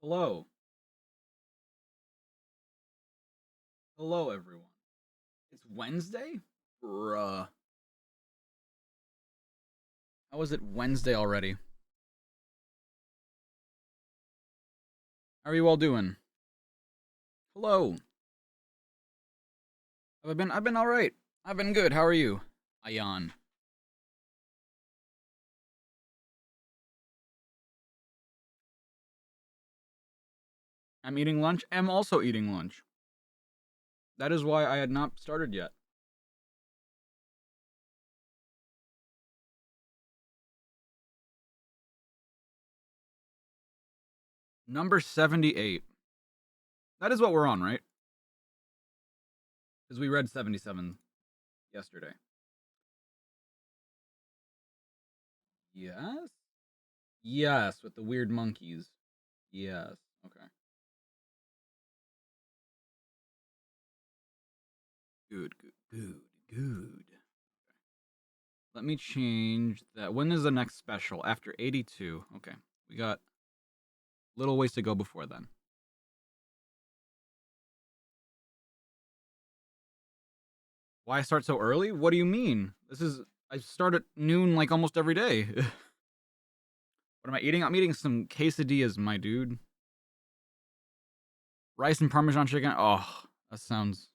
Hello. Hello, everyone. It's Wednesday? Bruh. How is it Wednesday already? How are you all doing? Hello. I've been alright. I've been good. How are you? Ayan. I'm eating lunch. I'm also eating lunch. That is why I had not started yet. Number 78. That is what we're on, right? Because we read 77 yesterday. Yes? Yes, with the weird monkeys. Yes. Okay. Good. Let me change that. When is the next special? After 82. Okay. We got little ways to go before then. Why I start so early? What do you mean? I start at noon like almost every day. What am I eating? I'm eating some quesadillas, my dude. Rice and Parmesan chicken. Oh, that sounds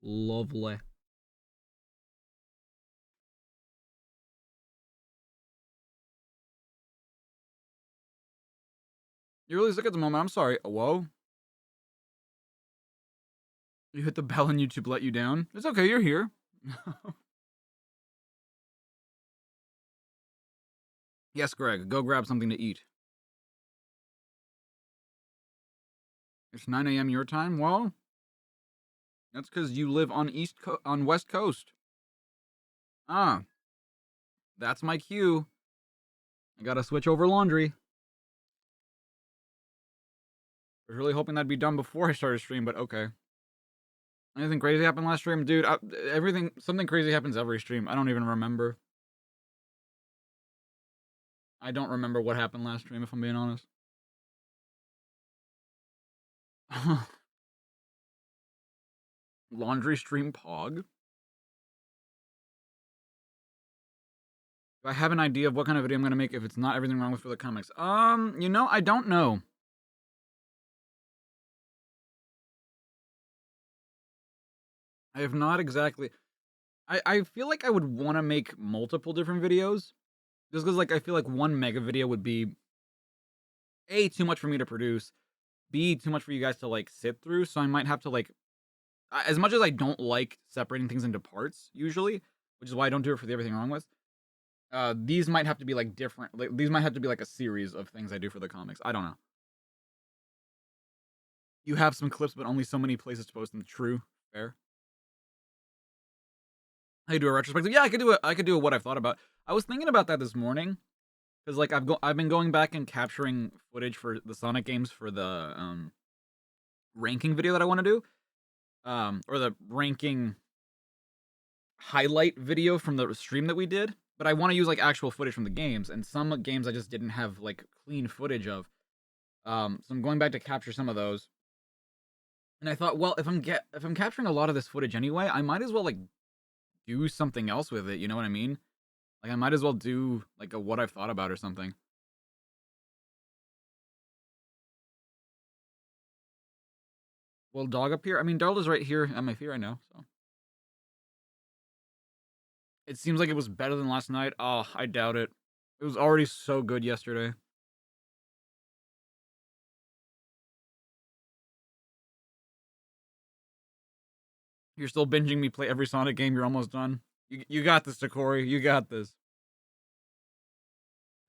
lovely. You're really sick at the moment. I'm sorry. Whoa. You hit the bell and YouTube let you down. It's okay. You're here. Yes, Greg. Go grab something to eat. It's 9 a.m. your time. Well, that's because you live on West Coast. Ah, that's my cue. I gotta switch over laundry. I was really hoping that'd be done before I started stream, but okay. Anything crazy happened last stream? Dude, something crazy happens every stream. I don't even remember. I don't remember what happened last stream, if I'm being honest. Laundry stream pog? Do I have an idea of what kind of video I'm gonna make if it's not everything wrong with For the Comics? I don't know. I have not exactly... I feel like I would want to make multiple different videos. Just because, I feel like one mega video would be... A, too much for me to produce. B, too much for you guys to, sit through. So I might have to, as much as I don't like separating things into parts, usually, which is why I don't do it for the Everything Wrong With, these might have to be, different. These might have to be, a series of things I do for the comics. I don't know. You have some clips, but only so many places to post them. True. Fair. I do a retrospective. Yeah, I could do what I've thought about. I was thinking about that this morning. Because, I've been going back and capturing footage for the Sonic games for the, ranking video that I want to do. Or the ranking highlight video from the stream that we did. But I want to use, actual footage from the games. And some games I just didn't have, clean footage of. So I'm going back to capture some of those. And I thought, well, if I'm capturing a lot of this footage anyway, I might as well, do something else with it. You know what I mean? I might as well do, a what I've thought about or something. Will dog appear? I mean, Darla's right here at my feet right now, so. It seems like it was better than last night. Oh, I doubt it. It was already so good yesterday. You're still binging me play every Sonic game. You're almost done. You got this, Sakori. You got this.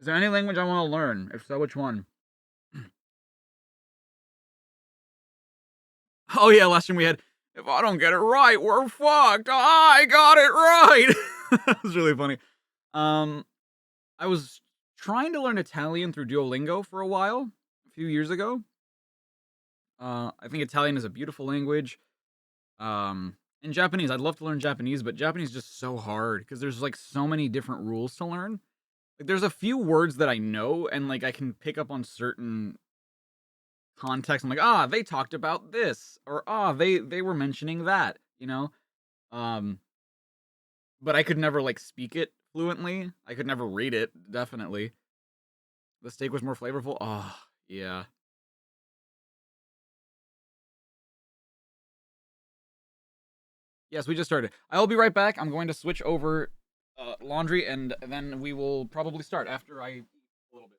Is there any language I want to learn? If so, which one? Oh yeah, last time we had, if I don't get it right, we're fucked. I got it right. That was really funny. I was trying to learn Italian through Duolingo for a while, a few years ago. I think Italian is a beautiful language. And Japanese, I'd love to learn Japanese, but Japanese is just so hard because there's so many different rules to learn. There's a few words that I know and I can pick up on certain context. I'm like, they talked about this, or they were mentioning that, you know. But I could never like speak it fluently. I could never read it. Definitely, the steak was more flavorful. Oh yeah. Yes, we just started. I will be right back. I'm going to switch over laundry, and then we will probably start after I eat a little bit.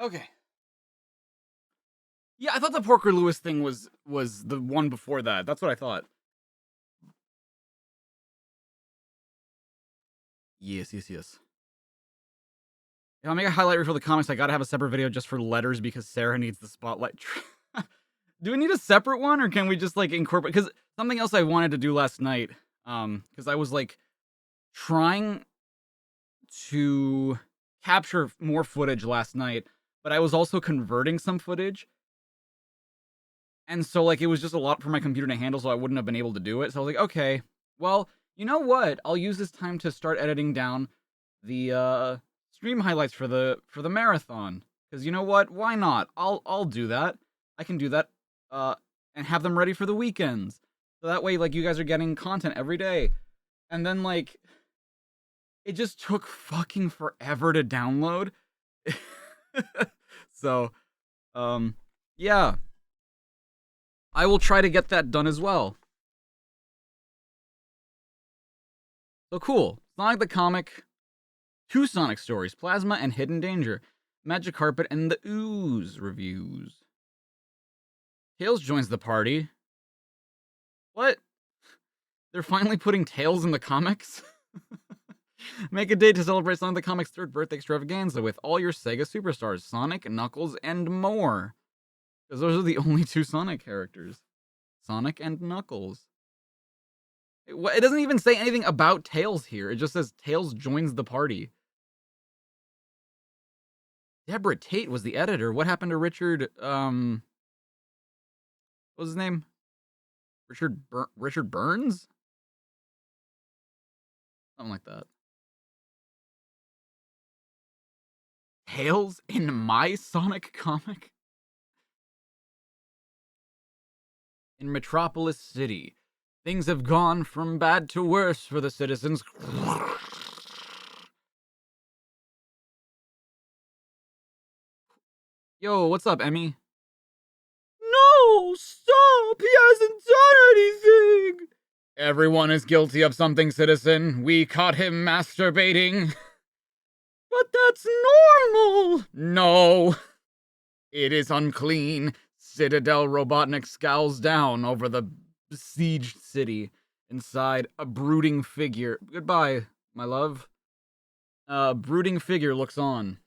Okay. Yeah, I thought the Porker Lewis thing was the one before that. That's what I thought. Yes, yes, yes. If I make a highlight reel for the comics, I gotta have a separate video just for letters because Sarah needs the spotlight. Do we need a separate one, or can we just like incorporate? Because something else I wanted to do last night, because I was like trying to capture more footage last night, but I was also converting some footage, and so like it was just a lot for my computer to handle, so I wouldn't have been able to do it. So I was like, okay, well, you know what? I'll use this time to start editing down the stream highlights for the marathon. Because you know what? Why not? I'll do that. I can do that. And have them ready for the weekends. So that way, like, you guys are getting content every day. And then, like, it just took fucking forever to download. So, yeah. I will try to get that done as well. So cool. Sonic the Comic, 2 Sonic stories, Plasma and Hidden Danger, Magic Carpet, and the Ooze reviews. Tails joins the party. What? They're finally putting Tails in the comics? Make a date to celebrate Sonic the Comic's 3rd birthday extravaganza with all your Sega superstars, Sonic, Knuckles, and more. Because those are the only 2 Sonic characters. Sonic and Knuckles. It doesn't even say anything about Tails here. It just says Tails joins the party. Deborah Tate was the editor. What happened to Richard, what was his name? Richard Burns? Something like that. Tails in my Sonic comic? In Metropolis City, things have gone from bad to worse for the citizens. Yo, what's up, Emmy? No, stop! He hasn't done anything! Everyone is guilty of something, citizen. We caught him masturbating. But that's normal! No. It is unclean. Citadel Robotnik scowls down over the besieged city. Inside, a brooding figure. Goodbye, my love. Brooding figure looks on.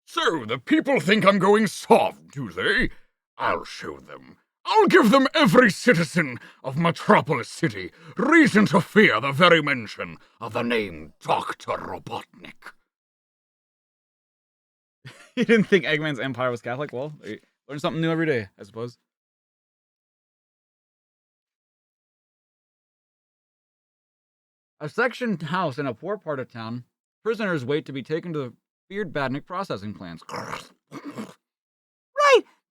So, the people think I'm going soft, do they? I'll show them. I'll give them every citizen of Metropolis City reason to fear the very mention of the name Dr. Robotnik. You didn't think Eggman's empire was Catholic? Well, learn something new every day, I suppose. A sectioned house in a poor part of town. Prisoners wait to be taken to the feared Badnik processing plants. Right!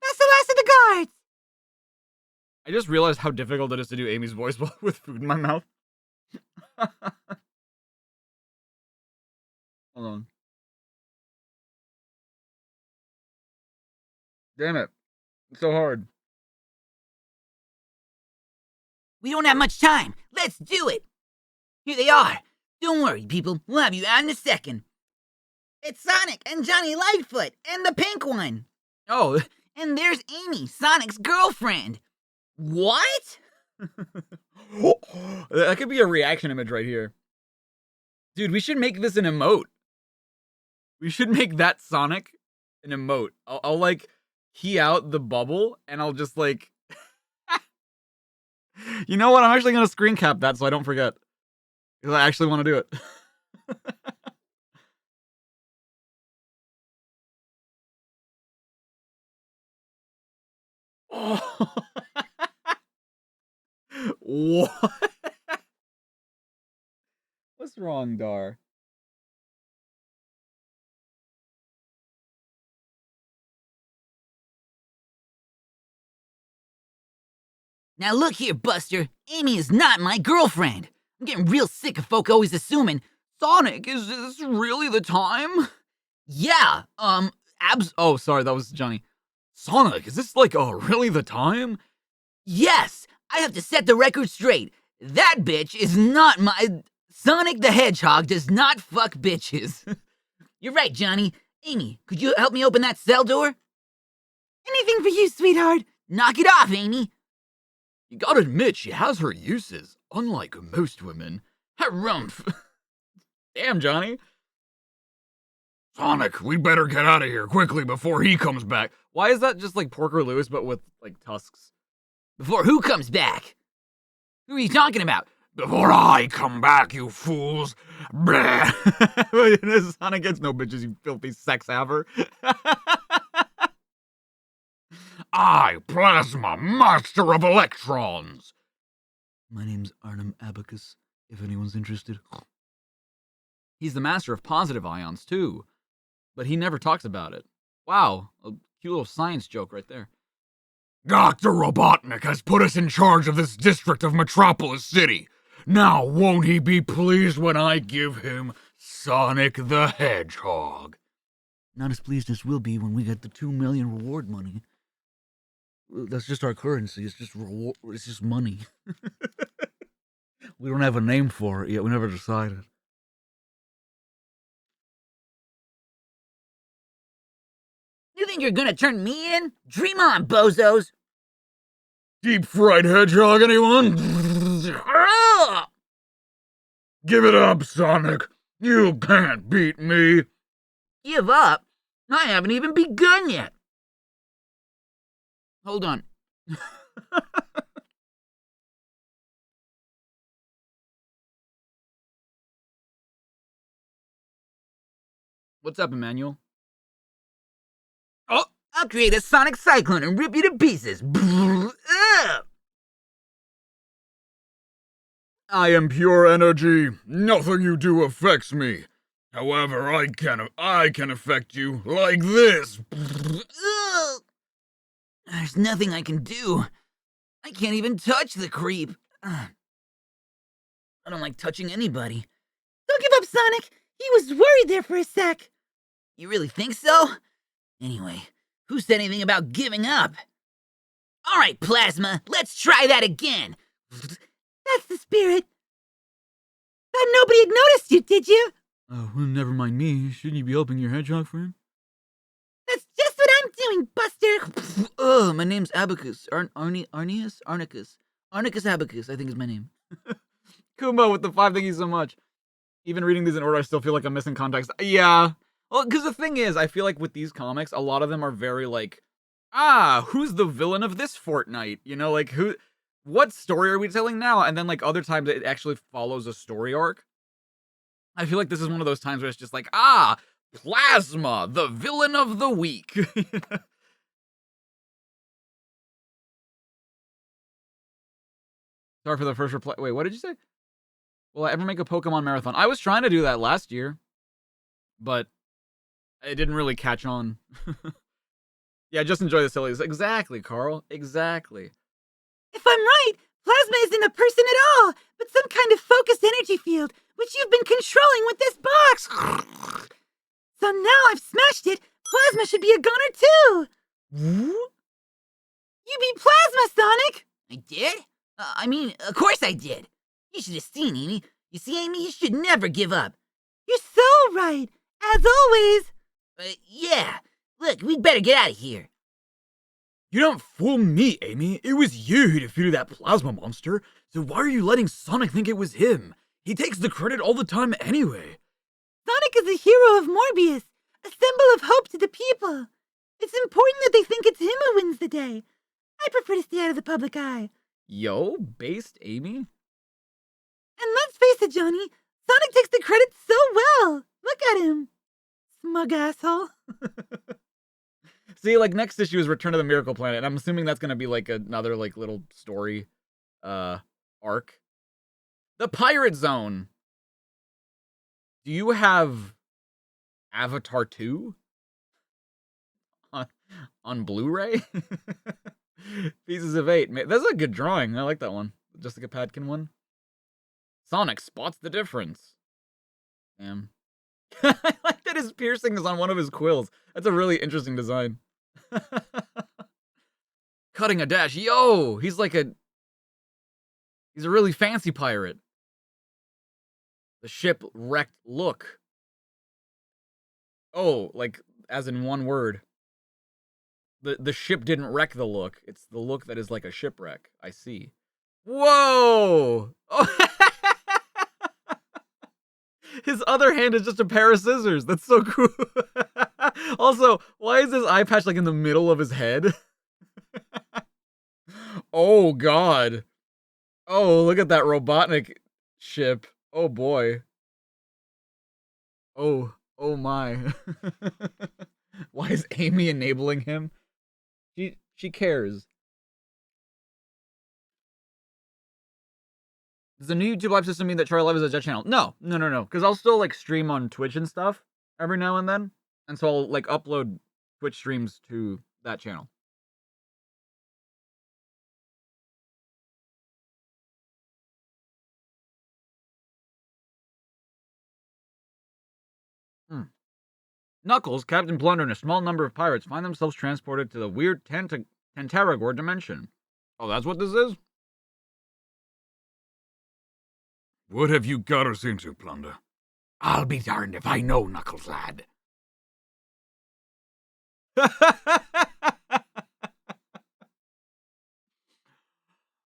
That's the last of the guards! I just realized how difficult it is to do Amy's voice with food in my mouth. Hold on. Damn it. It's so hard. We don't have much time. Let's do it. Here they are. Don't worry, people. We'll have you out in a second. It's Sonic and Johnny Lightfoot and the pink one. Oh. And there's Amy, Sonic's girlfriend. What? That could be a reaction image right here. Dude, we should make this an emote. We should make that Sonic an emote. I'll like key out the bubble and I'll just like you know what? I'm actually gonna screen cap that so I don't forget. Because I actually want to do it. Oh. What? What's wrong, Dar? Now look here, Buster. Amy is not my girlfriend. I'm getting real sick of folk always assuming. Sonic, is this really the time? Yeah, Oh, sorry, that was Johnny. Sonic, is this like, really the time? Yes, I have to set the record straight. That bitch is not my... Sonic the Hedgehog does not fuck bitches. You're right, Johnny. Amy, could you help me open that cell door? Anything for you, sweetheart. Knock it off, Amy. You gotta admit, she has her uses, unlike most women. Harumph. Damn, Johnny. Sonic, we better get out of here quickly before he comes back. Why is that just like Porker Lewis, but with, like, tusks? Before who comes back? Who are you talking about? Before I come back, you fools. Blah. Sonic gets no bitches, you filthy sex haver. I, Plasma, Master of Electrons. My name's Arnhem Abacus, if anyone's interested. He's the master of positive ions, too. But he never talks about it. Wow, a cute little science joke right there. Dr. Robotnik has put us in charge of this district of Metropolis City. Now won't he be pleased when I give him Sonic the Hedgehog? Not as pleased as we'll be when we get the 2 million reward money. That's just our currency. It's just reward. It's just money. We don't have a name for it yet. We never decided. You think you're gonna turn me in? Dream on, bozos. Deep fried hedgehog, anyone? Give it up, Sonic. You can't beat me. Give up? I haven't even begun yet. Hold on. What's up, Emmanuel? Oh, I'll create a sonic cyclone and rip you to pieces. I am pure energy. Nothing you do affects me. However, I can affect you like this. There's nothing I can do. I can't even touch the creep. I don't like touching anybody. Don't give up, Sonic. He was worried there for a sec. You really think so? Anyway, who said anything about giving up? All right, Plasma, let's try that again. That's the spirit. Thought nobody had noticed you, did you? Oh, well, never mind me. Shouldn't you be helping your hedgehog friend? That's just what I'm doing, Buster. Oh, my name's Abacus. Arnicus? Arnicus Abacus, I think is my name. Kumbo with the 5, thank you so much. Even reading these in order, I still feel like I'm missing context. Yeah. Well, because the thing is, I feel like with these comics, a lot of them are very like, who's the villain of this fortnight? You know, like, what story are we telling now? And then, like, other times it actually follows a story arc. I feel like this is one of those times where it's just like, Plasma, the villain of the week. Sorry for the first reply. Wait, what did you say? Will I ever make a Pokemon marathon? I was trying to do that last year, but it didn't really catch on. Yeah, just enjoy the sillies. Exactly, Carl. Exactly. If I'm right, Plasma isn't a person at all, but some kind of focused energy field, which you've been controlling with this box. So now I've smashed it, Plasma should be a goner too. You beat Plasma, Sonic. I did? Of course I did. You should have seen, Amy. You see, Amy, you should never give up. You're so right, as always. Yeah. Look, we'd better get out of here. You don't fool me, Amy. It was you who defeated that plasma monster, so why are you letting Sonic think it was him? He takes the credit all the time anyway. Sonic is the hero of Morbius, a symbol of hope to the people. It's important that they think it's him who wins the day. I prefer to stay out of the public eye. Yo, based Amy? And let's face it, Johnny, Sonic takes the credit so well. Look at him. Smug asshole. See, like, next issue is Return to the Miracle Planet, and I'm assuming that's gonna be, like, another, like, little story, arc. The Pirate Zone! Do you have Avatar 2? On Blu-ray? Pieces of 8. That's a good drawing. I like that one. Jessica Padkin one. Sonic spots the difference. Damn. I like that his piercing is on one of his quills. That's a really interesting design. Cutting a dash. Yo! He's a really fancy pirate. The ship wrecked look. Oh, like, as in one word. The ship didn't wreck the look. It's the look that is like a shipwreck. I see. Whoa! Oh. His other hand is just a pair of scissors. That's so cool. Also, why is his eye patch like in the middle of his head? Oh god. Oh, look at that Robotnik ship. Oh boy. Oh my. Why is Amy enabling him? She cares. Does the new YouTube live system mean that Charlie Live is a jet channel? No. Because I'll still like stream on Twitch and stuff every now and then. And so I'll like upload Twitch streams to that channel. Knuckles, Captain Blunder, and a small number of pirates find themselves transported to the weird Tantaragor dimension. Oh, that's what this is? What have you got us into, Plunder? I'll be darned if I know, Knuckles lad.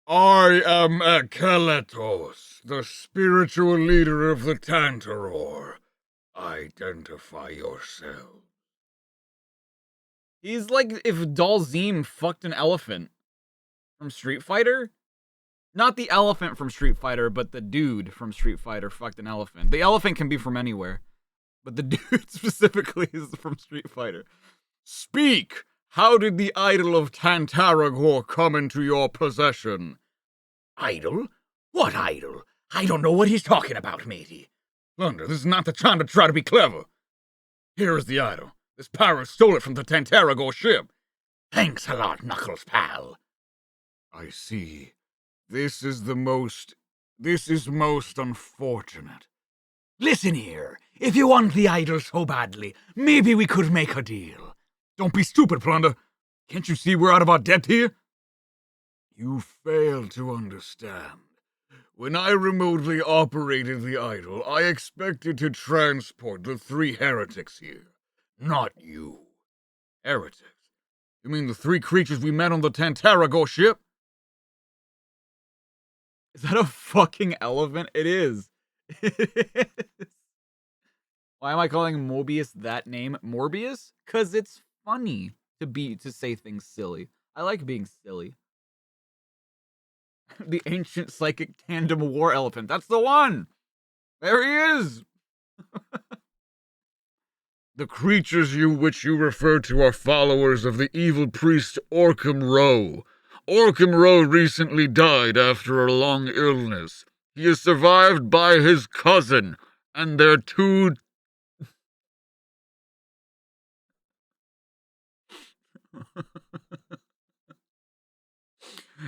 I am Akeletos, the spiritual leader of the Tantaror. Identify yourself. He's like if Dalzim fucked an elephant from Street Fighter. Not the elephant from Street Fighter, but the dude from Street Fighter fucked an elephant. The elephant can be from anywhere, but the dude specifically is from Street Fighter. Speak! How did the idol of Tantaragor come into your possession? Idol? What idol? I don't know what he's talking about, matey. Plunder, this is not the time to try to be clever. Here is the idol. This pirate stole it from the Tantaragor ship. Thanks a lot, Knuckles, pal. I see. This is most unfortunate. Listen here. If you want the idol so badly, maybe we could make a deal. Don't be stupid, Plunder. Can't you see we're out of our depth here? You fail to understand. When I remotely operated the idol, I expected to transport the 3 heretics here. Not you. Heretics? You mean the 3 creatures we met on the Tantaragor ship? Is that a fucking elephant? It is. It is. Why am I calling Mobius that name? Morbius? Because it's funny to say things silly. I like being silly. The ancient psychic tandem war elephant. That's the one! There he is! The creatures which you refer to are followers of the evil priest Orcam Rowe. Orcam Rowe recently died after a long illness. He is survived by his cousin and their 2...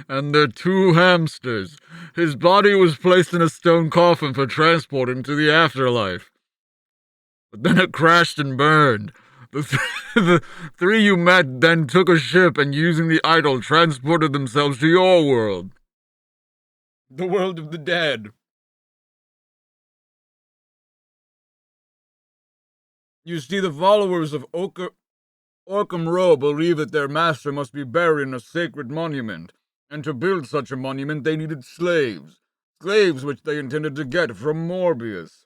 and their 2 hamsters. His body was placed in a stone coffin for transport into the afterlife. But then it crashed and burned. The 3 you met then took a ship and using the idol transported themselves to your world. The world of the dead. You see, the followers of Orkham Row believed that their master must be buried in a sacred monument, and to build such a monument they needed slaves. Slaves which they intended to get from Morbius.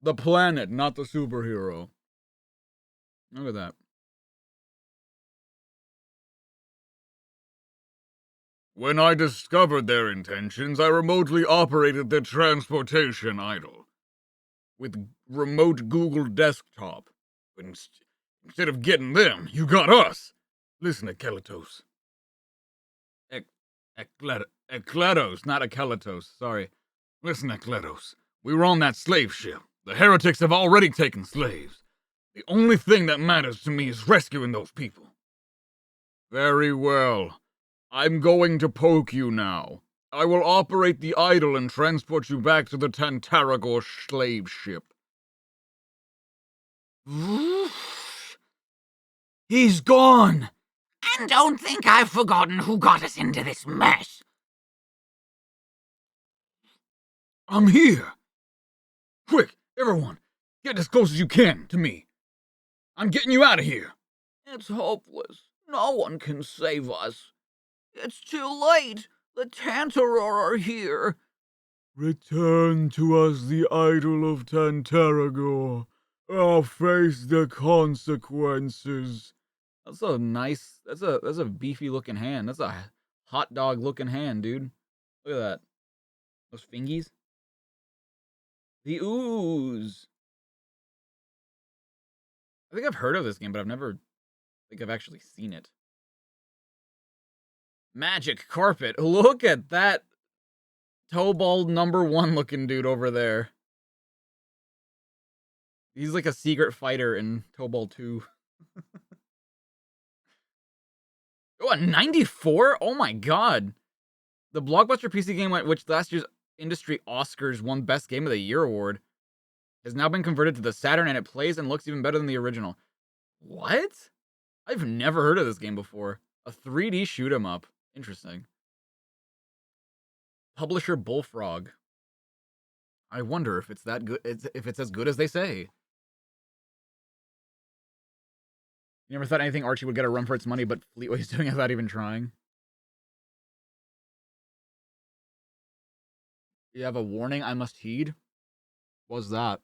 The planet, not the superhero. Look at that. When I discovered their intentions, I remotely operated their transportation idol. With remote Google Desktop. Instead of getting them, you got us. Listen, Akelatos. Ekletos, not Akelatos, sorry. Listen, Ekletos. We were on that slave ship. The heretics have already taken slaves. The only thing that matters to me is rescuing those people. Very well. I'm going to poke you now. I will operate the idol and transport you back to the Tantaragor slave ship. He's gone! And don't think I've forgotten who got us into this mess. I'm here! Quick, everyone, get as close as you can to me. I'm getting you out of here. It's hopeless. No one can save us. It's too late. The Tantaror are here. Return to us the idol of Tantaragor. I'll face the consequences. That's a nice. That's a beefy looking hand. That's a hot dog looking hand, dude. Look at that. Those fingies. The ooze. I think I've heard of this game, but I've never think I've actually seen it. Magic carpet. Look at that Tobal #1 looking dude over there. He's like a secret fighter in Tobal 2. Oh, a 94? Oh my god. The blockbuster PC game, which last year's industry Oscars won Best Game of the Year award, has now been converted to the Saturn, and it plays and looks even better than the original. What? I've never heard of this game before. A 3D shoot 'em up. Interesting. Publisher Bullfrog. I wonder if it's that good. If it's as good as they say. You never thought anything Archie would get a run for its money, but Fleetway's doing it without even trying. You have a warning I must heed? What's that?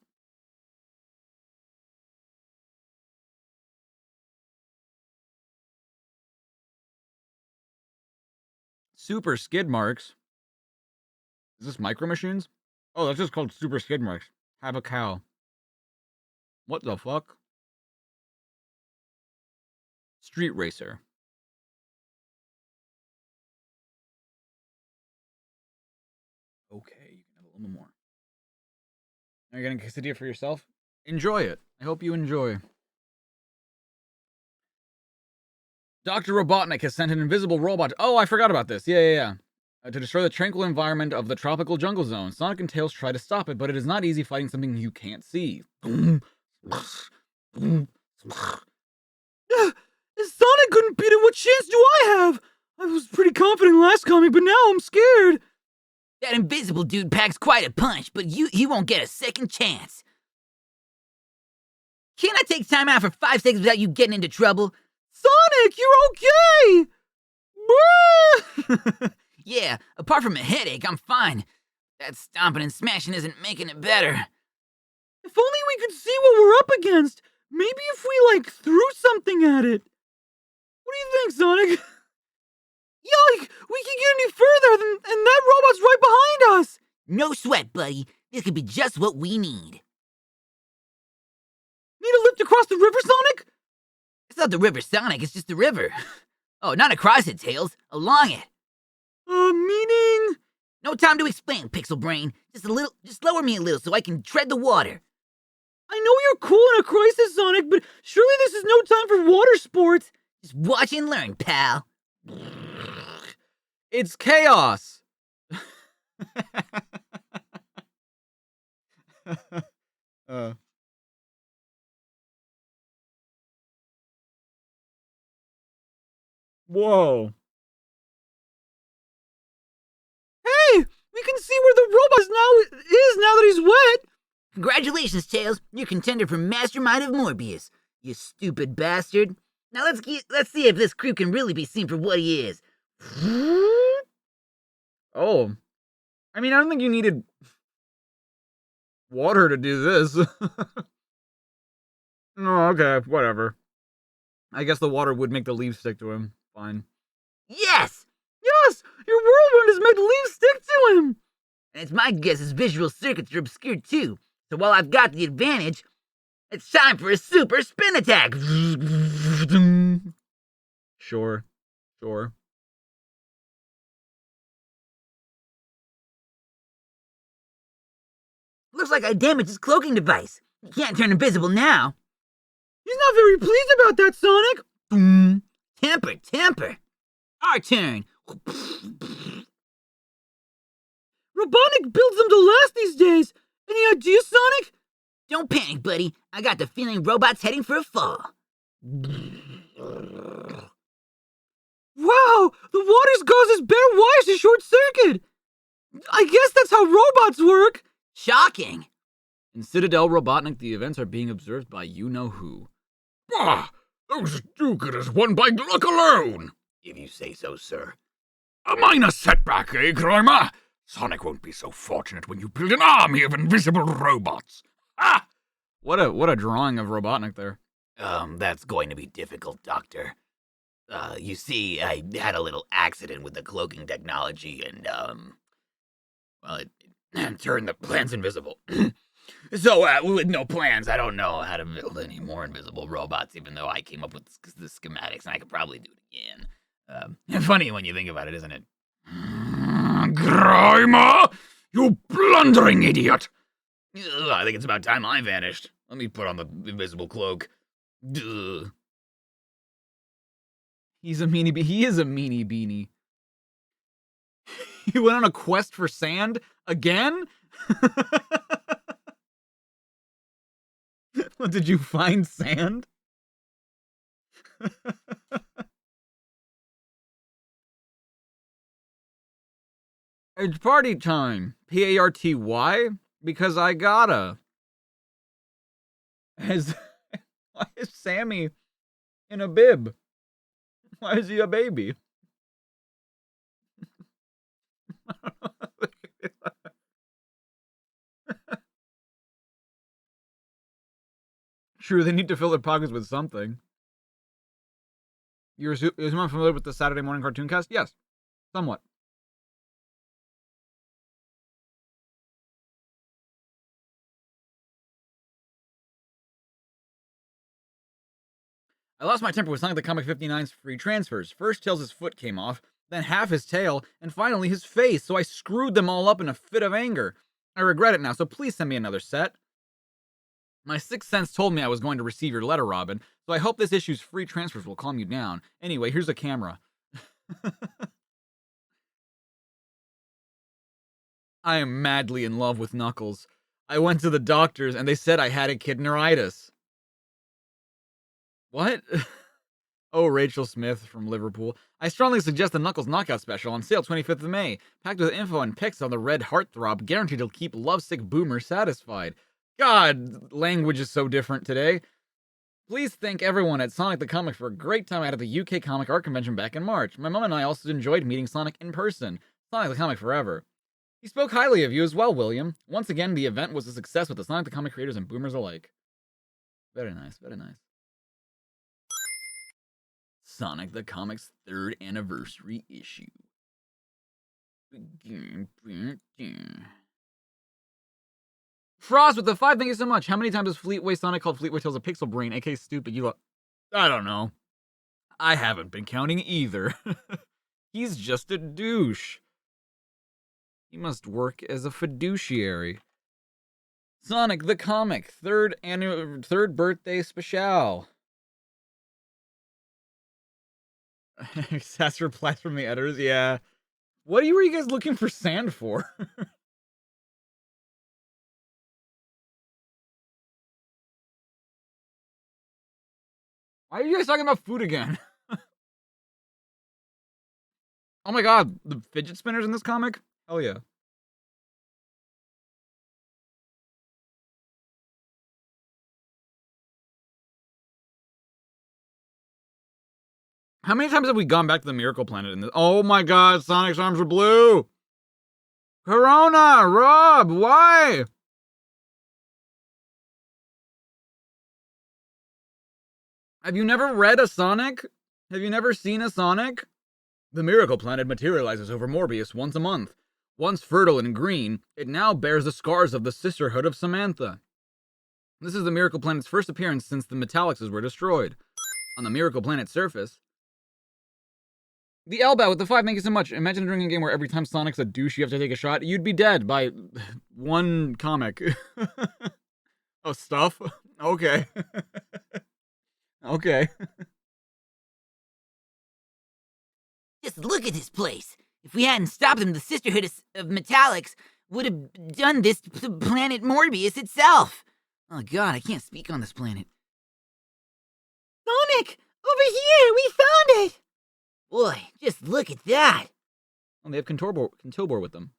Super skid marks? Is this Micro Machines? Oh, that's just called super skid marks. Have a cow. What the fuck? Street Racer. Okay, you can have a little bit more. Are you getting a quesadilla for yourself? Enjoy it. I hope you enjoy. Dr. Robotnik has sent an invisible robot. Oh, I forgot about this. Yeah. To destroy the tranquil environment of the tropical jungle zone. Sonic and Tails try to stop it, but it is not easy fighting something you can't see. If Sonic couldn't beat it, what chance do I have? I was pretty confident last comic, but now I'm scared. That invisible dude packs quite a punch, but he won't get a second chance. Can't I take time out for 5 seconds without you getting into trouble? Sonic, you're okay! Yeah, apart from a headache, I'm fine. That stomping and smashing isn't making it better. If only we could see what we're up against. Maybe if we, threw something at it. What do you think, Sonic? Yeah, we can get any further, and that robot's right behind us. No sweat, buddy. This could be just what we need. Need a lift across the river, Sonic? It's not the river, Sonic. It's just the river. Oh, not across it, Tails. Along it. Meaning? No time to explain, Pixel Brain. Just lower me a little so I can tread the water. I know you're cool in a crisis, Sonic, but surely this is no time for water sports. Just watch and learn, pal. It's chaos. Whoa. Hey, we can see where the robot is now that he's wet. Congratulations, Tails. You're contender for Mastermind of Morbius. You stupid bastard. Now let's see if this creep can really be seen for what he is. Oh. I mean, I don't think you needed water to do this. No, okay, whatever. I guess the water would make the leaves stick to him. Fine. Yes! Yes! Your whirlwind has made the leaves stick to him! And it's my guess his visual circuits are obscured too. So while I've got the advantage, it's time for a super spin attack! Sure. Sure. Looks like I damaged his cloaking device. He can't turn invisible now. He's not very pleased about that, Sonic! Temper! Our turn! Robotnik builds them to last these days! Any ideas, Sonic? Don't panic, buddy. I got the feeling Robot's heading for a fall. Wow! The water causes bare wires to short circuit! I guess that's how robots work! Shocking! In Citadel Robotnik, the events are being observed by you-know-who. Bah! Those do-gooders won by luck alone! If you say so, sir. A minor setback, eh, Grimer? Sonic won't be so fortunate when you build an army of invisible robots. Ah! What a drawing of Robotnik there. That's going to be difficult, Doctor. You see, I had a little accident with the cloaking technology and, well, it turned the plans invisible. So, with no plans, I don't know how to build any more invisible robots, even though I came up with the schematics, and I could probably do it again. Funny when you think about it, isn't it? Grimer! You blundering idiot! I think it's about time I vanished. Let me put on the invisible cloak. Duh. He's a meanie he is a meanie beanie. He went on a quest for sand again? What, did you find sand? It's party time. P-A-R-T-Y? Because I gotta. Why is Sammy in a bib? Why is he a baby? True, they need to fill their pockets with something. Is anyone familiar with the Saturday morning cartoon cast? Yes, somewhat. I lost my temper with Sonic the Comic 59's free transfers. First, Tails' foot came off, then half his tail, and finally his face, so I screwed them all up in a fit of anger. I regret it now, so please send me another set. My sixth sense told me I was going to receive your letter, Robin, so I hope this issue's free transfers will calm you down. Anyway, here's a camera. I am madly in love with Knuckles. I went to the doctors, and they said I had echidneritis. What? Oh, Rachel Smith from Liverpool. I strongly suggest the Knuckles Knockout Special on sale 25th of May, packed with info and pics on the red heartthrob, guaranteed to keep lovesick boomers satisfied. God, language is so different today. Please thank everyone at Sonic the Comic for a great time out at the UK Comic Art Convention back in March. My mom and I also enjoyed meeting Sonic in person. Sonic the Comic forever. He spoke highly of you as well, William. Once again, the event was a success with the Sonic the Comic creators and boomers alike. Very nice, very nice. Sonic the Comic's 3rd anniversary issue. Frost with the 5, thank you so much. How many times has Fleetway Sonic called Fleetway Tails a pixel brain, aka stupid? I don't know. I haven't been counting either. He's just a douche. He must work as a fiduciary. Sonic the Comic, 3rd birthday special. Sass replies from the editors, yeah. What were you guys looking for sand for? Why are you guys talking about food again? Oh my god, the fidget spinners in this comic? Hell yeah. How many times have we gone back to the Miracle Planet in this? Oh my god, Sonic's arms are blue! Corona! Rob, why? Have you never read a Sonic? Have you never seen a Sonic? The Miracle Planet materializes over Morbius once a month. Once fertile and green, it now bears the scars of the Sisterhood of Samantha. This is the Miracle Planet's first appearance since the Metallixes were destroyed. On the Miracle Planet's surface, the Elbow with the 5, thank you so much. Imagine doing a game where every time Sonic's a douche you have to take a shot. You'd be dead by one comic. Oh, stuff? Okay. Okay. Just look at this place. If we hadn't stopped them, the Sisterhood of Metallics would have done this to planet Morbius itself. Oh god, I can't speak on this planet. Sonic! Over here! We found it! Boy, just look at that! Oh, they have Contobor with them.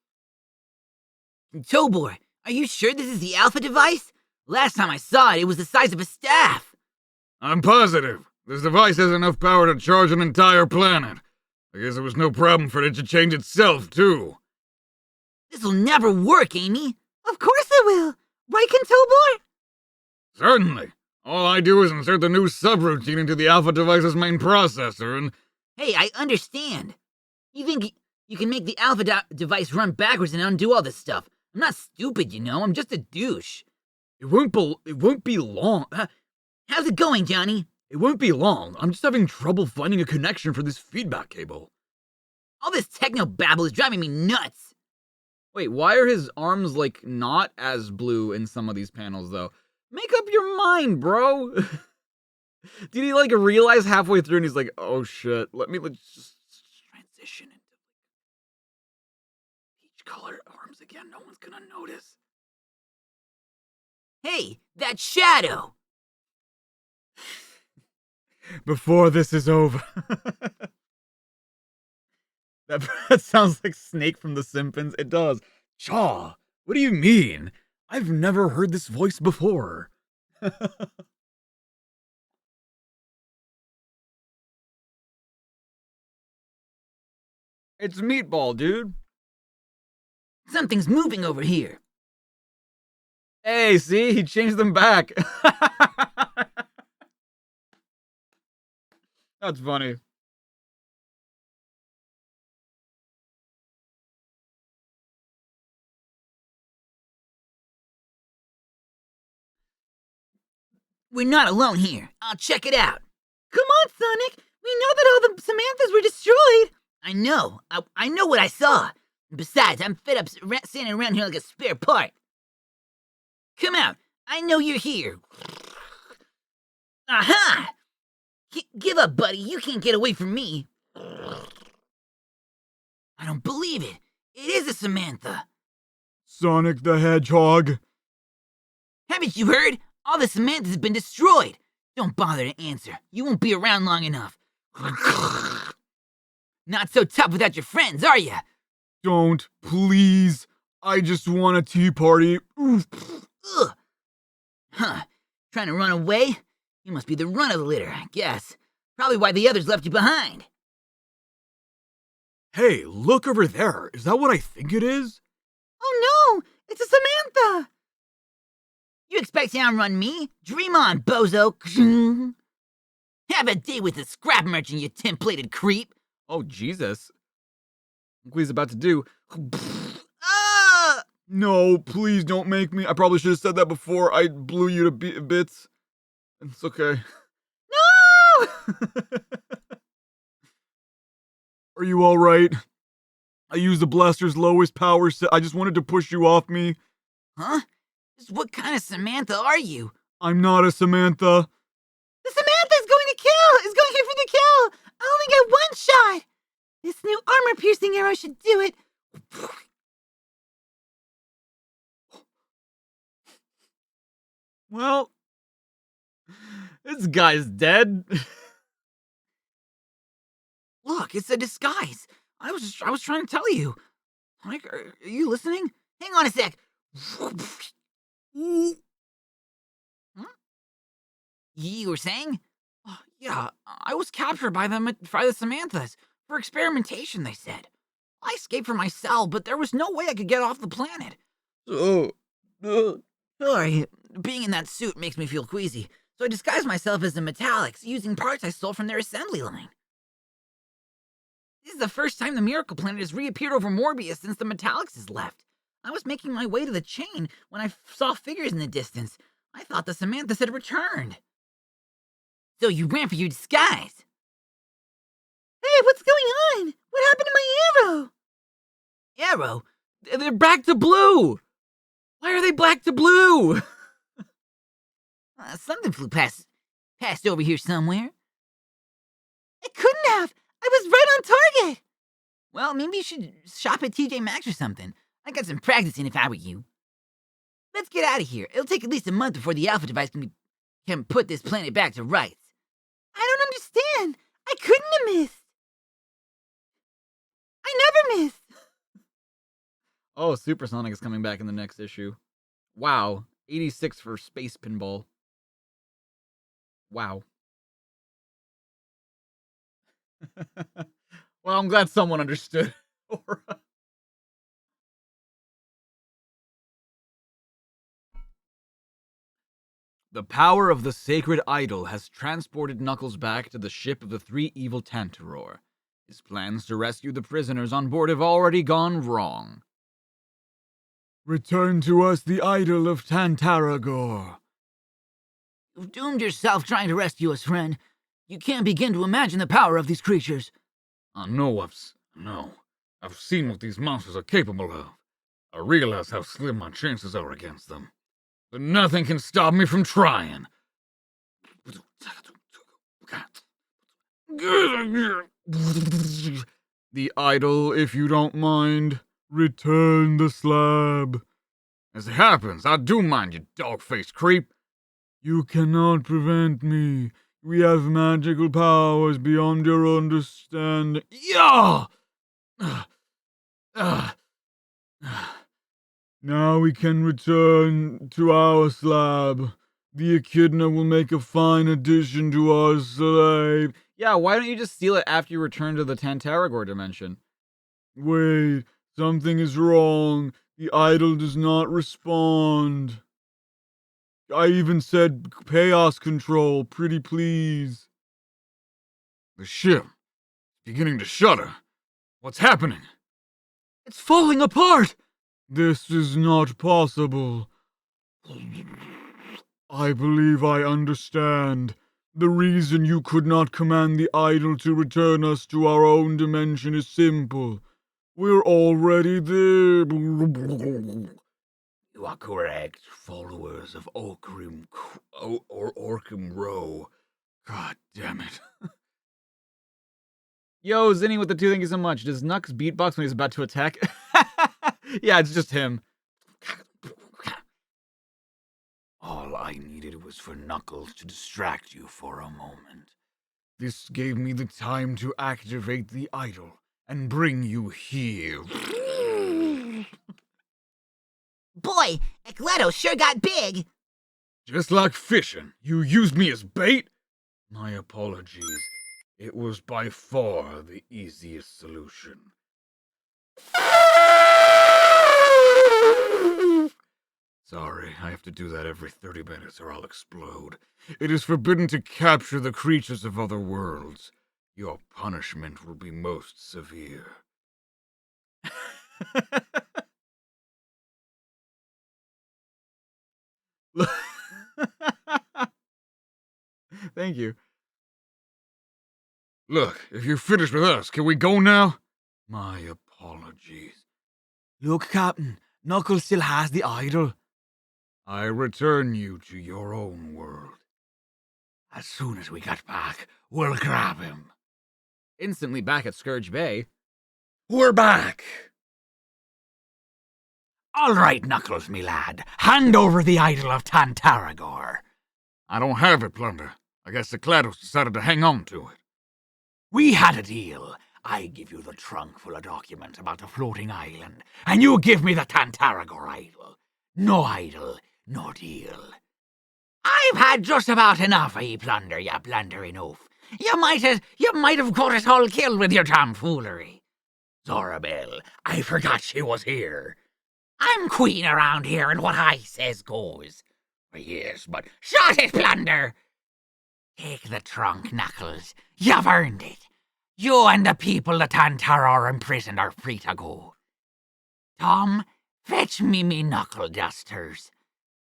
Tobor, are you sure this is the Alpha device? Last time I saw it, it was the size of a staff. I'm positive. This device has enough power to charge an entire planet. I guess it was no problem for it to change itself, too. This'll never work, Amy. Of course it will! Right, Contobor? Certainly. All I do is insert the new subroutine into the Alpha device's main processor and... Hey, I understand. You think you can make the Alpha device run backwards and undo all this stuff? I'm not stupid, you know. I'm just a douche. It won't be long. How's it going, Johnny? It won't be long. I'm just having trouble finding a connection for this feedback cable. All this techno babble is driving me nuts. Wait, why are his arms, like, not as blue in some of these panels, though? Make up your mind, bro. Did he, like, realize halfway through and he's like, oh shit, let's just transition into peach colored arms again. No one's gonna notice. Hey, that shadow. Before this is over. That sounds like Snake from The Simpsons. It does. Chaw, what do you mean? I've never heard this voice before. It's Meatball, dude. Something's moving over here. Hey, see? He changed them back. That's funny. We're not alone here. I'll check it out. Come on, Sonic! We know that all the Samanthas were destroyed! I know. I know what I saw. Besides, I'm fed up standing around here like a spare part. Come out. I know you're here. Aha! Give up, buddy. You can't get away from me. I don't believe it. It is a Samantha. Sonic the Hedgehog. Haven't you heard? All the Samanthas have been destroyed. Don't bother to answer. You won't be around long enough. Not so tough without your friends, are ya? Don't, please. I just want a tea party. Oof. Ugh. Huh. Trying to run away? You must be the run of the litter, I guess. Probably why the others left you behind. Hey, look over there. Is that what I think it is? Oh no! It's a Samantha! You expect to outrun me? Dream on, bozo. Have a day with the scrap merchant, you tin-plated creep. Oh, Jesus. Look what he's about to do. Ah! No, please don't make me. I probably should have said that before I blew you to bits. It's okay. No! Are you alright? I used the blaster's lowest power I just wanted to push you off me. Huh? Just what kind of Samantha are you? I'm not a Samantha. The Samantha's going to kill! Is going here for the kill! I only get one shot! This new armor-piercing arrow should do it. Well, this guy's dead. Look, it's a disguise. I was trying to tell you. Mike, are you listening? Hang on a sec. Huh? You were saying? Yeah, I was captured by them by the Samanthas for experimentation, they said. I escaped from my cell, but there was no way I could get off the planet. Oh, Sorry, being in that suit makes me feel queasy, so I disguised myself as the Metallics, using parts I stole from their assembly line. This is the first time the Miracle Planet has reappeared over Morbius since the Metallics has left. I was making my way to the chain when I saw figures in the distance. I thought the Samanthas had returned. So you ran for your disguise? Hey, what's going on? What happened to my arrow? Arrow? they're back to blue. Why are they back to blue? Something flew past over here somewhere. It couldn't have. I was right on target. Well, maybe you should shop at TJ Maxx or something. I got some practicing if I were you. Let's get out of here. It'll take at least a month before the Alpha device can put this planet back to rights. I don't understand. I couldn't have missed. I never missed. Oh, Supersonic is coming back in the next issue. Wow. 86 for Space Pinball. Wow. Well, I'm glad someone understood. The power of the sacred idol has transported Knuckles back to the ship of the three evil Tantaror. His plans to rescue the prisoners on board have already gone wrong. Return to us the idol of Tantaragor. You've doomed yourself trying to rescue us, friend. You can't begin to imagine the power of these creatures. I know I've seen what these monsters are capable of. I realize how slim my chances are against them. But nothing can stop me from trying. The idol, if you don't mind. Return the slab. As it happens, I do mind, you dog-faced creep. You cannot prevent me. We have magical powers beyond your understanding. Yeah! Now we can return to our slab. The echidna will make a fine addition to our slave. Yeah, why don't you just steal it after you return to the Tantaragor dimension? Wait, something is wrong. The idol does not respond. I even said chaos control, pretty please. The ship is beginning to shudder. What's happening? It's falling apart! This is not possible. I believe I understand. The reason you could not command the idol to return us to our own dimension is simple. We're already there. You are correct, followers of Orkim Row. God damn it. Yo, Zinni with the two, thank you so much. Does Nux beatbox when he's about to attack? Yeah, it's just him. All I needed was for Knuckles to distract you for a moment. This gave me the time to activate the idol and bring you here. Boy, Ecleto sure got big. Just like fishing, you used me as bait? My apologies. It was by far the easiest solution. Sorry, I have to do that every 30 minutes or I'll explode. It is forbidden to capture the creatures of other worlds. Your punishment will be most severe. Thank you. Look, if you're finished with us, can we go now? My apologies. Look, Captain, Knuckles still has the idol. I return you to your own world. As soon as we get back, we'll grab him. Instantly back at Scourge Bay. We're back! All right, Knuckles, me lad. Hand over the idol of Tantaragor. I don't have it, Plunder. I guess the Clados decided to hang on to it. We had a deal. I give you the trunk full of documents about the floating island, and you give me the Tantaragor idol. No idol, no deal. I I've had just about enough of ye plunder, you blundering oaf. You might have got us all killed with your tomfoolery. Zorabelle, I forgot she was here. I'm queen around here, and what I says goes. Yes, but shut it, plunder! Take the trunk, Knuckles. You've earned it. You and the people that Tantara are imprisoned are free to go. Tom, fetch me knuckle dusters.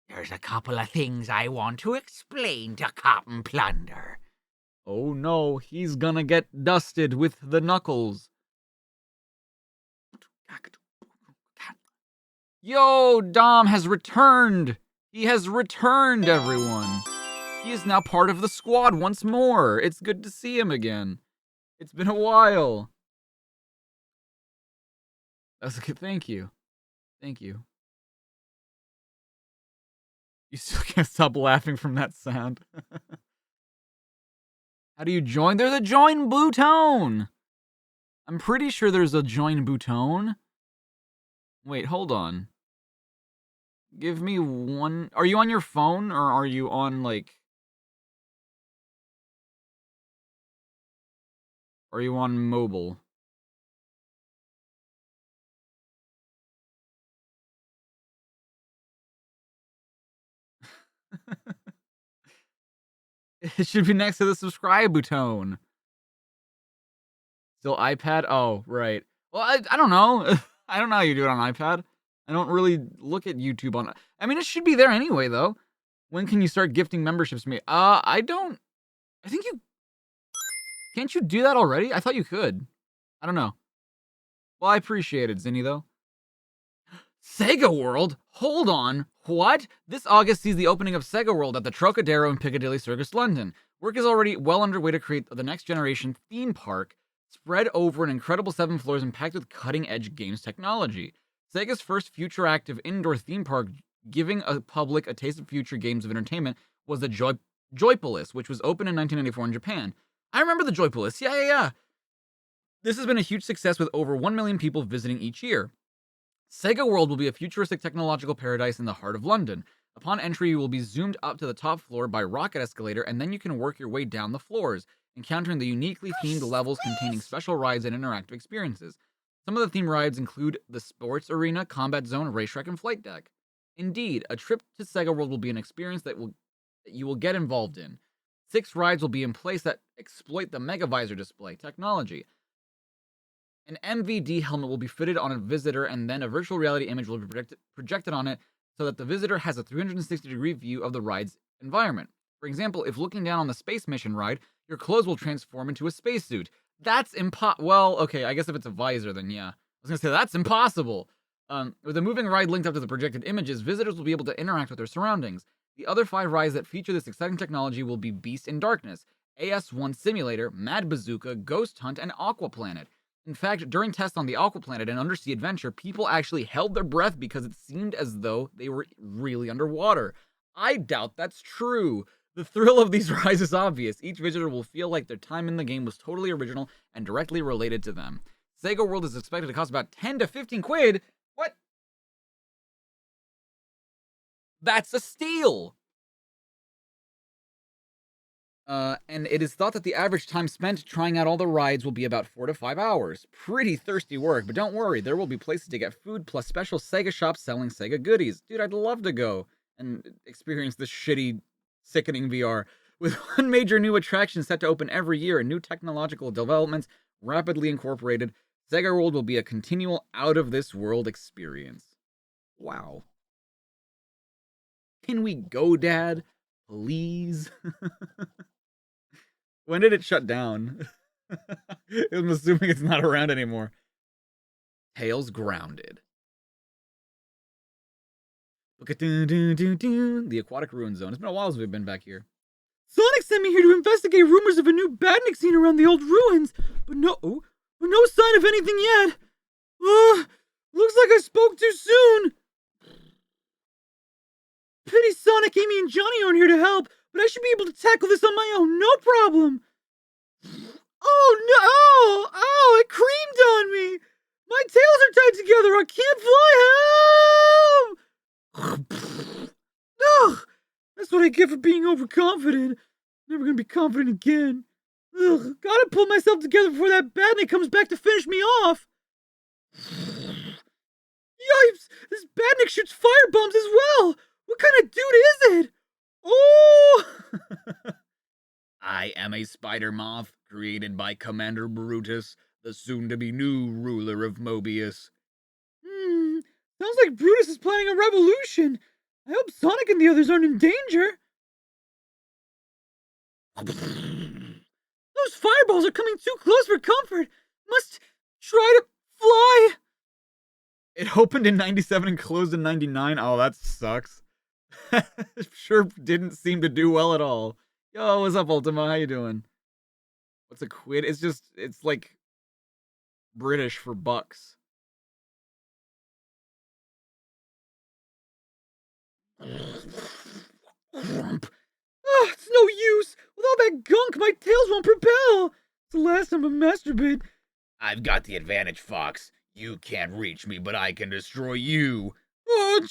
There's a couple of things I want to explain to Cotton Plunder. Oh no, he's gonna get dusted with the knuckles. Yo, Dom has returned. He has returned, everyone. He is now part of the squad once more. It's good to see him again. It's been a while. That's good. Thank you. Thank you. You still can't stop laughing from that sound. How do you join? There's a join button. I'm pretty sure there's a join button. Wait, hold on. Give me one. Are you on your phone or are you on like... Are you on mobile? It should be next to the subscribe button. Still iPad? Oh, right. Well, I don't know. I don't know how you do it on iPad. I don't really look at YouTube on... I mean, it should be there anyway, though. When can you start gifting memberships to me? I don't... I think you... Can't you do that already? I thought you could. I don't know. Well, I appreciate it, Zinni, though. Sega World? Hold on. What? This August sees the opening of Sega World at the Trocadero in Piccadilly Circus, London. Work is already well underway to create the next generation theme park spread over an incredible 7 floors and packed with cutting-edge games technology. Sega's first future-active indoor theme park giving a public a taste of future games of entertainment was the Joypolis, which was opened in 1994 in Japan. I remember the Joypolis. Yeah. This has been a huge success with over 1 million people visiting each year. Sega World will be a futuristic technological paradise in the heart of London. Upon entry, you will be zoomed up to the top floor by rocket escalator, and then you can work your way down the floors, encountering the uniquely themed levels containing special rides and interactive experiences. Some of the theme rides include the Sports Arena, Combat Zone, Racetrack, and Flight Deck. Indeed, a trip to Sega World will be an experience that you will get involved in. 6 rides will be in place that exploit the Megavisor display technology. An MVD helmet will be fitted on a visitor, and then a virtual reality image will be projected on it so that the visitor has a 360-degree view of the ride's environment. For example, if looking down on the space mission ride, your clothes will transform into a spacesuit. That's well, okay, I guess if it's a visor, then yeah. I was gonna say, that's impossible. With a moving ride linked up to the projected images, visitors will be able to interact with their surroundings. The other 5 rides that feature this exciting technology will be Beast in Darkness, AS1 Simulator, Mad Bazooka, Ghost Hunt, and Aqua Planet. In fact, during tests on the Aqua Planet and Undersea Adventure, people actually held their breath because it seemed as though they were really underwater. I doubt that's true. The thrill of these rides is obvious. Each visitor will feel like their time in the game was totally original and directly related to them. Sega World is expected to cost about 10 to 15 quid. What? That's a steal! And it is thought that the average time spent trying out all the rides will be about 4 to 5 hours. Pretty thirsty work, but don't worry, there will be places to get food plus special Sega shops selling Sega goodies. Dude, I'd love to go and experience this shitty, sickening VR. With one major new attraction set to open every year and new technological developments rapidly incorporated, Sega World will be a continual out-of-this-world experience. Wow. Can we go, Dad? Please? When did it shut down? I'm assuming it's not around anymore. Tails grounded. Look at the aquatic ruin zone. It's been a while since we've been back here. Sonic sent me here to investigate rumors of a new badnik scene around the old ruins, but no sign of anything yet. Looks like I spoke too soon. Pity Sonic, Amy, and Johnny aren't here to help, but I should be able to tackle this on my own, no problem. Oh no! Oh, it creamed on me! My tails are tied together, I can't fly! Help! Ugh! That That's what I get for being overconfident. Never gonna be confident again. Ugh, gotta pull myself together before that badnik comes back to finish me off. Yipes! This badnik shoots firebombs as well! What kind of dude is it? Oh! I am a spider moth created by Commander Brutus, the soon-to-be new ruler of Mobius. Sounds like Brutus is planning a revolution. I hope Sonic and the others aren't in danger. Those fireballs are coming too close for comfort. Must try to fly. It opened in 97 and closed in 99. Oh, that sucks. Sure didn't seem to do well at all. Yo, what's up, Ultima? How you doing? What's a quid? It's like British for bucks. It's no use. With all that gunk, my tails won't propel. It's the last time I masturbate. I've got the advantage, Fox. You can't reach me, but I can destroy you. Oh,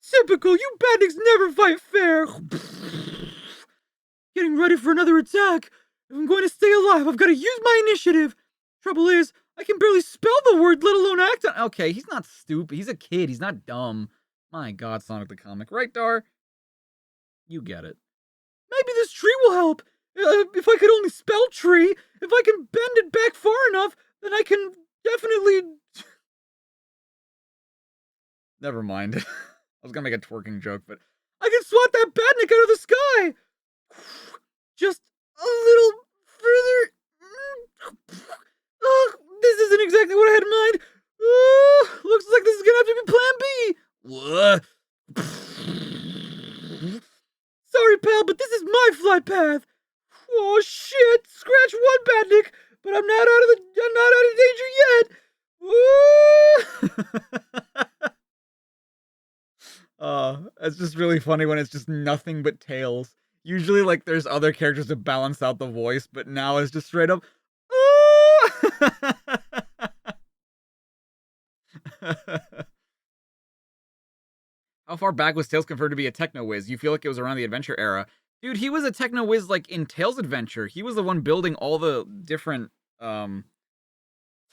typical. You badniks never fight fair. Getting ready for another attack. If I'm going to stay alive, I've got to use my initiative. Trouble is, I can barely spell the word, let alone act on. Okay, he's not stupid. He's a kid. He's not dumb. My God, Sonic the Comic. Right, Dar? You get it. Maybe this tree will help. If I could only spell tree, if I can bend it back far enough, then I can definitely... Never mind. I was gonna make a twerking joke, but... I can swat that badnik out of the sky! Just a little further... This isn't exactly what I had in mind. Looks like this is gonna have to be Plan B. What? Sorry, pal, but this is my flight path. Oh shit! Scratch one, badnik, but I'm not out of danger yet. It's just really funny when it's just nothing but tails. Usually, like, there's other characters to balance out the voice, but now it's just straight up. How far back was Tails confirmed to be a techno whiz? You feel like it was around the adventure era. Dude, he was a techno whiz like in Tails Adventure. He was the one building all the different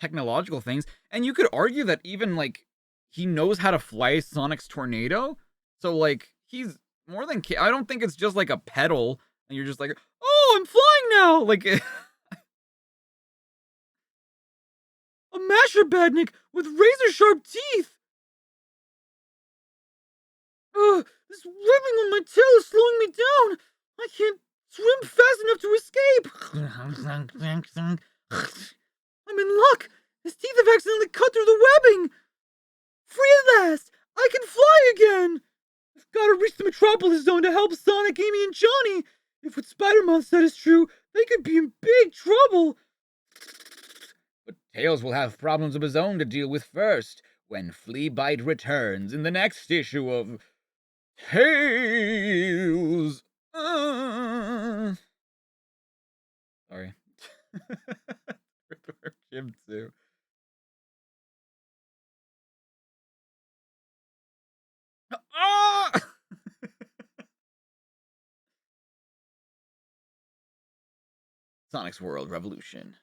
technological things. And you could argue that even like he knows how to fly Sonic's tornado. So like he's more than I don't think it's just like a pedal and you're just like, "Oh, I'm flying now." Like a masher badnik with razor sharp teeth. This ribbing on my tail is slowing me down. I can't swim fast enough to escape. I'm in luck. His teeth have accidentally cut through the webbing. Free at last. I can fly again. I've got to reach the Metropolis Zone to help Sonic, Amy, and Johnny. If what Spider-Man said is true, they could be in big trouble. But Tails will have problems of his own to deal with first when Fleabite returns in the next issue of Tails. Sorry. Jim too. Ah! Sonic's World Revolution.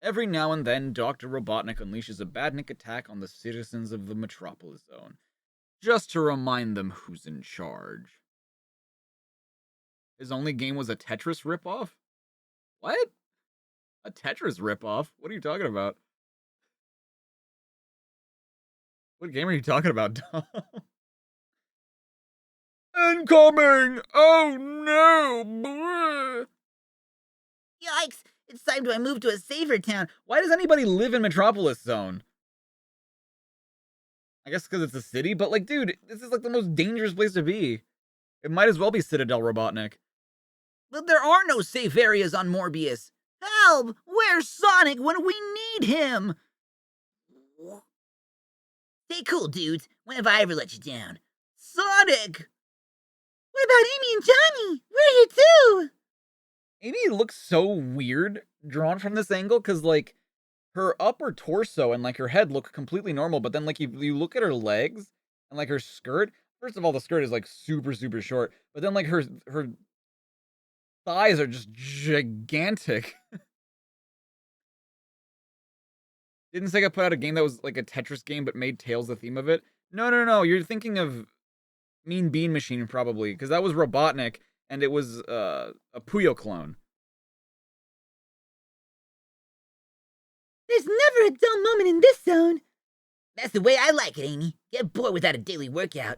Every now and then, Dr. Robotnik unleashes a badnik attack on the citizens of the Metropolis Zone, just to remind them who's in charge. His only game was a Tetris ripoff? What? A Tetris ripoff? What are you talking about? What game are you talking about, Dom? Incoming! Oh no! Yikes! It's time to move to a safer town. Why does anybody live in Metropolis Zone? I guess because it's a city, but like, dude, this is like the most dangerous place to be. It might as well be Citadel Robotnik. But there are no safe areas on Morbius. Help! Where's Sonic when we need him? Stay cool, dudes. When have I ever let you down? Sonic! What about Amy and Johnny? We're here too! Amy looks so weird drawn from this angle because, like, her upper torso and, like, her head look completely normal, but then, like, you look at her legs and, like, her skirt. First of all, the skirt is like super short, but then like her thighs are just gigantic. Didn't Sega put out a game that was like a Tetris game but made Tails the theme of it? No. You're thinking of Mean Bean Machine probably, because that was Robotnik and it was a Puyo clone. There's never a dull moment in this zone. That's the way I like it, Amy. Get bored without a daily workout.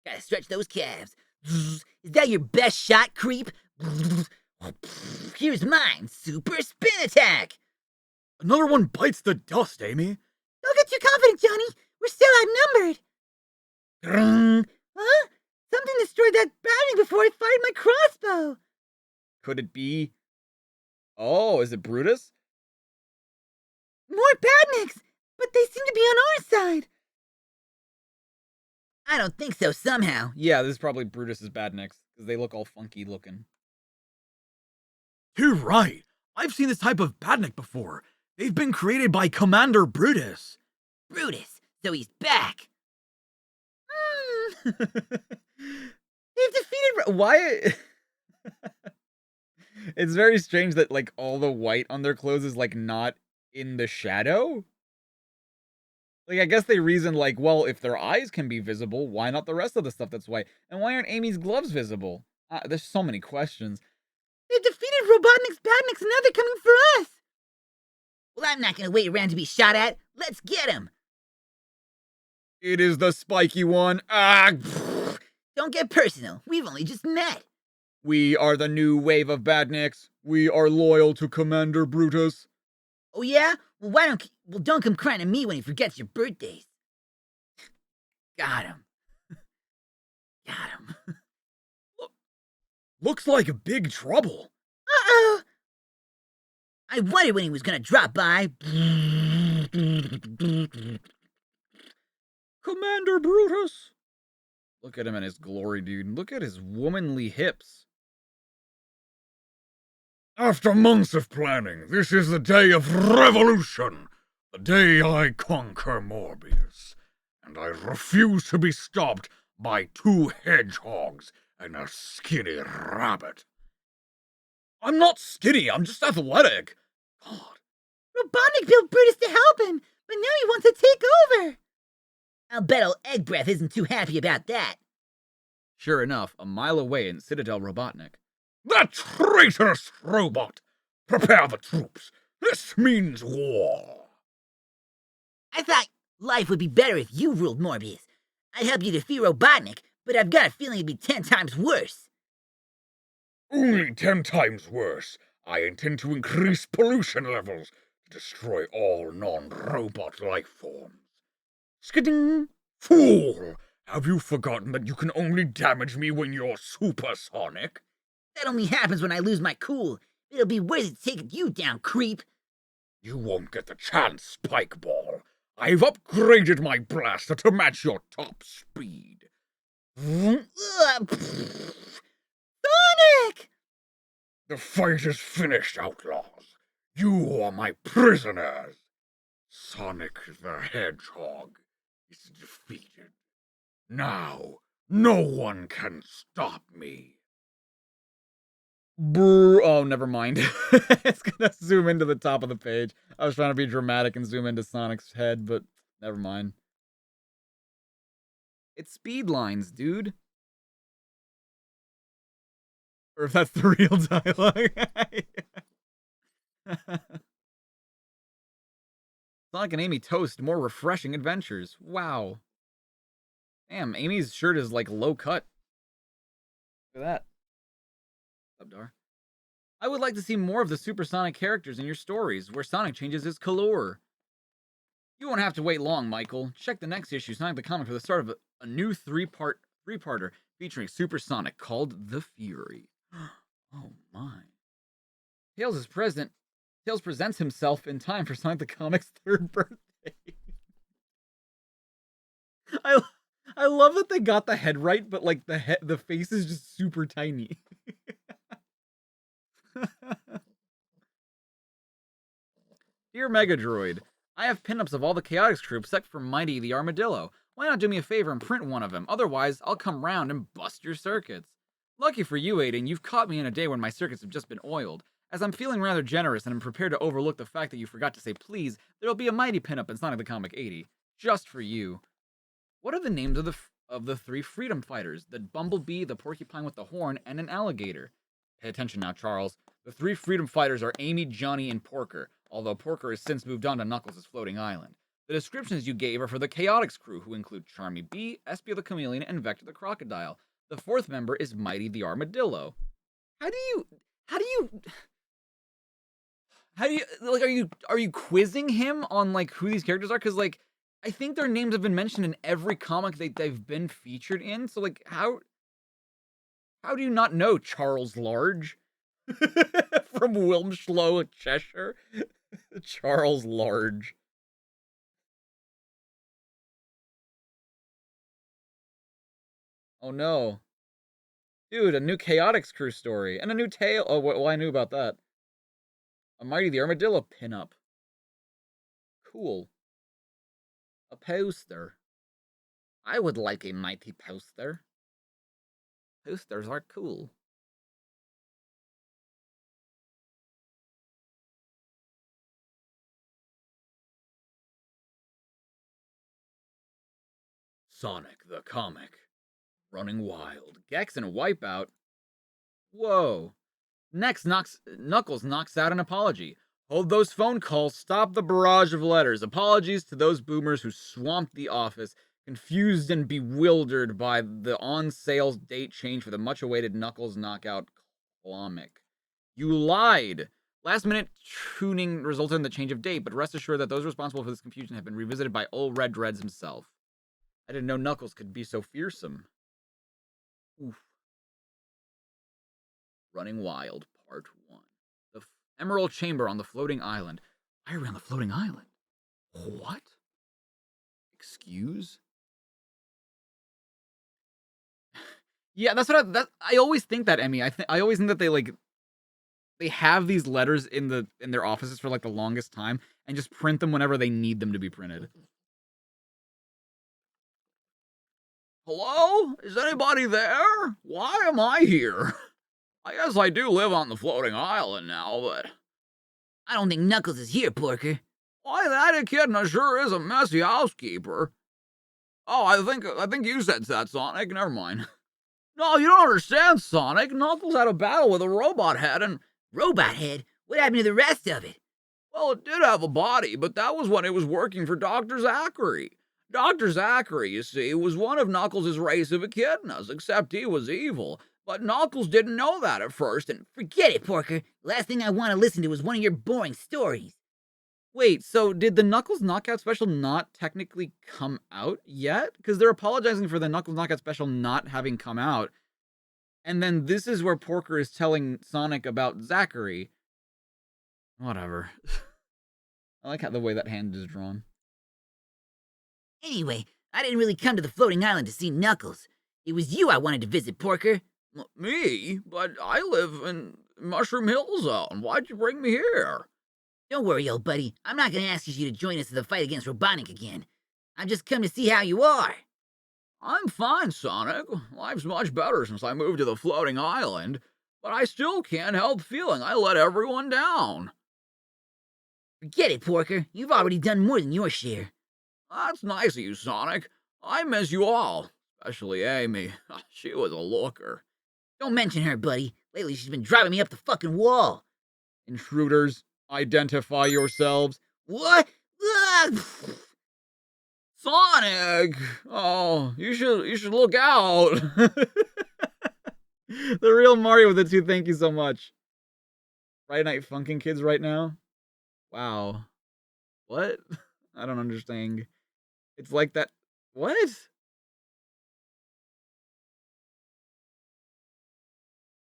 Gotta stretch those calves. Is that your best shot, creep? Here's mine, super spin attack. Another one bites the dust, Amy. Don't get too confident, Johnny. We're still outnumbered. Huh? Something destroyed that battery before I fired my crossbow. Could it be? Oh, is it Brutus? More badniks, but they seem to be on our side. I don't think so somehow. Yeah, this is probably Brutus's badniks, because they look all funky looking. You're right. I've seen this type of badnik before. They've been created by Commander Brutus. Brutus, so he's back. They've defeated... Why? It's very strange that, like, all the white on their clothes is, like, not in the shadow? Like, I guess they reasoned, like, well, if their eyes can be visible, why not the rest of the stuff that's white? And why aren't Amy's gloves visible? There's so many questions. They defeated Robotnik's badniks and now they're coming for us. Well, I'm not gonna wait around to be shot at. Let's get him. It is the spiky one. Ah! Don't get personal. We've only just met. We are the new wave of badniks. We are loyal to Commander Brutus. Oh yeah? Well, don't come crying to me when he forgets your birthdays. Got him. Got him. Looks like big trouble. Uh-oh. I wondered when he was gonna drop by. Commander Brutus. Look at him in his glory, dude. Look at his womanly hips. After months of planning, this is the day of revolution. The day I conquer Morbius. And I refuse to be stopped by 2 hedgehogs and a skinny rabbit. I'm not skinny, I'm just athletic. God. Robotnik built Brutus to help him, but now he wants to take over. I'll bet old Egg Breath isn't too happy about that. Sure enough, a mile away in Citadel Robotnik. That traitorous robot! Prepare the troops. This means war. I thought life would be better if you ruled Morbius. I'd help you defeat Robotnik, but I've got a feeling it'd be 10 times worse. Only 10 times worse. I intend to increase pollution levels to destroy all non-robot life forms. Skidding! Fool! Have you forgotten that you can only damage me when you're supersonic? That only happens when I lose my cool. It'll be worth it taking you down, creep. You won't get the chance, Spikeball. I've upgraded my blaster to match your top speed. Sonic! The fight is finished, outlaws. You are my prisoners. Sonic the Hedgehog is defeated. Now, no one can stop me. Brr. Oh, never mind. It's gonna zoom into the top of the page. I was trying to be dramatic and zoom into Sonic's head, but never mind. It's speed lines, dude. Or if that's the real dialogue. Sonic and Amy toast more refreshing adventures. Wow. Damn, Amy's shirt is like low cut. Look at that. What's up, Dar? I would like to see more of the supersonic characters in your stories, where Sonic changes his color. You won't have to wait long, Michael. Check the next issue, Sonic the Comic, for the start of a new three-parter featuring Supersonic called The Fury. Oh my. Tails presents himself in time for Sonic the Comic's 3rd birthday. I love that they got the head right, but like the face is just super tiny. Dear Megadroid, I have pinups of all the Chaotix crew except for Mighty the Armadillo. Why not do me a favor and print one of them? Otherwise, I'll come round and bust your circuits. Lucky for you, Aiden, you've caught me in a day when my circuits have just been oiled. As I'm feeling rather generous and am prepared to overlook the fact that you forgot to say please, there'll be a mighty pinup in Sonic the Comic 80. Just for you. What are the names of the 3 freedom fighters? The bumblebee, the porcupine with the horn, and an alligator. Pay attention now, Charles. The 3 freedom fighters are Amy, Johnny, and Porker, although Porker has since moved on to Knuckles' floating island. The descriptions you gave are for the Chaotix crew, who include Charmy Bee, Espio the Chameleon, and Vector the Crocodile. The 4th member is Mighty the Armadillo. How do you, like, are you quizzing him on, like, who these characters are? Because, like, I think their names have been mentioned in every comic they've been featured in, so, like, how do you not know Charles Large? From Wilmslow, Cheshire? Charles Large. Oh no. Dude, a new Chaotix crew story. And a new tale. Oh, well, I knew about that. A Mighty the Armadillo pinup. Cool. A poster. I would like a Mighty poster. Posters are cool. Sonic the Comic. Running wild. Gex and Wipeout. Whoa. Next, Knuckles knocks out an apology. Hold those phone calls. Stop the barrage of letters. Apologies to those boomers who swamped the office, confused and bewildered by the on-sale date change for the much-awaited Knuckles Knockout comic. You lied! Last-minute tuning resulted in the change of date, but rest assured that those responsible for this confusion have been revisited by Old Red Dreads himself. I didn't know Knuckles could be so fearsome. Oof. Running Wild, Part 1. The Emerald Chamber on the Floating Island. Why are we on the floating island? What? Excuse? Yeah, that's what I always think that, Emmy. I always think that they have these letters in their offices for like the longest time and just print them whenever they need them to be printed. Hello? Is anybody there? Why am I here? I guess I do live on the floating island now, but I don't think Knuckles is here, Porker. why, that echidna sure is a messy housekeeper. Oh, I think you said that, Sonic. Never mind. No, you don't understand, Sonic. Knuckles had a battle with a robot head and... Robot head? What happened to the rest of it? Well, it did have a body, but that was when it was working for Dr. Zachary. Dr. Zachary, you see, was one of Knuckles' race of echidnas, except he was evil. But Knuckles didn't know that at first, and... Forget it, Porker. Last thing I want to listen to is one of your boring stories. Wait, so did the Knuckles Knockout special not technically come out yet? Because they're apologizing for the Knuckles Knockout special not having come out. And then this is where Porker is telling Sonic about Zachary. Whatever. I like how the way that hand is drawn. Anyway, I didn't really come to the floating island to see Knuckles. It was you I wanted to visit, Porker. Me? But I live in Mushroom Hill Zone. Why'd you bring me here? Don't worry, old buddy. I'm not going to ask you to join us in the fight against Robotnik again. I've just come to see how you are. I'm fine, Sonic. Life's much better since I moved to the floating island, but I still can't help feeling I let everyone down. Forget it, Porker. You've already done more than your share. That's nice of you, Sonic. I miss you all, especially Amy. She was a looker. Don't mention her, buddy. Lately she's been driving me up the fucking wall. Intruders, identify yourselves. What? Ugh. Sonic! Oh, you should look out. The real Mario with the 2, thank you so much. Friday Night Funkin' Kids right now? Wow. What? I don't understand. It's like that. What?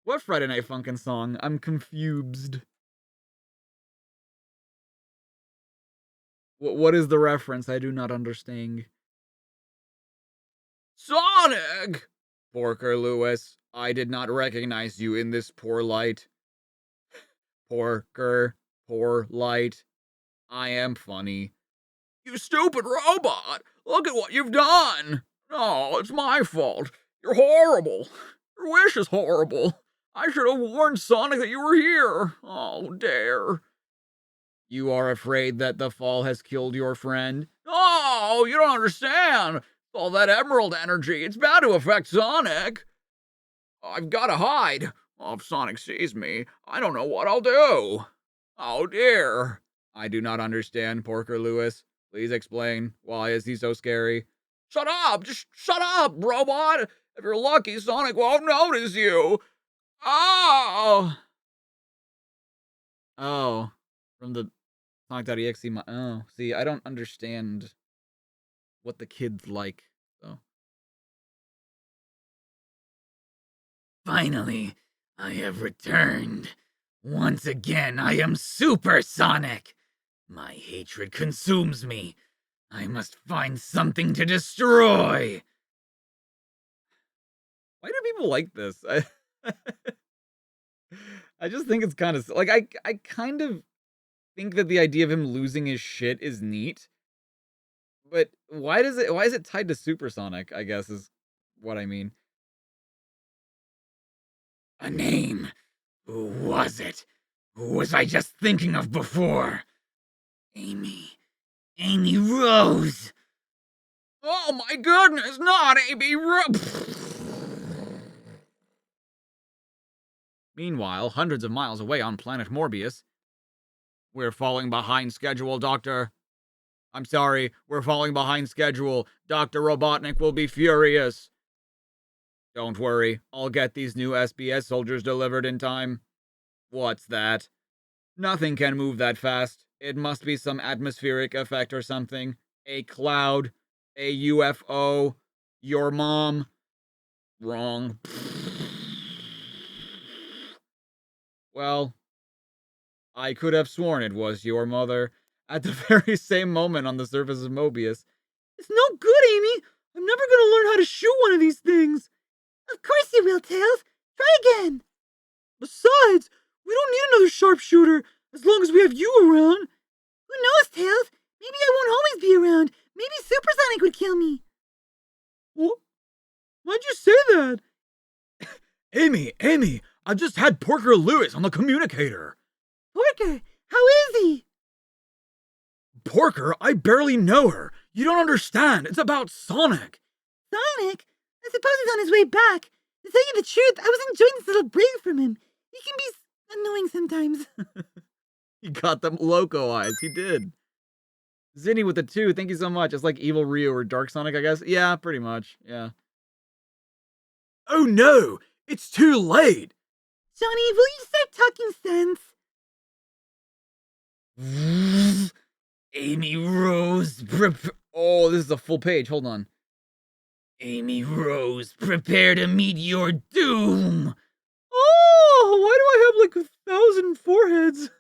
What Friday Night Funkin' song? I'm confused. What is the reference? I do not understand. Sonic! Porker Lewis, I did not recognize you in this poor light. Porker, poor light. I am funny. You stupid robot! Look at what you've done! No, it's my fault. You're horrible. Your wish is horrible. I should have warned Sonic that you were here. Oh, dare. You are afraid that the fall has killed your friend? Oh, you don't understand. All that emerald energy, it's bound to affect Sonic. I've got to hide. Oh, if Sonic sees me, I don't know what I'll do. Oh, dear. I do not understand, Porker Lewis. Please explain. Why is he so scary? Shut up! Just shut up, robot! If you're lucky, Sonic won't notice you. Oh! Oh. From the Sonic.exe. Oh, see, I don't understand what the kids like, so. Finally, I have returned. Once again, I am Supersonic. My hatred consumes me. I must find something to destroy. Why do people like this? I just think it's kind of like I kind of think that the idea of him losing his shit is neat. But why is it tied to Supersonic, I guess is what I mean. A name. Who was it? Who was I just thinking of before? Amy. Amy Rose. Oh my goodness, not Amy Rose. Meanwhile, hundreds of miles away on planet Morbius. We're falling behind schedule, Doctor. I'm sorry, we're falling behind schedule. Dr. Robotnik will be furious. Don't worry, I'll get these new SBS soldiers delivered in time. What's that? Nothing can move that fast. It must be some atmospheric effect or something. A cloud. A UFO. Your mom. Wrong. Well, I could have sworn it was your mother. At the very same moment on the surface of Mobius. It's no good, Amy. I'm never gonna learn how to shoot one of these things. Of course you will, Tails. Try again. Besides, we don't need another sharpshooter as long as we have you around. Who knows, Tails? Maybe I won't always be around. Maybe Supersonic would kill me. What? Why'd you say that? Amy, I just had Porker Lewis on the communicator. Porker, how is he? Porker, I barely know her. You don't understand. It's about Sonic. Sonic? I suppose he's on his way back. To tell you the truth, I was enjoying this little break from him. He can be annoying sometimes. He got them loco eyes. He did. Zinni with the 2. Thank you so much. It's like Evil Ryu or Dark Sonic, I guess. Yeah, pretty much. Yeah. Oh no, it's too late. Johnny, will you start talking sense? Amy Rose, Oh, this is a full page. Hold on. Amy Rose, prepare to meet your doom. Oh, why do I have like 1,000 foreheads?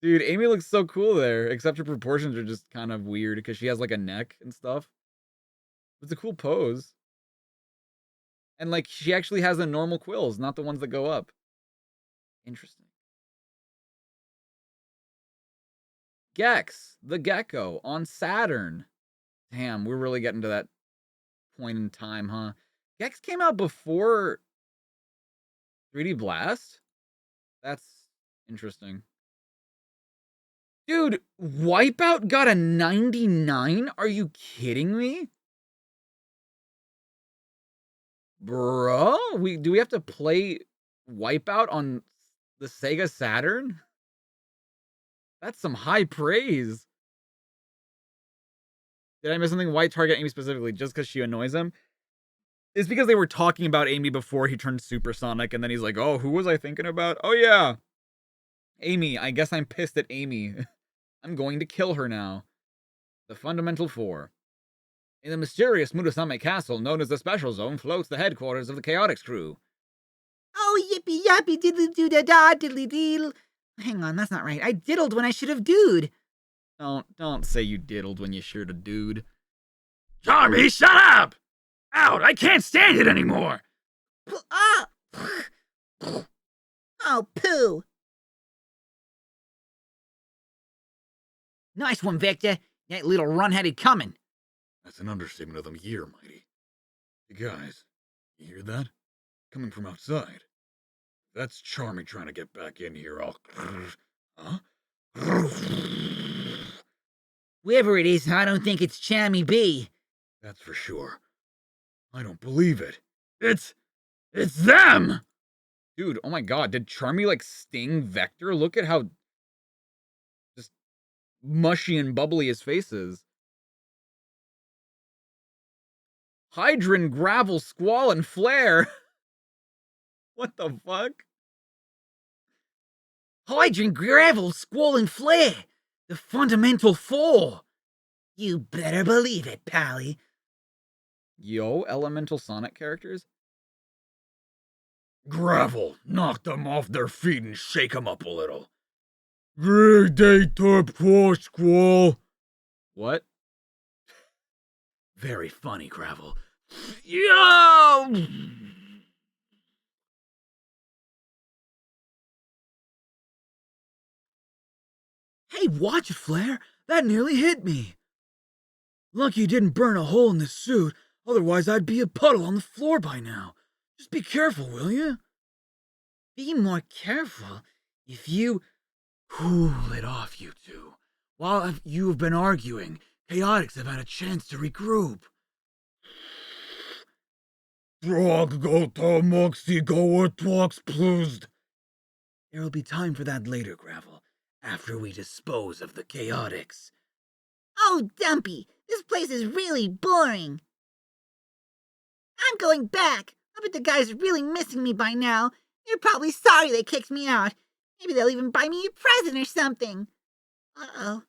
Dude, Amy looks so cool there, except her proportions are just kind of weird because she has like a neck and stuff. It's a cool pose. And like she actually has the normal quills, not the ones that go up. Interesting. Gex, the gecko on Saturn. Damn, we're really getting to that point in time, huh? Gex came out before 3D Blast? That's interesting. Dude, Wipeout got a 99? Are you kidding me? Bro, do we have to play Wipeout on the Sega Saturn? That's some high praise. Did I miss something? Why target Amy specifically? Just because she annoys him? It's because they were talking about Amy before he turned Supersonic, and then he's like, oh, who was I thinking about? Oh, yeah. Amy. I guess I'm pissed at Amy. I'm going to kill her now. The Fundamental Four. In the mysterious Murasame Castle, known as the Special Zone, floats the headquarters of the Chaotix crew. Oh, yippee yappy diddly doo da da diddly deel. Hang on, that's not right. I diddled when I should have dooed. Don't say you diddled when you should have dude. Charmy, shut up! Out! I can't stand it anymore! Ah! Oh, poo. Nice one, Victor. That little run had it coming. That's an understatement of the year, Mighty. You guys, you hear that? Coming from outside. That's Charmy trying to get back in here. Huh? Whoever it is, I don't think it's Chammy B. That's for sure. I don't believe it. It's them! Dude, oh my god, did Charmy like sting Vector? Look at how just mushy and bubbly his face is. Hydron, Gravel, Squall, and Flare. What the fuck? Hydrant, Gravel, Squall, and Flare. The fundamental four. You better believe it, Pally. Yo, elemental Sonic characters? Gravel, knock them off their feet and shake them up a little. Great day, Turp Squall. What? Very funny, Gravel. Yo! Hey, watch it, Flare. That nearly hit me. Lucky you didn't burn a hole in the suit, otherwise I'd be a puddle on the floor by now. Just be careful, will you? Be more careful. If you... Cool it off, you two. While you have been arguing, Chaotix have had a chance to regroup. Frog go to Moxie go talks pleased. There'll be time for that later, Gravel, after we dispose of the Chaotix. Oh, Dumpy, this place is really boring. I'm going back. I bet the guys are really missing me by now. They're probably sorry they kicked me out. Maybe they'll even buy me a present or something. Uh-oh.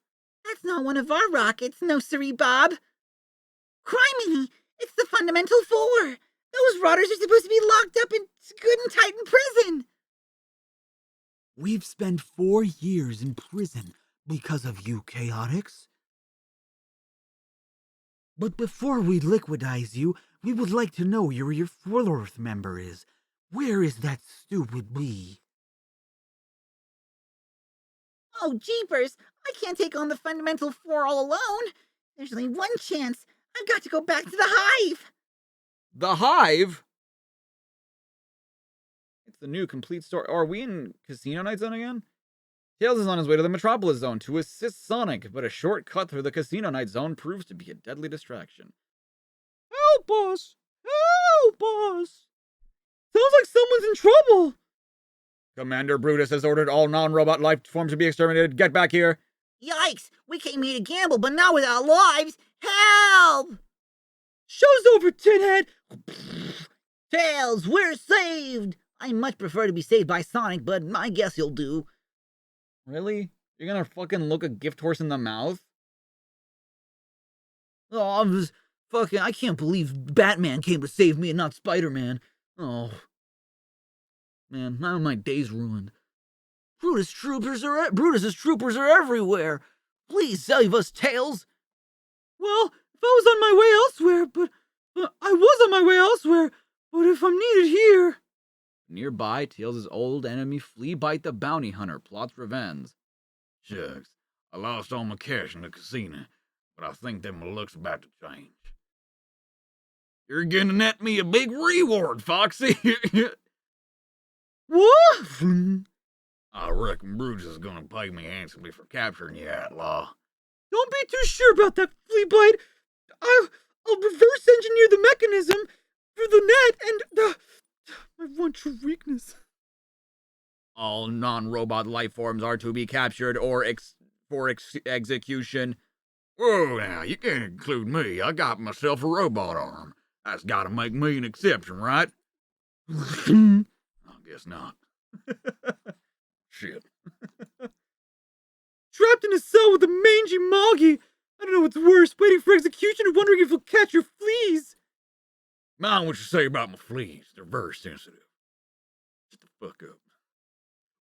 That's not one of our rockets, no siree, Bob. Criminy! It's the Fundamental Four! Those rotters are supposed to be locked up in good and tight in prison! We've spent 4 years in prison because of you, Chaotix. But before we liquidize you, we would like to know where your Full-Earth member is. Where is that stupid bee? Oh, jeepers! I can't take on the Fundamental Four all alone. There's only one chance. I've got to go back to the hive. The Hive? It's the new complete story. Are we in Casino Night Zone again? Tails is on his way to the Metropolis Zone to assist Sonic, but a shortcut through the Casino Night Zone proves to be a deadly distraction. Help us! Help us! Sounds like someone's in trouble! Commander Brutus has ordered all non-robot life forms to be exterminated. Get back here! Yikes! We came here to gamble, but not with our lives. Help! Show's over, Tinhead! Tails, we're saved! I much prefer to be saved by Sonic, but I guess you'll do. Really? You're gonna fucking look a gift horse in the mouth? Oh, I can't believe Batman came to save me and not Spider-Man. Oh. Man, now my day's ruined. Brutus's troopers are everywhere. Please save us, Tails. Well, if I was on my way elsewhere, but I was on my way elsewhere, but if I'm needed here... Nearby, Tails' old enemy Fleabite the Bounty Hunter plots revenge. Shucks, I lost all my cash in the casino, but I think that my luck's about to change. You're gonna net me a big reward, Foxy. What? I reckon Brutus is gonna pay me handsomely for capturing you, outlaw. Don't be too sure about that, Fleabite. I'll reverse engineer the mechanism for the net and my one true weakness. All non-robot life forms are to be captured or execution. Whoa, now, you can't include me. I got myself a robot arm. That's gotta make me an exception, right? I guess not. Shit. Trapped in a cell with a mangy moggy. I don't know what's worse, waiting for execution or wondering if he'll catch your fleas. Mind what you say about my fleas. They're very sensitive. Shut the fuck up.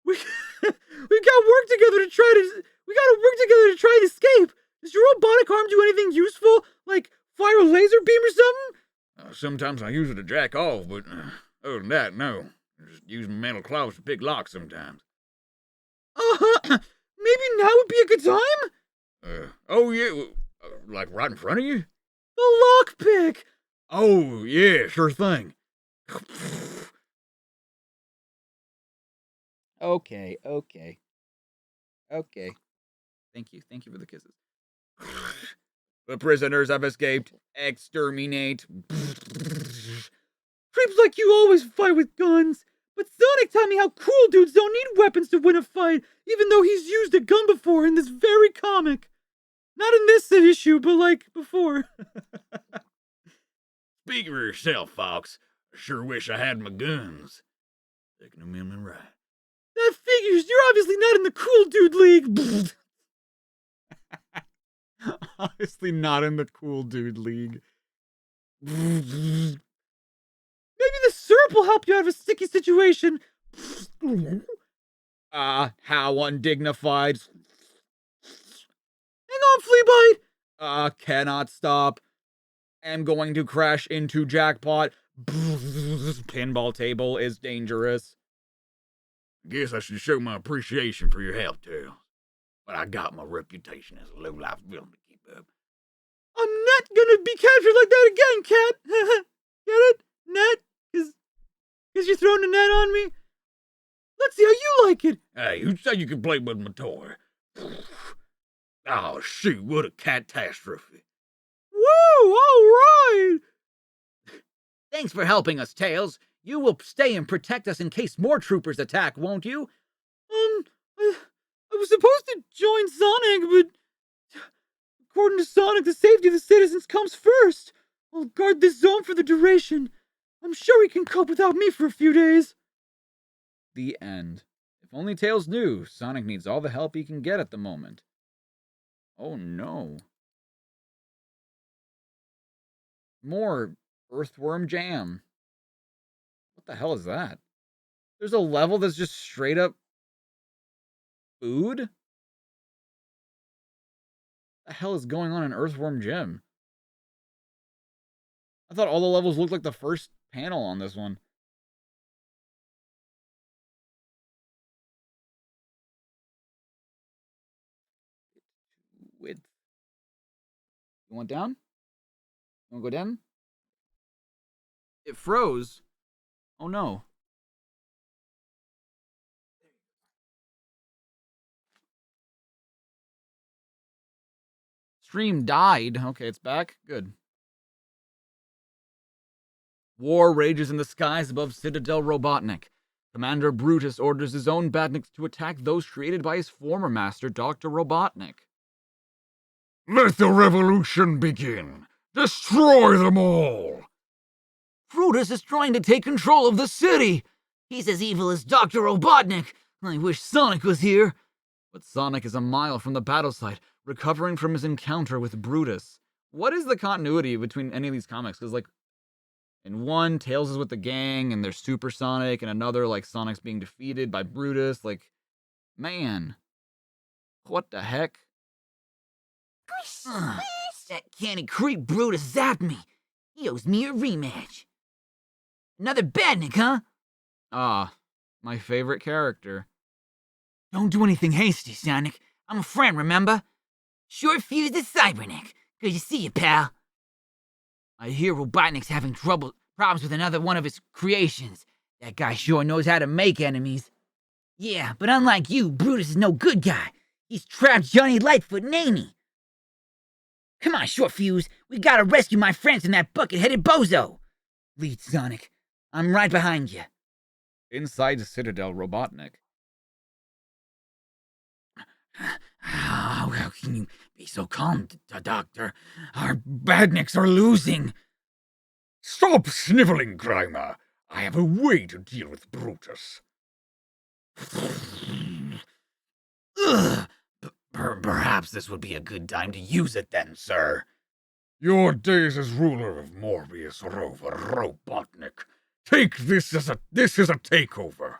We got to work together to try and escape. Does your robotic arm do anything useful, like fire a laser beam or something? Sometimes I use it to jack off, but other than that, no. I just use my metal claws to pick locks sometimes. Maybe now would be a good time? Oh yeah, like right in front of you? A lockpick! Oh, yeah, sure thing. Okay. Thank you for the kisses. The prisoners have escaped. Exterminate. Creeps like you always fight with guns. But Sonic taught me how cool dudes don't need weapons to win a fight, even though he's used a gun before in this very comic. Not in this issue, but like before. Speak for yourself, Fox. I sure wish I had my guns. Second Amendment right. That figures. You're obviously not in the cool dude league. Obviously not in the cool dude league. Maybe the syrup will help you out of a sticky situation. How undignified. Hang on, Fleabite. Cannot stop. Am going to crash into jackpot. Pinball table is dangerous. Guess I should show my appreciation for your help, Tails. But I got my reputation as a low-life villain to keep up. I'm not gonna be captured like that again, Cat. Get it? Net? Cause you're throwing a net on me? Let's see how you like it. Hey, who said you could play with my toy? Oh, shoot, what a catastrophe. Woo, alright. Thanks for helping us, Tails. You will stay and protect us in case more troopers attack, won't you? I was supposed to join Sonic, but according to Sonic, the safety of the citizens comes first. I'll guard this zone for the duration. I'm sure he can cope without me for a few days. The end. If only Tails knew, Sonic needs all the help he can get at the moment. Oh no. More Earthworm Jam. What the hell is that? There's a level that's just straight up food? What the hell is going on in Earthworm Jim? I thought all the levels looked like the first panel on this one. Width. You want down? You want to go down? It froze. Oh no. Stream died. Okay, it's back. Good. War rages in the skies above Citadel Robotnik. Commander Brutus orders his own badniks to attack those created by his former master, Dr. Robotnik. Let the revolution begin. Destroy them all. Brutus is trying to take control of the city. He's as evil as Dr. Robotnik. I wish Sonic was here. But Sonic is a mile from the battle site, recovering from his encounter with Brutus. What is the continuity between any of these comics? Because, like, in one, Tails is with the gang, and there's Super Sonic, and another, like, Sonic's being defeated by Brutus. Like, man. What the heck? That canny creep Brutus zapped me. He owes me a rematch. Another badnik, huh? Ah, my favorite character. Don't do anything hasty, Sonic. I'm a friend, remember? Short fuse the Cyberneck. Good to see you, pal. I hear Robotnik's having problems with another one of his creations. That guy sure knows how to make enemies. Yeah, but unlike you, Brutus is no good guy. He's trapped Johnny Lightfoot and Amy. Come on, Short Fuse. We gotta rescue my friends from that bucket-headed bozo. Lead, Sonic. I'm right behind you. Inside Citadel Robotnik. How can you be so calm, Doctor? Our badniks are losing. Stop sniveling, Grimer. I have a way to deal with Brutus. Perhaps this would be a good time to use it then, sir. Your days as ruler of Morbius are over, Robotnik. Take this as a takeover.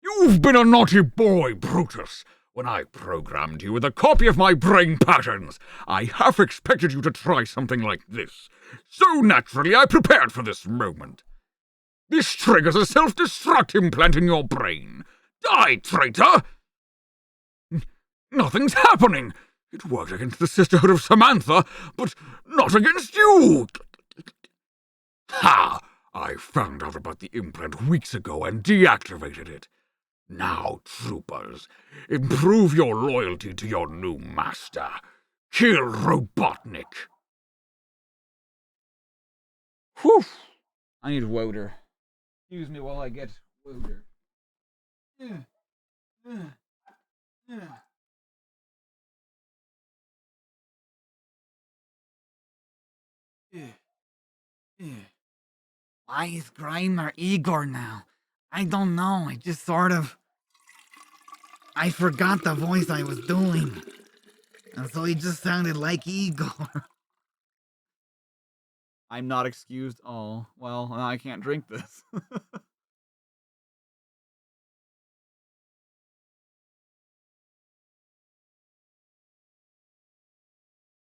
You've been a naughty boy, Brutus. When I programmed you with a copy of my brain patterns, I half expected you to try something like this. So naturally, I prepared for this moment. This triggers a self-destruct implant in your brain. Die, traitor! Nothing's happening. It worked against the Sisterhood of Samantha, but not against you! Ha! I found out about the implant weeks ago and deactivated it. Now, troopers, improve your loyalty to your new master. Kill Robotnik. Whew. I need water. Excuse me while I get water. Why is Grimer Igor now? I don't know. I forgot the voice I was doing. And so he just sounded like Igor. I'm not excused. Oh, well, now I can't drink this.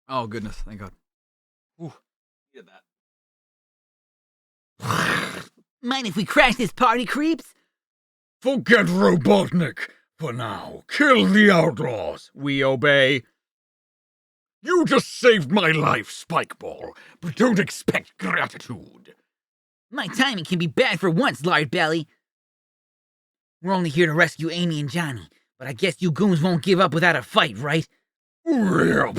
Oh, goodness. Thank God. Whew. Needed that. Mind if we crash this party, creeps? Forget Robotnik for now. Kill the outlaws. We obey. You just saved my life, Spikeball, but don't expect gratitude. My timing can be bad for once, Lard Belly. We're only here to rescue Amy and Johnny, but I guess you goons won't give up without a fight, right? Well,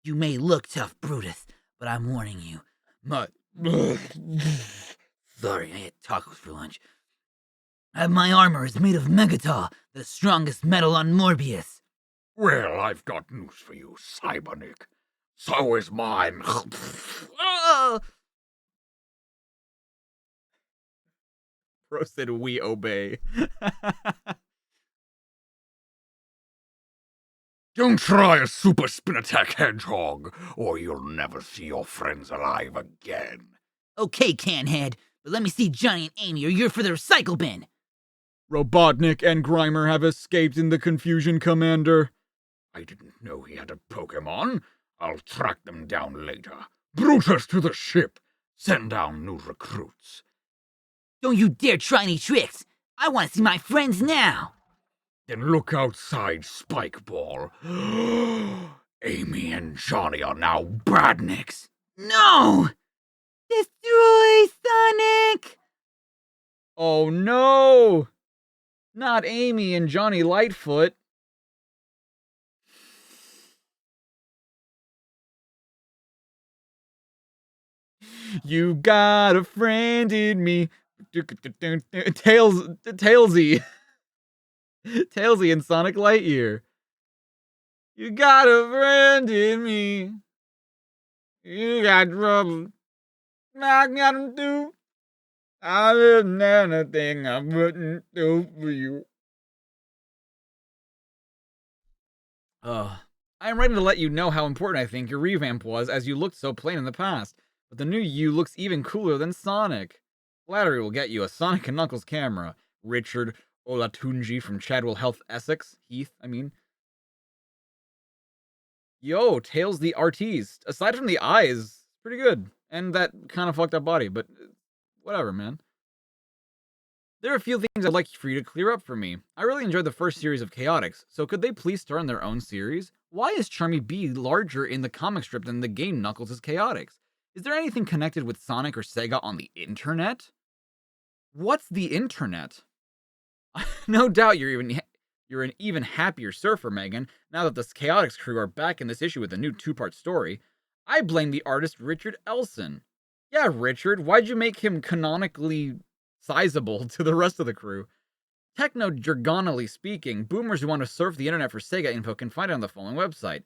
You may look tough, Brutus, but I'm warning you. Sorry, I had tacos for lunch. My armor is made of Megatol, the strongest metal on Morbius. well, I've got news for you, Cybernick. So is mine. Bro said we obey. Don't try a super spin attack, Hedgehog, or you'll never see your friends alive again. Okay, Canhead, but let me see Johnny and Amy or you're for the recycle bin. Robotnik and Grimer have escaped in the confusion, Commander. I didn't know he had a Pokemon. I'll track them down later. Brutus to the ship. Send down new recruits. Don't you dare try any tricks. I want to see my friends now. Then look outside, Spikeball. Amy and Johnny are now badniks. No! Destroy Sonic! Oh no! Not Amy and Johnny Lightfoot. You got a friend in me. Tailsy. Tailsy and Sonic Lightyear. You got a friend in me. You got trouble. I got him too. I didn't anything I wouldn't do for you. I am ready to let you know how important I think your revamp was, as you looked so plain in the past. But the new you looks even cooler than Sonic. Flattery will get you a Sonic and Knuckles camera. Richard Olatunji from Chadwell Heath, Essex. Yo, Tails the artiste. Aside from the eyes, pretty good. And that kind of fucked up body, but whatever, man. There are a few things I'd like for you to clear up for me. I really enjoyed the first series of Chaotix, so could they please start on their own series? Why is Charmy B larger in the comic strip than the game Knuckles is Chaotix? Is there anything connected with Sonic or Sega on the internet? What's the internet? No doubt you're an even happier surfer, Megan, now that the Chaotix crew are back in this issue with a new 2-part story. I blame the artist Richard Elson. Yeah, Richard, why'd you make him canonically sizable to the rest of the crew? Techno-jargonally speaking, boomers who want to surf the internet for Sega info can find it on the following website.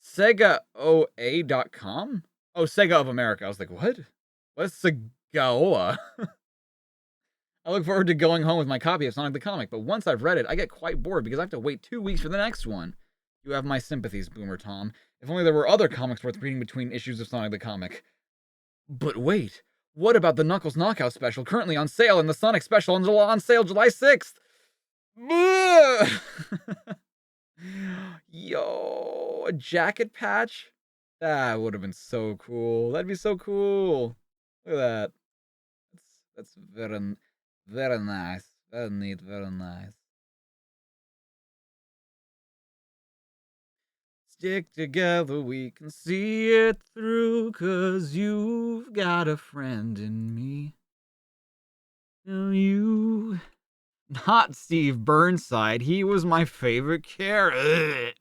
SegaOA.com? Oh, Sega of America. I was like, what? What's Segaoa? I look forward to going home with my copy of Sonic the Comic, but once I've read it, I get quite bored because I have to wait 2 weeks for the next one. You have my sympathies, Boomer Tom. If only there were other comics worth reading between issues of Sonic the Comic. But wait, what about the Knuckles Knockout special currently on sale and the Sonic special on sale July 6th? Yo, a jacket patch? That would have been so cool. That'd be so cool. Look at that. That's very, very nice. Very neat, very nice. stick together, we can see it through, 'cause you've got a friend in me. You... Not Steve Burnside, he was my favorite character.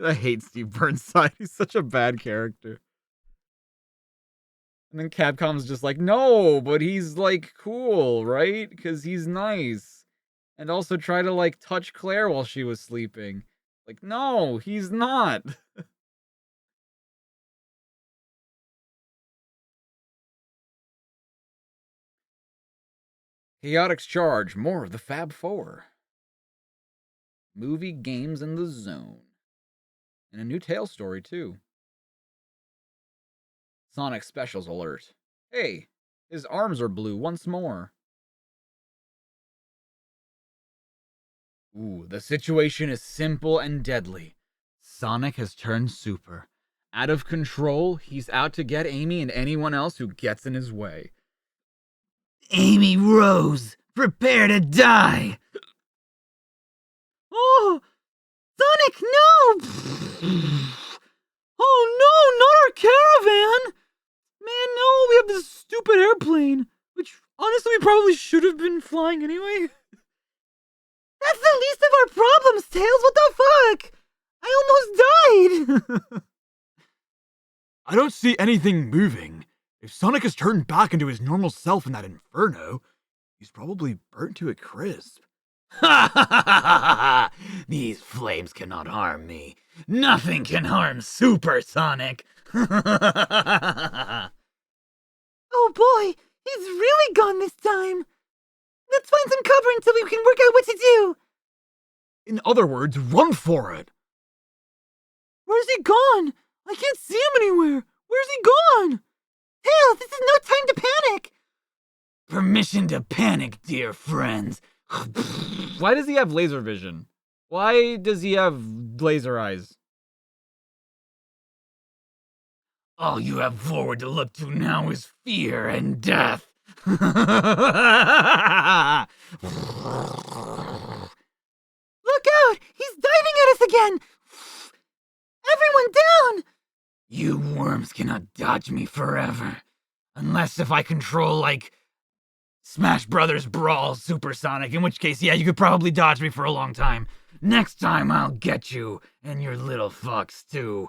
I hate Steve Burnside, he's such a bad character. And then Capcom's just like, no, but he's, like, cool, right? Because he's nice. And also try to, like, touch Claire while she was sleeping. Like, no, he's not. Chaotix Charge, more of the Fab Four. Movie, games, and the zone. And a new Tale story, too. Sonic Specials alert. Hey, his arms are blue once more. Ooh, the situation is simple and deadly. Sonic has turned super. Out of control, he's out to get Amy and anyone else who gets in his way. Amy Rose, prepare to die! Oh! Sonic, no! Oh no, not our caravan! Man, no, we have this stupid airplane. Which, honestly, we probably should have been flying anyway. That's the least of our problems, Tails. What the fuck? I almost died. I don't see anything moving. If Sonic has turned back into his normal self in that inferno, he's probably burnt to a crisp. Ha ha ha ha! These flames cannot harm me. Nothing can harm Super Sonic. Oh boy, he's really gone this time. Let's find some cover until we can work out what to do. In other words, run for it. Where's he gone? I can't see him anywhere. Where's he gone? Tails, this is no time to panic. Permission to panic, dear friends. Why does he have laser vision? Why does he have laser eyes? All you have forward to look to now is fear and death. Look out! He's diving at us again! Everyone down! You worms cannot dodge me forever. Unless if I control, like, Smash Brothers Brawl Supersonic, in which case, yeah, you could probably dodge me for a long time. Next time I'll get you, and your little fucks too.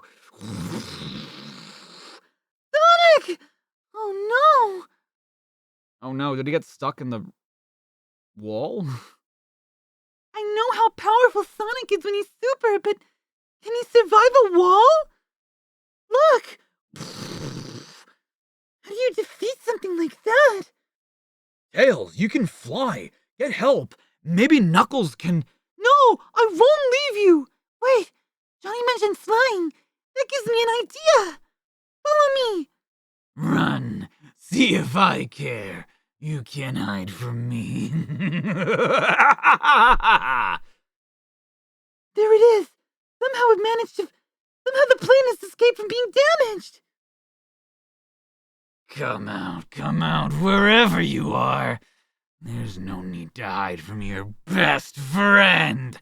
Sonic! Oh no! Oh no, did he get stuck in the wall? I know how powerful Sonic is when he's super, but can he survive a wall? Look! How do you defeat something like that? Tails, you can fly. Get help. Maybe Knuckles can... No! I won't leave you! Wait, Johnny mentioned flying. That gives me an idea! Follow me! Run. See if I care. You can't hide from me. There it is! Somehow it managed to... Somehow the plane has escaped from being damaged! Come out, wherever you are. There's no need to hide from your best friend.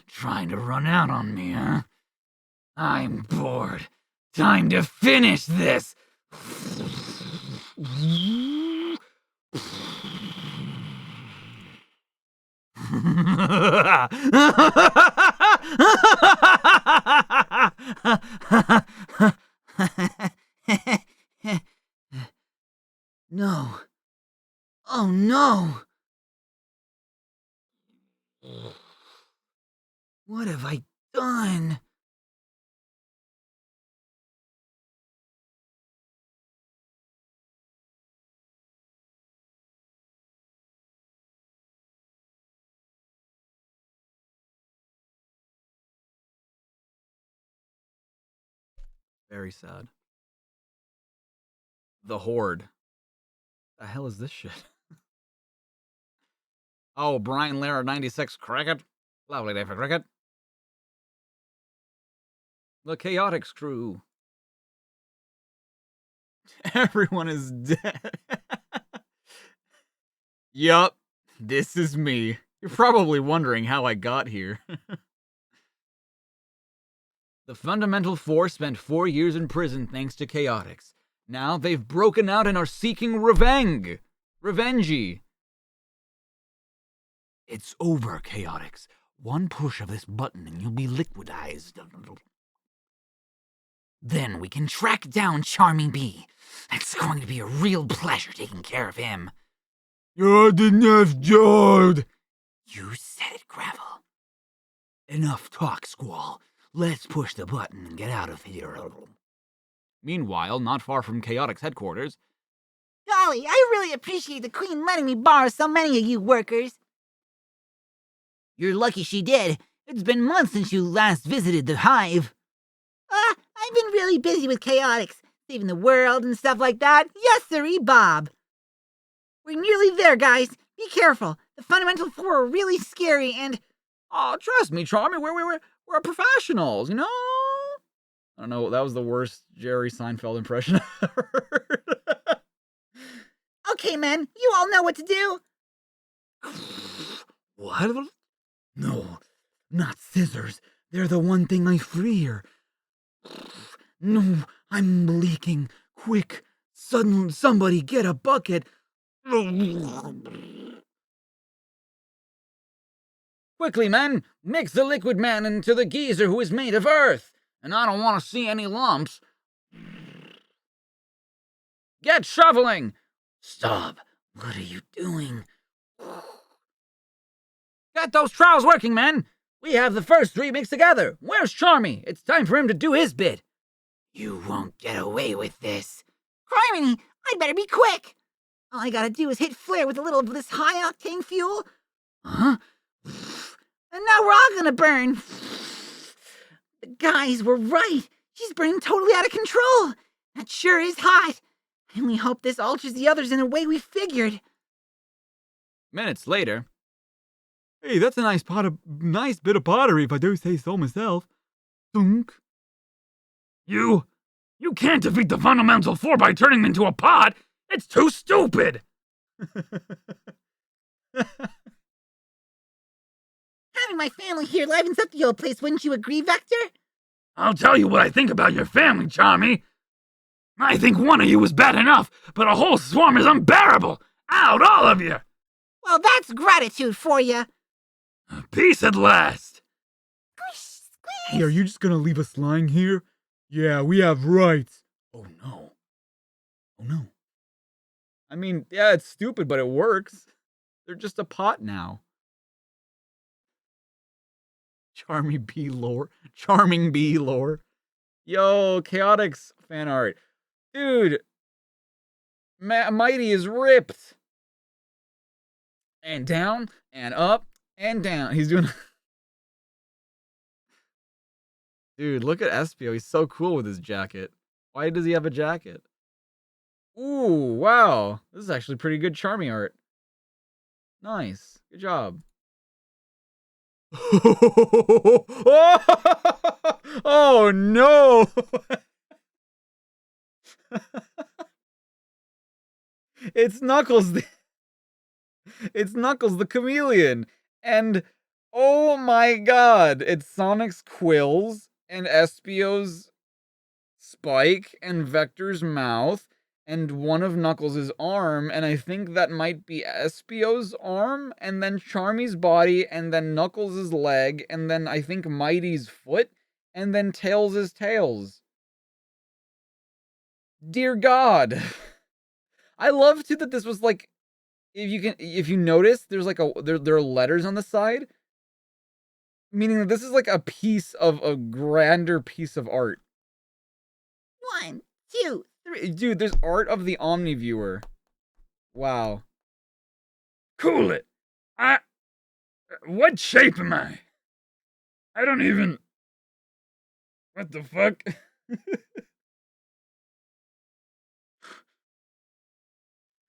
Trying to run out on me, huh? I'm bored. Time to finish this. No. Oh no! What have I done? Very sad. The Horde. The hell is this shit? Oh, Brian Lara 96 cricket. Lovely day for cricket. The Chaotix crew. Everyone is dead. Yup, this is me. You're probably wondering how I got here. The Fundamental Four spent 4 years in prison thanks to Chaotix. Now they've broken out and are seeking revenge. Revenge. It's over, Chaotix. One push of this button and you'll be liquidized. Then we can track down Charming Bee. It's going to be a real pleasure taking care of him. You're the enough job. You said it, Gravel. Enough talk, Squall. Let's push the button and get out of here. Meanwhile, not far from Chaotix headquarters, Golly, I really appreciate the Queen letting me borrow so many of you workers. You're lucky she did. It's been months since you last visited the hive. I've been really busy with Chaotix, saving the world and stuff like that. Yes, sirree, Bob. We're nearly there, guys. Be careful. The Fundamental Four are really scary and... oh, trust me, Charmy, we're professionals, you know? I don't know, that was the worst Jerry Seinfeld impression I've ever heard. Okay, men, you all know what to do. What? No, not scissors. They're the one thing I fear. No, I'm leaking. Quick, somebody get a bucket. Quickly, men, mix the liquid man into the geezer who is made of earth, and I don't want to see any lumps. Get shoveling! Stop. What are you doing? Get those trowels working, men! We have the first 3 mixed together. Where's Charmy? It's time for him to do his bit. You won't get away with this. Criminy, I'd better be quick. All I gotta do is hit Flare with a little of this high-octane fuel. Huh? And now we're all gonna burn. The guys were right. She's burning totally out of control. That sure is hot. I only hope this alters the others in a way we figured. Minutes later, Hey, that's a nice bit of pottery, if I do say so myself. Thunk. You can't defeat the Fundamental Four by turning them into a pot. It's too stupid. Having my family here livens up the old place, wouldn't you agree, Vector? I'll tell you what I think about your family, Charmy. I think one of you is bad enough, but a whole swarm is unbearable. Out, all of you! Well, that's gratitude for you. Peace at last. Hey, are you just gonna leave us lying here? Yeah, we have rights. Oh no. Oh no. I mean, yeah, it's stupid, but it works. They're just a pot now. Charming bee lore. Yo, Chaotix fan art. Dude, Mighty is ripped. And down, and up, and down. He's doing... Dude, look at Espio. He's so cool with his jacket. Why does he have a jacket? Ooh, wow. This is actually pretty good Charmy art. Nice. Good job. Oh no! It's Knuckles. It's Knuckles the chameleon, and oh my god, it's Sonic's quills and Espio's spike and Vector's mouth and one of Knuckles' arm, and I think that might be Espio's arm, and then Charmy's body, and then Knuckles' leg, and then I think Mighty's foot, and then Tails' tails. Dear God. I love too that this was like, if you notice, there's like there are letters on the side, meaning that this is like a piece of a grander piece of art. 1, 2, 3. Dude, there's art of the Omniviewer. Wow. Cool it. What shape am I? I don't even... What the fuck?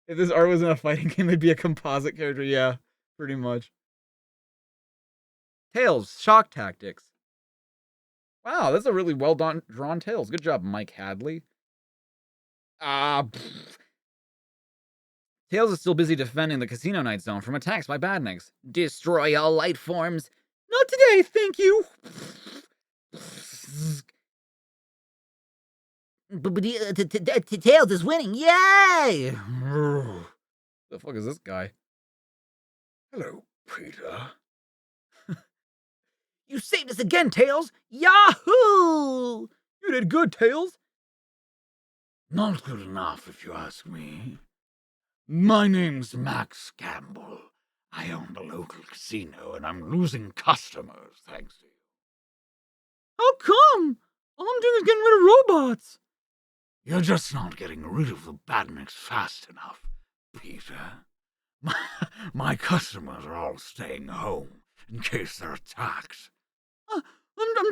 If this art was in a fighting game, it'd be a composite character. Yeah, pretty much. Tails, shock tactics. Wow, that's a really well drawn Tails. Good job, Mike Hadley. Tails Tails is still busy defending the Casino Night Zone from attacks by badniks. Destroy all life forms. Not today, thank you. Tails is winning. Yay! The fuck is this guy? Hello, Peter. You saved us again, Tails. Yahoo! You did good, Tails. Not good enough, if you ask me. My name's Max Gamble. I own the local casino, and I'm losing customers thanks to you. How come? All I'm doing is getting rid of robots. You're just not getting rid of the badniks fast enough, Peter. My customers are all staying home in case they're attacked. I'm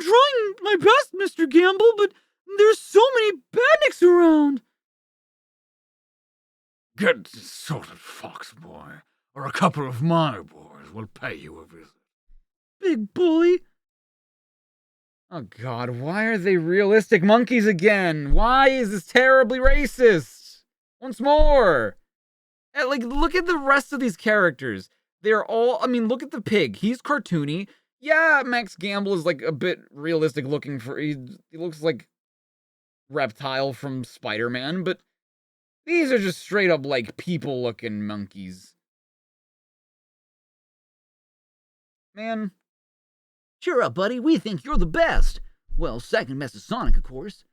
trying my best, Mr. Gamble, but there's so many badniks around. Get sorted, Fox Boy, or a couple of my boys will pay you a visit. Big bully. Oh god, why are they realistic monkeys again? Why is this terribly racist? Once more! Like, look at the rest of these characters. They're all, I mean, look at the pig. He's cartoony. Yeah, Max Gamble is like a bit realistic looking for, he looks like Reptile from Spider-Man, but these are just straight up like people looking monkeys. Man. Cheer up, buddy. We think you're the best. Well, second best to Sonic, of course.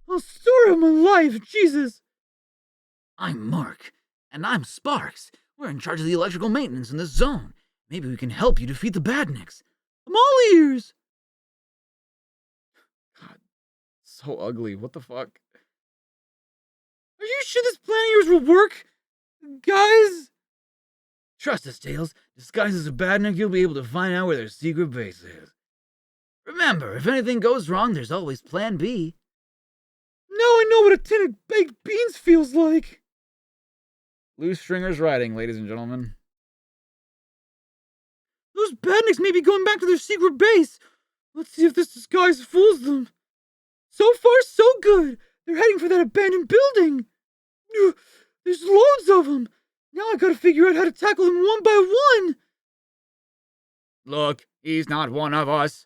The story of my life, Jesus. I'm Mark, and I'm Sparks. We're in charge of the electrical maintenance in this zone. Maybe we can help you defeat the badniks. I'm all ears. God, so ugly. What the fuck? Are you sure this plan of yours will work? Guys? Trust us, Tails. Disguised as a badnik, you'll be able to find out where their secret base is. Remember, if anything goes wrong, there's always Plan B. Now I know what a tin of baked beans feels like. Loose stringers riding, ladies and gentlemen. Those badniks may be going back to their secret base. Let's see if this disguise fools them. So far, so good. They're heading for that abandoned building. There's loads of them. Now I gotta figure out how to tackle them one by one. Look, he's not one of us.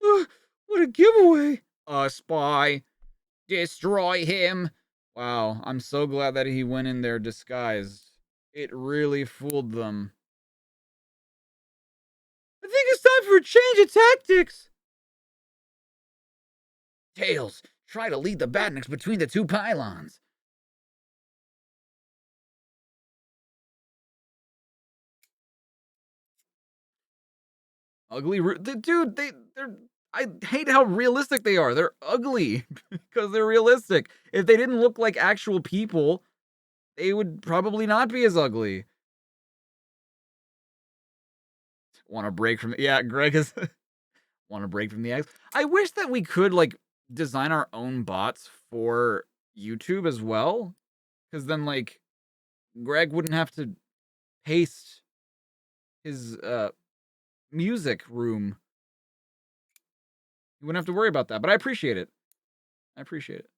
What a giveaway. A spy. Destroy him. Wow, I'm so glad that he went in there disguised. It really fooled them. I think it's time for a change of tactics. Tails, try to lead the badniks between the two pylons. Ugly, dude. They're. I hate how realistic they are. They're ugly because they're realistic. If they didn't look like actual people, they would probably not be as ugly. Want to break from the, yeah, Greg is want to break from the eggs. I wish that we could like design our own bots for YouTube as well, because then like Greg wouldn't have to paste his music room. You wouldn't have to worry about that, but I appreciate it. I appreciate it.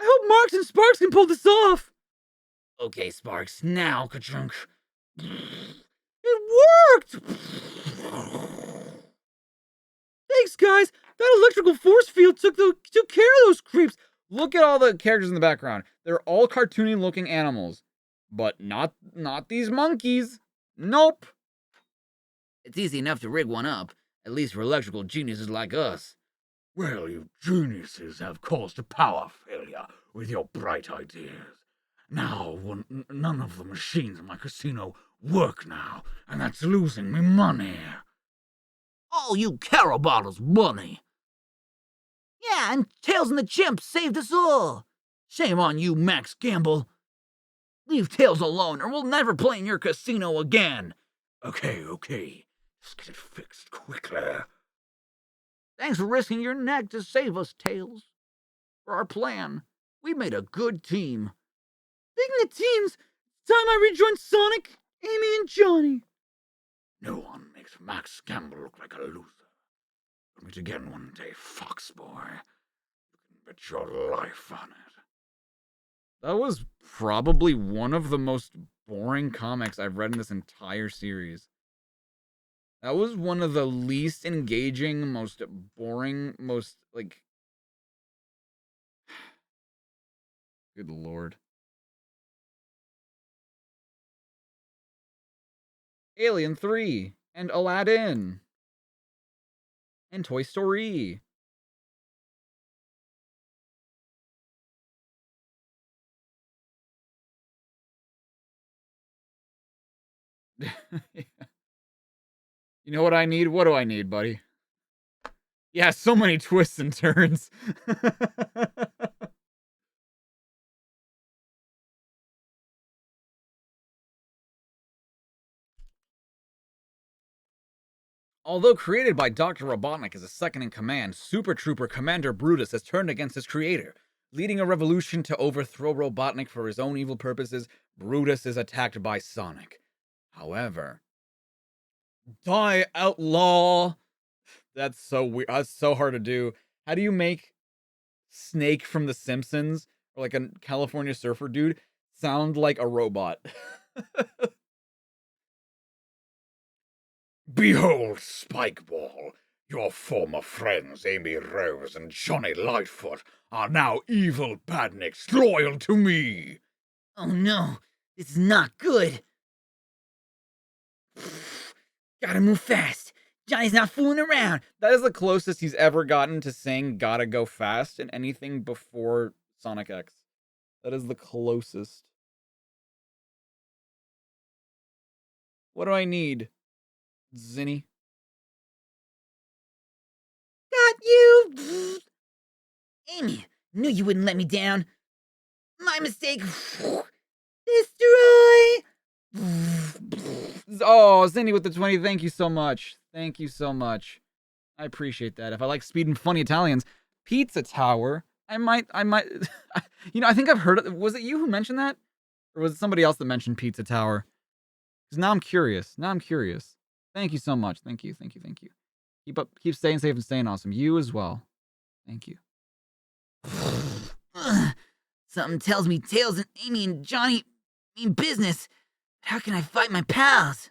I hope Marks and Sparks can pull this off. Okay, Sparks, now, ka-chunk. It worked! Thanks, guys. That electrical force field took care of those creeps. Look at all the characters in the background. They're all cartoony looking animals. But not these monkeys. Nope. It's easy enough to rig one up, at least for electrical geniuses like us. Well, you geniuses have caused a power failure with your bright ideas. Now, none of the machines in my casino work now, and that's losing me money. All you care about is money. Yeah, and Tails and the Chimp saved us all. Shame on you, Max Gamble. Leave Tails alone, or we'll never play in your casino again. Okay. Just get it fixed quickly. Thanks for risking your neck to save us, Tails. For our plan, we made a good team. Speaking of teams, it's time I rejoined Sonic, Amy, and Johnny. No one makes Max Gamble look like a loser. We'll meet again one day, Fox Boy. You can bet your life on it. That was probably one of the most boring comics I've read in this entire series. That was one of the least engaging, most boring, most, like... Good lord. Alien 3, and Aladdin, and Toy Story. You know what I need? What do I need, buddy? Yeah, so many twists and turns. Although created by Dr. Robotnik as a second-in-command, Super Trooper Commander Brutus has turned against his creator. Leading a revolution to overthrow Robotnik for his own evil purposes, Brutus is attacked by Sonic. However... Die, outlaw! That's so weird. That's so hard to do. How do you make Snake from The Simpsons, or like a California Surfer dude, sound like a robot? Behold, Spikeball. Your former friends Amy Rose and Johnny Lightfoot are now evil badniks loyal to me. Oh no, this is not good. Gotta move fast. Johnny's not fooling around. That is the closest he's ever gotten to saying gotta go fast in anything before Sonic X. That is the closest. What do I need? Zinni? Got you. Amy, knew you wouldn't let me down. My mistake. Destroy. Oh, Zinni with the 20, thank you so much. Thank you so much. I appreciate that. If I like speed and funny Italians, Pizza Tower, I might, you know, I think I've heard it. Was it you who mentioned that? Or was it somebody else that mentioned Pizza Tower? Because now I'm curious. Thank you so much. Thank you. Keep staying safe and staying awesome. You as well. Thank you. Something tells me Tails and Amy and Johnny mean business. How can I fight my pals?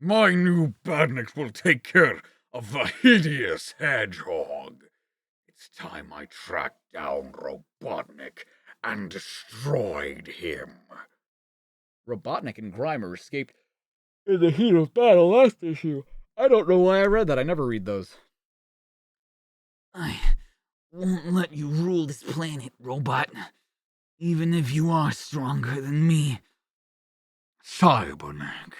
My new badniks will take care of the hideous hedgehog. It's time I tracked down Robotnik and destroyed him. Robotnik and Grimer escaped in the heat of battle last issue. I don't know why I read that. I never read those. I won't let you rule this planet, robot. Even if you are stronger than me. Cyberneck,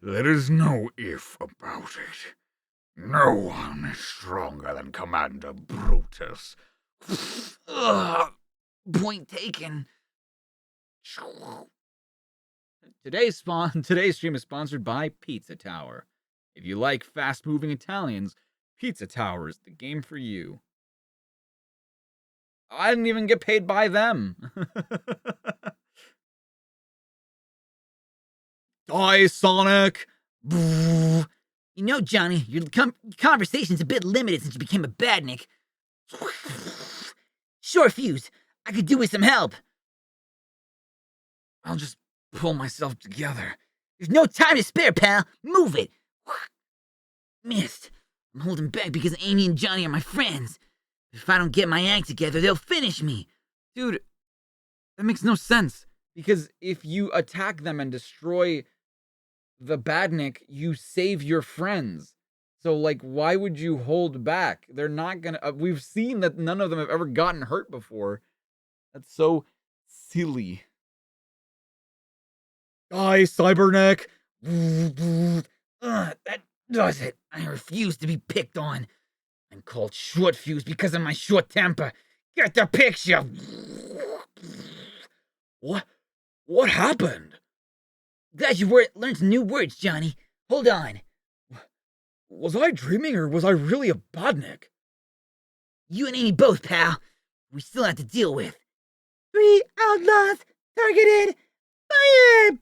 there is no if about it. No one is stronger than Commander Brutus. Point taken. Today's stream is sponsored by Pizza Tower. If you like fast-moving Italians, Pizza Tower is the game for you. I didn't even get paid by them. Die, Sonic! You know, Johnny, your conversation's a bit limited since you became a badnik. Short fuse. I could do with some help. I'll just pull myself together. There's no time to spare, pal. Move it. Missed. I'm holding back because Amy and Johnny are my friends. If I don't get my act together, they'll finish me. Dude, that makes no sense. Because if you attack them and destroy the badnik, you save your friends. So, like, why would you hold back? They're not gonna... we've seen that none of them have ever gotten hurt before. That's so silly. Die, Cyberneck! That does it. I refuse to be picked on. I'm called Short Fuse because of my short temper. Get the picture! What happened? Glad you learned some new words, Johnny. Hold on. Was I dreaming or was I really a badnik? You and Amy both, pal. We still have to deal with. 3 outlaws targeted. Fire!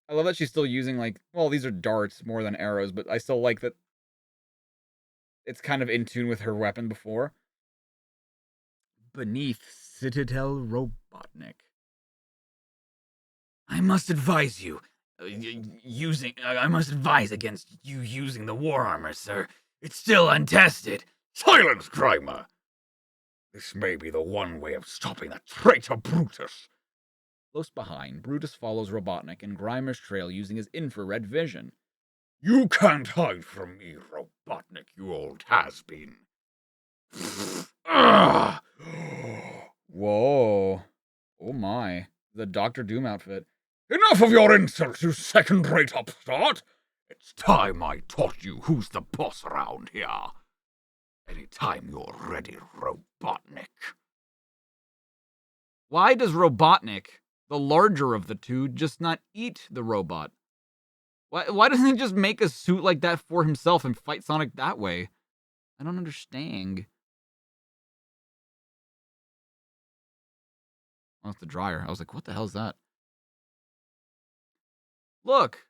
I love that she's still using, like, well, these are darts more than arrows, but I still like that it's kind of in tune with her weapon before. beneath Citadel Robotnik. I must advise you, I must advise against you using the war armor, sir. It's still untested. Silence, Grimer! This may be the one way of stopping that traitor Brutus. Close behind, Brutus follows Robotnik in Grimer's trail using his infrared vision. You can't hide from me, Robotnik, you old has-been. Whoa. Oh my. The Doctor Doom outfit. Enough of your insults, you second-rate upstart! It's time I taught you who's the boss around here. Anytime you're ready, Robotnik. Why does Robotnik, the larger of the two, just not eat the robot? Why doesn't he just make a suit like that for himself and fight Sonic that way? I don't understand. Oh, it's the dryer. I was like, what the hell is that? Look!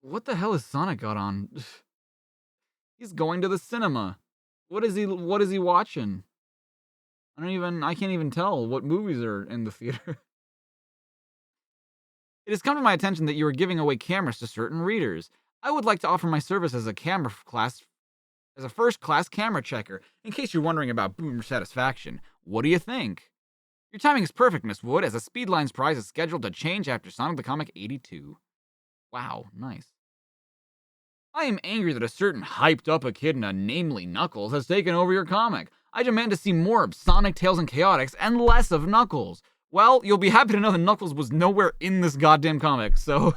What the hell is Sonic got on? He's going to the cinema. What is he watching? I can't even tell what movies are in the theater. It has come to my attention that you are giving away cameras to certain readers. I would like to offer my service as a first-class camera checker, in case you're wondering about boomer satisfaction. What do you think? Your timing is perfect, Miss Wood, as a Speedlines prize is scheduled to change after Sonic the Comic 82. Wow, nice. I am angry that a certain hyped-up echidna, namely Knuckles, has taken over your comic. I demand to see more of Sonic, Tails, and Chaotix, and less of Knuckles. Well, you'll be happy to know that Knuckles was nowhere in this goddamn comic, so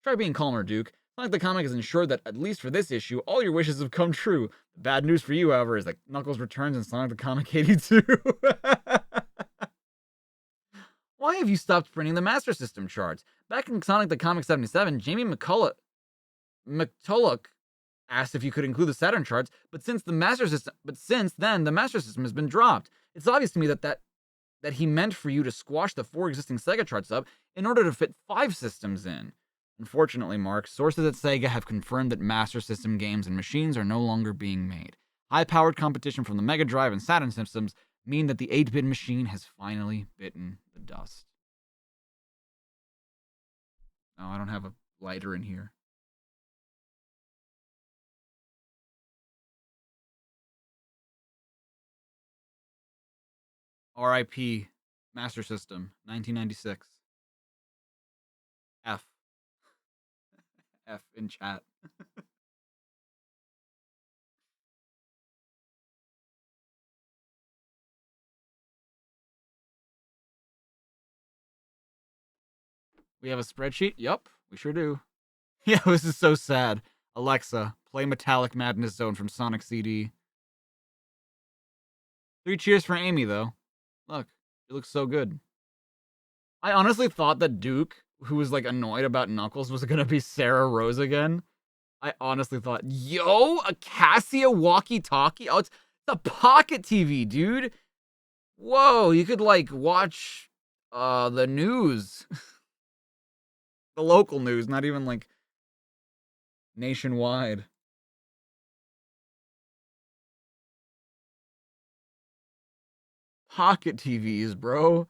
try being calmer, Duke. Sonic the Comic has ensured that, at least for this issue, all your wishes have come true. The bad news for you, however, is that Knuckles returns in Sonic the Comic 82. Why have you stopped printing the Master System charts? Back in Sonic the Comic 77, Jamie McTulloch asked if you could include the Saturn charts, but since then the Master System has been dropped. It's obvious to me that he meant for you to squash the 4 existing Sega charts up in order to fit 5 systems in. Unfortunately, Mark, sources at Sega have confirmed that Master System games and machines are no longer being made. High-powered competition from the Mega Drive and Saturn systems mean that the 8-bit machine has finally bitten the dust. Oh, I don't have a lighter in here. R.I.P. Master System, 1996. F. F in chat. We have a spreadsheet? Yup, we sure do. Yeah, this is so sad. Alexa, play Metallic Madness Zone from Sonic CD. 3 cheers for Amy, though. Look, it looks so good. I honestly thought that Duke, who was like annoyed about Knuckles, was gonna be Sarah Rose again. I honestly thought, yo, a Casio walkie-talkie? Oh, it's a pocket TV, dude. Whoa, you could like watch the news. The local news, not even like nationwide. Pocket TVs, bro.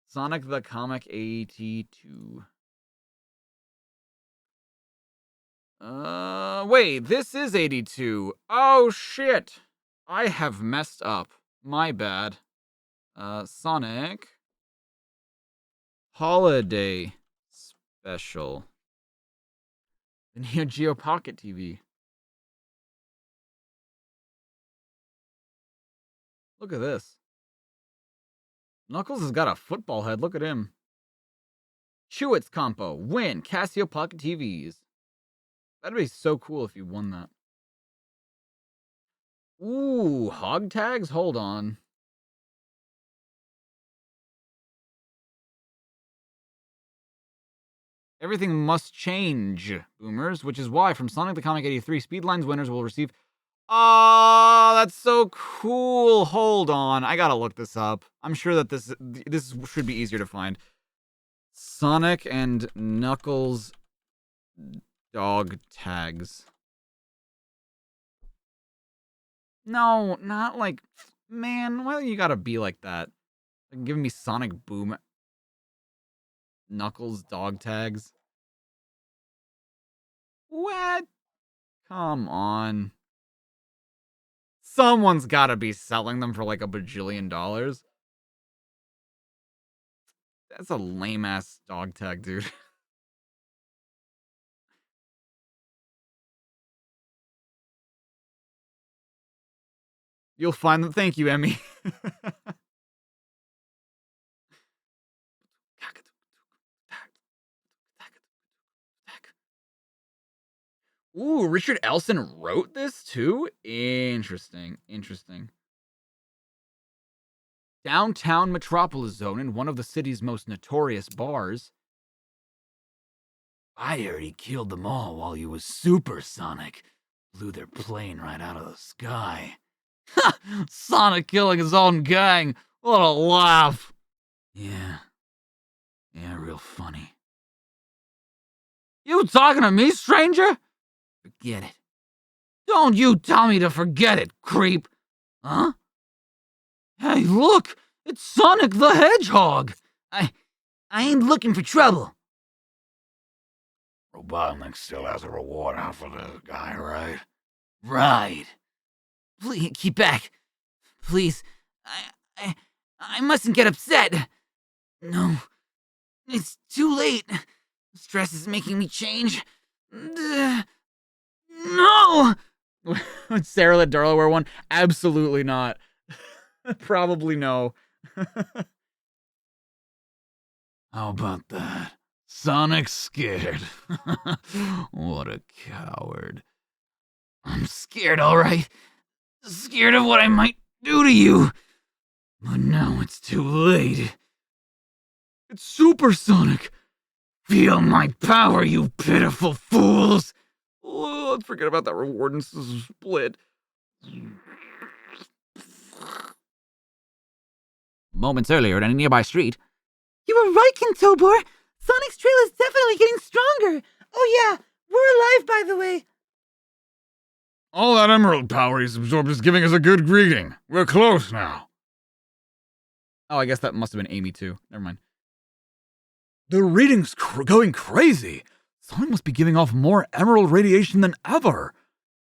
Sonic the Comic 82. Wait, this is 82. Oh, shit. I have messed up. My bad. Sonic Holiday Special. The Neo Geo Pocket TV. Look at this. Knuckles has got a football head. Look at him. Chewits Compo. Win. Casio Pocket TVs. That'd be so cool if you won that. Ooh, hog tags? Hold on. Everything must change, boomers, which is why from Sonic the Comic 83, Speedlines winners will receive... Oh, that's so cool. Hold on. I gotta look this up. I'm sure that this should be easier to find. Sonic and Knuckles dog tags. No, not like... Man, why you gotta be like that? Like, giving me Sonic Boom Knuckles dog tags? What? Come on. Someone's gotta be selling them for like a bajillion dollars. That's a lame-ass dog tag, dude. You'll find them. Thank you, Emmy. Ooh, Richard Elson wrote this too? Interesting. Downtown Metropolis Zone in one of the city's most notorious bars. I heard he killed them all while he was supersonic. Blew their plane right out of the sky. Ha! Sonic killing his own gang. What a laugh. Yeah, real funny. You talking to me, stranger? Forget it. Don't you tell me to forget it, creep. Huh? Hey, look! It's Sonic the Hedgehog! I ain't looking for trouble. Robotnik still has a reward out for the guy, right? Right. Please, keep back. Please. I mustn't get upset. No. It's too late. Stress is making me change. No! Would Sarah let Darla wear one? Absolutely not. Probably no. How about that? Sonic's scared. What a coward. I'm scared, all right. Scared of what I might do to you. But now it's too late. It's supersonic. Feel my power, you pitiful fools. Oh, let's forget about that reward and split. Moments earlier at a nearby street. You were right, Kintobor. Sonic's trail is definitely getting stronger. Oh yeah, we're alive, by the way. All that emerald power he's absorbed is giving us a good greeting. We're close now. Oh, I guess that must have been Amy too. Never mind. The reading's going crazy. Sonic must be giving off more emerald radiation than ever.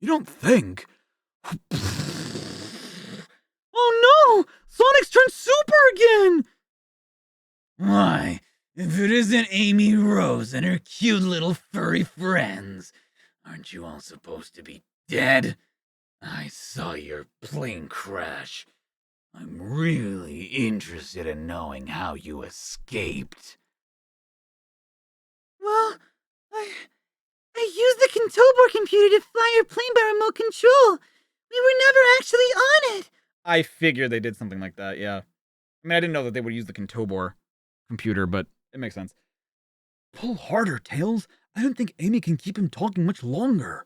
You don't think? Oh no! Sonic's turned super again! Why, if it isn't Amy Rose and her cute little furry friends, aren't you all supposed to be dead? I saw your plane crash. I'm really interested in knowing how you escaped. Well, I used the Kintobor computer to fly your plane by remote control. We were never actually on it. I figured they did something like that, yeah. I mean, I didn't know that they would use the Kintobor computer, but it makes sense. Pull harder, Tails. I don't think Amy can keep him talking much longer.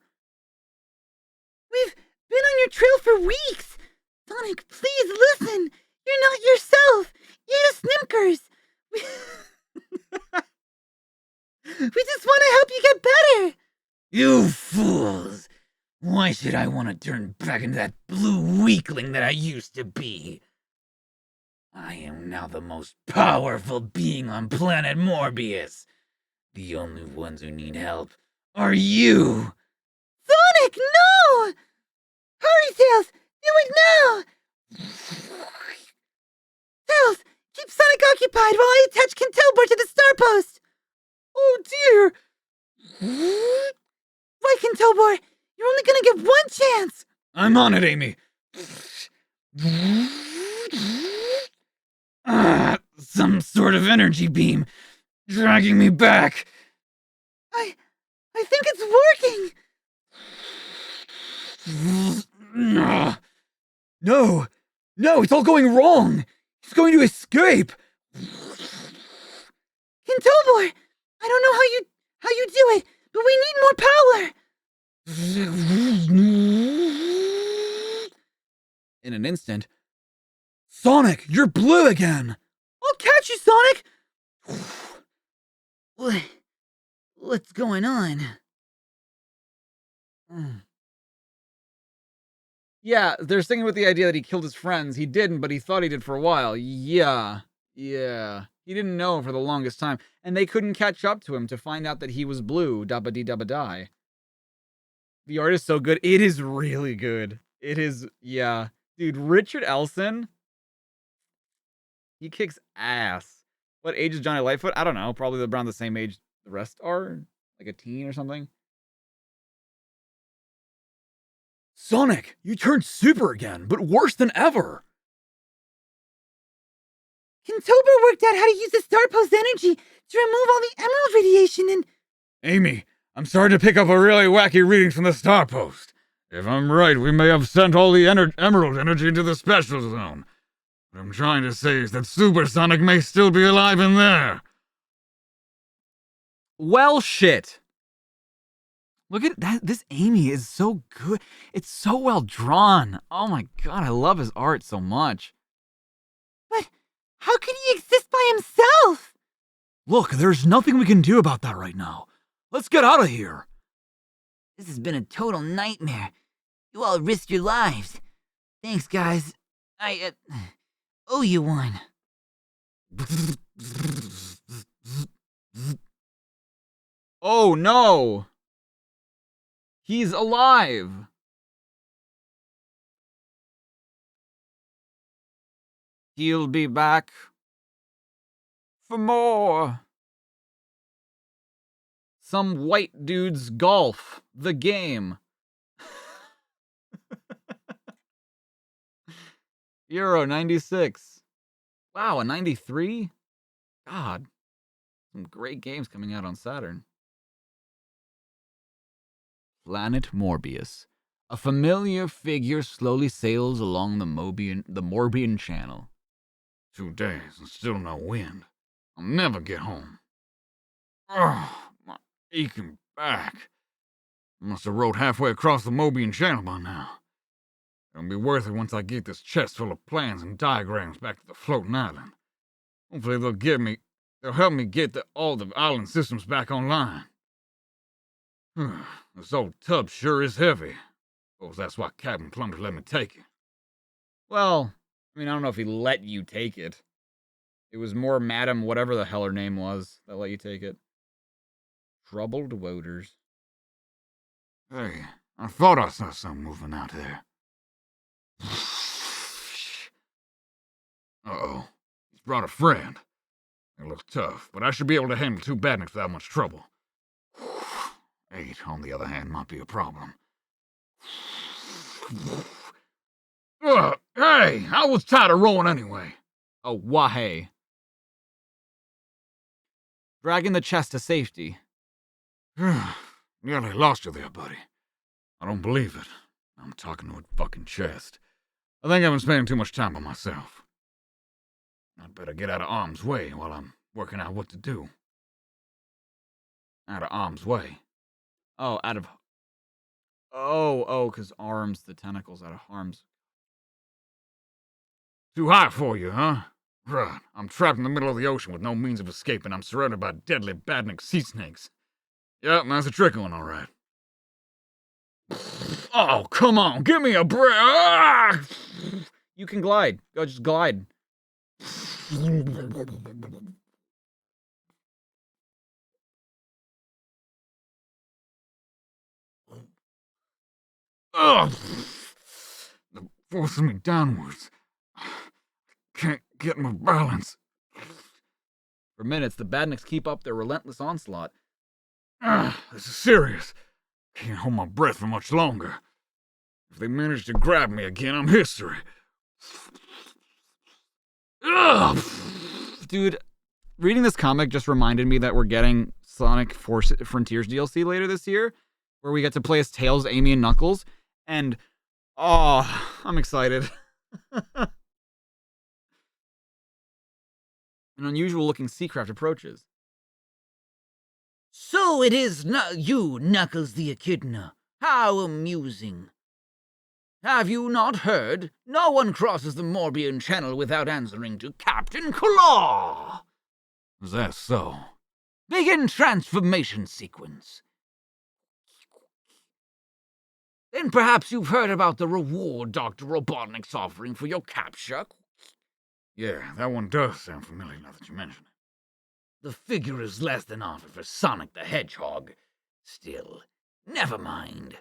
We've been on your trail for weeks. Sonic, please listen. You're not yourself. You're Snimkers. We just want to help you get better. You fools! Why should I want to turn back into that blue weakling that I used to be? I am now the most powerful being on planet Morbius. The only ones who need help are you! Sonic, no! Hurry, Tails! Do it now! Tails, keep Sonic occupied while I attach Kintobor to the star post! Oh dear! Right, Kintobor, you're only gonna get one chance! I'm on it, Amy. Some sort of energy beam dragging me back. I think it's working! No, it's all going wrong. He's going to escape. Kintobor, I don't know how you do it, but we need more power! In an instant. Sonic, you're blue again. I'll catch you, Sonic! What's going on? Yeah, they're sticking with the idea that he killed his friends. He didn't, but he thought he did for a while. Yeah. He didn't know for the longest time. And they couldn't catch up to him to find out that he was blue. Dabba dee dabba die. The art is so good. It is really good. It is, yeah. Dude, Richard Elson, he kicks ass. What age is Johnny Lightfoot? I don't know. Probably around the same age the rest are. Like a teen or something. Sonic, you turned super again, but worse than ever. Kentober worked out how to use the star post energy to remove all the emerald radiation and... Amy, I'm starting to pick up a really wacky reading from the Star Post. If I'm right, we may have sent all the emerald energy into the special zone. What I'm trying to say is that Supersonic may still be alive in there. Well, shit. Look at that. This Amy is so good. It's so well drawn. Oh my god, I love his art so much. But how could he exist by himself? Look, there's nothing we can do about that right now. Let's get out of here. This has been a total nightmare. You all risked your lives. Thanks, guys. I owe you one. Oh no! He's alive! He'll be back for more. Some white dude's golf, the game. Euro 96. Wow, a 93? God. Some great games coming out on Saturn. Planet Morbius. A familiar figure slowly sails along the Morbian Channel. 2 days and still no wind. I'll never get home. Ugh, my aching back. I must have rode halfway across the Morbian Channel by now. It'll be worth it once I get this chest full of plans and diagrams back to the floating island. Hopefully they'll help me get all the island systems back online. This old tub sure is heavy. Suppose that's why Captain Plumber let me take it. Well, I mean, I don't know if he let you take it. It was more Madam whatever the hell her name was that let you take it. Troubled Waters. Hey, I thought I saw something moving out there. Uh-oh. He's brought a friend. They look tough, but I should be able to handle 2 badniks without much trouble. 8, on the other hand, might be a problem. Hey, I was tired of rowing anyway. Oh, wahey. Dragging the chest to safety. Nearly lost you there, buddy. I don't believe it. I'm talking to a fucking chest. I think I've been spending too much time by myself. I'd better get out of harm's way while I'm working out what to do. Out of harm's way. Oh, out of... Oh, because arms, the tentacles out of harm's... Too high for you, huh? Right. I'm trapped in the middle of the ocean with no means of escape, and I'm surrounded by deadly badnik sea snakes. Yep, that's a tricky one, all right. Oh, come on, give me a break! Ah! You can glide. Go, just glide. Ugh! They're forcing me downwards. Can't get my balance. For minutes, the badniks keep up their relentless onslaught. This is serious. Can't hold my breath for much longer. If they manage to grab me again, I'm history. Ugh! Dude, reading this comic just reminded me that we're getting Sonic Frontiers DLC later this year, where we get to play as Tails, Amy, and Knuckles. And, oh, I'm excited. An unusual looking Seacraft approaches. So it is you, Knuckles the Echidna. How amusing. Have you not heard? No one crosses the Morbian Channel without answering to Captain Claw. Is that so? Begin transformation sequence. Then perhaps you've heard about the reward Dr. Robotnik's offering for your capture? Yeah, that one does sound familiar now that you mention it. The figure is less than offered for Sonic the Hedgehog. Still, never mind.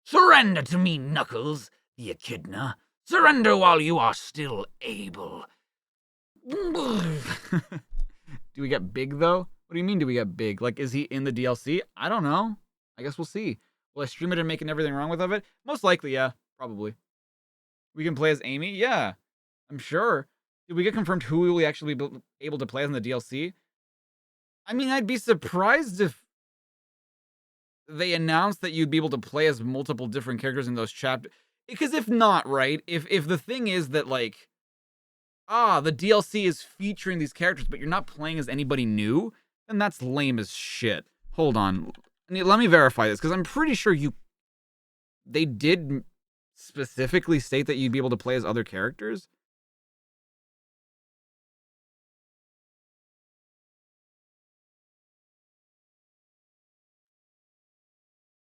Surrender to me, Knuckles, the Echidna. Surrender while you are still able. Do we get big, though? What do you mean, do we get big? Like, is he in the DLC? I don't know. I guess we'll see. Will I stream it and making everything wrong with of it? Most likely, yeah. Probably. We can play as Amy? Yeah. I'm sure. Did we get confirmed who we will actually be able to play as in the DLC? I mean, I'd be surprised if they announced that you'd be able to play as multiple different characters in those chapters. Because if not, right? If the thing is that, like, the DLC is featuring these characters, but you're not playing as anybody new, then that's lame as shit. Hold on. Let me verify this, because I'm pretty sure they did specifically state that you'd be able to play as other characters.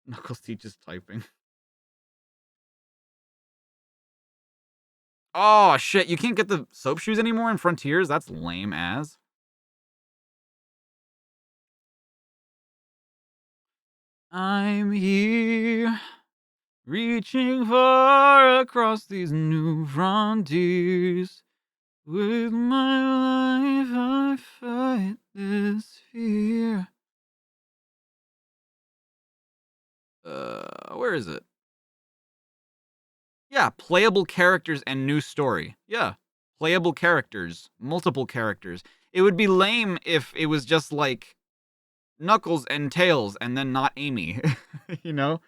Knuckles teaches typing. Oh, shit. You can't get the soap shoes anymore in Frontiers? That's lame as. I'm here, reaching far across these new frontiers. With my life, I fight this fear. Where is it? Yeah, playable characters and new story. Yeah, playable characters, multiple characters. It would be lame if it was just like Knuckles and Tails and then not Amy. You know?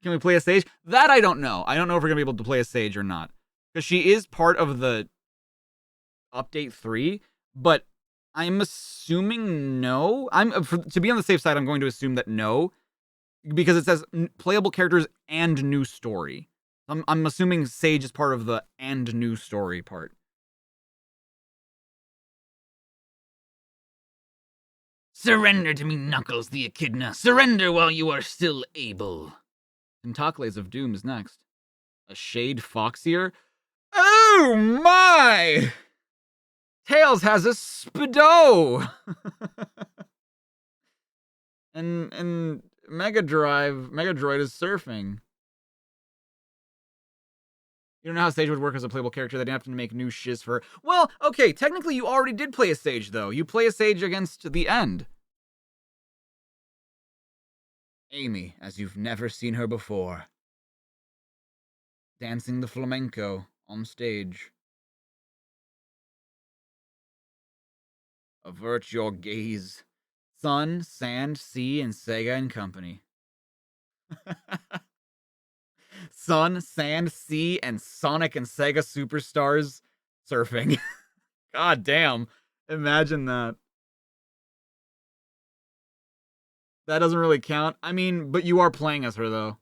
Can we play a Sage? That I don't know. I don't know if we're going to be able to play a Sage or not. Because she is part of the Update 3, but I'm assuming no. To be on the safe side, I'm going to assume that no. Because it says playable characters and new story. I'm assuming Sage is part of the and new story part. Surrender to me, Knuckles the Echidna. Surrender while you are still able. Tentacles of Doom is next. A shade foxier? Oh my! Tails has a Speedo! and Mega Droid is surfing. You don't know how Sage would work as a playable character. They didn't have to make new shiz for her. Well, okay, technically you already did play a Sage, though. You play a Sage against the end. Amy, as you've never seen her before. Dancing the flamenco on stage. Avert your gaze. Sun, Sand, Sea, and Sega and Company. Sun, Sand, Sea, and Sonic and Sega Superstars surfing. God damn. Imagine that. That doesn't really count. I mean, but you are playing as her, though.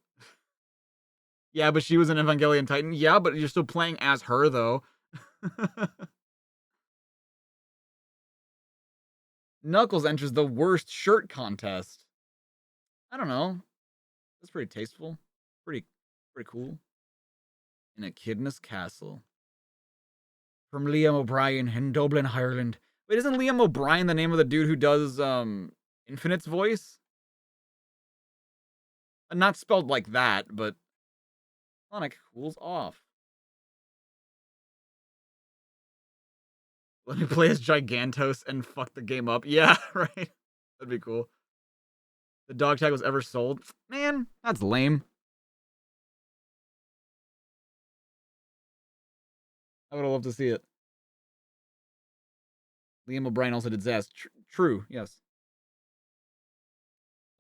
Yeah, but she was an Evangelion Titan. Yeah, but you're still playing as her, though. Knuckles enters the worst shirt contest. I don't know. That's pretty tasteful. Pretty cool. In Echidna's castle. From Liam O'Brien in Dublin, Ireland. Wait, isn't Liam O'Brien the name of the dude who does Infinite's voice? Not spelled like that, but Sonic cools off. Let me play as Gigantos and fuck the game up. Yeah, right. That'd be cool. The dog tag was ever sold. Man, that's lame. I would have loved to see it. Liam O'Brien also did Zaz. True, yes.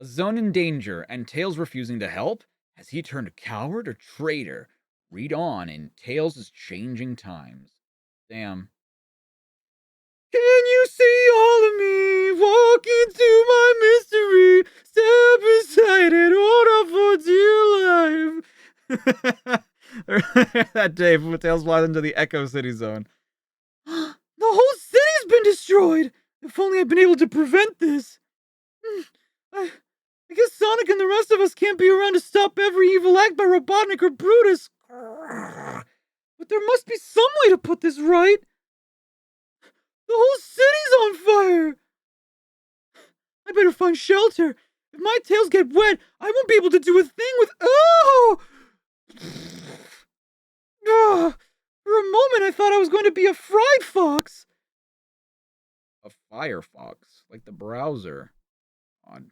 A zone in danger, and Tails refusing to help? Has he turned coward or traitor? Read on in Tails' Changing Times. Damn. Can you see all of me? Walk into my mystery. Step inside and hold on for dear life. That day, Tails flies into the Echo City zone. The whole city's been destroyed. If only I'd been able to prevent this. I guess Sonic and the rest of us can't be around to stop every evil act by Robotnik or Brutus. But there must be some way to put this right. The whole city's on fire. I better find shelter. If my tails get wet, I won't be able to do a thing with. Oh! For a moment, I thought I was going to be a fried fox. A Firefox, like the browser. Odd.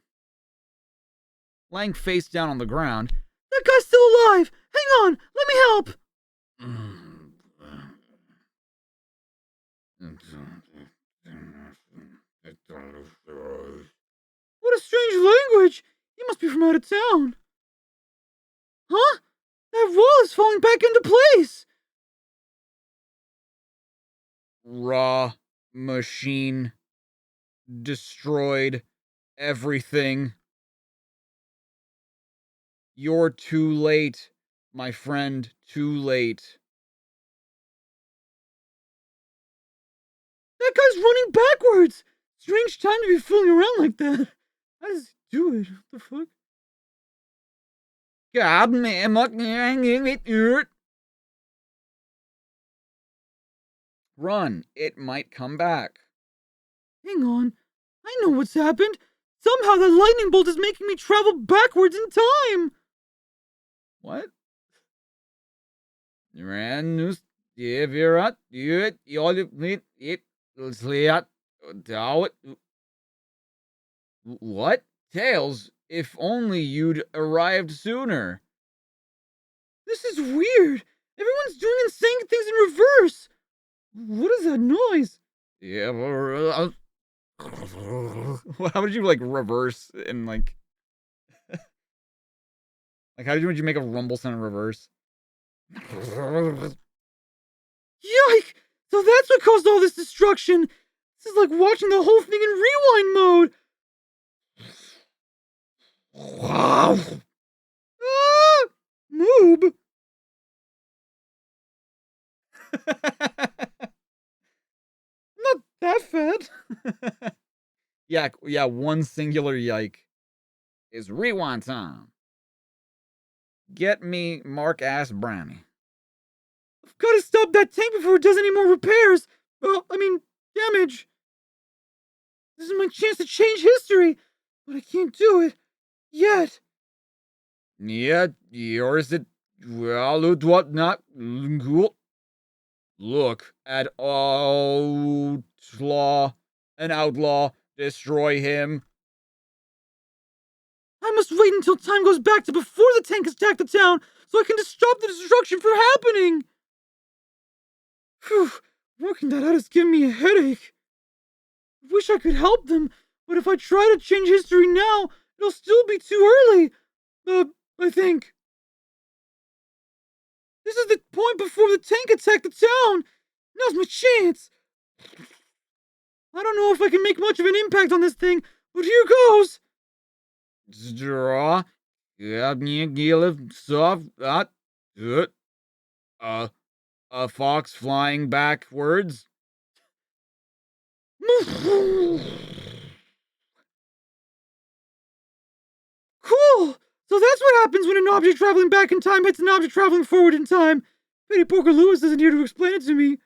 Lying face down on the ground. That guy's still alive. Hang on, let me help. What a strange language. He must be from out of town. Huh? That wall is falling back into place. Raw machine destroyed everything. You're too late, my friend, too late. That guy's running backwards. Strange time to be fooling around like that. How does he do it? What the fuck? God, man, run, it might come back. Hang on. I know what's happened. Somehow the lightning bolt is making me travel backwards in time. What? Ranus, Devirat, it, what? Tails, if only you'd arrived sooner. This is weird. Everyone's doing and saying things in reverse. What is that noise? Yeah, how would you like reverse and like would you make a rumble sound in reverse? Yike! So that's what caused all this destruction. This is like watching the whole thing in rewind mode. Wow. Ah! Moob. Not that fat. Yeah, one singular yike is rewind time. Get me Mark Ass Brownie. I've got to stop that tank before it does any more repairs. Damage. This is my chance to change history, but I can't do it yet. Yeah, yours it well what not cool. Look at an outlaw, destroy him. I must wait until time goes back to before the tank attacked the town, so I can just stop the destruction from happening. Phew, working that out is giving me a headache. I wish I could help them, but if I try to change history now, it'll still be too early. I think. This is the point before the tank attacked the town. Now's my chance. I don't know if I can make much of an impact on this thing, but here goes. Draw. A fox flying backwards. Cool! So that's what happens when an object traveling back in time hits an object traveling forward in time. Pity Poker Lewis isn't here to explain it to me.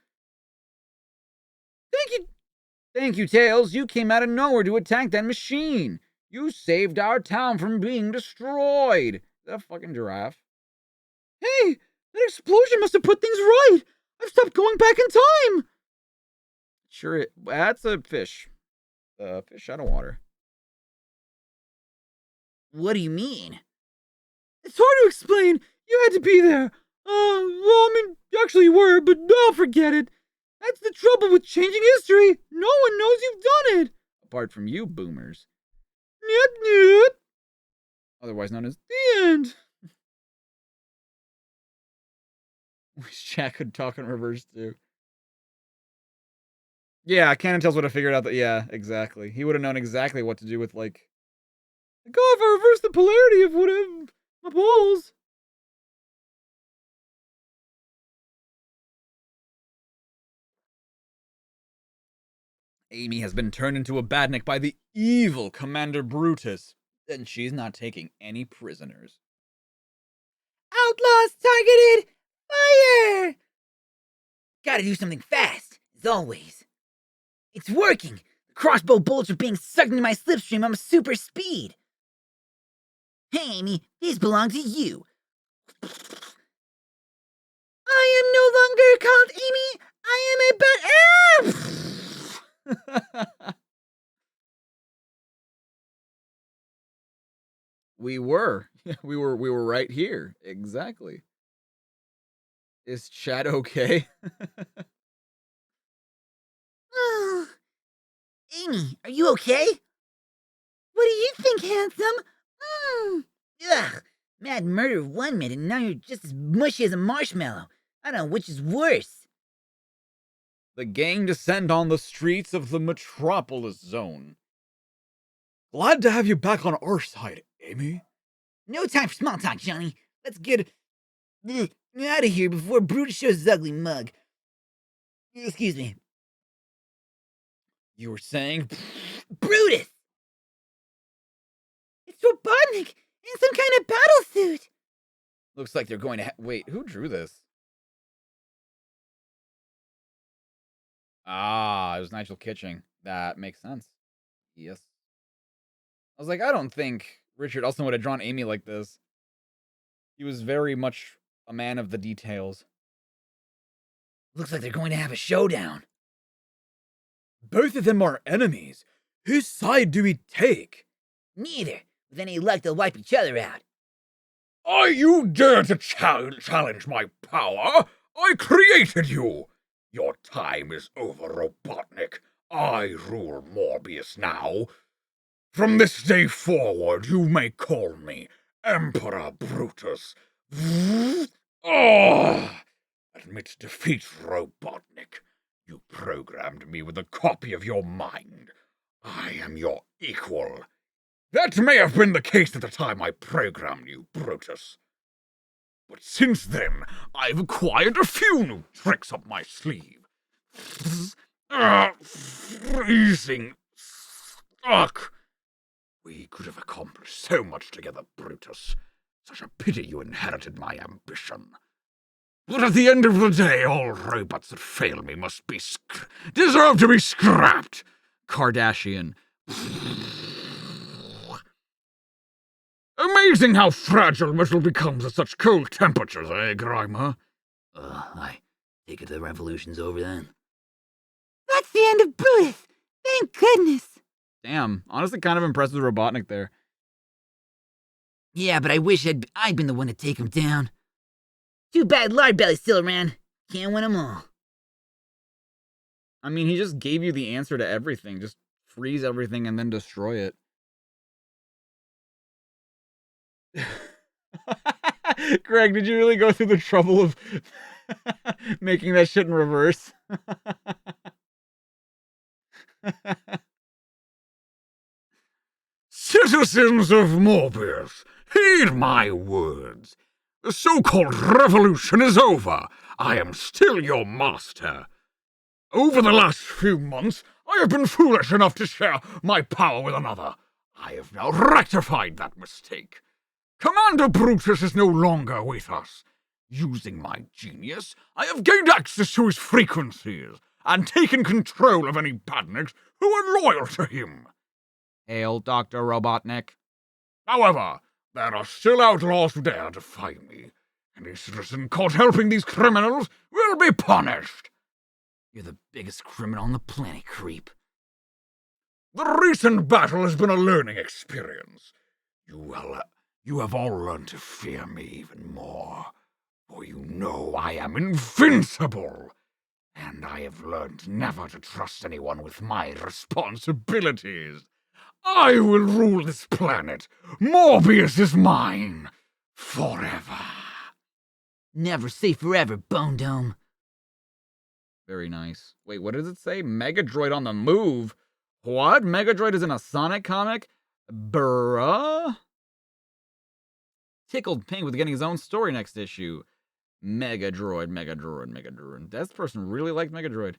Thank you, Tails. You came out of nowhere to attack that machine. You saved our town from being destroyed. Is that a fucking giraffe? Hey, that explosion must have put things right. I've stopped going back in time. Sure, that's a fish. Fish out of water. What do you mean? It's hard to explain. You had to be there. Actually you were, but I'll forget it. That's the trouble with changing history. No one knows you've done it. Apart from you, boomers. Nyet. Otherwise known as The end. Wish Jack could talk in reverse too. Yeah, Canon Tails would have figured out that. Yeah, exactly. He would have known exactly what to do with like. Go if I reverse the polarity of whatever my balls. Amy has been turned into a badnik by the evil Commander Brutus. Then she's not taking any prisoners. Outlaws targeted! Fire! Gotta do something fast, as always. It's working! The crossbow bullets are being sucked into my slipstream on super speed. Hey, Amy, these belong to you. I am no longer called Amy. I am a We were right here. Exactly. Is Chad okay? Amy, are you okay? What do you think, handsome? Ugh, mad murder 1 minute, and now you're just as mushy as a marshmallow. I don't know which is worse. The gang descend on the streets of the Metropolis Zone. Glad to have you back on our side, Amy. No time for small talk, Johnny. Let's get out of here before Brutus shows his ugly mug. Excuse me. You were saying? Brutus! It's Robotnik in some kind of battle suit. Looks like they're going to wait, who drew this? Ah, it was Nigel Kitching. That makes sense. Yes. I was like, I don't think Richard Elson would have drawn Amy like this. He was very much a man of the details. Looks like they're going to have a showdown. Both of them are enemies. Whose side do we take? Neither. With any luck, they'll wipe each other out. Are you dare to challenge my power? I created you! Your time is over, Robotnik. I rule Morbius now. From this day forward, you may call me Emperor Brutus. Admit defeat, Robotnik. You programmed me with a copy of your mind. I am your equal. That may have been the case at the time I programmed you, Brutus. But since then, I've acquired a few new tricks up my sleeve. Freezing. Stuck. We could have accomplished so much together, Brutus. Such a pity you inherited my ambition. But at the end of the day, all robots that fail me must be deserve to be scrapped. Kardashian. Amazing how fragile metal becomes at such cold temperatures, eh, Grimer? I take it the revolution's over then. That's the end of Brutus. Thank goodness. Damn, honestly kind of impressed with Robotnik there. Yeah, but I wish I'd been the one to take him down. Too bad Lardbelly's still around. Can't win them all. I mean, he just gave you the answer to everything. Just freeze everything and then destroy it. Greg, did you really go through the trouble of making that shit in reverse? Citizens of Morbius, heed my words. The so-called revolution is over. I am still your master. Over the last few months, I have been foolish enough to share my power with another. I have now rectified that mistake. Commander Brutus is no longer with us. Using my genius, I have gained access to his frequencies and taken control of any badniks who are loyal to him. Hail, Dr. Robotnik. However, there are still outlaws who dare defy me. Any citizen caught helping these criminals will be punished. You're the biggest criminal on the planet, creep. The recent battle has been a learning experience. You have all learned to fear me even more, for you know I am invincible. And I have learned never to trust anyone with my responsibilities. I will rule this planet. Morbius is mine. Forever. Never say forever, Bone Dome. Very nice. Wait, what does it say? Megadroid on the move? What? Megadroid is in a Sonic comic? Bruh? Tickled pink with getting his own story next issue. Megadroid. This person really liked Megadroid.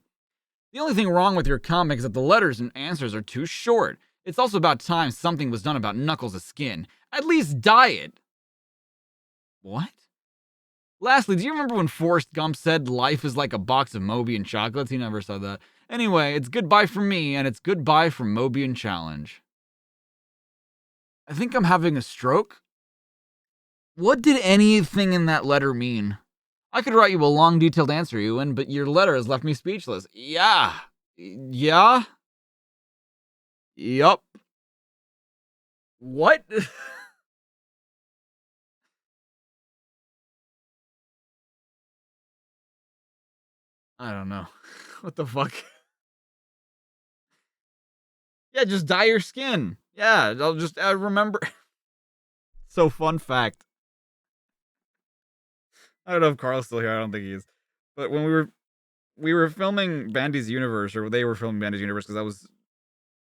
The only thing wrong with your comic is that the letters and answers are too short. It's also about time something was done about Knuckles' skin. At least dye it. What? Lastly, do you remember when Forrest Gump said life is like a box of Mobian chocolates? He never said that. Anyway, it's goodbye from me, and it's goodbye from Mobian Challenge. I think I'm having a stroke? What did anything in that letter mean? I could write you a long, detailed answer, Ewan, but your letter has left me speechless. Yeah. Yeah? Yup. What? I don't know. What the fuck? Yeah, just dye your skin. Yeah, I'll just remember. So, fun fact. I don't know if Carl's still here. I don't think he is. But when we were filming Bandy's Universe, or they were filming Bandy's Universe because I was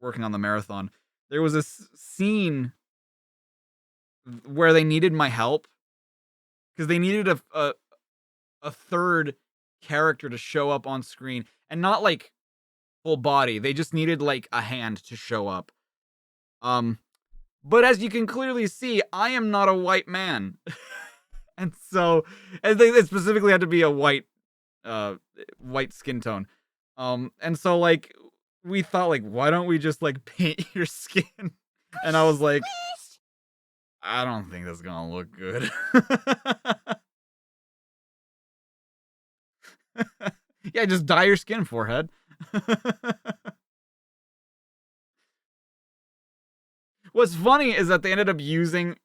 working on the marathon, there was this scene where they needed my help because they needed a third character to show up on screen, and not like full body. They just needed like a hand to show up. But as you can clearly see, I am not a white man. And so, and they specifically had to be a white skin tone. And so like, we thought like, why don't we just like paint your skin? And I was like, I don't think that's gonna look good. Yeah, just dye your skin, forehead. What's funny is that they ended up using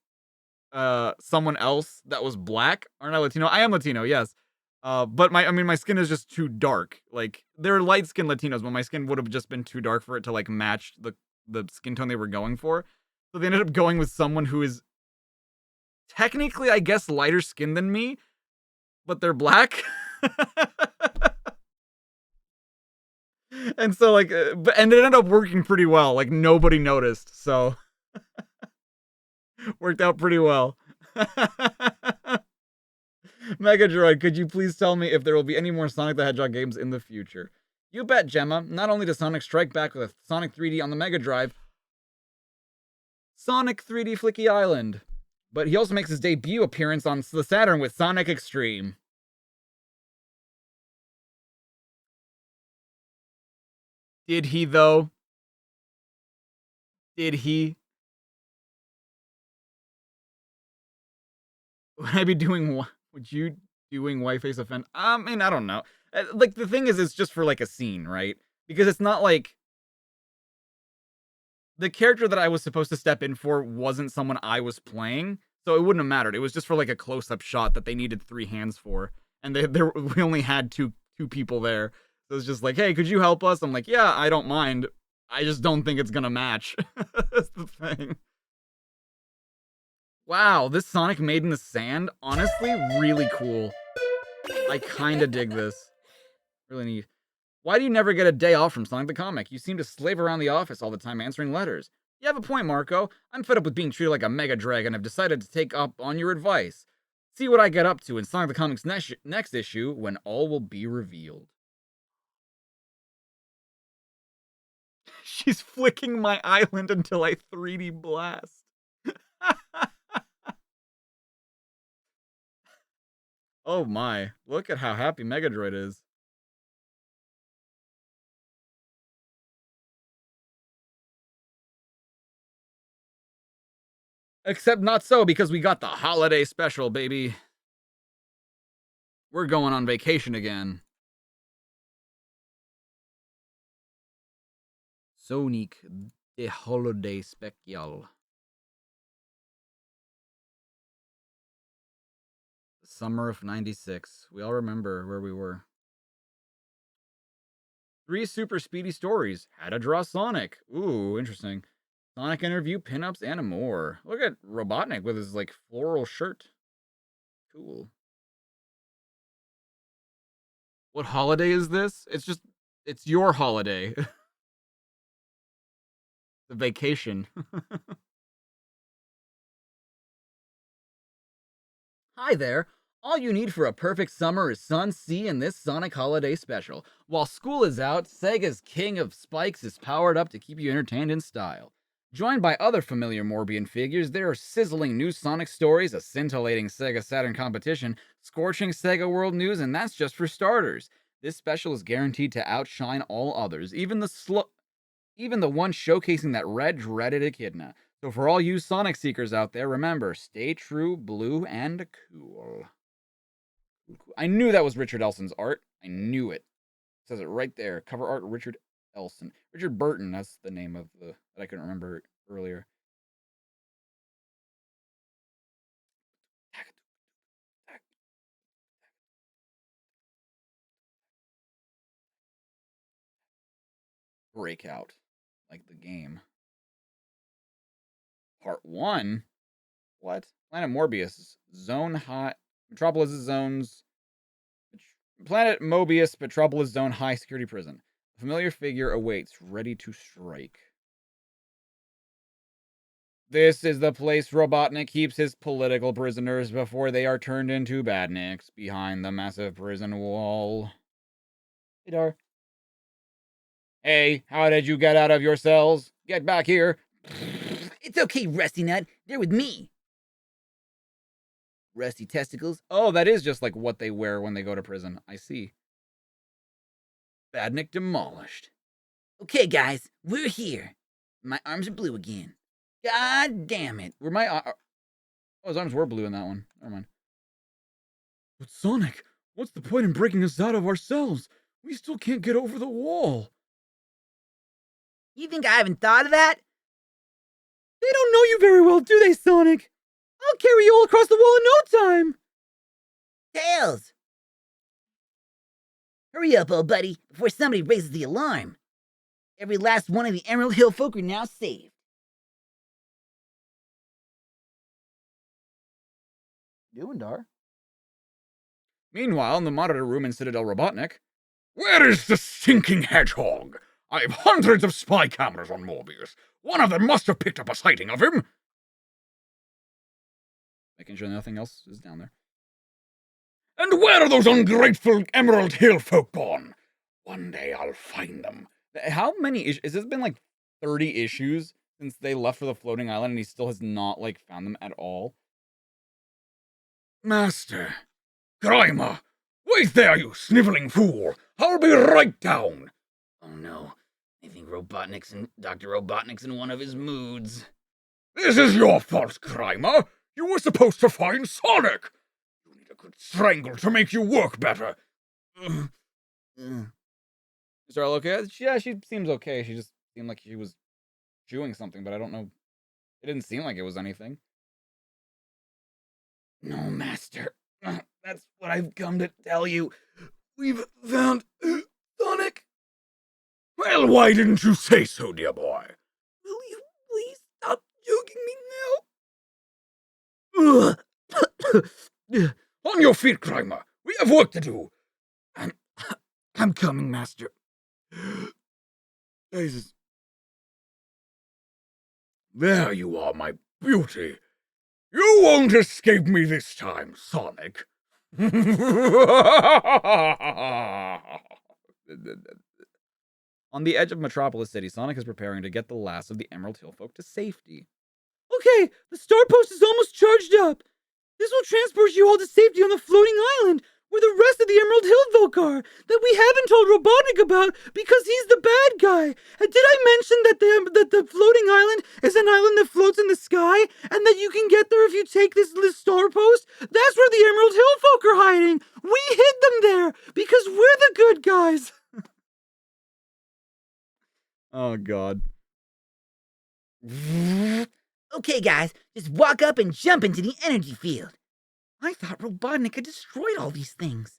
someone else that was black, or not Latino. I am Latino, yes. But my skin is just too dark. Like, they're light skinned Latinos, but my skin would have just been too dark for it to like match the skin tone they were going for. So they ended up going with someone who is technically, I guess, lighter skinned than me, but they're black. And so like, and it ended up working pretty well. Like, nobody noticed, so worked out pretty well. Mega Droid, could you please tell me if there will be any more Sonic the Hedgehog games in the future? You bet, Gemma. Not only does Sonic strike back with a Sonic 3D on the Mega Drive, Sonic 3D Flicky Island, but he also makes his debut appearance on the Saturn with Sonic Extreme. Did he, though? Did he? Would you doing white face offend? I mean, I don't know. Like, the thing is, it's just for like a scene, right? Because it's not like the character that I was supposed to step in for wasn't someone I was playing, so it wouldn't have mattered. It was just for like a close-up shot that they needed 3 hands for, and we only had two people there. So it's just like, hey, could you help us? I'm like, yeah, I don't mind. I just don't think it's gonna match. That's the thing. Wow, this Sonic made in the sand, honestly, really cool. I kinda dig this. Really neat. Why do you never get a day off from Sonic the Comic? You seem to slave around the office all the time answering letters. You have a point, Marco. I'm fed up with being treated like a mega dragon and have decided to take up on your advice. See what I get up to in Sonic the Comic's next issue, when all will be revealed. She's flicking my island until I 3D blast. Oh my, look at how happy Mega Droid is. Except not so, because we got the holiday special, baby. We're going on vacation again. Sonic the Holiday Special. Summer of 96. We all remember where we were. 3 super speedy stories. How to draw Sonic. Ooh, interesting. Sonic interview, pinups, and more. Look at Robotnik with his, like, floral shirt. Cool. What holiday is this? It's your holiday. The vacation. Hi there. All you need for a perfect summer is sun, sea, and this Sonic Holiday Special. While school is out, Sega's King of Spikes is powered up to keep you entertained in style. Joined by other familiar Morbian figures, there are sizzling new Sonic stories, a scintillating Sega Saturn competition, scorching Sega World news, and that's just for starters. This special is guaranteed to outshine all others, even the one showcasing that red dreaded echidna. So for all you Sonic seekers out there, remember, stay true, blue, and cool. I knew that was Richard Elson's art. I knew it. It says it right there. Cover art, Richard Elson. Richard Burton, that's the name of the that I couldn't remember earlier. Breakout. Like the game. Part 1? What? Planet Morbius. Zone High. Metropolis Zones. Planet Mobius, Metropolis Zone High Security Prison. A familiar figure awaits, ready to strike. This is the place Robotnik keeps his political prisoners before they are turned into badniks behind the massive prison wall. Hey, Dar. Hey, how did you get out of your cells? Get back here. It's okay, Rusty Nut. They're with me. Rusty testicles. Oh, that is just like what they wear when they go to prison. I see. Badnik demolished. Okay, guys, we're here. My arms are blue again. God damn it. Were my oh, his arms were blue in that one. Never mind. But Sonic, what's the point in breaking us out of ourselves? We still can't get over the wall. You think I haven't thought of that? They don't know you very well, do they, Sonic? I'll carry you all across the wall in no time. Tails! Hurry up, old buddy, before somebody raises the alarm. Every last one of the Emerald Hill folk are now saved. Doing, Dar. Meanwhile, in the monitor room in Citadel Robotnik. Where is the stinking hedgehog? I have hundreds of spy cameras on Morbius. One of them must have picked up a sighting of him. Making sure nothing else is down there. And where are those ungrateful Emerald Hill folk gone? One day I'll find them. How many issues? Has this been like 30 issues since they left for the floating island and he still has not like found them at all? Master. Grimer. Wait there, you sniveling fool. I'll be right down. Oh no. I think Dr. Robotnik's in one of his moods. This is your fault, Grimer. You were supposed to find Sonic. You need a good strangle to make you work better. Is Darla okay? Yeah, she seems okay. She just seemed like she was chewing something, but I don't know. It didn't seem like it was anything. No, Master. That's what I've come to tell you. We've found Sonic. Well, why didn't you say so, dear boy? Will you please stop joking me now? On your feet, Grimer. We have work to do. I'm coming, Master. Jesus. There you are, my beauty. You won't escape me this time, Sonic. On the edge of Metropolis City, Sonic is preparing to get the last of the Emerald Hill folk to safety. Okay, the star post is almost charged up. This will transport you all to safety on the floating island, where the rest of the Emerald Hill folk are, that we haven't told Robotnik about because he's the bad guy. And did I mention that the floating island is an island that floats in the sky, and that you can get there if you take this star post? That's where the Emerald Hill folk are hiding. We hid them there because we're the good guys. Oh, God. Okay, guys, just walk up and jump into the energy field. I thought Robotnik had destroyed all these things.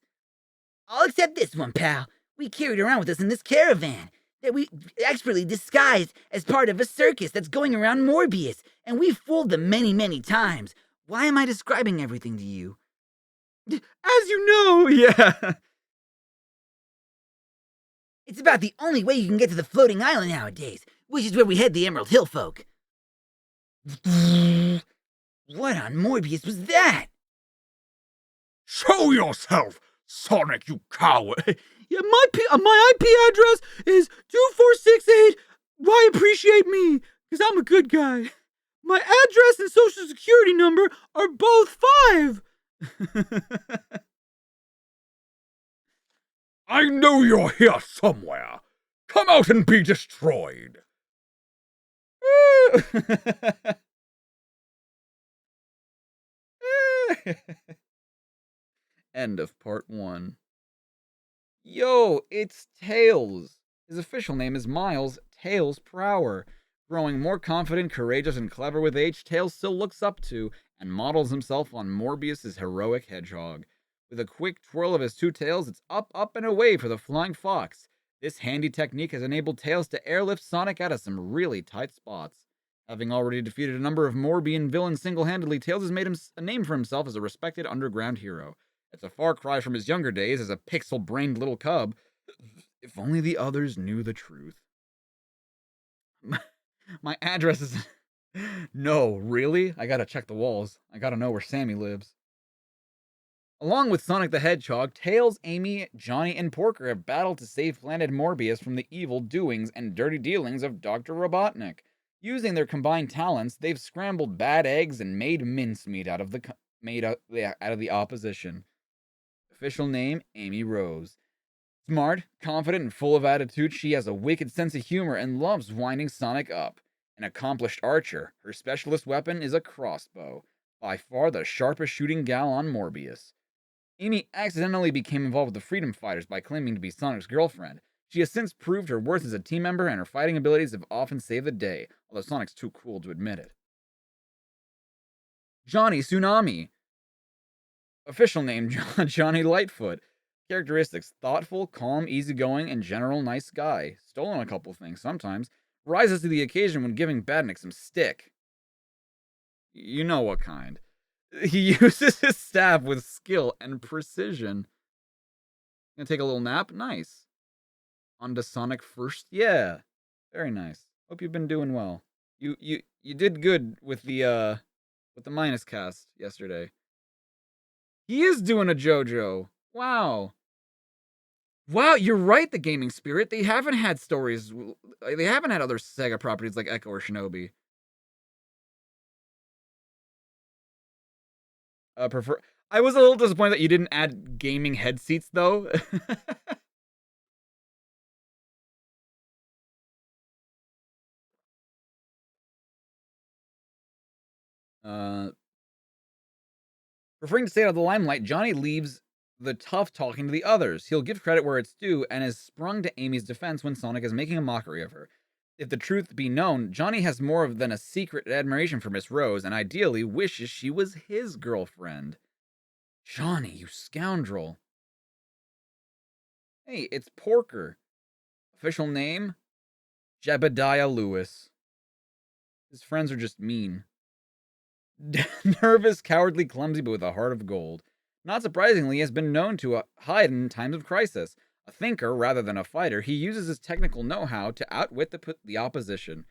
All except this one, pal. We carried around with us in this caravan that we expertly disguised as part of a circus that's going around Morbius, and we've fooled them many, many times. Why am I describing everything to you? As you know, Yeah. It's about the only way you can get to the floating island nowadays, which is where we hid the Emerald Hill folk. What on Morbius was that? Show yourself, Sonic, you coward. yeah, my IP address is 2468. Why appreciate me? because I'm a good guy. My address and social security number are both 5. I know you're here somewhere. Come out and be destroyed. End of part 1. Yo, it's Tails. His official name is Miles Tails Prower. Growing more confident, courageous, and clever with age, Tails still looks up to and models himself on Morbius's heroic hedgehog. With a quick twirl of his 2 tails, it's up, up, and away for the flying fox. This handy technique has enabled Tails to airlift Sonic out of some really tight spots. Having already defeated a number of Morbian villains single-handedly, Tails has made a name for himself as a respected underground hero. It's a far cry from his younger days as a pixel-brained little cub. If only the others knew the truth. My address is... No, really? I gotta check the walls. I gotta know where Sammy lives. Along with Sonic the Hedgehog, Tails, Amy, Johnny, and Porker have battled to save Planet Morbius from the evil doings and dirty dealings of Dr. Robotnik. Using their combined talents, they've scrambled bad eggs and made mincemeat out of the opposition. Official name, Amy Rose. Smart, confident, and full of attitude, she has a wicked sense of humor and loves winding Sonic up. An accomplished archer, her specialist weapon is a crossbow, by far the sharpest shooting gal on Morbius. Amy accidentally became involved with the Freedom Fighters by claiming to be Sonic's girlfriend. She has since proved her worth as a team member, and her fighting abilities have often saved the day, although Sonic's too cool to admit it. Johnny Tsunami. Official name, Johnny Lightfoot. Characteristics: thoughtful, calm, easygoing, and general nice guy. Stolen a couple things sometimes. Rises to the occasion when giving Badnik some stick. You know what kind. He uses his staff with skill and precision. Gonna take a little nap? Nice. On to Sonic first? Yeah. Very nice. Hope you've been doing well. You did good with the minus cast yesterday. He is doing a JoJo. Wow. Wow, you're right, the Gaming Spirit. They haven't had stories. They haven't had other Sega properties like Echo or Shinobi. I was a little disappointed that you didn't add gaming head seats, though. Preferring to stay out of the limelight, Johnny leaves the tough talking to the others. He'll give credit where it's due and is sprung to Amy's defense when Sonic is making a mockery of her. If the truth be known, Johnny has more than a secret admiration for Miss Rose and ideally wishes she was his girlfriend. Johnny, you scoundrel. Hey, it's Porker. Official name? Jebediah Lewis. His friends are just mean. Nervous, cowardly, clumsy, but with a heart of gold. Not surprisingly, he has been known to hide in times of crisis. A thinker rather than a fighter, he uses his technical know-how to outwit the opposition.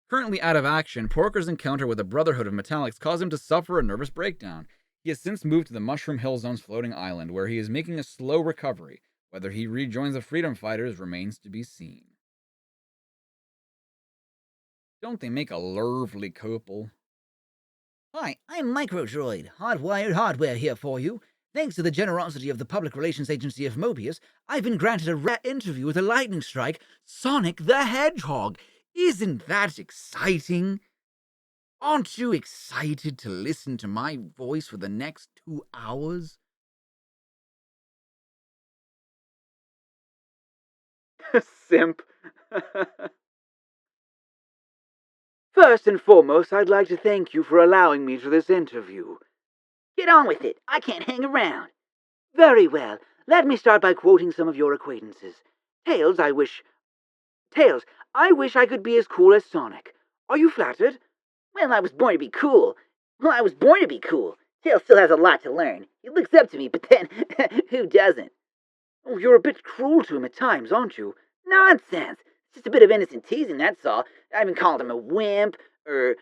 Currently out of action, Porker's encounter with the Brotherhood of Metallics caused him to suffer a nervous breakdown. He has since moved to the Mushroom Hill Zone's floating island, where he is making a slow recovery. Whether he rejoins the Freedom Fighters remains to be seen. Don't they make a lovely couple? Hi, I'm Microdroid, hardwired hardware here for you. Thanks to the generosity of the Public Relations Agency of Mobius, I've been granted a rare interview with a lightning strike, Sonic the Hedgehog. Isn't that exciting? Aren't you excited to listen to my voice for the next 2 hours? Simp. First and foremost, I'd like to thank you for allowing me to this interview. Get on with it. I can't hang around. Very well. Let me start by quoting some of your acquaintances. Tails, I wish I could be as cool as Sonic. Are you flattered? Well, I was born to be cool. Tails still has a lot to learn. He looks up to me, but then, who doesn't? Oh, you're a bit cruel to him at times, aren't you? Nonsense. It's just a bit of innocent teasing, that's all. I haven't called him a wimp, or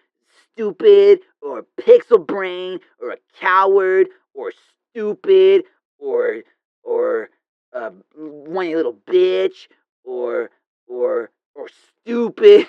stupid, or pixel brain, or a coward, or stupid, or whiny little bitch, or stupid.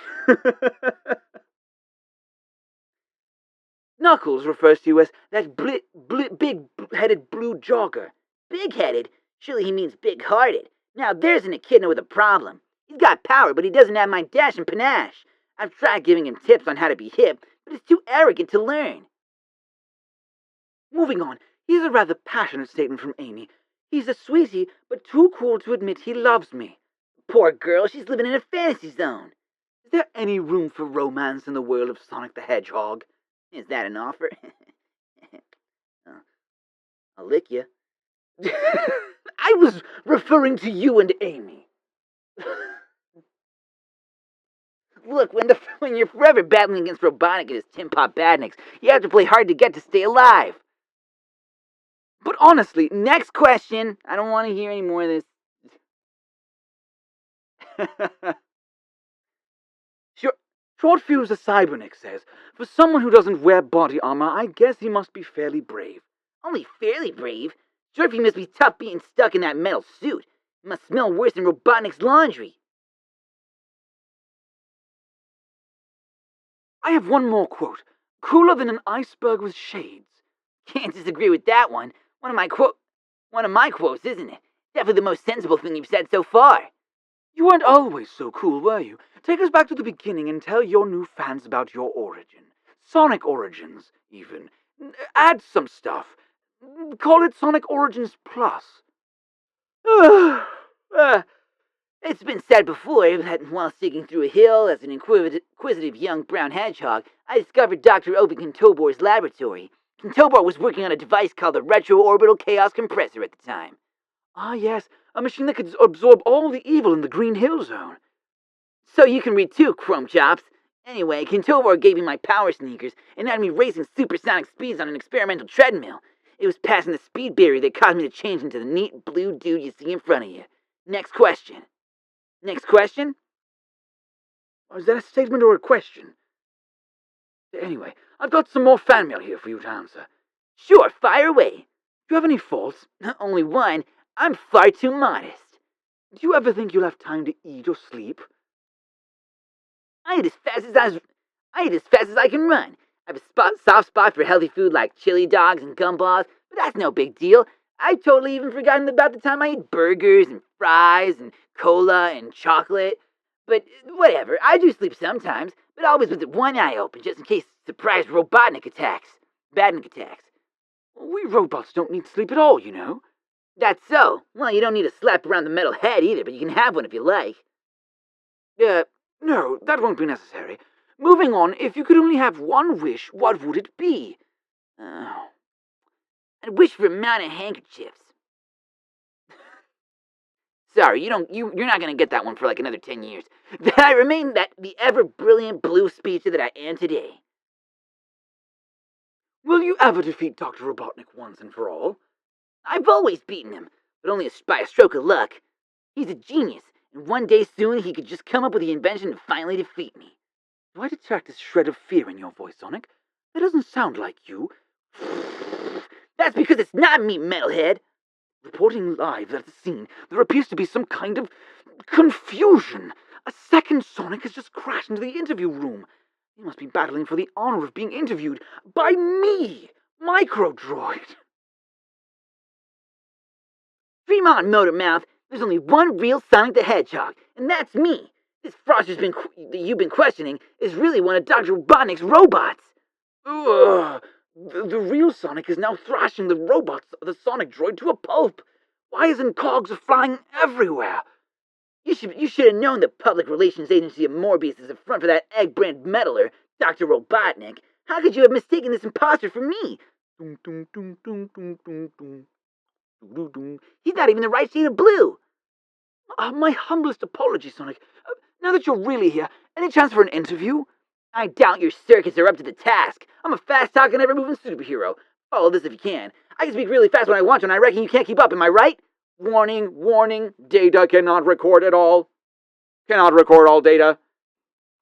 Knuckles refers to you as that big-headed blue jogger. Big-headed? Surely he means big-hearted. Now there's an echidna with a problem. He's got power, but he doesn't have my dash and panache. I've tried giving him tips on how to be hip, but he's too arrogant to learn. Moving on, here's a rather passionate statement from Amy. He's a sweetie, but too cool to admit he loves me. Poor girl, she's living in a fantasy zone. Is there any room for romance in the world of Sonic the Hedgehog? Is that an offer? I'll lick you. I was referring to you and Amy. Look, when you're forever battling against Robotnik and his Tin Pot Badniks, you have to play hard to get to stay alive. But honestly, next question. I don't want to hear any more of this. Short Fuse the Cybernik says, for someone who doesn't wear body armor, I guess he must be fairly brave. Only fairly brave? Sure, he must be tough being stuck in that metal suit. It must smell worse than Robotnik's laundry. I have one more quote. Cooler than an iceberg with shades. Can't disagree with that one. One of my quotes, isn't it? Definitely the most sensible thing you've said so far. You weren't always so cool, were you? Take us back to the beginning and tell your new fans about your origin. Sonic Origins, even. Add some stuff. Call it Sonic Origins Plus. It's been said before that while seeking through a hill as an inquisitive young brown hedgehog, I discovered Dr. Obi Kintobor's laboratory. Kintobor was working on a device called the Retroorbital Chaos Compressor at the time. Ah, yes, a machine that could absorb all the evil in the Green Hill Zone. So you can read too, Chrome Chops. Anyway, Kintobor gave me my power sneakers and had me racing supersonic speeds on an experimental treadmill. It was passing the speed barrier that caused me to change into the neat blue dude you see in front of you. Next question. Next question? Is that a statement or a question? Anyway, I've got some more fan mail here for you to answer. Sure, fire away. Do you have any faults? Only one. I'm far too modest. Do you ever think you'll have time to eat or sleep? I eat as fast as I can run. I have a soft spot for healthy food like chili dogs and gumballs, but that's no big deal. I've totally even forgotten about the time I ate burgers and fries and cola and chocolate. But whatever, I do sleep sometimes, but always with one eye open, just in case surprise Badnik attacks. We robots don't need sleep at all, you know. That's so. Well, you don't need a slap around the metal head either, but you can have one if you like. No, that won't be necessary. Moving on, if you could only have one wish, what would it be? I'd wish for a mountain of handkerchiefs. Sorry, you're not gonna get that one for like another 10 years. That I remain the ever-brilliant blue speedster that I am today. Will you ever defeat Dr. Robotnik once and for all? I've always beaten him, but only by a stroke of luck. He's a genius, and one day soon he could just come up with the invention to finally defeat me. Do I detect a shred of fear in your voice, Sonic? That doesn't sound like you. That's because it's not me, metalhead. Reporting live at the scene, there appears to be some kind of confusion. A second Sonic has just crashed into the interview room. He must be battling for the honor of being interviewed by me, Microdroid. Dream on, Motormouth. There's only one real Sonic the Hedgehog, and that's me. This Froster's that you've been questioning is really one of Dr. Robotnik's robots. Ugh. The real Sonic is now thrashing the robots of the Sonic droid to a pulp. Wires and cogs are flying everywhere. You should have known the public relations agency of Morbius is a front for that egg brand meddler, Dr. Robotnik. How could you have mistaken this imposter for me? He's not even the right shade of blue. My humblest apologies, Sonic. Now that you're really here, any chance for an interview? I doubt your circuits are up to the task. I'm a fast-talking, ever-moving superhero. Follow this if you can. I can speak really fast when I want to, and I reckon you can't keep up, am I right? Warning, data cannot record at all. Cannot record all data.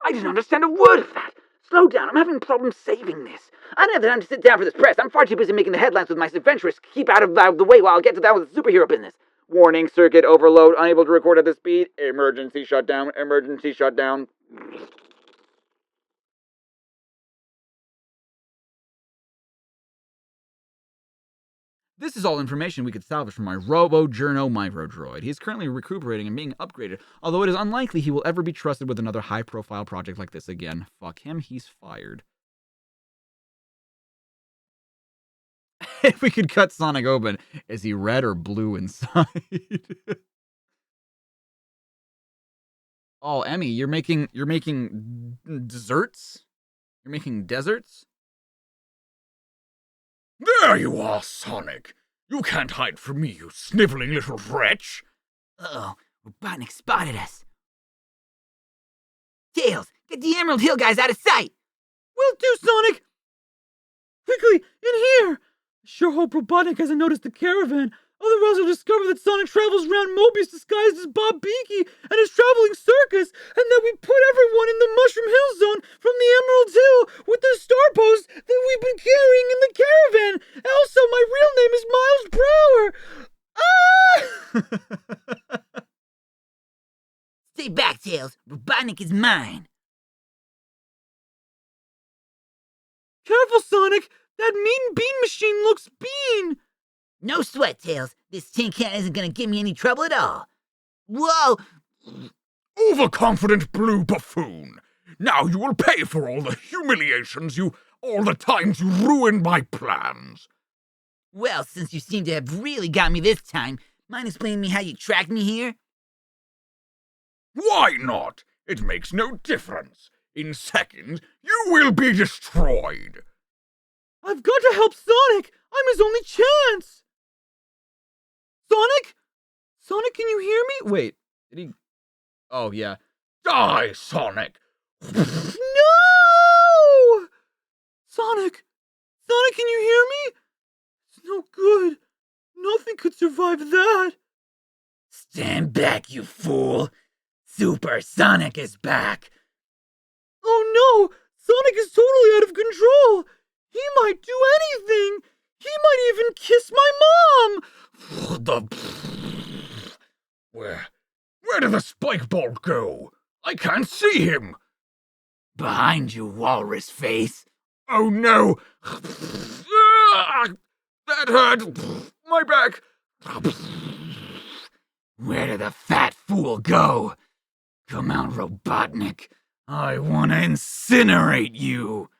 I didn't understand a word of that. Slow down, I'm having problems saving this. I don't have the time to sit down for this press. I'm far too busy making the headlines with my adventurous. Keep out of the way while I get to that with the superhero business. Warning, circuit overload, unable to record at this speed. Emergency shutdown, emergency shutdown. This is all information we could salvage from my Robo-Journo Microdroid. He is currently recuperating and being upgraded, although it is unlikely he will ever be trusted with another high-profile project like this again. Fuck him, he's fired. If we could cut Sonic open, is he red or blue inside? Oh, Emmy, you're making desserts? You're making deserts? There you are, Sonic. You can't hide from me, you sniveling little wretch. Uh-oh, Robotnik spotted us. Tails, get the Emerald Hill guys out of sight! Will do, Sonic! Quickly, in here! I sure hope Robotnik hasn't noticed the caravan. Otherwise, he'll discover that Sonic travels around Mobius disguised as Bob Beaky and his traveling circus, and that we put everyone in the Mushroom Hill Zone from the Emerald Hill with the star post that we've been carrying in the caravan. Also, my real name is Miles Brower. Ah! Stay back, Tails. Robotnik is mine. Careful, Sonic! That mean bean machine looks bean! No sweat, Tails. This tin can isn't gonna give me any trouble at all. Whoa! Overconfident blue buffoon. Now you will pay for all the humiliations all the times you ruined my plans. Well, since you seem to have really got me this time, mind explaining me how you tracked me here? Why not? It makes no difference. In seconds, you will be destroyed. I've got to help Sonic! I'm his only chance! Sonic? Sonic, can you hear me? Wait, did he... Oh, yeah. Die, Sonic! No! Sonic! Sonic, can you hear me? It's no good. Nothing could survive that. Stand back, you fool! Super Sonic is back! Oh no! Sonic is totally out of control! He might do anything! He might even kiss my mom! Where did the spike ball go? I can't see him. Behind you, walrus face. Oh no! That hurt! My back! Where did the fat fool go? Come out, Robotnik. I wanna incinerate you.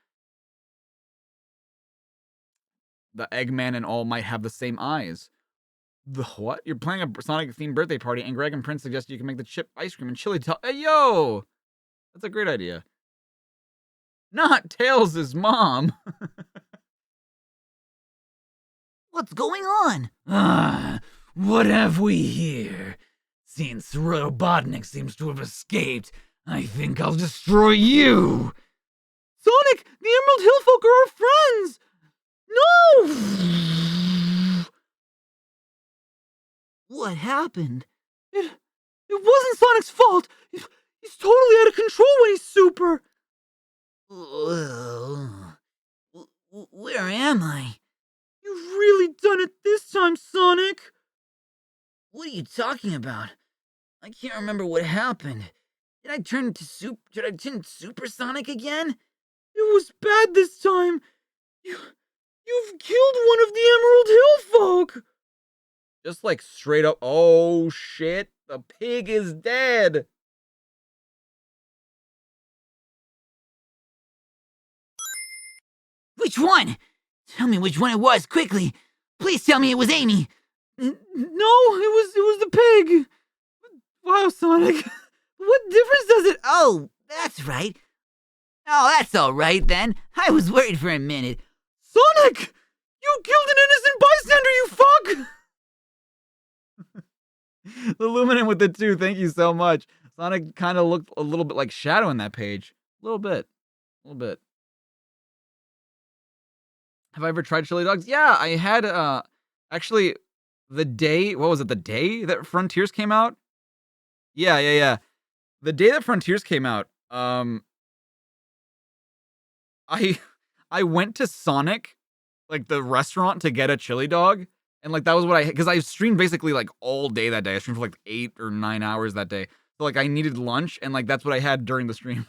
The Eggman and All Might have the same eyes. The what? You're planning a Sonic-themed birthday party, and Greg and Prince suggest you can make the chip ice cream and chili Hey, yo! That's a great idea. Not Tails' mom. What's going on? What have we here? Since Robotnik seems to have escaped, I think I'll destroy you! Sonic, the Emerald Hill folk are our friends! No! What happened? It wasn't Sonic's fault! He's totally out of control when he's super! Where am I? You've really done it this time, Sonic! What are you talking about? I can't remember what happened. Did I turn Super Sonic again? It was bad this time! You've killed one of the Emerald Hill folk! Just like straight up. Oh shit, the pig is dead. Which one? Tell me which one it was, quickly. Please tell me it was Amy. No, it was the pig! Wow, Sonic, what difference does it... Oh, that's right. Oh, that's all right then. I was worried for a minute. Sonic! You killed an innocent bystander, you fuck! The Luminant with the 2, thank you so much. Sonic kind of looked a little bit like Shadow in that page. A little bit. Have I ever tried chili dogs? Yeah, I had, actually, the day that Frontiers came out? Yeah. The day that Frontiers came out, I went to Sonic, like the restaurant, to get a chili dog. And like that was what because I streamed basically like all day that day. I streamed for like 8 or 9 hours that day. So like I needed lunch, and like that's what I had during the stream.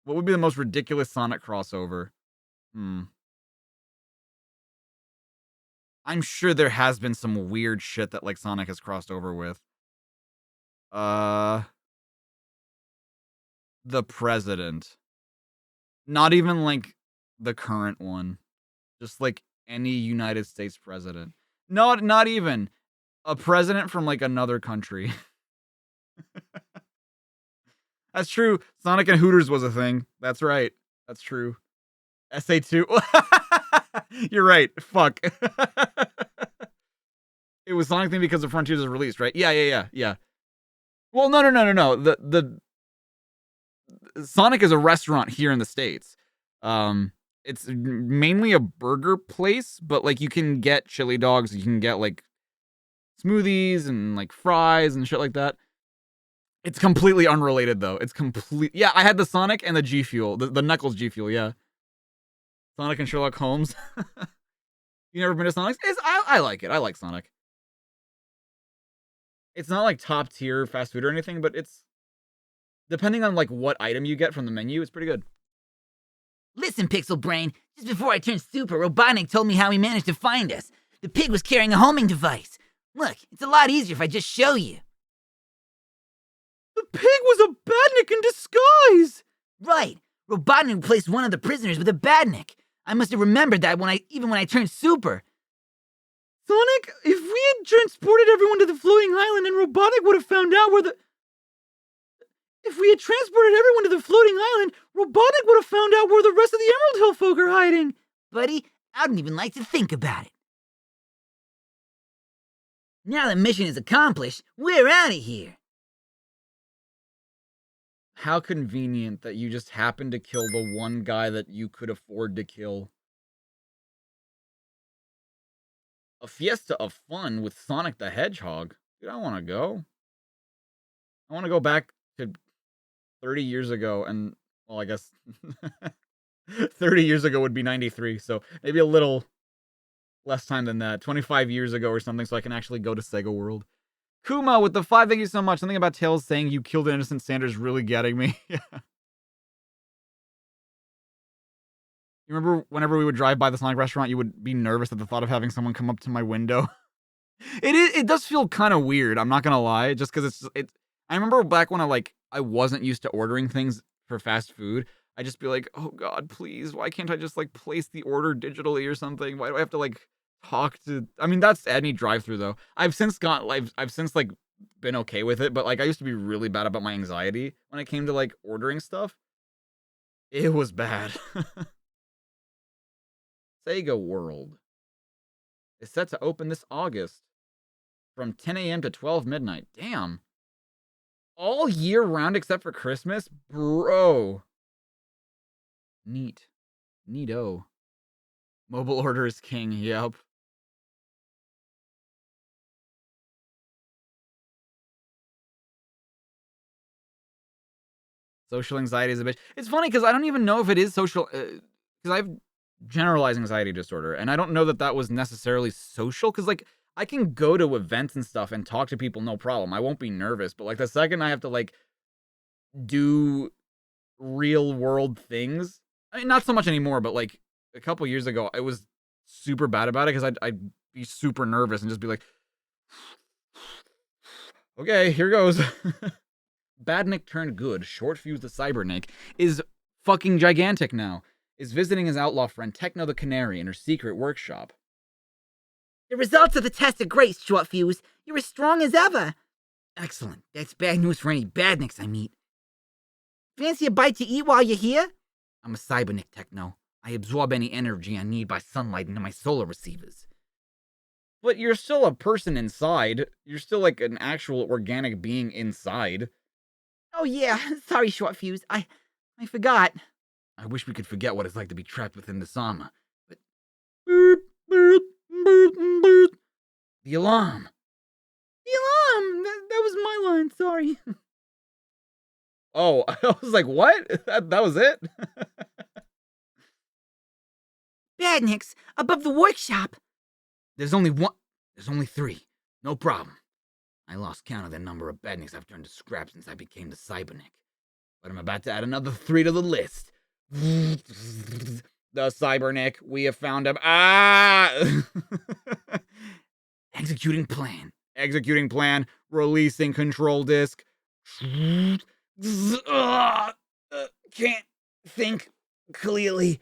What would be the most ridiculous Sonic crossover? I'm sure there has been some weird shit that like Sonic has crossed over with. The president. Not even like the current one. Just like any United States president. Not even a president from like another country. That's true. Sonic and Hooters was a thing. That's right. That's true. SA2. You're right. Fuck. It was Sonic thing because the Frontiers was released, right? Yeah. Well, no. The Sonic is a restaurant here in the States. It's mainly a burger place, but like you can get chili dogs, you can get like smoothies and like fries and shit like that. It's completely unrelated though. Yeah, I had the Sonic and the G Fuel, the Knuckles G Fuel, yeah. Sonic and Sherlock Holmes. You never been to Sonic's? I like it. I like Sonic. It's not like top tier fast food or anything, but it's depending on like what item you get from the menu, it's pretty good. Listen, Pixel Brain, just before I turned super, Robotnik told me how he managed to find us. The pig was carrying a homing device. Look, it's a lot easier if I just show you. The pig was a badnik in disguise! Right. Robotnik replaced one of the prisoners with a badnik. I must have remembered that even when I turned super. Sonic, if we had transported everyone to the floating island and Robotnik would have found out where the... If we had transported everyone to the floating island, Robotnik would have found out where the rest of the Emerald Hill folk are hiding. Buddy, I don't even like to think about it. Now the mission is accomplished, we're out of here. How convenient that you just happened to kill the one guy that you could afford to kill. A fiesta of fun with Sonic the Hedgehog. Dude, I want to go. I want to go back to 30 years ago and, well, I guess 30 years ago would be 93, so maybe a little less time than that. 25 years ago or something, so I can actually go to Sega World. Kuma with the 5, thank you so much. Something about Tails saying you killed an innocent Sanders really getting me. Yeah. You remember whenever we would drive by the Sonic restaurant, you would be nervous at the thought of having someone come up to my window? It does feel kind of weird, I'm not gonna lie, just because I remember back when I wasn't used to ordering things for fast food. I'd just be like, oh god, please, why can't I just like place the order digitally or something? Why do I have to like talk to... I mean, that's any drive-through though. I've since like been okay with it, but like I used to be really bad about my anxiety when it came to like ordering stuff. It was bad. Sega World is set to open this August from 10 a.m. to 12 midnight. Damn. All year round except for Christmas? Bro. Neat. Neato. Mobile order is king. Yep. Social anxiety is a bitch. It's funny because I don't even know if it is social... Because I have generalized anxiety disorder, and I don't know that was necessarily social, because like I can go to events and stuff and talk to people no problem. I won't be nervous, but like the second I have to like do real world things, I mean, not so much anymore, but like a couple years ago I was super bad about it because I'd be super nervous and just be like, okay, here goes. Badnik turned good, short fuse the Cybernik, is fucking gigantic now. Is visiting his outlaw friend Techno the Canary in her secret workshop. The results of the test are great, Short Fuse. You're as strong as ever. Excellent. That's bad news for any badniks I meet. Fancy a bite to eat while you're here? I'm a Cybernik, Techno. I absorb any energy I need by sunlight into my solar receivers. But you're still a person inside. You're still like an actual organic being inside. Oh yeah, sorry, Short Fuse. I forgot. I wish we could forget what it's like to be trapped within this armor, but... Boop, boop, boop, boop. The alarm! The alarm! That was my line, sorry. Oh, I was like, what? That was it? Badniks, above the workshop. There's only 3. No problem. I lost count of the number of badniks I've turned to scrap since I became the Cybernik. But I'm about to add another 3 to the list. The Cybernick, we have found him. Ah! Executing plan. Executing plan, releasing control disk. Can't think clearly.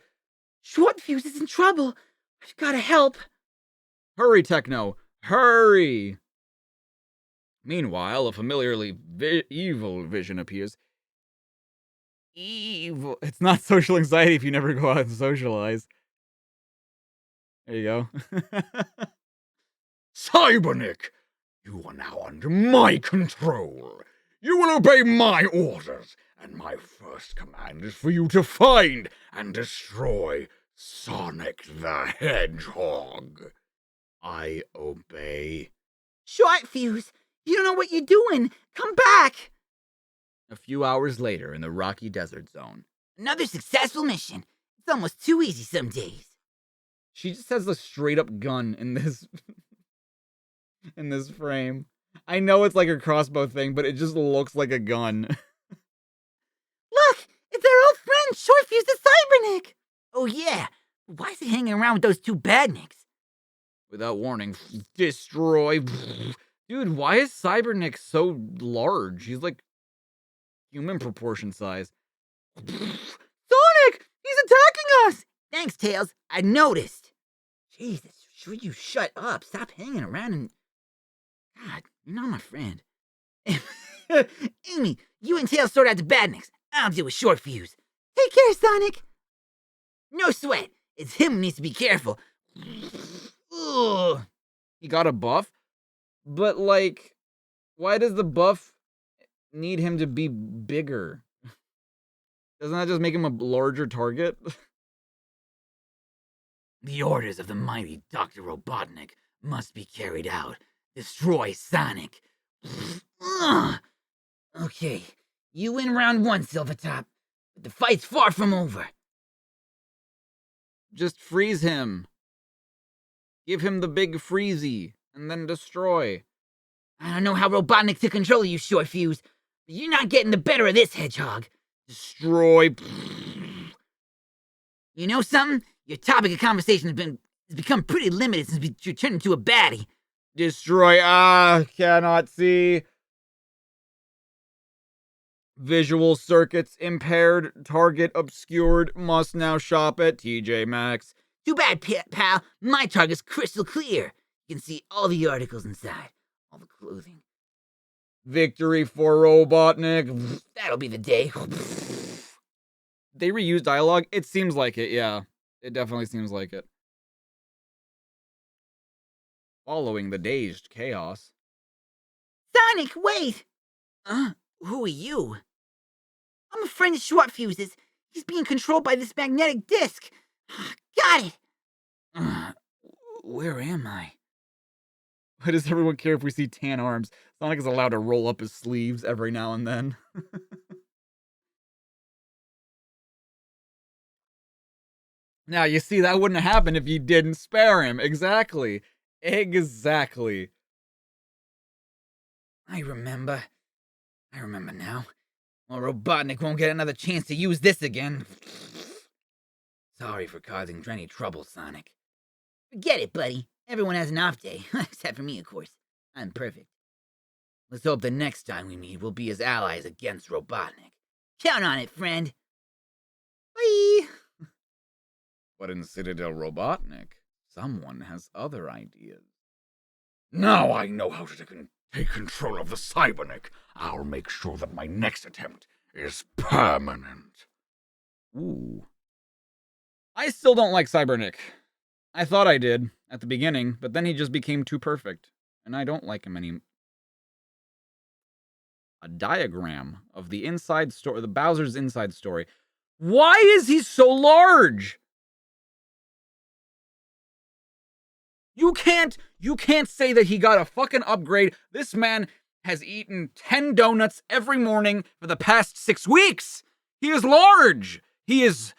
Short Fuse is in trouble. I've gotta help. Hurry, Techno, hurry! Meanwhile, a familiarly evil vision appears. Evil. It's not social anxiety if you never go out and socialize. There you go. Cybernick, you are now under my control. You will obey my orders, and my first command is for you to find and destroy Sonic the Hedgehog. I obey. Short Fuse, you don't know what you're doing. Come back. A few hours later in the rocky desert zone. Another successful mission. It's almost too easy some days. She just has a straight up gun in this in this frame. I know it's like a crossbow thing, but it just looks like a gun. Look, it's our old friend Short Fuse the Cybernick. Oh yeah, why is he hanging around with those two badniks? Without warning, destroy. Dude, why is Cybernick so large? He's like human proportion size. Sonic! He's attacking us! Thanks, Tails. I noticed. Jesus, should you shut up? Stop hanging around and... God, you're not my friend. Amy, you and Tails sort out the badniks. I'll deal with Short Fuse. Take care, Sonic. No sweat. It's him who needs to be careful. Ugh. He got a buff? But, like, why does the buff need him to be bigger? Doesn't that just make him a larger target? The orders of the mighty Dr. Robotnik must be carried out. Destroy Sonic. Ugh. Okay, you win round one, Silvertop. But the fight's far from over. Just freeze him. Give him the big freezy, and then destroy. I don't know how Robotnik to control you, Short Fuse, but you're not getting the better of this hedgehog. Destroy. You know something? Your topic of conversation has become pretty limited since you turned into a baddie. Destroy. Cannot see. Visual circuits impaired. Target obscured. Must now shop at TJ Maxx. Too bad, pal. My target's crystal clear. You can see all the articles inside. All the clothing. Victory for Robotnik. That'll be the day. They reused dialogue? It seems like it, yeah. It definitely seems like it. Following the dazed chaos. Sonic, wait! Who are you? I'm a friend of Short Fuse's. He's being controlled by this magnetic disc. Got it! Where am I? Why does everyone care if we see tan arms? Sonic is allowed to roll up his sleeves every now and then. Now, you see, that wouldn't have happened if you didn't spare him. Exactly. Exactly. I remember now. Well, Robotnik won't get another chance to use this again. Sorry for causing Drenny trouble, Sonic. Forget it, buddy. Everyone has an off day. Except for me, of course. I'm perfect. Let's hope the next time we meet we'll be his allies against Robotnik. Count on it, friend. Bye! But in Citadel Robotnik, someone has other ideas. Now I know how to take control of the Cybernick. I'll make sure that my next attempt is permanent. Ooh. I still don't like Cybernick. I thought I did at the beginning, but then he just became too perfect, and I don't like him anymore. A diagram of the inside story, the Bowser's inside story. Why is he so large? You can't say that he got a fucking upgrade. This man has eaten 10 donuts every morning for the past 6 weeks. He is large. He is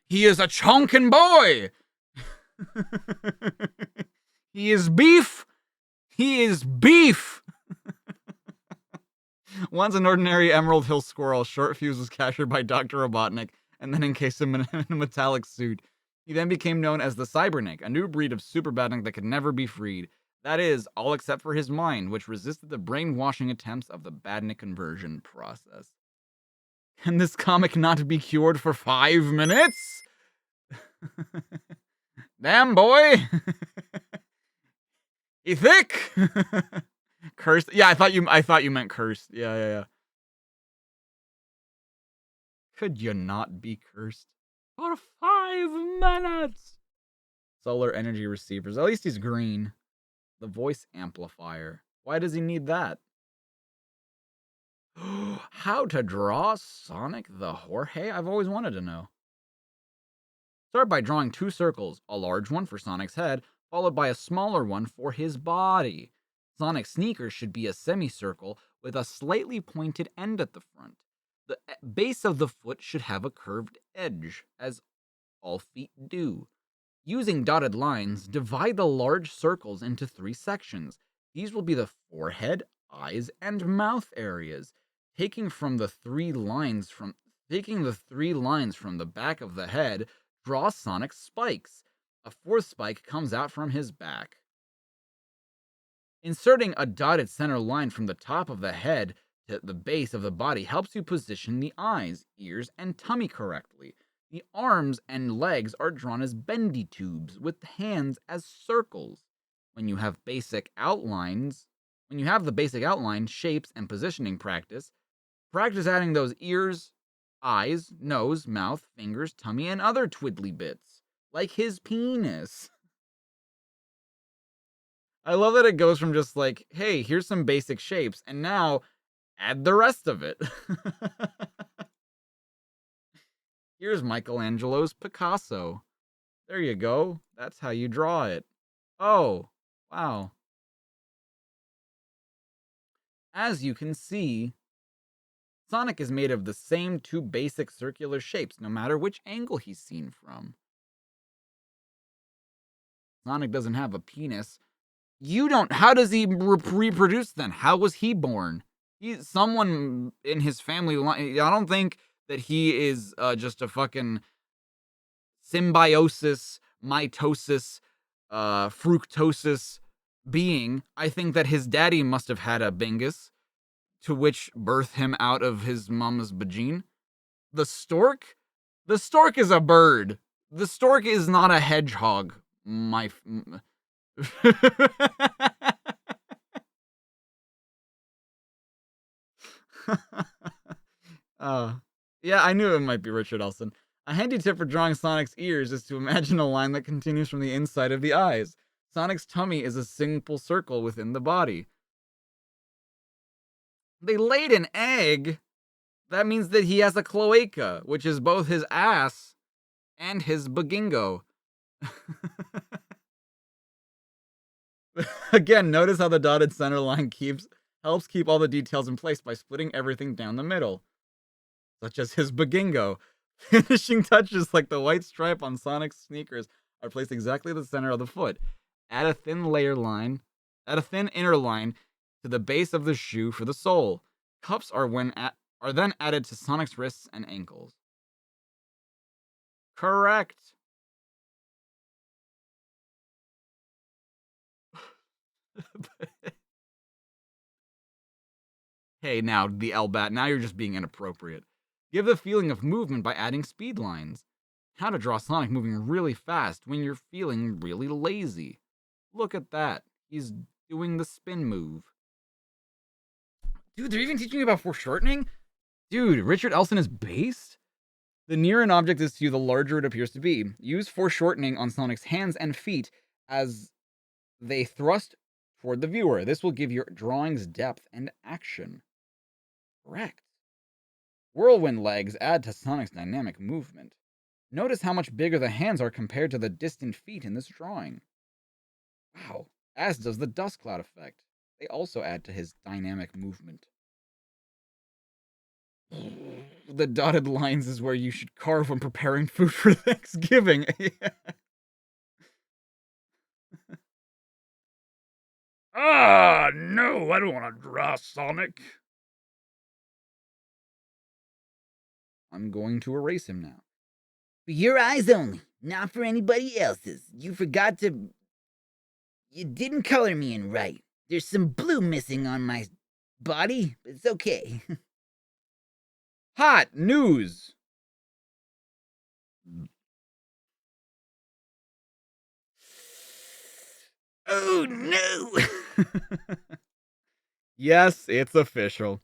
a chunkin' boy. He is beef. He is beef. Once an ordinary Emerald Hill squirrel, Short Fuse was captured by Dr. Robotnik and then encased him in a metallic suit. He then became known as the Cybernik, a new breed of super badnik that could never be freed. That is, all except for his mind, which resisted the brainwashing attempts of the badnik conversion process. Can this comic not be cured for 5 minutes? Damn, boy! You thick? Cursed? Yeah, I thought you meant cursed. Yeah. Could you not be cursed? For 5 minutes! Solar energy receivers. At least he's green. The voice amplifier. Why does he need that? How to draw Sonic the Jorge? I've always wanted to know. Start by drawing 2 circles, a large one for Sonic's head, followed by a smaller one for his body. Sonic's sneakers should be a semicircle with a slightly pointed end at the front. The base of the foot should have a curved edge, as all feet do. Using dotted lines, divide the large circles into 3 sections. These will be the forehead, eyes, and mouth areas. Taking the 3 lines from the back of the head, draw Sonic's spikes. A 4th spike comes out from his back. Inserting a dotted center line from the top of the head to the base of the body helps you position the eyes, ears, and tummy correctly. The arms and legs are drawn as bendy tubes, with the hands as circles. When you have the basic outline, shapes, and positioning practice adding those ears, eyes, nose, mouth, fingers, tummy, and other twiddly bits, like his penis. I love that it goes from just like, hey, here's some basic shapes, and now add the rest of it. Here's Michelangelo's Picasso. There you go. That's how you draw it. Oh, wow. As you can see, Sonic is made of the same 2 basic circular shapes, no matter which angle he's seen from. Sonic doesn't have a penis. How does he reproduce then? How was he born? Someone in his family line. I don't think that he is just a fucking symbiosis, mitosis, fructosis being. I think that his daddy must have had a bingus, to which birthed him out of his mama's vagine. The stork? The stork is a bird. The stork is not a hedgehog. Yeah, I knew it might be Richard Elson. A handy tip for drawing Sonic's ears is to imagine a line that continues from the inside of the eyes. Sonic's tummy is a simple circle within the body. They laid an egg? That means that he has a cloaca, which is both his ass and his bagingo. Again, notice how the dotted center line helps keep all the details in place by splitting everything down the middle, such as his bagingo. Finishing touches like the white stripe on Sonic's sneakers are placed exactly at the center of the foot. Add a thin inner line to the base of the shoe for the sole. Cups are then added to Sonic's wrists and ankles. Correct. Hey, now, the L-Bat, now you're just being inappropriate. Give the feeling of movement by adding speed lines. How to draw Sonic moving really fast when you're feeling really lazy. Look at that. He's doing the spin move. Dude, they're even teaching you about foreshortening? Dude, Richard Elson is based? The nearer an object is to you, the larger it appears to be. Use foreshortening on Sonic's hands and feet as they thrust toward the viewer. This will give your drawings depth and action. Correct. Whirlwind legs add to Sonic's dynamic movement. Notice how much bigger the hands are compared to the distant feet in this drawing. Wow, as does the dust cloud effect. They also add to his dynamic movement. The dotted lines is where you should carve when preparing food for Thanksgiving. No, I don't want to draw Sonic. I'm going to erase him now. For your eyes only, not for anybody else's. You forgot to. You didn't color me in right. There's some blue missing on my body, but it's okay. Hot news! Oh no! Yes, it's official.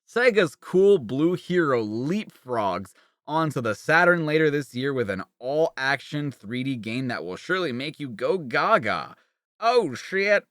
Sega's cool blue hero leapfrogs onto the Saturn later this year with an all-action 3D game that will surely make you go gaga. Oh shit!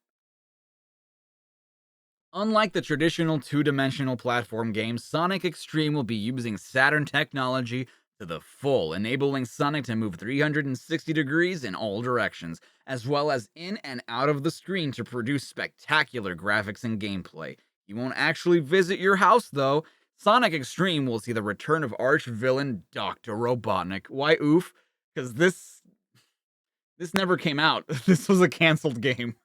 Unlike the traditional two-dimensional platform games, Sonic X-treme will be using Saturn technology to the full, enabling Sonic to move 360 degrees in all directions, as well as in and out of the screen to produce spectacular graphics and gameplay. He won't actually visit your house, though. Sonic X-treme will see the return of arch-villain Dr. Robotnik. Why oof? Because this never came out. This was a canceled game.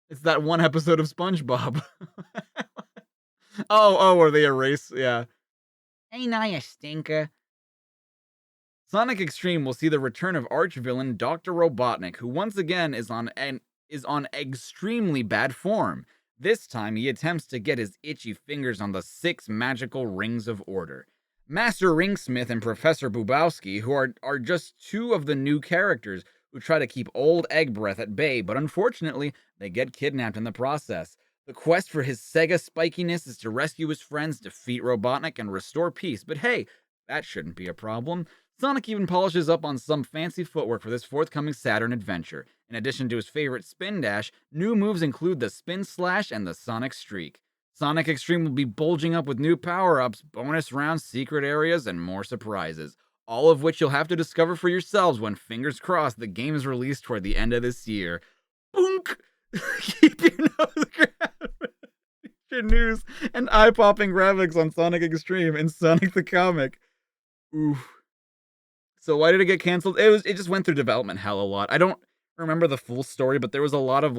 It's that one episode of SpongeBob. Or they erase, yeah. Hey, now you stinker. Sonic X-treme will see the return of arch-villain Dr. Robotnik, who once again is on extremely bad form. This time, he attempts to get his itchy fingers on the 6 magical rings of order. Master Ringsmith and Professor Bubowski, who are just 2 of the new characters who try to keep old Egg Breath at bay, but unfortunately, they get kidnapped in the process. The quest for his Sega spikiness is to rescue his friends, defeat Robotnik, and restore peace, but hey, that shouldn't be a problem. Sonic even polishes up on some fancy footwork for this forthcoming Saturn adventure. In addition to his favorite spin dash, new moves include the Spin Slash and the Sonic Streak. Sonic X-treme will be bulging up with new power-ups, bonus rounds, secret areas, and more surprises. All of which you'll have to discover for yourselves when, fingers crossed, the game is released toward the end of this year. Boonk! Keep your nose grabbed. Future news and eye-popping graphics on Sonic X-treme and Sonic the Comic. Oof. So why did it get canceled? It just went through development hell a lot. I don't remember the full story, but there was a lot of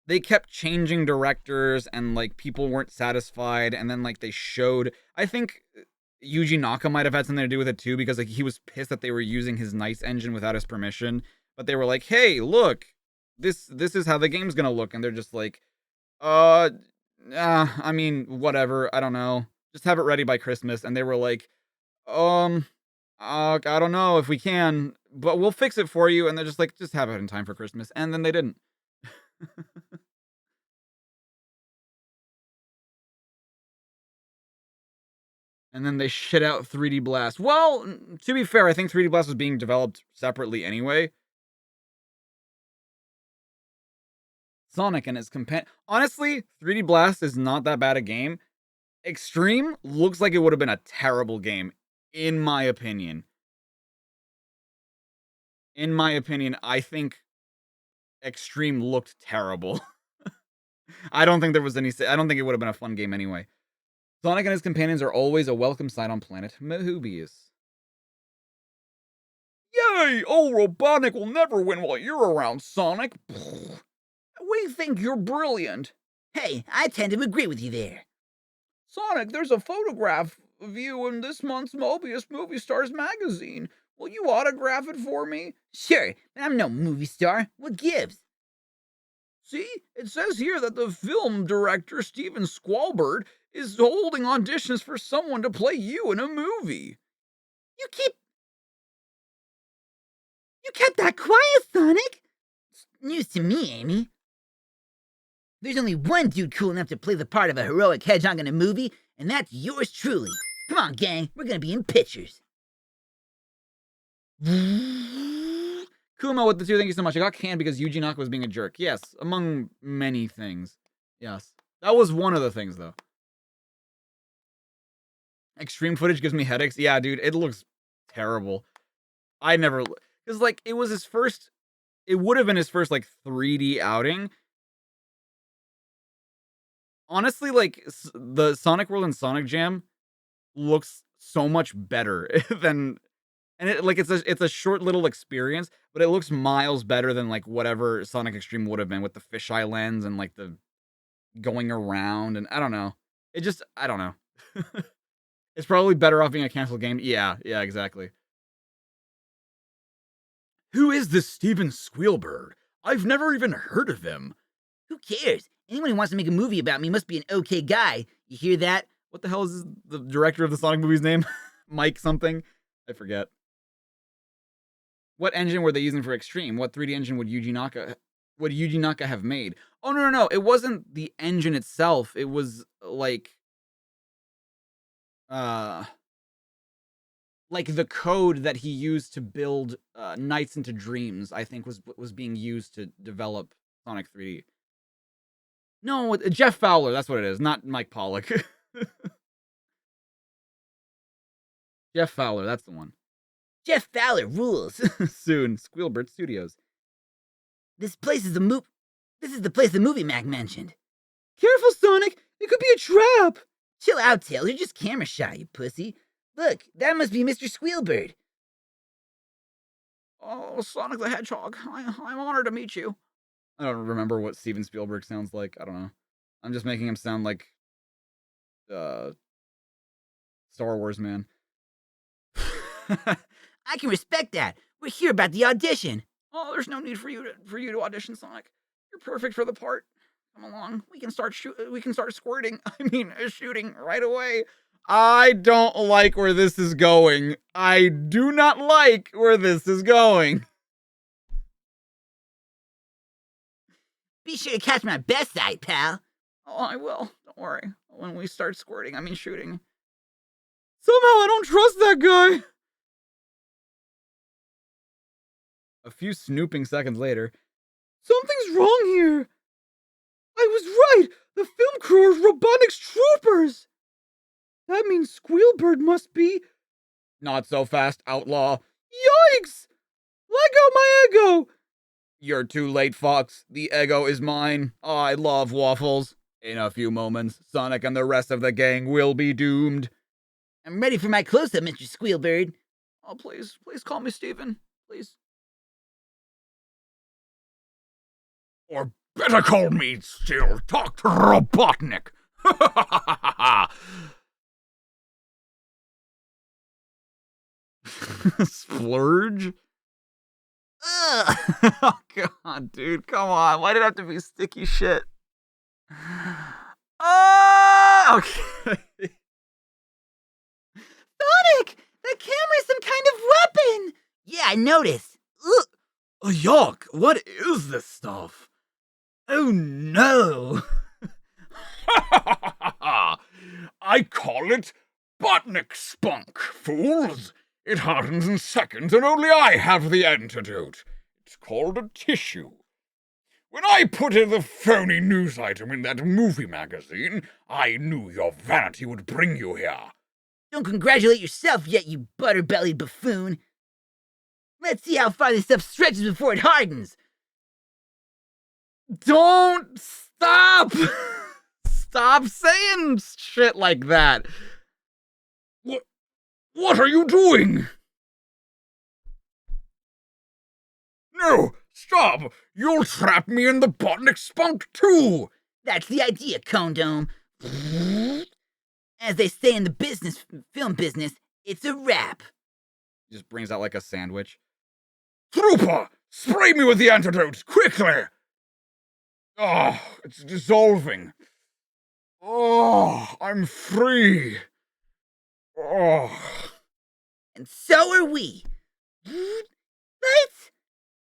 they kept changing directors and people weren't satisfied, and then they showed, I think Yuji Naka might have had something to do with it too, because he was pissed that they were using his Nice engine without his permission. But they were like, "Hey, look, this is how the game's gonna look," and they're just like, I mean, whatever. I don't know. Just have it ready by Christmas." And they were like, I don't know if we can, but we'll fix it for you." And they're just like, "Just have it in time for Christmas," and then they didn't. And then they shit out 3D Blast. Well, to be fair, I think 3D Blast was being developed separately anyway. Sonic and his companion. Honestly, 3D Blast is not that bad a game. X-treme looks like it would have been a terrible game, in my opinion. In my opinion, I think X-treme looked terrible. I don't think there was any. I don't think it would have been a fun game anyway. Sonic and his companions are always a welcome sight on planet Mobius. Yay! Old Robotnik will never win while you're around, Sonic. We think you're brilliant. Hey, I tend to agree with you there. Sonic, there's a photograph of you in this month's Mobius Movie Stars magazine. Will you autograph it for me? Sure, but I'm no movie star. What gives? See, it says here that the film director Steven Squalbird is holding auditions for someone to play you in a movie. You kept that quiet, Sonic. It's news to me, Amy. There's only one dude cool enough to play the part of a heroic hedgehog in a movie, and that's yours truly. Come on, gang, we're gonna be in pictures. Kuma with the 2, thank you so much. I got canned because Yuji Naka was being a jerk. Yes, among many things. Yes. That was one of the things, though. X-treme footage gives me headaches. Yeah, dude, it looks terrible. I never... Because, it was his first... It would have been his first, 3D outing. Honestly, the Sonic World and Sonic Jam looks so much better than... And it's a short little experience, but it looks miles better than whatever Sonic X-treme would have been with the fisheye lens and the going around, and I don't know. I don't know. It's probably better off being a canceled game. Yeah, exactly. Who is this Steven Spielberg? I've never even heard of him. Who cares? Anyone who wants to make a movie about me must be an okay guy. You hear that? What the hell is the director of the Sonic movie's name? Mike something? I forget. What engine were they using for Extreme? What 3D engine would Yuji Naka have made? Oh, no. It wasn't the engine itself. It was like the code that he used to build Nights into Dreams, I think was being used to develop Sonic 3D. No, Jeff Fowler, that's what it is, not Mike Pollock. Jeff Fowler, that's the one. Jeff Fowler rules. Soon, Squealbird Studios. This is the place the movie Mac mentioned. Careful, Sonic! It could be a trap! Chill out, Tails. You're just camera shy, you pussy. Look, that must be Mr. Squealbird. Oh, Sonic the Hedgehog, I'm honored to meet you. I don't remember what Steven Spielberg sounds like. I don't know. I'm just making him sound like Star Wars man. I can respect that. We're here about the audition. Oh, there's no need for you to audition, Sonic. You're perfect for the part. Come along. We can start squirting. Shooting right away. I don't like where this is going. I do not like where this is going. Be sure to catch my best side, pal. Oh, I will. Don't worry. When we start squirting, shooting. Somehow I don't trust that guy! A few snooping seconds later. Something's wrong here! I was right! The film crew are Robotnik's troopers! That means Squealbird must be... Not so fast, outlaw. Yikes! Let go my ego! You're too late, Fox. The ego is mine. I love waffles. In a few moments, Sonic and the rest of the gang will be doomed. I'm ready for my close-up, Mr. Squealbird. Oh, please call me Steven. Please. Or better call me still Dr. Robotnik. Splurge? Ugh. Oh, God, dude. Come on. Why did it have to be sticky shit? Oh, okay. Sonic! That camera's some kind of weapon! Yeah, I noticed. Ugh. Oh, yuck. What is this stuff? Oh, no. I call it Botnik Spunk, fools. It hardens in seconds, and only I have the antidote. It's called a tissue. When I put in the phony news item in that movie magazine, I knew your vanity would bring you here. Don't congratulate yourself yet, you butter-bellied buffoon. Let's see how far this stuff stretches before it hardens. Don't stop! Stop saying shit like that. What are you doing? No, stop! You'll trap me in the Botnik Spunk too! That's the idea, Condome. As they say in the film business, it's a wrap. He just brings out like a sandwich. Trooper, spray me with the antidote, quickly! Oh, it's dissolving. Oh, I'm free. Oh. And so are we. Lights,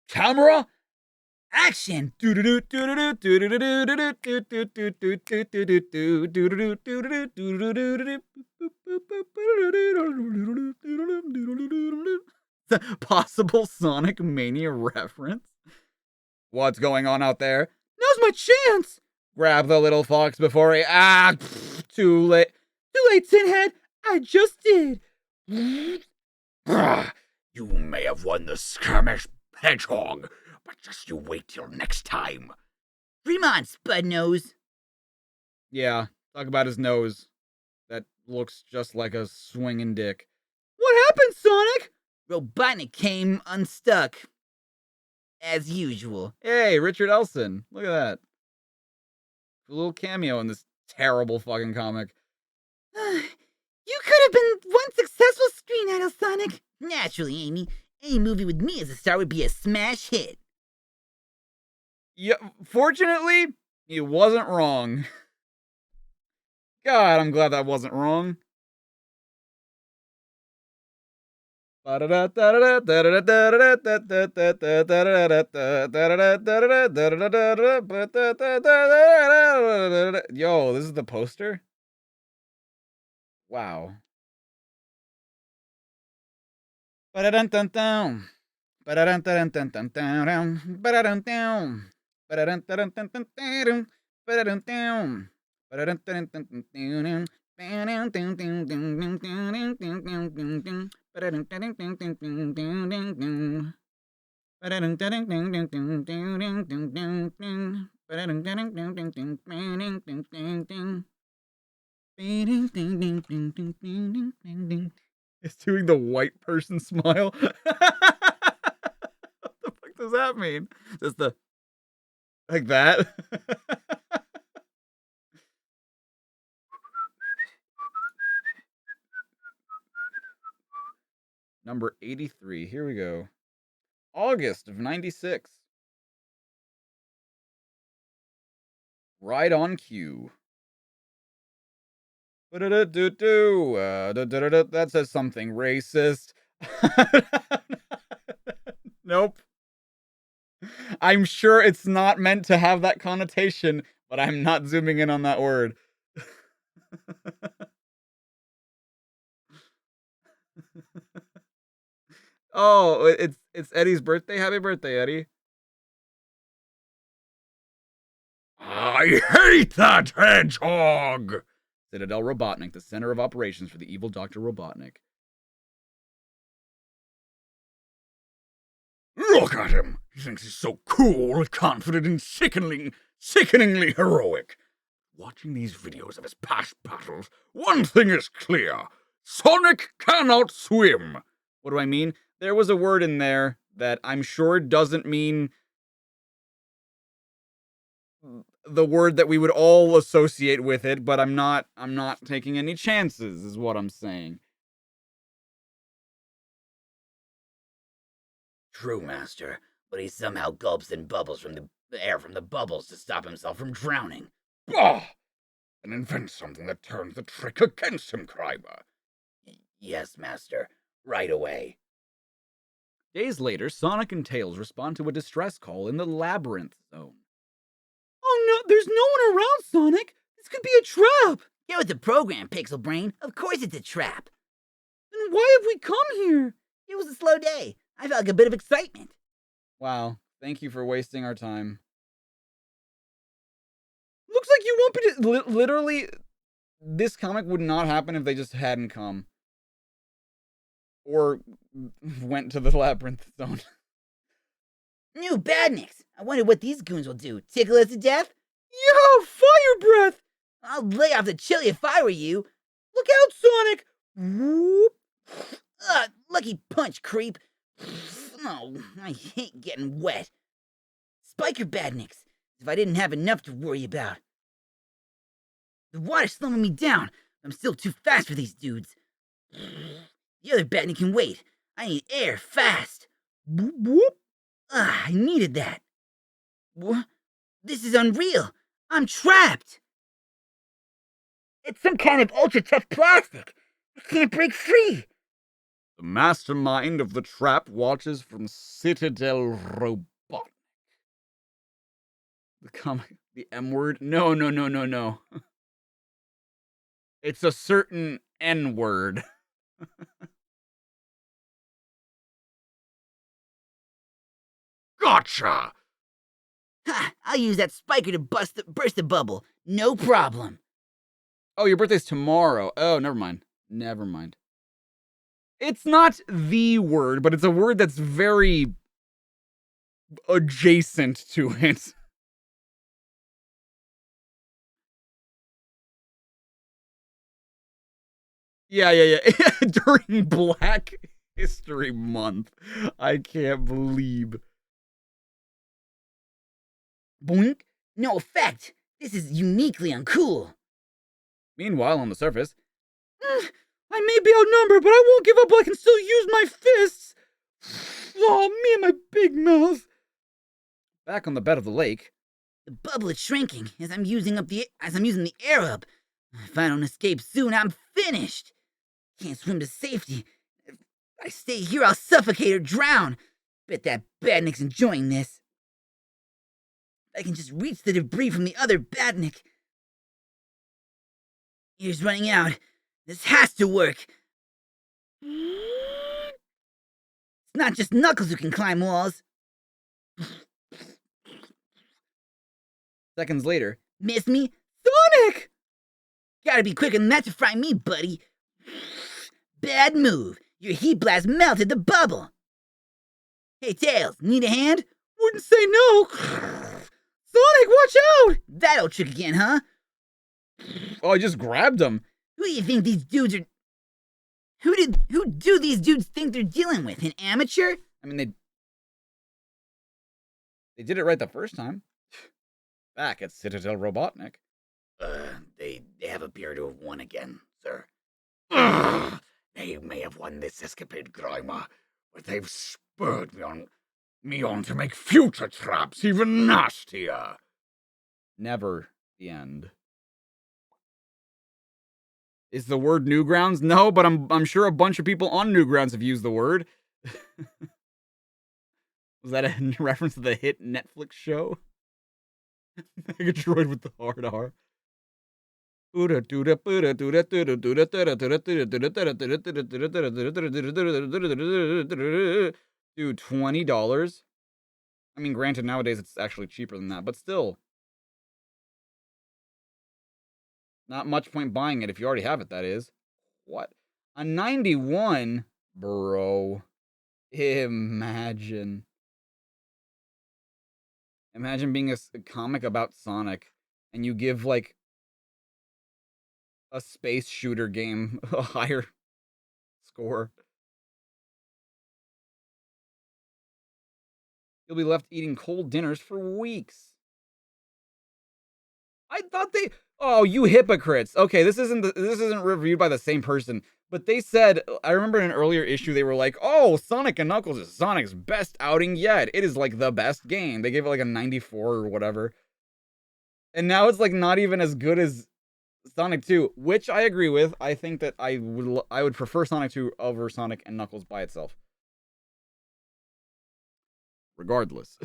Camera, action. Possible Sonic Mania reference? What's going on out there? Now's my chance! Grab the little fox before he... Too late. Too late, Tinhead! I just did! you may have won the skirmish, Hedgehog, but just you wait till next time. Dream on, Spudnose. Yeah, talk about his nose. That looks just like a swinging dick. What happened, Sonic? Robotnik came unstuck. As usual. Hey, Richard Elson. Look at that. A little cameo in this terrible fucking comic. You could have been one successful screen idol, Sonic. Naturally, Amy. Any movie with me as a star would be a smash hit. Yeah, fortunately, he wasn't wrong. God, I'm glad that wasn't wrong. Yo, this is the poster? Wow. It's doing the white person smile. What the fuck does that mean? Just the like that? Number 83. Here we go. August of 96. Right on cue. That says something racist. Nope. I'm sure it's not meant to have that connotation, but I'm not zooming in on that word. Oh, it's Eddie's birthday. Happy birthday, Eddie. I hate that hedgehog! Citadel Robotnik, the center of operations for the evil Dr. Robotnik. Look at him! He thinks he's so cool, confident, and sickeningly heroic. Watching these videos of his past battles, one thing is clear. Sonic cannot swim! What do I mean? There was a word in there that I'm sure doesn't mean the word that we would all associate with it, but I'm not taking any chances, is what I'm saying. True, Master, but he somehow gulps in bubbles from the air from the bubbles to stop himself from drowning. Bah! And invent something that turns the trick against him, Kryber. Yes, Master, right away. Days later, Sonic and Tails respond to a distress call in the Labyrinth Zone. Oh no, there's no one around, Sonic. This could be a trap. Get with the program, Pixel Brain. Of course it's a trap. Then why have we come here? It was a slow day. I felt like a bit of excitement. Wow, thank you for wasting our time. Looks like you won't be. Literally, this comic would not happen if they just hadn't come. Or went to the Labyrinth Zone. New badniks. I wonder what these goons will do. Tickle us to death? Yo, fire breath! I'll lay off the chili if I were you. Look out, Sonic! Whoop! Lucky punch, creep. Oh, I hate getting wet. Spike your badniks, if I didn't have enough to worry about. The water's slowing me down. I'm still too fast for these dudes. The other badnik can wait. I need air fast. Whoop, whoop. I needed that. What? This is unreal. I'm trapped. It's some kind of ultra tough plastic. I can't break free. The mastermind of the trap watches from Citadel Robotnik. The comic, the M word? No. It's a certain N word. Gotcha! Ha! I'll use that spiker to burst the bubble. No problem. Oh, your birthday's tomorrow. Oh, never mind. It's not the word, but it's a word that's very adjacent to it. Yeah. During Black History Month. I can't believe. Boink. No effect. This is uniquely uncool. Meanwhile, on the surface, I may be outnumbered, but I won't give up. I can still use my fists. Oh, me and my big mouth. Back on the bed of the lake. The bubble is shrinking as I'm using the air up. If I don't escape soon, I'm finished. Can't swim to safety. If I stay here, I'll suffocate or drown. Bet that badnik's enjoying this. I can just reach the debris from the other badnik. Air's running out. This has to work. It's not just Knuckles who can climb walls. Seconds later. Miss me? Sonic! Gotta be quicker than that to fry me, buddy. Bad move. Your heat blast melted the bubble. Hey, Tails, need a hand? Wouldn't say no. Sonic, watch out! That old trick again, huh? Oh, I just grabbed him. Who do you think these dudes are... Who do these dudes think they're dealing with? An amateur? I mean, they did it right the first time. Back at Citadel Robotnik. They have appeared to have won again, sir. They may have won this escapade, Grimer, but they've spurred me on to make future traps even nastier. Never the end. Is the word Newgrounds? No, but I'm sure a bunch of people on Newgrounds have used the word. Was that a reference to the hit Netflix show? Megadroid with the hard R. Dude, $20? I mean, granted, nowadays it's actually cheaper than that, but still. Not much point buying it if you already have it, that is. What? A 91? Bro. Imagine. Imagine being a comic about Sonic, and you give, like, a space shooter game a higher score. You'll be left eating cold dinners for weeks. I thought they... Oh, you hypocrites. Okay, this isn't reviewed by the same person, but they said, I remember in an earlier issue they were like, "Oh, Sonic and Knuckles is Sonic's best outing yet. It is like the best game." They gave it like a 94 or whatever. And now it's like not even as good as Sonic 2, which I agree with. I think that I would prefer Sonic 2 over Sonic and Knuckles by itself. Regardless.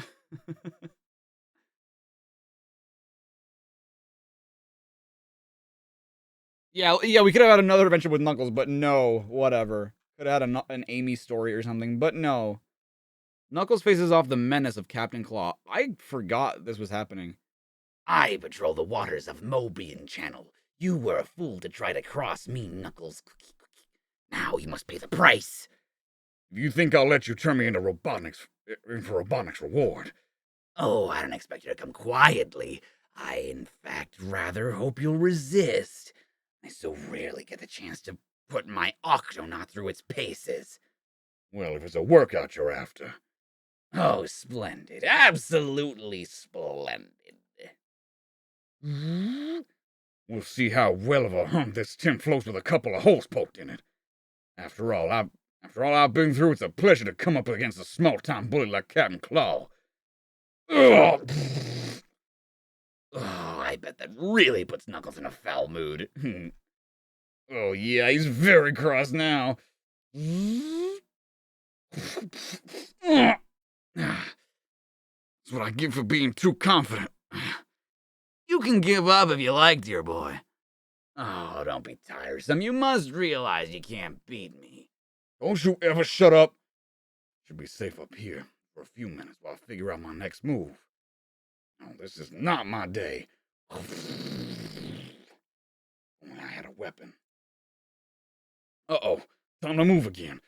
Yeah, we could have had another adventure with Knuckles, but no, whatever. Could have had an Amy story or something, but no. Knuckles faces off the menace of Captain Claw. I forgot this was happening. I patrol the waters of Mobian Channel. You were a fool to try to cross me, Knuckles. Now you must pay the price. If you think I'll let you turn me into Robotnik's reward. Oh, I don't expect you to come quietly. I, in fact, rather hope you'll resist. I so rarely get the chance to put my Octonaut through its paces. Well, if it's a workout you're after. Oh, splendid. Absolutely splendid. We'll see how well of a hump this tin floats with a couple of holes poked in it. After all I've been through, it's a pleasure to come up against a small-time bully like Captain Claw. Ugh. Oh, I bet that really puts Knuckles in a foul mood. Oh yeah, he's very cross now. That's what I get for being too confident. You can give up if you like, dear boy. Oh, don't be tiresome. You must realize you can't beat me. Don't you ever shut up. Should be safe up here for a few minutes while I figure out my next move. No, this is not my day. Only I had a weapon. Uh-oh, time to move again.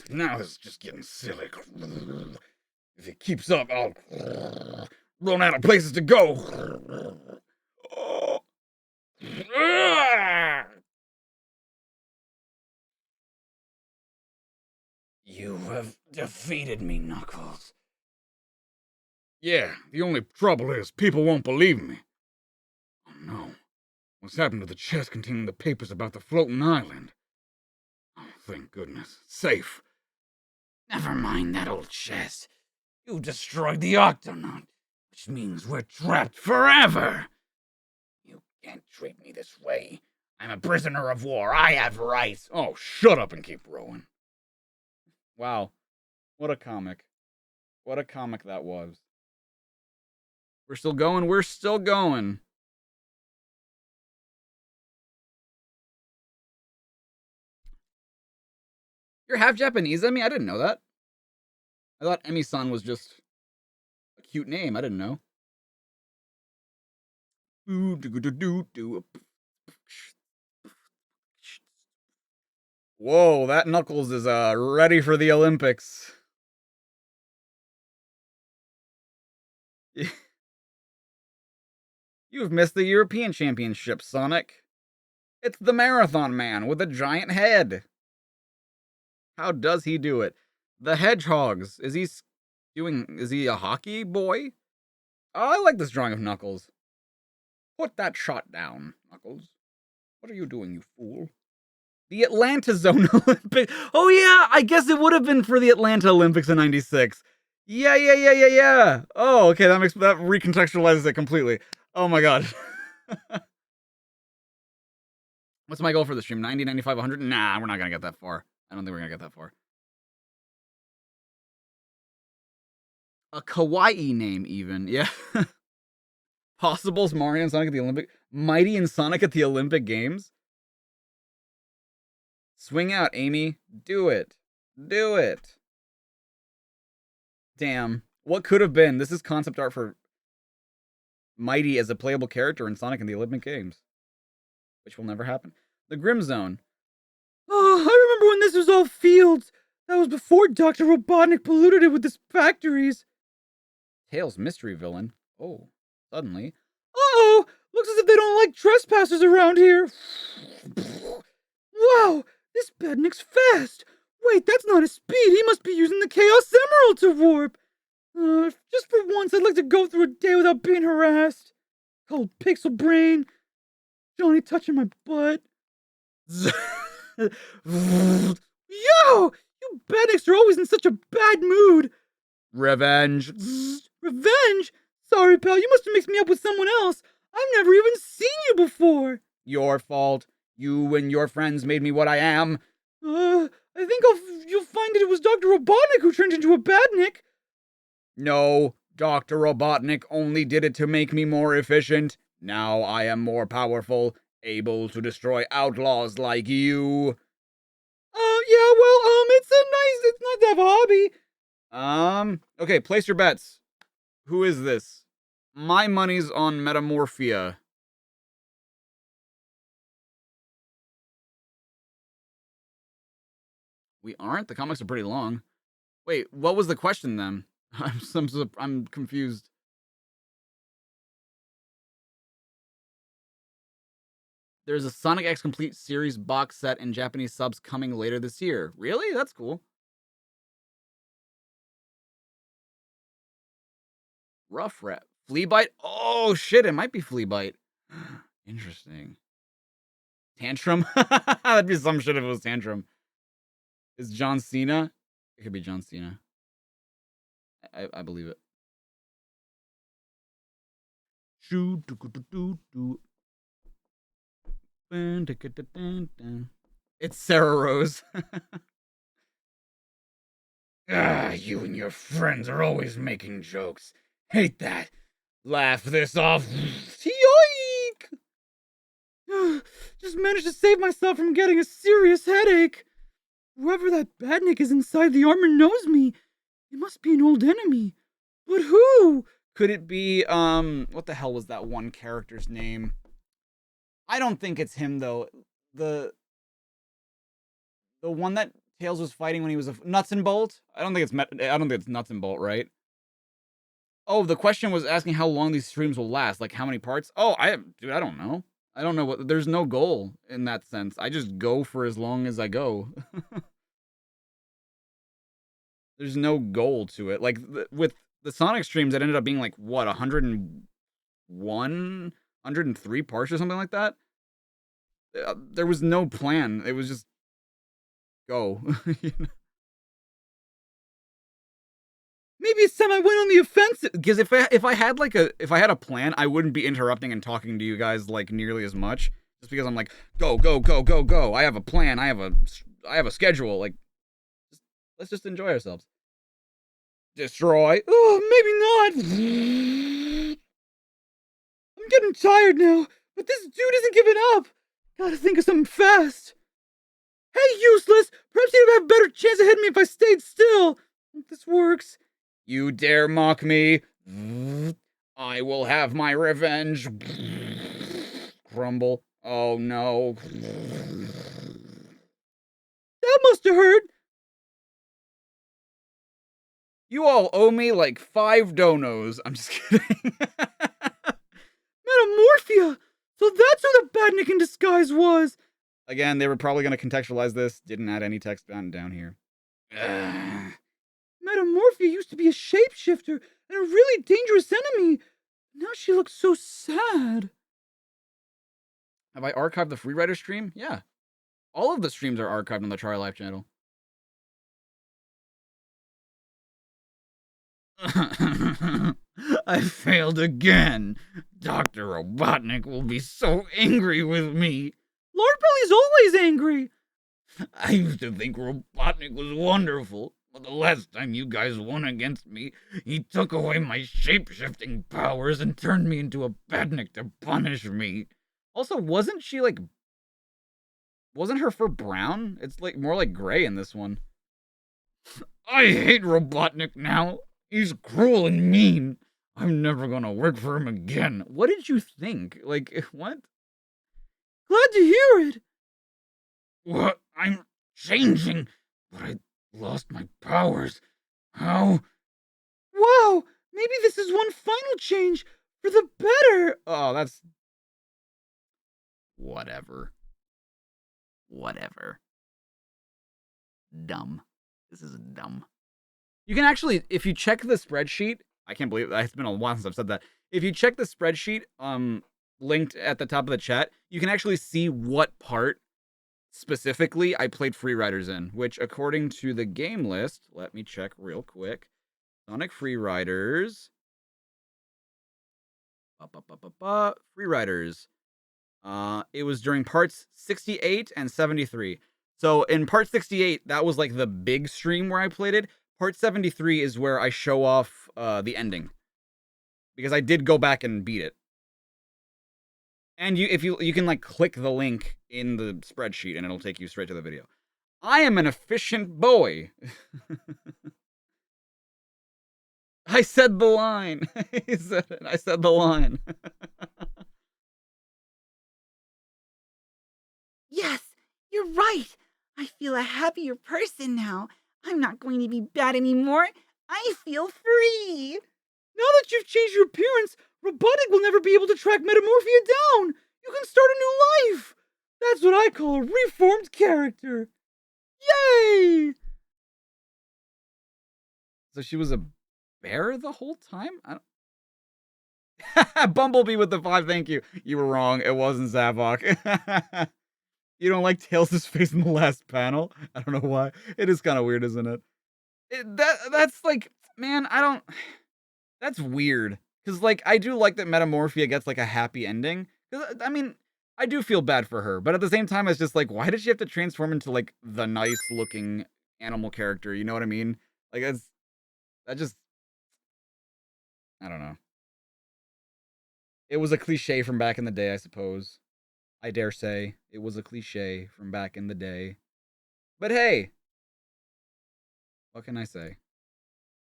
Now this is just getting silly. If it keeps up, I'll run out of places to go. You have defeated me, Knuckles. Yeah, the only trouble is people won't believe me. Oh no. What's happened to the chest containing the papers about the floating island? thank goodness. Safe. Never mind that old chest. You destroyed the Octonaut, which means we're trapped forever. You can't treat me this way. I'm a prisoner of war. I have rights. Oh, shut up and keep rowing. Wow. What a comic. What a comic that was. We're still going. We're still going. You're half Japanese, Emmy? I didn't know that. I thought Emmy-san was just a cute name. I didn't know. Whoa, that Knuckles is ready for the Olympics. You've missed the European Championship, Sonic. It's the Marathon Man with a giant head. How does he do it? The Hedgehogs. Is he a hockey boy? Oh, I like this drawing of Knuckles. Put that shot down, Knuckles. What are you doing, you fool? The Atlanta Zone Olympics. Oh, yeah, I guess it would have been for the Atlanta Olympics in 96. Yeah. Oh, okay, that recontextualizes it completely. Oh my god. What's my goal for the stream? 90, 95, 100? Nah, we're not gonna get that far. I don't think we're gonna get that far. A kawaii name, even. Yeah. Possibles, Mario and Sonic at the Olympic. Mighty and Sonic at the Olympic Games. Swing out, Amy. Do it. Do it. Damn. What could have been? This is concept art for Mighty as a playable character in Sonic and the Olympic Games. Which will never happen. The Grim Zone. Oh, I remember when this was all fields. That was before Dr. Robotnik polluted it with his factories. Tails mystery villain. Oh, suddenly. Uh-oh! Looks as if they don't like trespassers around here. Wow! This Badnik's fast! Wait, that's not his speed! He must be using the Chaos Emerald to warp! Just for once, I'd like to go through a day without being harassed. Cold pixel brain. Johnny touching my butt. Yo! You Badniks are always in such a bad mood! Revenge. Revenge? Sorry, pal, you must have mixed me up with someone else. I've never even seen you before. Your fault. You and your friends made me what I am. I think you'll find that it was Dr. Robotnik who turned into a Badnik. No, Dr. Robotnik only did it to make me more efficient. Now I am more powerful, able to destroy outlaws like you. Yeah, well, it's nice to have a hobby. Okay, place your bets. Who is this? My money's on Metamorphia. We aren't? The comics are pretty long. Wait, what was the question then? I'm confused. There's a Sonic X Complete Series box set in Japanese subs coming later this year. Really? That's cool. Rough Rat. Flea Bite? Oh, shit, it might be Flea Bite. Interesting. Tantrum? That'd be some shit if it was Tantrum. Is John Cena? It could be John Cena. I believe it. It's Sarah Rose. You and your friends are always making jokes. Hate that. Laugh this off. Yoink! Just managed to save myself from getting a serious headache. Whoever that Badnik is inside the armor knows me. It must be an old enemy. But who? Could it be, what the hell was that one character's name? I don't think it's him, though. The one that Tails was fighting when he was Nuts and Bolt? I don't think it's Nuts and Bolt, right? Oh, the question was asking how long these streams will last, like how many parts? Oh, I don't know. I don't know there's no goal in that sense. I just go for as long as I go. There's no goal to it. Like with the Sonic streams, it ended up being like what, 101, 103 parts or something like that. There was no plan. It was just go. You know? Maybe it's time I went on the offensive. Because if I had a plan, I wouldn't be interrupting and talking to you guys like nearly as much. Just because I'm like, go, go, go, go, go. I have a plan. I have a schedule. Like, let's just enjoy ourselves. Destroy. Oh, maybe not. I'm getting tired now, but this dude isn't giving up. Gotta think of something fast. Hey, useless! Perhaps you'd have a better chance of hitting me if I stayed still. Hope this works. You dare mock me? I will have my revenge. Crumble. Oh no. That must have hurt. You all owe me like 5 donos. I'm just kidding. Metamorphia! So that's who the badnik in disguise was! Again, they were probably going to contextualize this. Didn't add any text down here. Metamorphia used to be a shapeshifter and a really dangerous enemy. Now she looks so sad. Have I archived the Free Rider stream? Yeah. All of the streams are archived on the Try Life channel. I failed again. Dr. Robotnik will be so angry with me. Lord Belly's always angry. I used to think Robotnik was wonderful, but the last time you guys won against me, he took away my shape-shifting powers and turned me into a badnik to punish me. Also, wasn't her fur brown? It's like more like gray in this one. I hate Robotnik now. He's cruel and mean. I'm never gonna work for him again. What did you think? Like, what? Glad to hear it. What? I'm changing, but I lost my powers. How? Wow, maybe this is one final change for the better. Oh, that's... Whatever. Dumb. This is dumb. You can actually, if you check the spreadsheet, I can't believe it's been a while since I've said that. If you check the spreadsheet, linked at the top of the chat, you can actually see what part specifically I played Free Riders in, which according to the game list, let me check real quick. Sonic Free Riders. Free Riders. It was during parts 68 and 73. So in part 68, that was like the big stream where I played it. Part 73 is where I show off the ending. Because I did go back and beat it. And you can like click the link in the spreadsheet and it'll take you straight to the video. I am an efficient boy. I said the line. He said it. I said the line. Yes, you're right. I feel a happier person now. I'm not going to be bad anymore. I feel free. Now that you've changed your appearance, Robotic will never be able to track Metamorphia down. You can start a new life. That's what I call a reformed character. Yay! So she was a bear the whole time? I don't... Bumblebee with the 5, thank you. You were wrong. It wasn't Zavok. You don't like Tails' face in the last panel? I don't know why. It is kind of weird, isn't it? That's like, man, I don't... That's weird. Because, like, I do like that Metamorphia gets, like, a happy ending. Because, I mean, I do feel bad for her. But at the same time, it's just like, why did she have to transform into, like, the nice-looking animal character? You know what I mean? Like, that just... I don't know. It was a cliche from back in the day, I suppose. I dare say it was a cliche from back in the day. But hey, what can I say?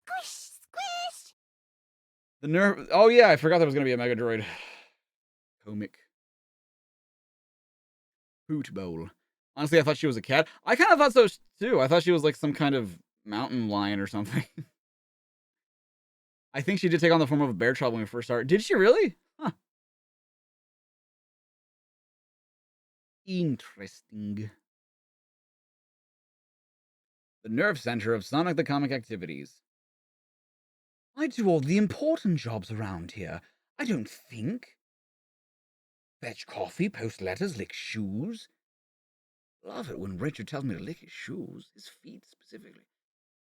Squish, squish. The nerve. Oh yeah, I forgot there was gonna be a Mega Droid. Comic. Hoot Bowl. Honestly, I thought she was a cat. I kind of thought so too. I thought she was like some kind of mountain lion or something. I think she did take on the form of a bear child when we first started. Did she really? Huh. Interesting. The nerve center of Sonic the Comic activities. I do all the important jobs around here. I don't think. Fetch coffee, post letters, lick shoes. Love it when Richard tells me to lick his shoes, his feet specifically.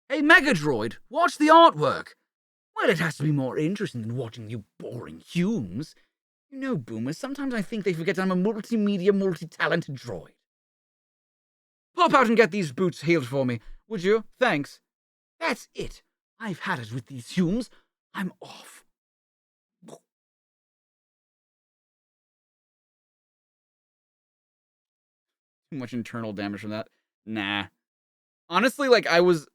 Hey, Megadroid, watch the artwork. Well, it has to be more interesting than watching you boring Humes. You know, boomers, sometimes I think they forget I'm a multimedia, multi-talented droid. Pop out and get these boots healed for me, would you? Thanks. That's it. I've had it with these Humes. I'm off. Too much internal damage from that. Nah. Honestly, like I was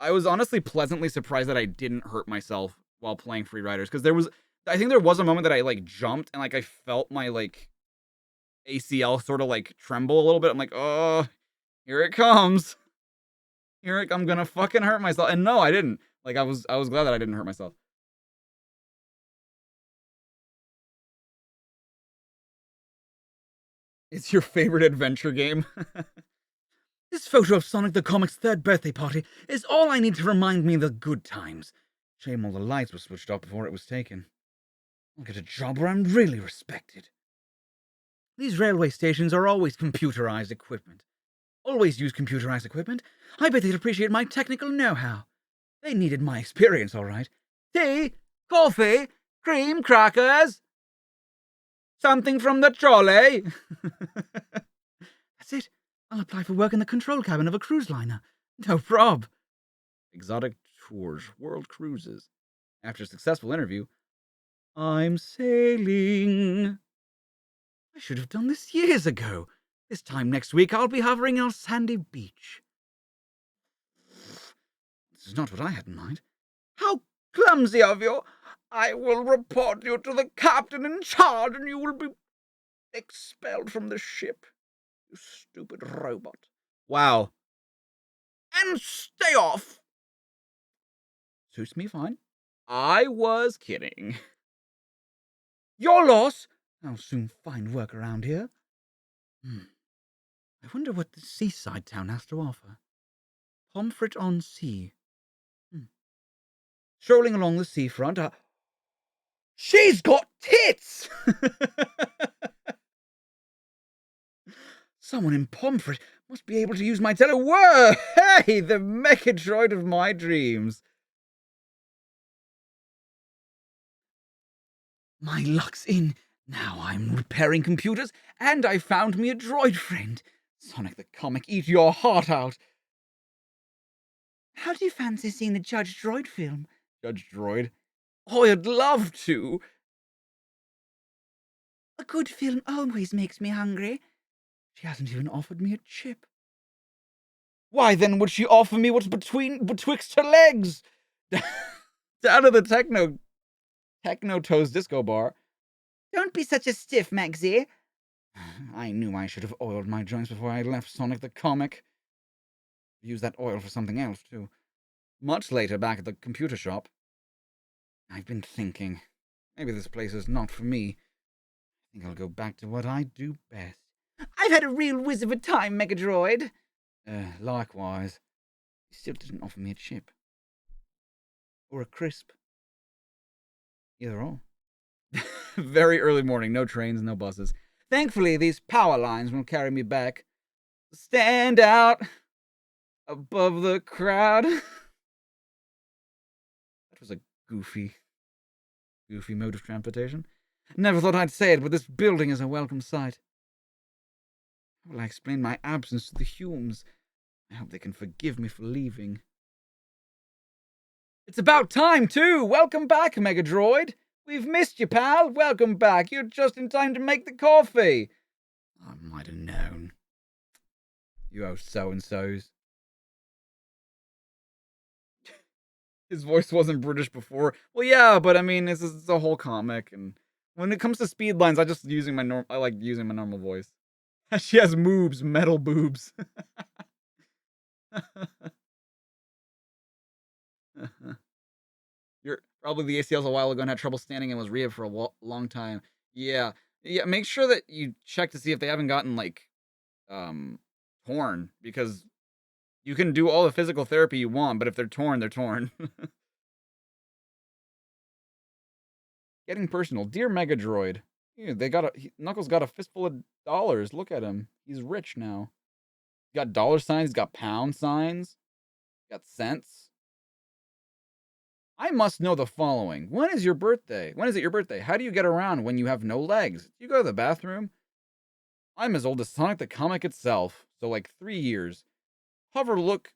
honestly pleasantly surprised that I didn't hurt myself while playing Free Riders, because I think there was a moment that I like jumped and like I felt my like ACL sort of like tremble a little bit. I'm like, oh, here it comes. I'm gonna fucking hurt myself. And no, I didn't. Like I was glad that I didn't hurt myself. It's your favorite adventure game? This photo of Sonic the Comic's 3rd birthday party is all I need to remind me of the good times. Shame all the lights were switched off before it was taken. I'll get a job where I'm really respected. These railway stations are always computerized equipment. Always use computerized equipment. I bet they'd appreciate my technical know-how. They needed my experience, all right. Tea, coffee, cream, crackers. Something from the trolley. That's it. I'll apply for work in the control cabin of a cruise liner. No prob. Exotic tours, world cruises. After a successful interview, I'm sailing. I should have done this years ago. This time next week, I'll be hovering on a sandy beach. This is not what I had in mind. How clumsy of you! I will report you to the captain in charge, and you will be expelled from the ship. You stupid robot. Wow. And stay off! Suits me fine. I was kidding. Your loss. I'll soon find work around here. I wonder what the seaside town has to offer. Pomfret on Sea. Strolling along the seafront, she's got tits! Someone in Pomfret must be able to use my Whoa! Hey, the Mechadroid of my dreams. My luck's in. Now I'm repairing computers, and I found me a droid friend. Sonic the Comic, eat your heart out. How do you fancy seeing the Judge Droid film? Judge Droid? Oh, I'd love to. A good film always makes me hungry. She hasn't even offered me a chip. Why then would she offer me what's betwixt her legs? Down to the Techno Toes Disco Bar. Don't be such a stiff, Maxie. I knew I should have oiled my joints before I left Sonic the Comic. Use that oil for something else, too. Much later, back at the computer shop. I've been thinking. Maybe this place is not for me. I think I'll go back to what I do best. I've had a real whiz of a time, Megadroid. Likewise. You still didn't offer me a chip. Or a crisp. Either or. Very early morning, no trains, no buses. Thankfully, these power lines will carry me back. Stand out above the crowd. That was a goofy mode of transportation. Never thought I'd say it, but this building is a welcome sight. How will I explain my absence to the Humes? I hope they can forgive me for leaving. It's about time, too! Welcome back, Megadroid! We've missed you, pal! Welcome back! You're just in time to make the coffee! I might have known. You owe so-and-sos. His voice wasn't British before. Well, yeah, but I mean, it's a whole comic, and when it comes to speed lines, I like using my normal voice. She has moobs, metal boobs. You're probably the ACLs a while ago and had trouble standing and was rehab for a long time. Yeah. Make sure that you check to see if they haven't gotten like torn, because you can do all the physical therapy you want, but if they're torn, they're torn. Getting personal, dear Megadroid. Yeah, Knuckles got a fistful of dollars. Look at him. He's rich now. Got dollar signs, got pound signs, got cents. I must know the following. When is your birthday? When is it your birthday? How do you get around when you have no legs? Do you go to the bathroom? I'm as old as Sonic the comic itself, so like 3 years. Hover look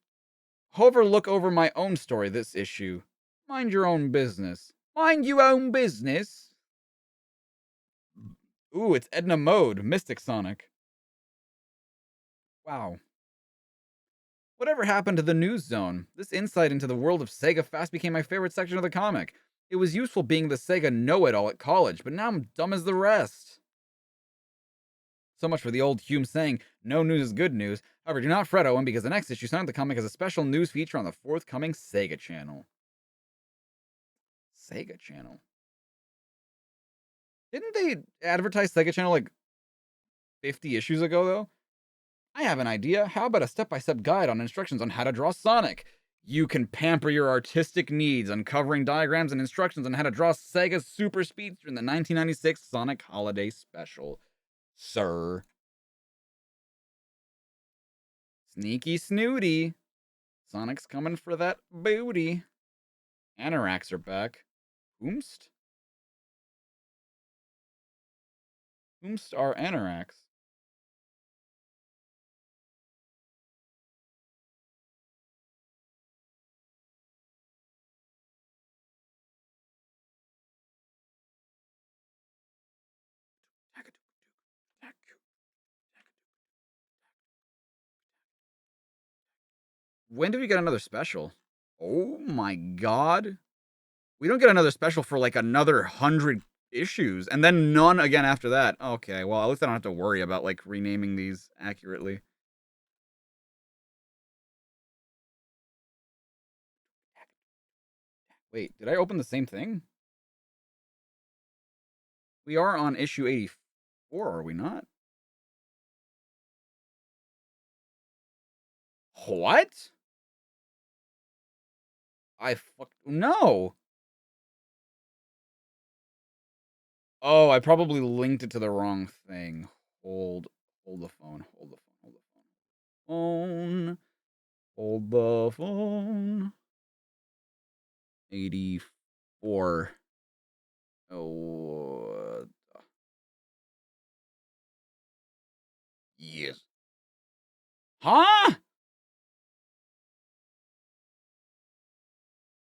over my own story this issue. Mind your own business. Mind your own business? Ooh, it's Edna Mode, Mystic Sonic. Wow. Whatever happened to the news zone? This insight into the world of Sega fast became my favorite section of the comic. It was useful being the Sega know-it-all at college, but now I'm dumb as the rest. So much for the old Hume saying, no news is good news. However, do not fret, Owen, because the next issue, Sonic the Comic, has a special news feature on the forthcoming Sega channel. Sega channel? Didn't they advertise Sega channel like 50 issues ago, though? I have an idea. How about a step-by-step guide on instructions on how to draw Sonic? You can pamper your artistic needs, uncovering diagrams and instructions on how to draw Sega's Super Speedster in the 1996 Sonic Holiday Special. Sir. Sneaky snooty. Sonic's coming for that booty. Anoraks are back. Whomst? Whomst are Anoraks? When do we get another special? Oh my god. We don't get another special for like another 100 issues, and then none again after that. Okay, well, at least I don't have to worry about like renaming these accurately. Wait, did I open the same thing? We are on issue 84, are we not? What? No. Oh, I probably linked it to the wrong thing. Hold the phone. Hold the phone. Hold the phone. 84. Oh. Yes. Huh?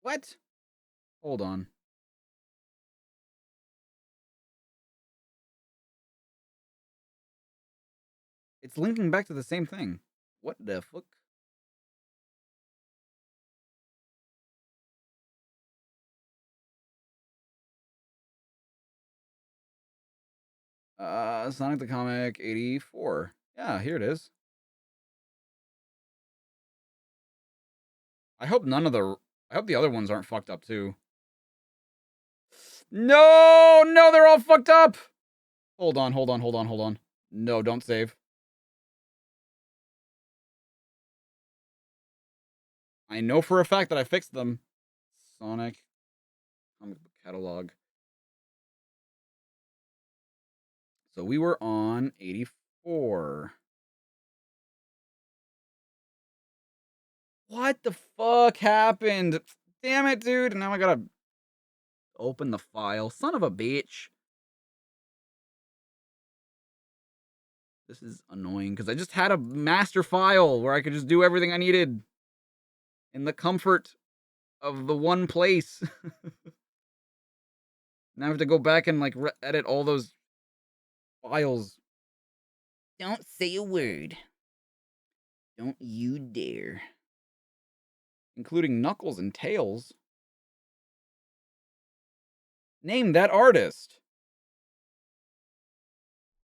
What? Hold on. It's linking back to the same thing. What the fuck? Sonic the Comic 84. Yeah, here it is. I hope the other ones aren't fucked up too. No, they're all fucked up. Hold on. No, don't save. I know for a fact that I fixed them. Sonic comic book catalog. So we were on 84. What the fuck happened? Damn it, dude. Now I gotta open the file. Son of a bitch. This is annoying because I just had a master file where I could just do everything I needed in the comfort of the one place. Now I have to go back and like edit all those files. Don't say a word. Don't you dare. Including Knuckles and Tails. Name that artist.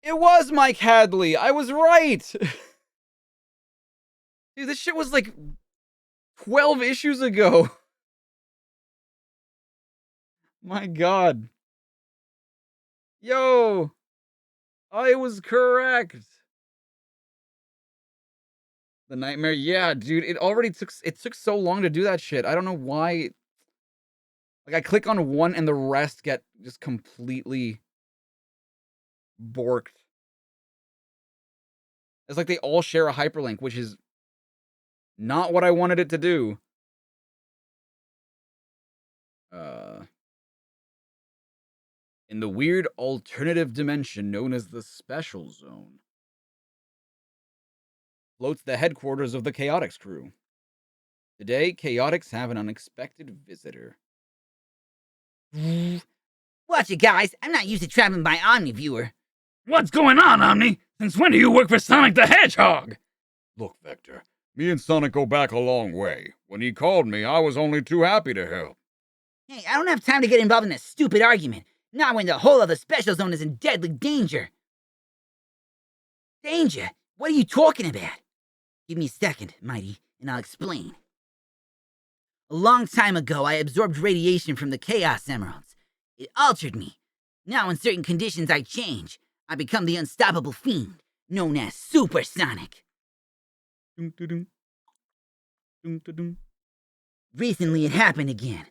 It was Mike Hadley. I was right. Dude, this shit was like 12 issues ago. My god. Yo. I was correct. The nightmare. Yeah, dude, it took so long to do that shit. I don't know why. Like I click on one and the rest get just completely borked. It's like they all share a hyperlink, which is not what I wanted it to do. In the weird alternative dimension known as the Special Zone, floats the headquarters of the Chaotix crew. Today, Chaotix have an unexpected visitor. Watch it, guys. I'm not used to traveling by OmniViewer. What's going on, Omni? Since when do you work for Sonic the Hedgehog? Look, Vector, me and Sonic go back a long way. When he called me, I was only too happy to help. Hey, I don't have time to get involved in a stupid argument. Not when the whole of the Special Zone is in deadly danger. Danger? What are you talking about? Give me a second, Mighty, and I'll explain. A long time ago, I absorbed radiation from the Chaos Emeralds. It altered me. Now, in certain conditions, I change. I become the unstoppable fiend, known as Super Sonic. Recently, it happened again.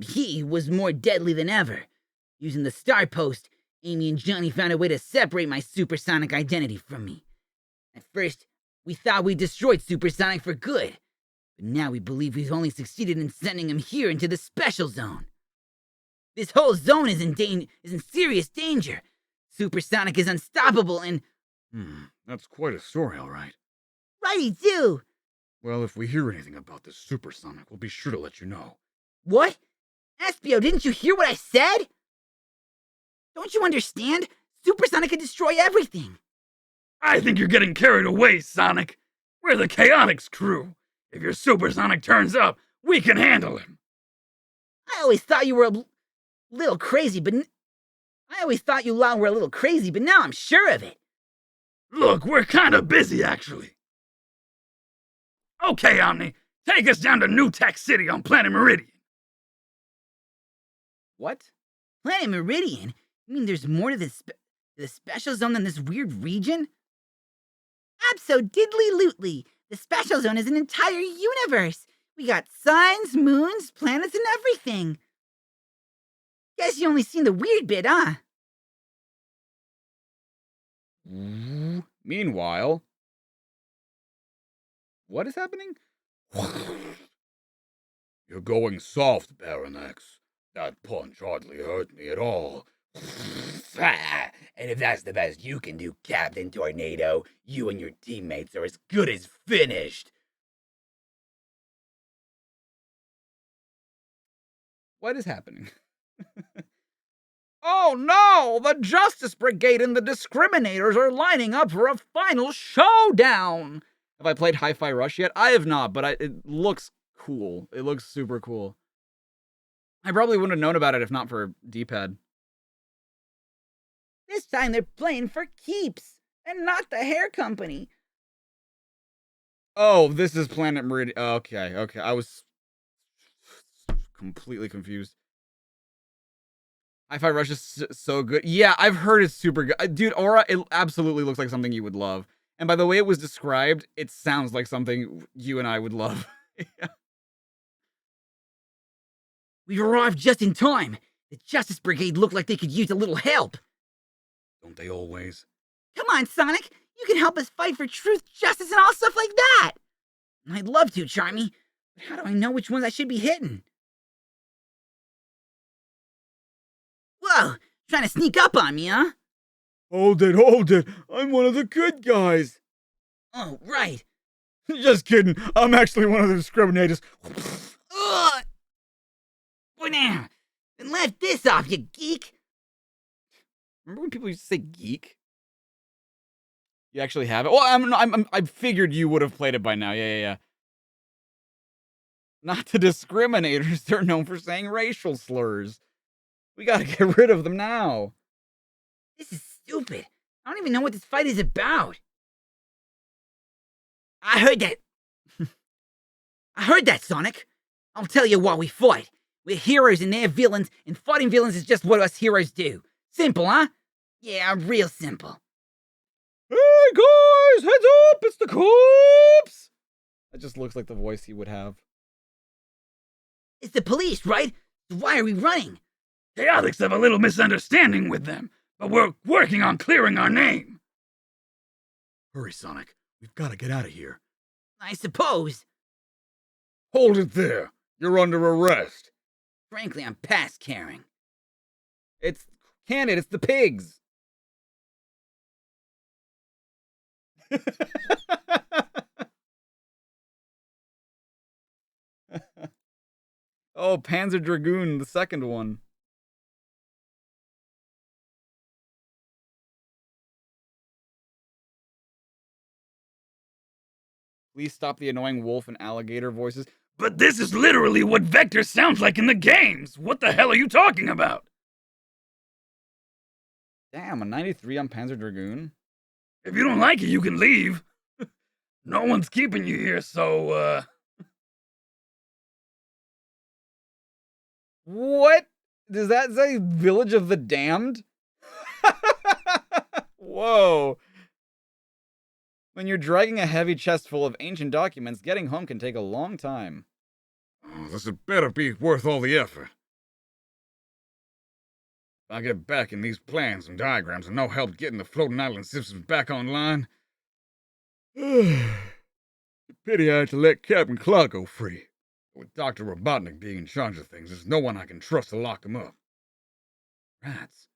He was more deadly than ever. Using the Star Post, Amy and Johnny found a way to separate my supersonic identity from me. At first, we thought we destroyed Supersonic for good, but now we believe we've only succeeded in sending him here into the Special Zone. This whole zone is in serious danger. Supersonic is unstoppable and... That's quite a story, all right. Righty do. Well, if we hear anything about this Supersonic, we'll be sure to let you know. What? Espio, didn't you hear what I said? Don't you understand? Supersonic can destroy everything. I think you're getting carried away, Sonic. We're the Chaotix crew. If your Supersonic turns up, we can handle him. I always thought you were a little crazy, but now I'm sure of it. Look, we're kind of busy, actually. Okay, Omni, take us down to New Tech City on Planet Meridian. What? Planet Meridian? You mean there's more to the Special Zone than this weird region? Abso-diddly-lootly. The Special Zone is an entire universe. We got suns, moons, planets, and everything. Guess you only seen the weird bit, huh? Meanwhile, what is happening? You're going soft, Baron X. That punch hardly hurt me at all. And if that's the best you can do, Captain Tornado, you and your teammates are as good as finished. What is happening? Oh no! The Justice Brigade and the Discriminators are lining up for a final showdown! Have I played Hi-Fi Rush yet? I have not, but it looks cool. It looks super cool. I probably wouldn't have known about it if not for D-pad. This time they're playing for keeps, and not the hair company. Oh, this is Planet Meridian. Okay. I was completely confused. Hi-Fi Rush is so good. Yeah, I've heard it's super good. Dude, Aura, it absolutely looks like something you would love. And by the way it was described, it sounds like something you and I would love. Yeah. We've arrived just in time. The Justice Brigade look like they could use a little help. Don't they always? Come on, Sonic. You can help us fight for truth, justice, and all stuff like that. I'd love to, Charmy. But how do I know which ones I should be hitting? Whoa! Trying to sneak up on me, huh? Hold it. I'm one of the good guys. Oh, right. Just kidding. I'm actually one of the discriminators. Ugh! Boy, now, then let this off, you geek. Remember when people used to say geek? You actually have it? Well, I figured you would have played it by now. Yeah. Not the Discriminators. They're known for saying racial slurs. We gotta get rid of them now. This is stupid. I don't even know what this fight is about. I heard that, Sonic. I'll tell you why we fight. We're heroes and they're villains, and fighting villains is just what us heroes do. Simple, huh? Yeah, real simple. Hey guys, heads up, it's the cops! That just looks like the voice he would have. It's the police, right? So why are we running? Chaotix have a little misunderstanding with them, but we're working on clearing our name. Hurry, Sonic. We've got to get out of here. I suppose. Hold it there. You're under arrest. Frankly, I'm past caring. It's Cannon, it's the pigs. Oh, Panzer Dragoon, the second one. Please stop the annoying wolf and alligator voices. But this is literally what Vector sounds like in the games. What the hell are you talking about? Damn, a 93 on Panzer Dragoon. If you don't like it, you can leave. No one's keeping you here, so, What? Does that say Village of the Damned? Whoa. When you're dragging a heavy chest full of ancient documents, getting home can take a long time. Oh, this had better be worth all the effort. If I get back in these plans and diagrams and no help getting the floating island systems back online. Pity I had to let Captain Clark go free. With Dr. Robotnik being in charge of things, there's no one I can trust to lock him up. Rats.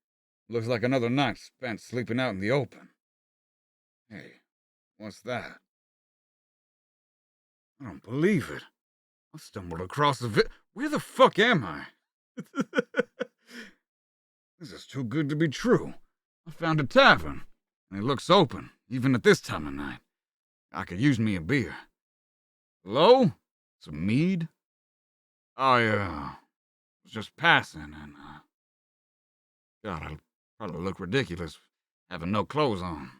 Looks like another night spent sleeping out in the open. Hey, what's that? I don't believe it. I stumbled across Where the fuck am I? This is too good to be true. I found a tavern, and it looks open, even at this time of night. I could use me a beer. Hello? Some mead? I, was just passing, and, God, I probably look ridiculous having no clothes on.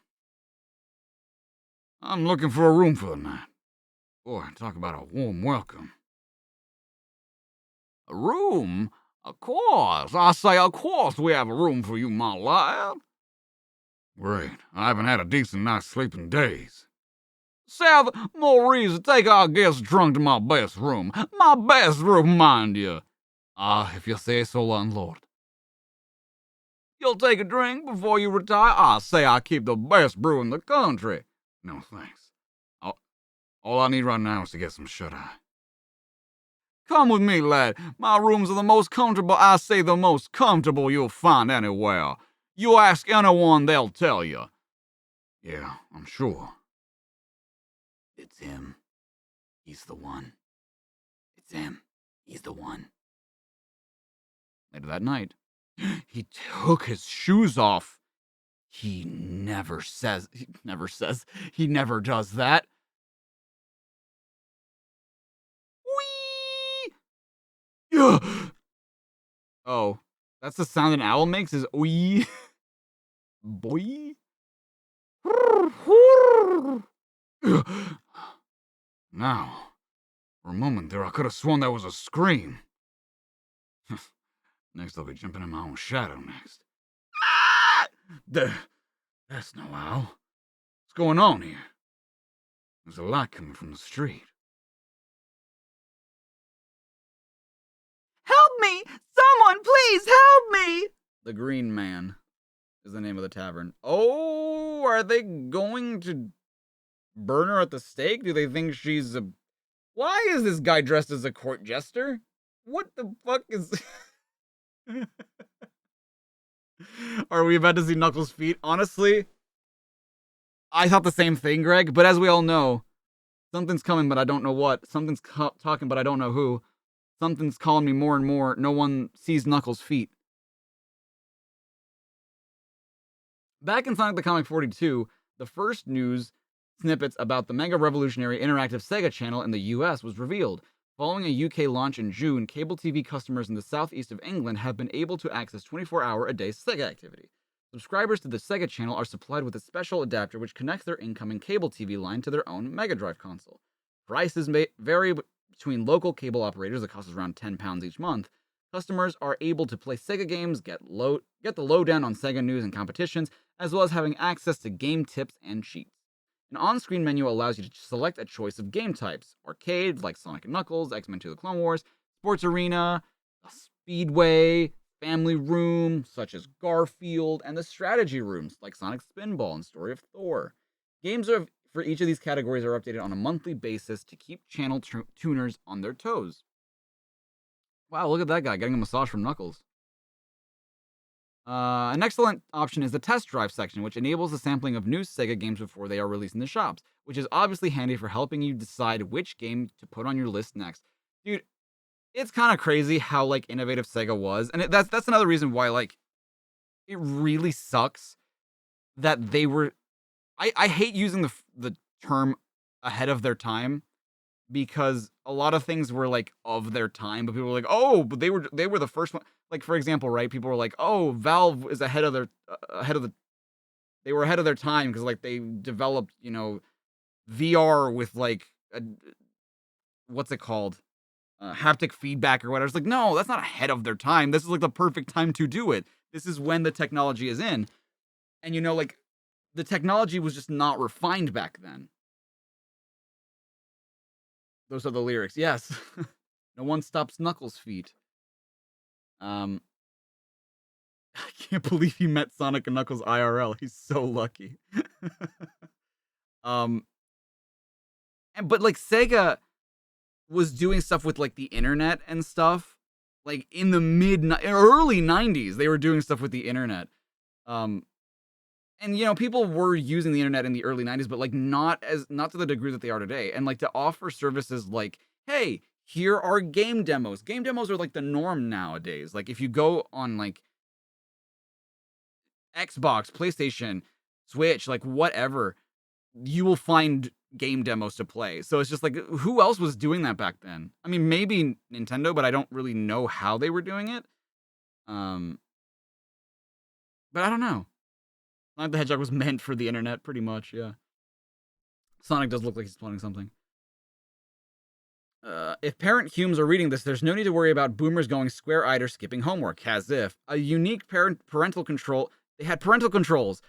I'm looking for a room for the night. Boy, talk about a warm welcome. A room? Of course. I say, of course we have a room for you, my lad. Great. I haven't had a decent night's sleep in days. Seth, more reason to take our guest drunk to my best room. My best room, mind you. If you say so, landlord. You'll take a drink before you retire? I say I keep the best brew in the country. No, thanks. All I need right now is to get some shut-eye. Come with me, lad. My rooms are the most comfortable, I say the most comfortable you'll find anywhere. You ask anyone, they'll tell you. Yeah, I'm sure. It's him. He's the one. It's him. He's the one. Later that night, he took his shoes off. He never does that. Whee! Oh, that's the sound an owl makes, is wee. Boy. Now, for a moment there, I could have sworn that was a scream. Next, I'll be jumping in my own shadow next. Ah! That's no owl. What's going on here? There's a light coming from the street. Help me! Someone, please help me! The Green Man is the name of the tavern. Oh, are they going to burn her at the stake? Do they think she's a... Why is this guy dressed as a court jester? What the fuck is... Are we about to see Knuckles' feet? Honestly, I thought the same thing, Greg, but as we all know, something's coming, but I don't know what. Something's talking, but I don't know who. Something's calling me more and more. No one sees Knuckles' feet. Back in Sonic the Comic 42, the first news snippets about the mega revolutionary interactive Sega channel in the US was revealed. Following a UK launch in June, cable TV customers in the southeast of England have been able to access 24-hour-a-day Sega activity. Subscribers to the Sega channel are supplied with a special adapter which connects their incoming cable TV line to their own Mega Drive console. Prices may vary between local cable operators that cost around £10 each month. Customers are able to play Sega games, get the lowdown on Sega news and competitions, as well as having access to game tips and cheats. An on-screen menu allows you to select a choice of game types: arcade, like Sonic & Knuckles, X-Men 2: The Clone Wars, sports arena, a speedway, family room, such as Garfield, and the strategy rooms, like Sonic Spinball and Story of Thor. Games are for each of these categories are updated on a monthly basis to keep channel tuners on their toes. Wow, look at that guy getting a massage from Knuckles. An excellent option is the test drive section, which enables the sampling of new Sega games before they are released in the shops, which is obviously handy for helping you decide which game to put on your list next. Dude, it's kind of crazy how like innovative Sega was, and that's another reason why like it really sucks that they were. I hate using the term ahead of their time because a lot of things were like of their time, but people were like, oh, but they were the first one. Like for example, right? People were like, oh, Valve is ahead of they were ahead of their time because like they developed VR with like what's it called haptic feedback or whatever. It's like no, that's not ahead of their time. This is like the perfect time to do it. This is when the technology is in, and like the technology was just not refined back then. Those are the lyrics. Yes. No one stops Knuckles' feet. I can't believe he met Sonic and Knuckles IRL. He's so lucky. But like Sega was doing stuff with like the internet and stuff. Like in the early 90s, they were doing stuff with the internet. And people were using the internet in the early 90s, but like not to the degree that they are today. And like to offer services like, hey, here are game demos. Game demos are like the norm nowadays. Like if you go on like Xbox, PlayStation, Switch, like whatever, you will find game demos to play. So it's just like, who else was doing that back then? I mean, maybe Nintendo, but I don't really know how they were doing it. But I don't know. Sonic the Hedgehog was meant for the internet, pretty much, yeah. Sonic does look like he's planning something. If parent Humes are reading this, there's no need to worry about boomers going square-eyed or skipping homework, as if. A unique parental control... They had parental controls.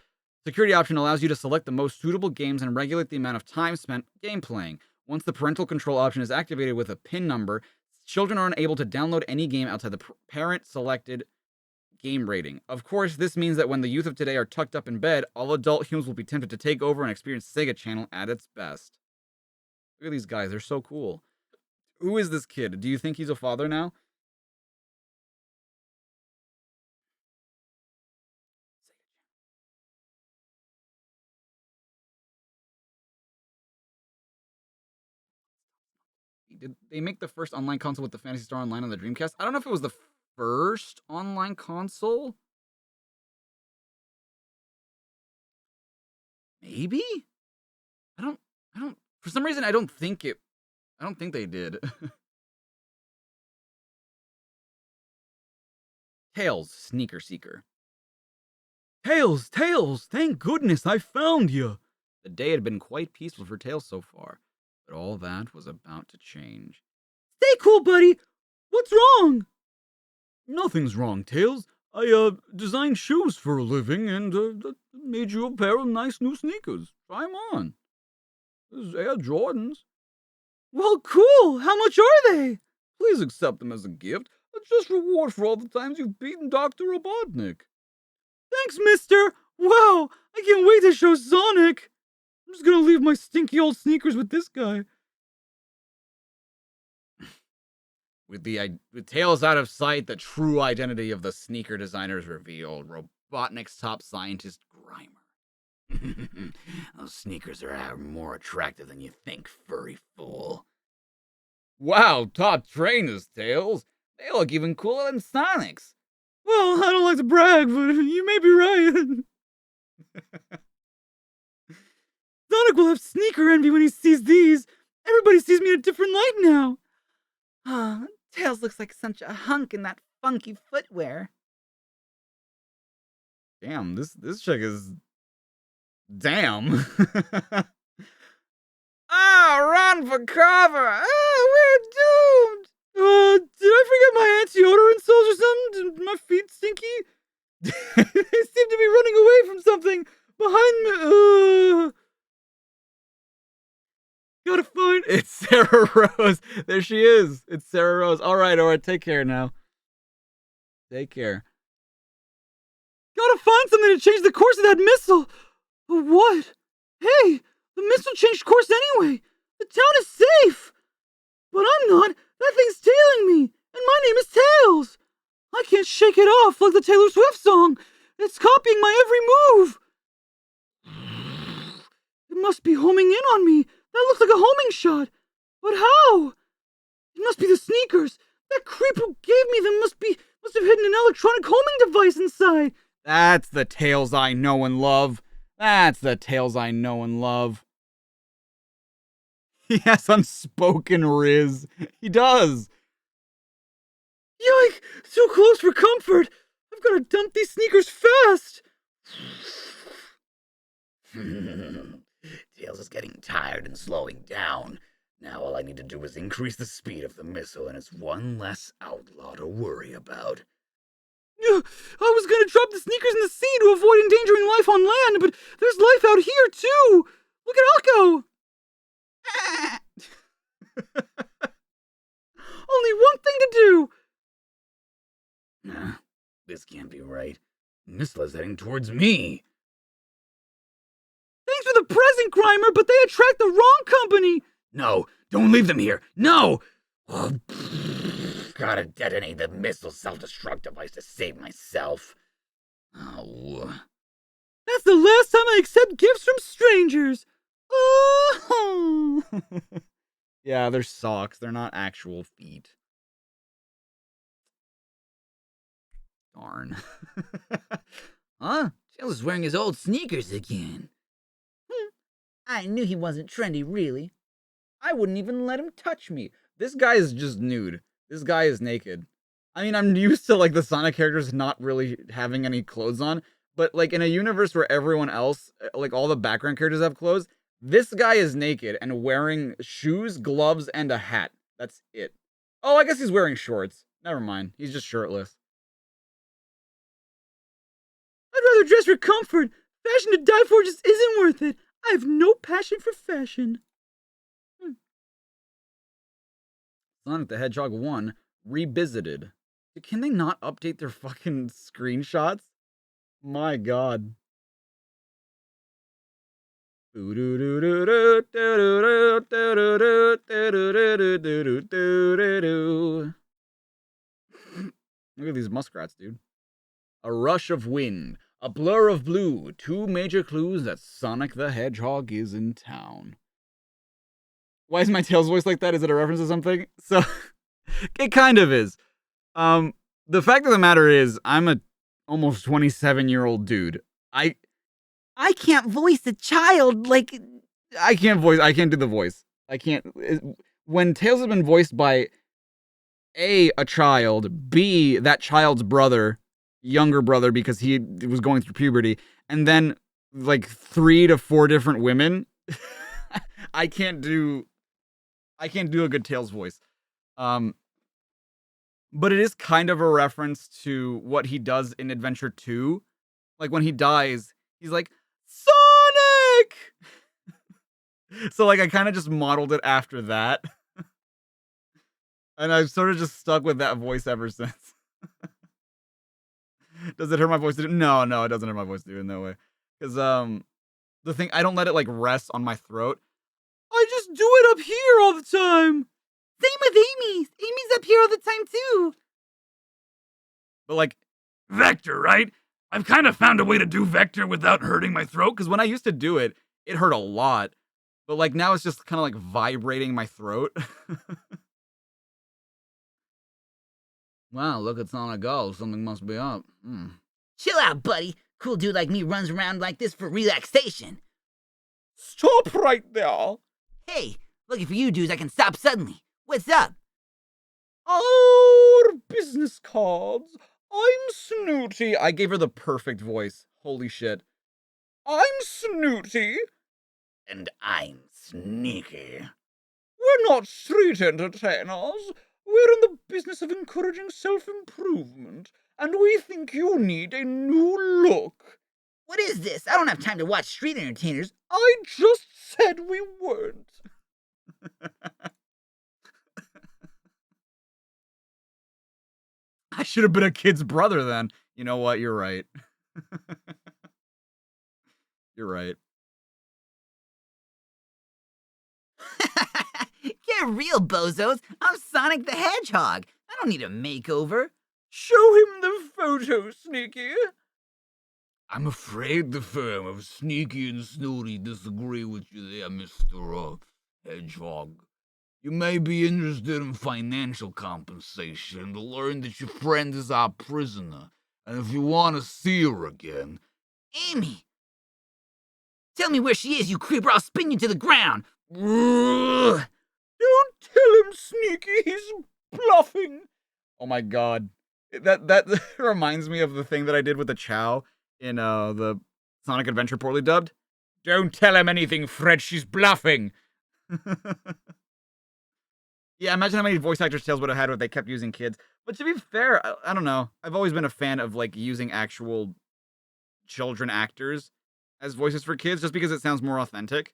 Security option allows you to select the most suitable games and regulate the amount of time spent game playing. Once the parental control option is activated with a PIN number, children are unable to download any game outside the parent-selected game rating. Of course, this means that when the youth of today are tucked up in bed, all adult humans will be tempted to take over and experience Sega Channel at its best. Look at these guys, they're so cool. Who is this kid? Do you think he's a father now? Did they make the first online console with the Phantasy Star Online on the Dreamcast? I don't know if it was the first online console. Maybe? I don't for some reason I don't think they did. Tails, Sneaker Seeker. Tails, thank goodness I found you. The day had been quite peaceful for Tails so far, but all that was about to change. Stay cool, buddy. What's wrong? Nothing's wrong, Tails. I design shoes for a living and made you a pair of nice new sneakers. Try 'em on. These Air Jordans. Well, cool. How much are they? Please accept them as a gift. It's just reward for all the times you've beaten Dr. Robotnik. Thanks, mister. Wow, I can't wait to show Sonic. I'm just gonna leave my stinky old sneakers with this guy. With Tails out of sight, the true identity of the sneaker designer is revealed. Robotnik's top scientist, Grimer. Those sneakers are more attractive than you think, furry fool. Wow, top trainers, Tails. They look even cooler than Sonic's. Well, I don't like to brag, but you may be right. Sonic will have sneaker envy when he sees these. Everybody sees me in a different light now. Ah, Tails looks like such a hunk in that funky footwear. Damn, this chick is... Damn. Run for cover! We're doomed! Did I forget my anti-odorant cells or something? Did my feet stinky? They seem to be running away from something behind me. Gotta find... It's Sarah Rose. There she is. It's Sarah Rose. All right. Take care now. Take care. Gotta find something to change the course of that missile. But what? Hey, the missile changed course anyway. The town is safe. But I'm not. That thing's tailing me, and my name is Tails. I can't shake it off like the Taylor Swift song. It's copying my every move. It must be homing in on me. That looks like a homing shot. But how? It must be the sneakers. That creep who gave me them must have hidden an electronic homing device inside. That's the Tails I know and love. That's the Tails I know and love. He has unspoken riz. He does. Yike! Too close for comfort. I've got to dump these sneakers fast. Tails is getting tired and slowing down. Now all I need to do is increase the speed of the missile, and it's one less outlaw to worry about. I was gonna drop the sneakers in the sea to avoid endangering life on land, but there's life out here too. Look at Alco. Only one thing to do. Nah, this can't be right. The missile is heading towards me. Thanks for the present, Grimer, but they attract the wrong company. No, don't leave them here. No! Gotta detonate the missile self-destruct device to save myself. Oh. That's the last time I accept gifts from strangers. Oh. Yeah, they're socks. They're not actual feet. Darn. Huh? Tails is wearing his old sneakers again. I knew he wasn't trendy, really. I wouldn't even let him touch me. This guy is just nude. This guy is naked. I mean, I'm used to, like, the Sonic characters not really having any clothes on, but, like, in a universe where everyone else, like, all the background characters have clothes, this guy is naked and wearing shoes, gloves, and a hat. That's it. Oh, I guess he's wearing shorts. Never mind. He's just shirtless. I'd rather dress for comfort. Fashion to die for just isn't worth it. I have no passion for fashion. Sonic the Hedgehog 1 Revisited. Can they not update their fucking screenshots? My god. Look at these muskrats, dude. A rush of wind, a blur of blue, two major clues that Sonic the Hedgehog is in town. Why is my Tails voice like that? Is it a reference to something? So, it kind of is. The fact of the matter is, I'm a almost 27-year-old dude. I can't voice a child like... I can't do the voice. I can't. When Tails has been voiced by A, a child, B, that child's brother, younger brother because he was going through puberty, and then like 3 to 4 different women, I can't do a good Tails voice. But it is kind of a reference to what he does in Adventure 2. Like when he dies, he's like, Sonic! So like I kind of just modeled it after that. And I've sort of just stuck with that voice ever since. Does it hurt my voice to do? No, it doesn't hurt my voice to do it in that way. Because the thing, I don't let it like rest on my throat. I just do it up here all the time. Same with Amy. Amy's up here all the time too. But like, Vector, right? I've kind of found a way to do Vector without hurting my throat. because when I used to do it, it hurt a lot. But like now it's just kind of like vibrating my throat. Wow, look at Sonic go. Something must be up. Chill out, buddy. Cool dude like me runs around like this for relaxation. Stop right there. Hey, looking for you dudes I can stop suddenly. What's up? Our business cards. I'm Snooty. I gave her the perfect voice. Holy shit. I'm Snooty. And I'm sneaky. We're not street entertainers. We're in the business of encouraging self-improvement, and we think you need a new look. What is this? I don't have time to watch street entertainers. I just said we weren't. I should have been a kid's brother then. You know what? You're right. You're right. We're real bozos. I'm Sonic the Hedgehog. I don't need a makeover. Show him the photo, Sneaky. I'm afraid the firm of Sneaky and Snooty disagree with you there, Mr. Hedgehog. You may be interested in financial compensation to learn that your friend is our prisoner, and if you want to see her again... Amy! Tell me where she is, you creeper. I'll spin you to the ground. Don't tell him, Sneaky. He's bluffing. Oh my god. That reminds me of the thing that I did with the Chow in the Sonic Adventure poorly dubbed. Don't tell him anything, Fred. She's bluffing. Yeah, imagine how many voice actors Tails would have had if they kept using kids. But to be fair, I don't know. I've always been a fan of like using actual children actors as voices for kids just because it sounds more authentic.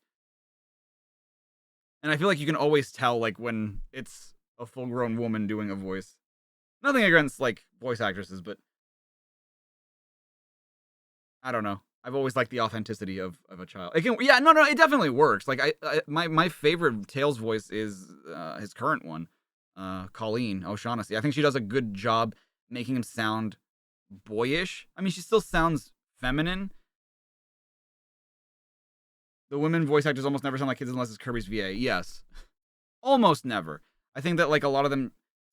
And I feel like you can always tell like when it's a full-grown woman doing a voice. Nothing against like voice actresses, but I don't know. I've always liked the authenticity of a child. It definitely works. Like my favorite Tails voice is his current one, Colleen O'Shaughnessy. I think she does a good job making him sound boyish. I mean, she still sounds feminine. The women voice actors almost never sound like kids unless it's Kirby's VA. Yes, almost never. I think that like a lot of them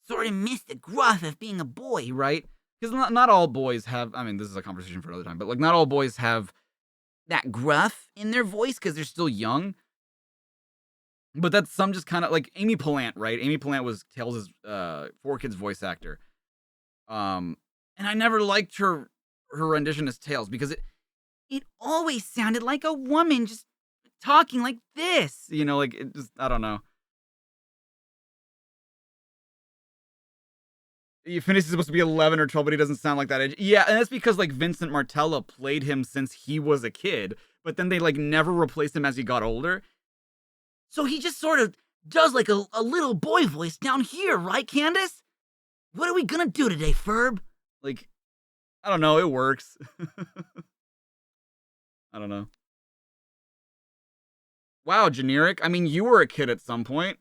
Sort of miss the gruff of being a boy. right? Because not all boys have. I mean, this is a conversation for another time. But like, not all boys have That gruff in their voice because they're still young. But that's some just kind of like Amy Pallant, right? Amy Pallant was Tails' 4Kids voice actor. And I never liked her rendition as Tails because it always sounded like a woman just talking like this. you know, like it just I don't know. Phineas is supposed to be 11 or 12, but he doesn't sound like that age. Yeah, and that's because like Vincent Martella played him since he was a kid, but then they like never replaced him as he got older. So he just sort of does like a little boy voice down here, right, Candace? What are we gonna do today, Ferb? Like, I don't know, it works. I don't know. Wow, generic. I mean, you were a kid at some point.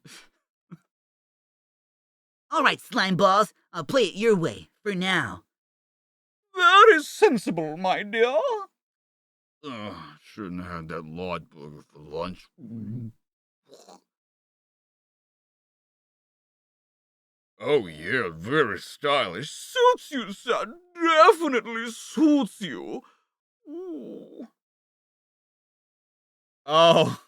All right, slime balls, I'll play it your way, for now. That is sensible, my dear. Shouldn't have had that Lord burger for lunch. Oh yeah, very stylish. Suits you, sir. Definitely suits you. Ooh. Oh.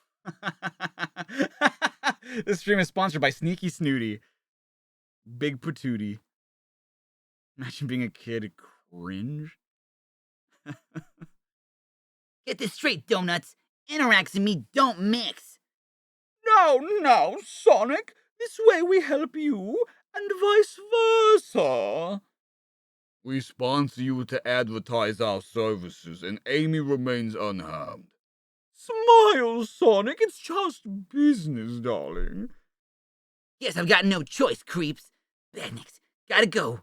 This stream is sponsored by Sneaky Snooty. Big Patootie. Imagine being a kid. Cringe. Get this straight, donuts. Interax and me don't mix. Now, Sonic. This way we help you, and vice versa. We sponsor you to advertise our services, and Amy remains unharmed. Smile, Sonic. It's just business, darling. Guess I've got no choice, creeps. Badniks, gotta go.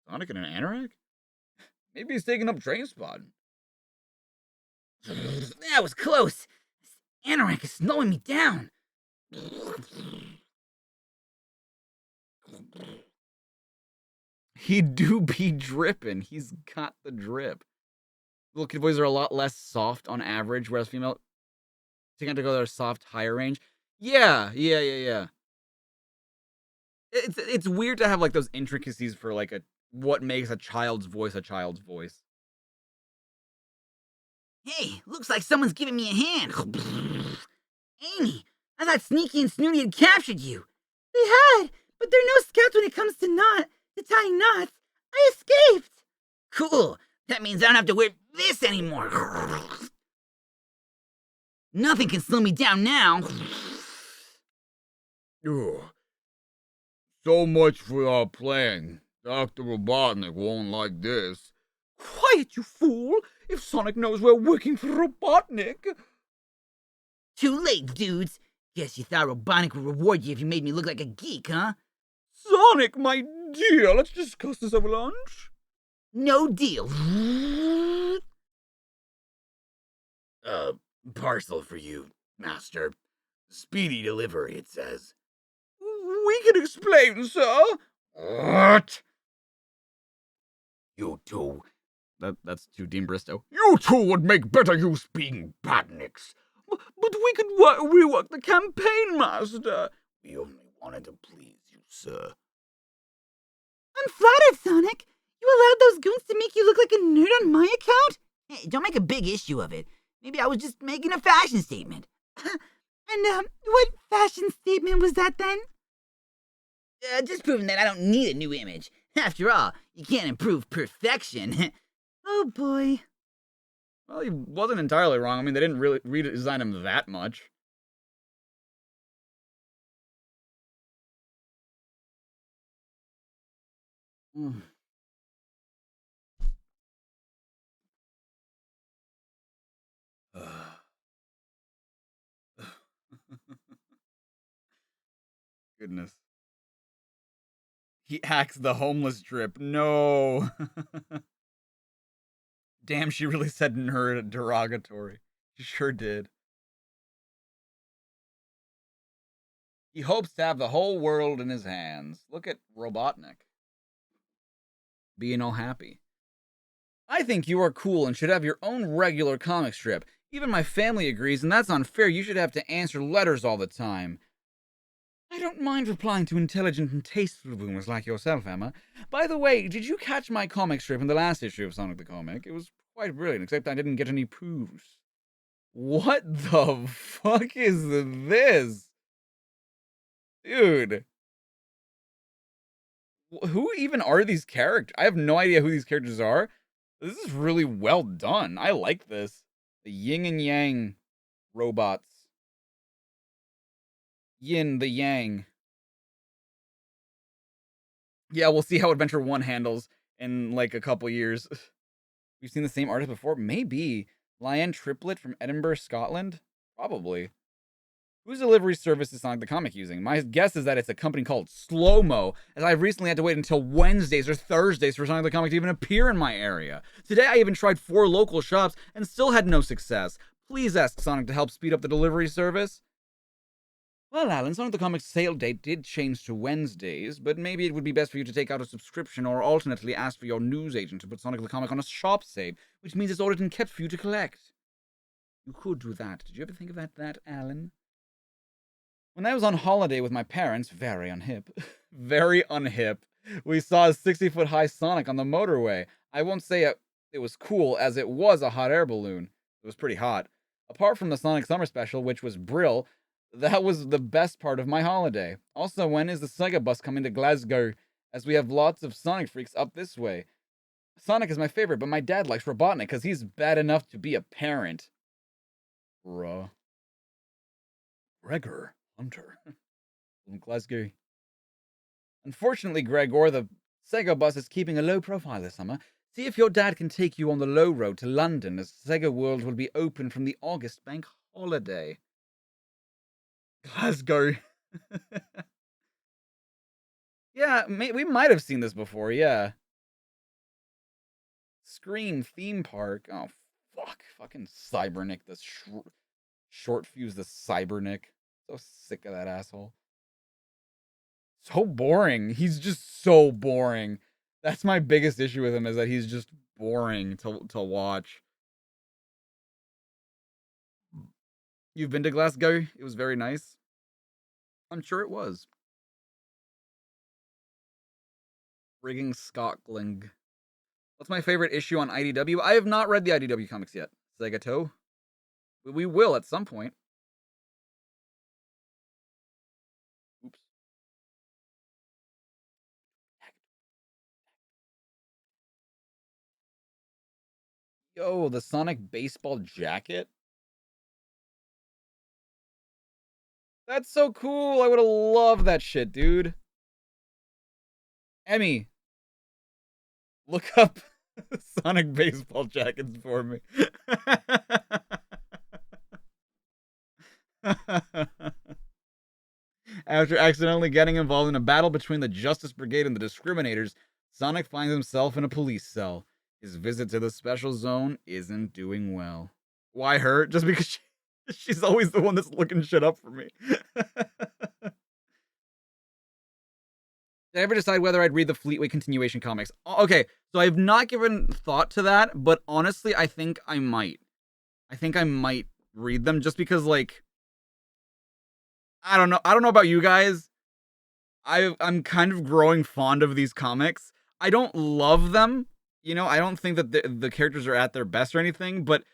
Sonic in an anorak? Maybe he's taking up train spot. That was close. This anorak is slowing me down. He do be dripping. He's got the drip. Little kid voices are a lot less soft on average, whereas female tend to go their soft, higher range. Yeah. It's weird to have like those intricacies for like what makes a child's voice a child's voice. Hey, looks like someone's giving me a hand. Amy, I thought Sneaky and Snooty had captured you. They had, but they're no scouts when it comes to tying knots. I escaped. Cool. That means I don't have to wear this anymore. Nothing can slow me down now. Ugh. So much for our plan. Dr. Robotnik won't like this. Quiet, you fool. If Sonic knows we're working for Robotnik. Too late, dudes. Guess you thought Robotnik would reward you if you made me look like a geek, huh? Sonic, my dear, let's discuss this over lunch. No deal. Parcel for you, master. Speedy delivery, it says. We can explain, sir. What? You two. That's too Dean Bristow. You two would make better use being badniks. But we could rework the campaign, Master. We only wanted to please you, sir. I'm flattered, Sonic. You allowed those goons to make you look like a nerd on my account? Hey, don't make a big issue of it. Maybe I was just making a fashion statement. And, what fashion statement was that then? Just proving that I don't need a new image. After all, you can't improve perfection. Oh boy. Well, he wasn't entirely wrong. I mean, they didn't really redesign him that much. Goodness. He hacks the homeless drip. No. Damn, she really said nerd derogatory. She sure did. He hopes to have the whole world in his hands. Look at Robotnik. Being all happy. I think you are cool and should have your own regular comic strip. Even my family agrees, and that's unfair. You should have to answer letters all the time. I don't mind replying to intelligent and tasteful boomers like yourself, Emma. By the way, did you catch my comic strip in the last issue of Sonic the Comic? It was quite brilliant, except I didn't get any proofs. What the fuck is this? Dude. Who even are these characters? I have no idea who these characters are. This is really well done. I like this. The yin and yang robots. Yin, the yang. Yeah, we'll see how Adventure 1 handles in like a couple years. We've seen the same artist before? Maybe. Lion Triplet from Edinburgh, Scotland? Probably. Whose delivery service is Sonic the Comic using? My guess is that it's a company called Slow-Mo, as I've recently had to wait until Wednesdays or Thursdays for Sonic the Comic to even appear in my area. Today I even tried 4 local shops and still had no success. Please ask Sonic to help speed up the delivery service. Well, Alan, Sonic the Comic's sale date did change to Wednesdays, but maybe it would be best for you to take out a subscription or alternately ask for your newsagent to put Sonic the Comic on a shop save, which means it's ordered and kept for you to collect. You could do that. Did you ever think of that, Alan? When I was on holiday with my parents, very unhip, very unhip, we saw a 60-foot-high Sonic on the motorway. I won't say it was cool, as it was a hot air balloon. It was pretty hot. Apart from the Sonic Summer Special, which was brill, that was the best part of my holiday. Also, when is the Sega bus coming to Glasgow? As we have lots of Sonic freaks up this way. Sonic is my favorite, but my dad likes Robotnik because he's bad enough to be a parent. Bruh. Gregor Hunter. From Glasgow. Unfortunately, Gregor, the Sega bus is keeping a low profile this summer. See if your dad can take you on the low road to London, as Sega World will be open from the August bank holiday. Glasgow. Yeah, we might have seen this before, yeah. Scream theme park. Oh, fuck. Fucking Cybernick, the short fuse, the Cybernick. So sick of that asshole. So boring. He's just so boring. That's my biggest issue with him, is that he's just boring to watch. You've been to Glasgow? It was very nice. I'm sure it was. Frigging Scotland. What's my favorite issue on IDW? I have not read the IDW comics yet. Sega Toe. We will at some point. Oops. Yo, the Sonic baseball jacket? That's so cool. I would have loved that shit, dude. Emmy, look up Sonic baseball jackets for me. After accidentally getting involved in a battle between the Justice Brigade and the Discriminators, Sonic finds himself in a police cell. His visit to the Special Zone isn't doing well. Why her? Just because She's always the one that's looking shit up for me. Did I ever decide whether I'd read the Fleetway continuation comics? Okay, so I've not given thought to that, but honestly, I think I might. I think I might read them just because, like, I don't know. I don't know about you guys. I'm kind of growing fond of these comics. I don't love them. You know, I don't think that the characters are at their best or anything, but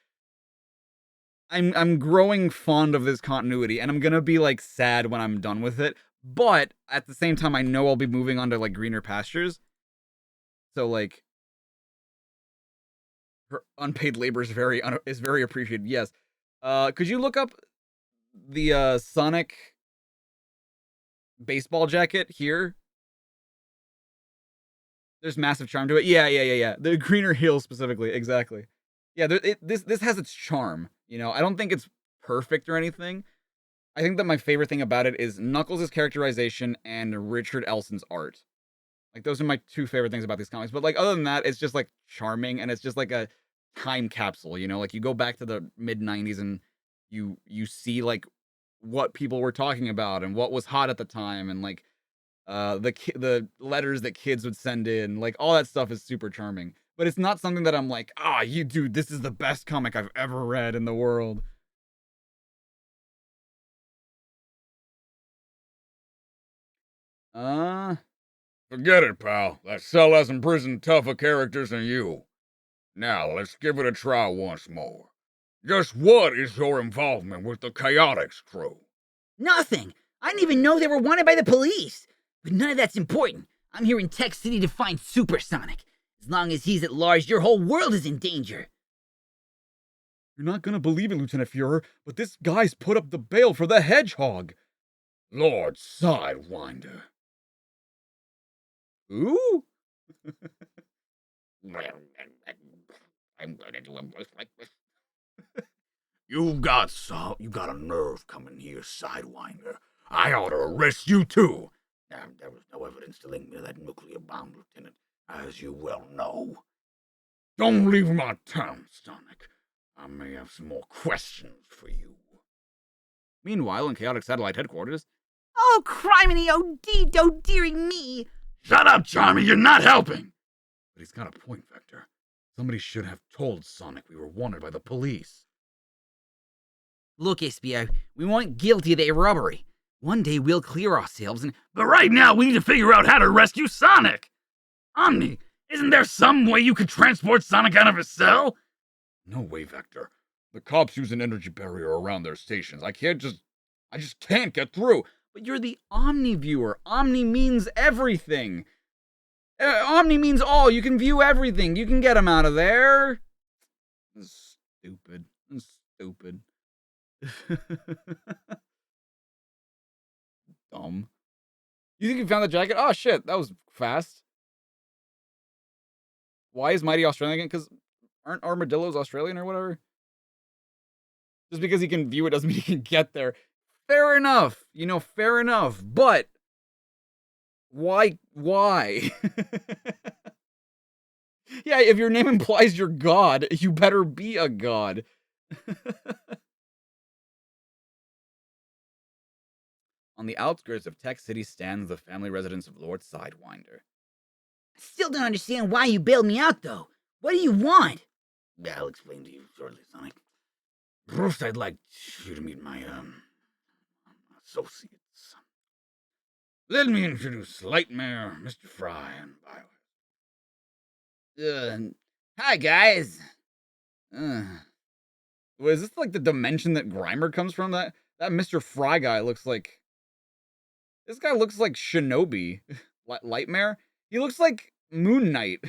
I'm growing fond of this continuity, and I'm gonna be like sad when I'm done with it. But at the same time, I know I'll be moving on to like greener pastures. So like, her unpaid labor is very appreciated. Yes. Could you look up the Sonic baseball jacket here? There's massive charm to it. Yeah. The greener heels specifically, exactly. Yeah, this has its charm. You know, I don't think it's perfect or anything. I think that my favorite thing about it is Knuckles' characterization and Richard Elson's art. Like, those are my two favorite things about these comics. But, like, other than that, it's just, like, charming, and it's just, like, a time capsule, you know? Like, you go back to the mid-90s, and you see, like, what people were talking about, and what was hot at the time, and, like, the letters that kids would send in. Like, all that stuff is super charming. But it's not something that I'm like, dude, this is the best comic I've ever read in the world. Forget it, pal. That cell has imprisoned tougher characters than you. Now, let's give it a try once more. Just what is your involvement with the Chaotix crew? Nothing. I didn't even know they were wanted by the police. But none of that's important. I'm here in Tech City to find Supersonic. As long as he's at large, your whole world is in danger. You're not gonna believe it, Lieutenant Fuhrer, but this guy's put up the bail for the Hedgehog. Lord Sidewinder. Ooh? I'm gonna do a voice like this. You got a nerve coming here, Sidewinder. I ought to arrest you too. There was no evidence to link me to that nuclear bomb, Lieutenant, as you well know. Don't leave my town, Sonic. I may have some more questions for you. Meanwhile, in Chaotic Satellite Headquarters... Oh, criminy, oh dearie me! Shut up, Charmy, you're not helping! But he's got a point, Vector. Somebody should have told Sonic we were wanted by the police. Look, SBO, we weren't guilty of that robbery. One day we'll clear ourselves and... But right now, we need to figure out how to rescue Sonic! Omni, isn't there some way you could transport Sonic out of his cell? No way, Vector. The cops use an energy barrier around their stations. I just can't get through. But you're the Omni viewer. Omni means everything. Omni means all. You can view everything. You can get him out of there. This is stupid. This is stupid. Dumb. You think you found the jacket? Oh, shit. That was fast. Why is Mighty Australian again? Because aren't armadillos Australian or whatever? Just because he can view it doesn't mean he can get there. Fair enough. You know, fair enough. But why? Yeah, if your name implies you're God, you better be a god. On the outskirts of Tech City stands the family residence of Lord Sidewinder. I still don't understand why you bailed me out, though. What do you want? Yeah, I'll explain to you shortly, Sonic. First, I'd like you to meet my, associates. Let me introduce Lightmare, Mr. Fry, and Bioware. Hi, guys. Is this like the dimension that Grimer comes from? That Mr. Fry guy looks like... This guy looks like Shinobi. Lightmare? He looks like Moon Knight.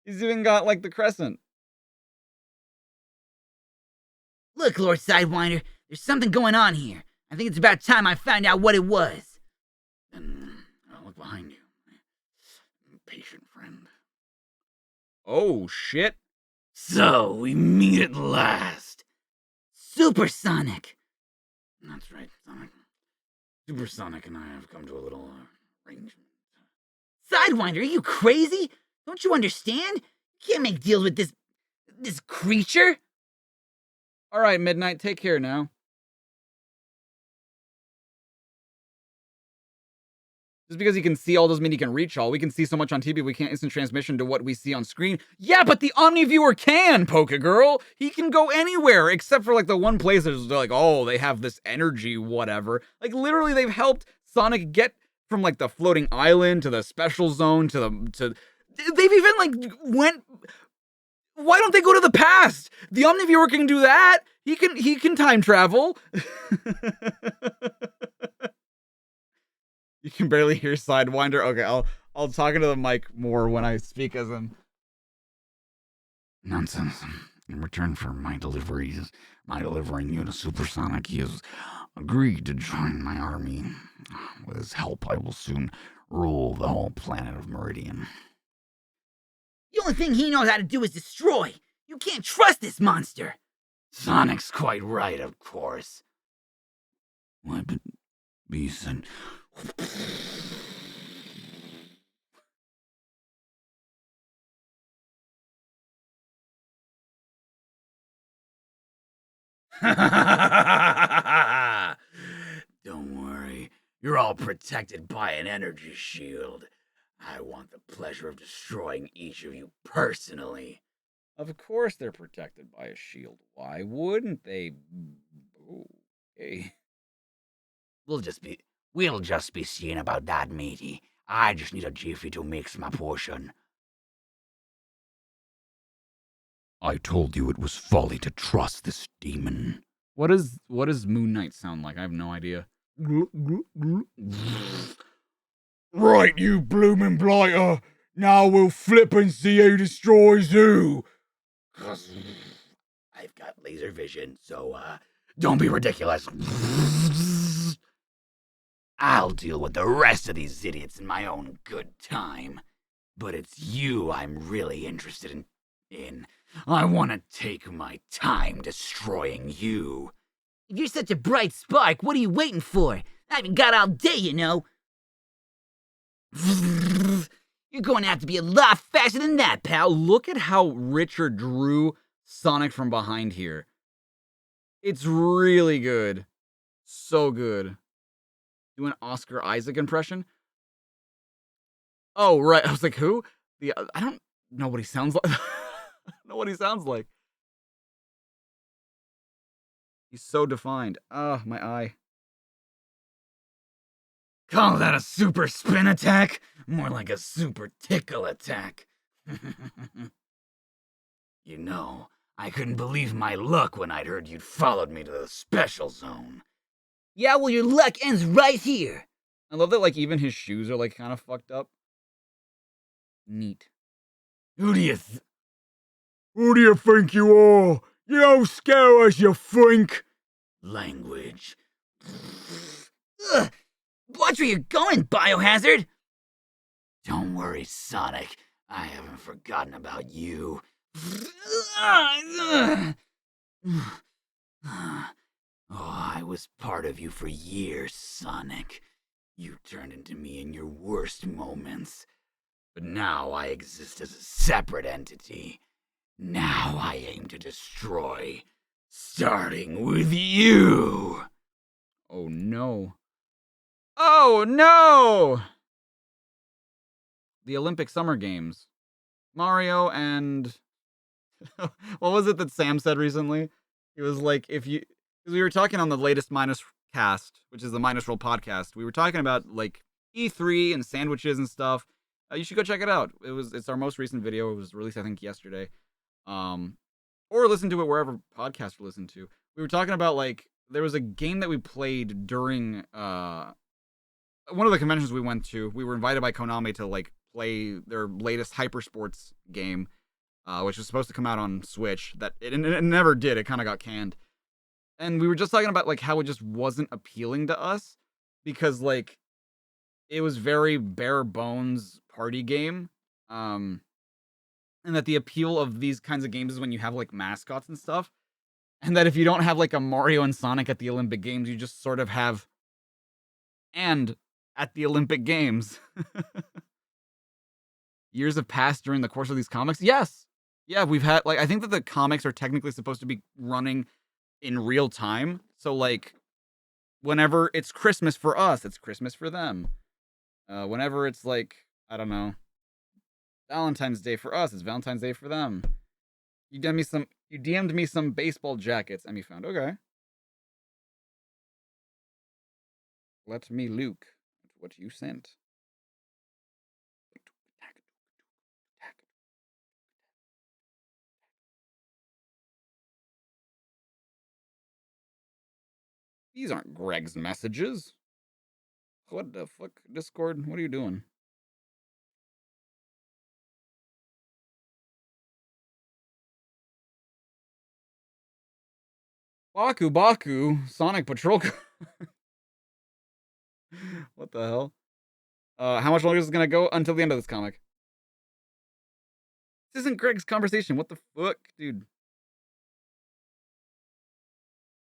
He's even got, like, the crescent. Look, Lord Sidewinder, there's something going on here. I think it's about time I found out what it was. Then I'll look behind you, my patient friend. Oh, shit. So, we meet at last. Supersonic. That's right, Sonic. Supersonic and I have come to a little arrangement. Sidewinder, are you crazy? Don't you understand? You can't make deals with this creature. All right, Midnight, take care now. Just because he can see all doesn't mean he can reach all. We can see so much on TV, we can't instant transmission to what we see on screen. Yeah, but the Omniviewer can, Poke Girl. He can go anywhere, except for like the one place that's like, oh, they have this energy, whatever. Like literally, they've helped Sonic get from like the floating island to the special zone to they've even like went. Why don't they go to the past? The Omniviewer can do that. He can time travel. You can barely hear Sidewinder. Okay, I'll talk into the mic more when I speak as him. Nonsense. In return for my delivering you to Supersonic, he has agreed to join my army. With his help, I will soon rule the whole planet of Meridian. The only thing he knows how to do is destroy. You can't trust this monster. Sonic's quite right, of course. What beast and... Don't worry, you're all protected by an energy shield. I want the pleasure of destroying each of you personally. Of course they're protected by a shield. Why wouldn't they? Okay. We'll just be seeing about that, matey. I just need a jiffy to mix my potion. I told you it was folly to trust this demon. What does Moon Knight sound like? I have no idea. Right, you bloomin' blighter. Now we'll flip and see who destroys who. I've got laser vision, so don't be ridiculous. I'll deal with the rest of these idiots in my own good time. But it's you I'm really interested in. I want to take my time destroying you. If you're such a bright spark, what are you waiting for? I haven't got all day, you know. You're going to have to be a lot faster than that, pal. Look at how Richard drew Sonic from behind here. It's really good. So good. Do an Oscar Isaac impression? Oh, right. I was like, who? I don't know what he sounds like. I don't know what he sounds like. He's so defined. Ah, my eye. Call that a super spin attack? More like a super tickle attack. You know, I couldn't believe my luck when I'd heard you'd followed me to the special zone. Yeah, well, your luck ends right here. I love that, like, even his shoes are, like, kind of fucked up. Neat. Who do you think you are? You don't scare as you think. Language. Ugh. Watch where you're going, Biohazard. Don't worry, Sonic. I haven't forgotten about you. Oh, I was part of you for years, Sonic. You turned into me in your worst moments. But now I exist as a separate entity. Now I aim to destroy, starting with you. Oh, no. Oh, no! The Olympic Summer Games. Mario and... what was it that Sam said recently? He was like, if you... Because we were talking on the latest Minus Cast, which is the Minus Roll podcast. We were talking about, like, E3 and sandwiches and stuff. You should go check it out. It's our most recent video. It was released, I think, yesterday. Or listen to it wherever podcasts are listened to. We were talking about, like, there was a game that we played during one of the conventions we went to. We were invited by Konami to, like, play their latest Hypersports game, which was supposed to come out on Switch. That it never did. It kind of got canned. And we were just talking about, like, how it just wasn't appealing to us because, like, it was very bare bones party game. And that the appeal of these kinds of games is when you have, like, mascots and stuff. And that if you don't have, like, a Mario and Sonic at the Olympic Games, you just sort of have and at the Olympic Games. Years have passed during the course of these comics. Yes. Yeah, we've had, like, I think that the comics are technically supposed to be running in real time. So like whenever it's Christmas for us, it's Christmas for them. Whenever it's like, I don't know, Valentine's Day for us, it's Valentine's Day for them. You DM'd me some baseball jackets, and you found, okay. Let me look at what you sent. These aren't Greg's messages. What the fuck, Discord? What are you doing? Baku, Sonic Patrol. What the hell? How much longer is this gonna go? Until the end of this comic. This isn't Greg's conversation. What the fuck, dude?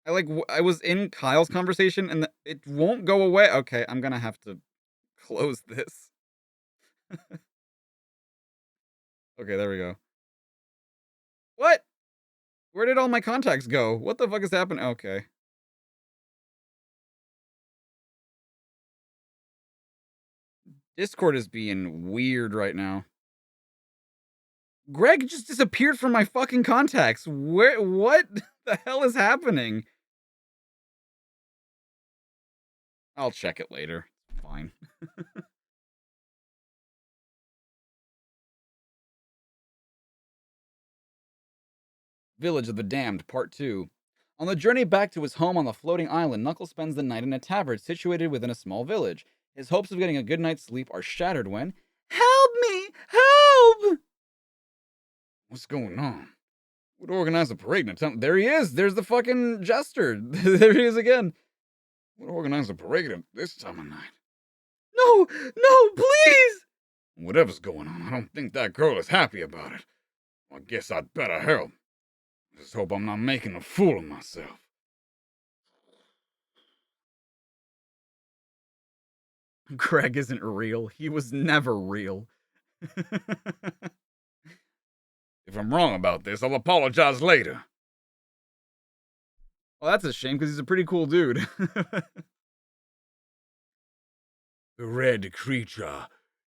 I was in Kyle's conversation and it won't go away. Okay, I'm gonna have to close this. Okay, there we go. What? Where did all my contacts go? What the fuck is happening? Okay. Discord is being weird right now. Greg just disappeared from my fucking contacts. What the hell is happening? I'll check it later. Fine. Village of the Damned, Part 2. On the journey back to his home on the floating island, Knuckles spends the night in a tavern situated within a small village. His hopes of getting a good night's sleep are shattered when... Help me! Help! What's going on? Would organize a parade in a town. There he is! There's the fucking jester! There he is again! Would organize a parade at this time of night. No! No, please! Whatever's going on, I don't think that girl is happy about it. I guess I'd better help. Just hope I'm not making a fool of myself. Greg isn't real. He was never real. If I'm wrong about this, I'll apologize later. Well, that's a shame, because he's a pretty cool dude. The red creature.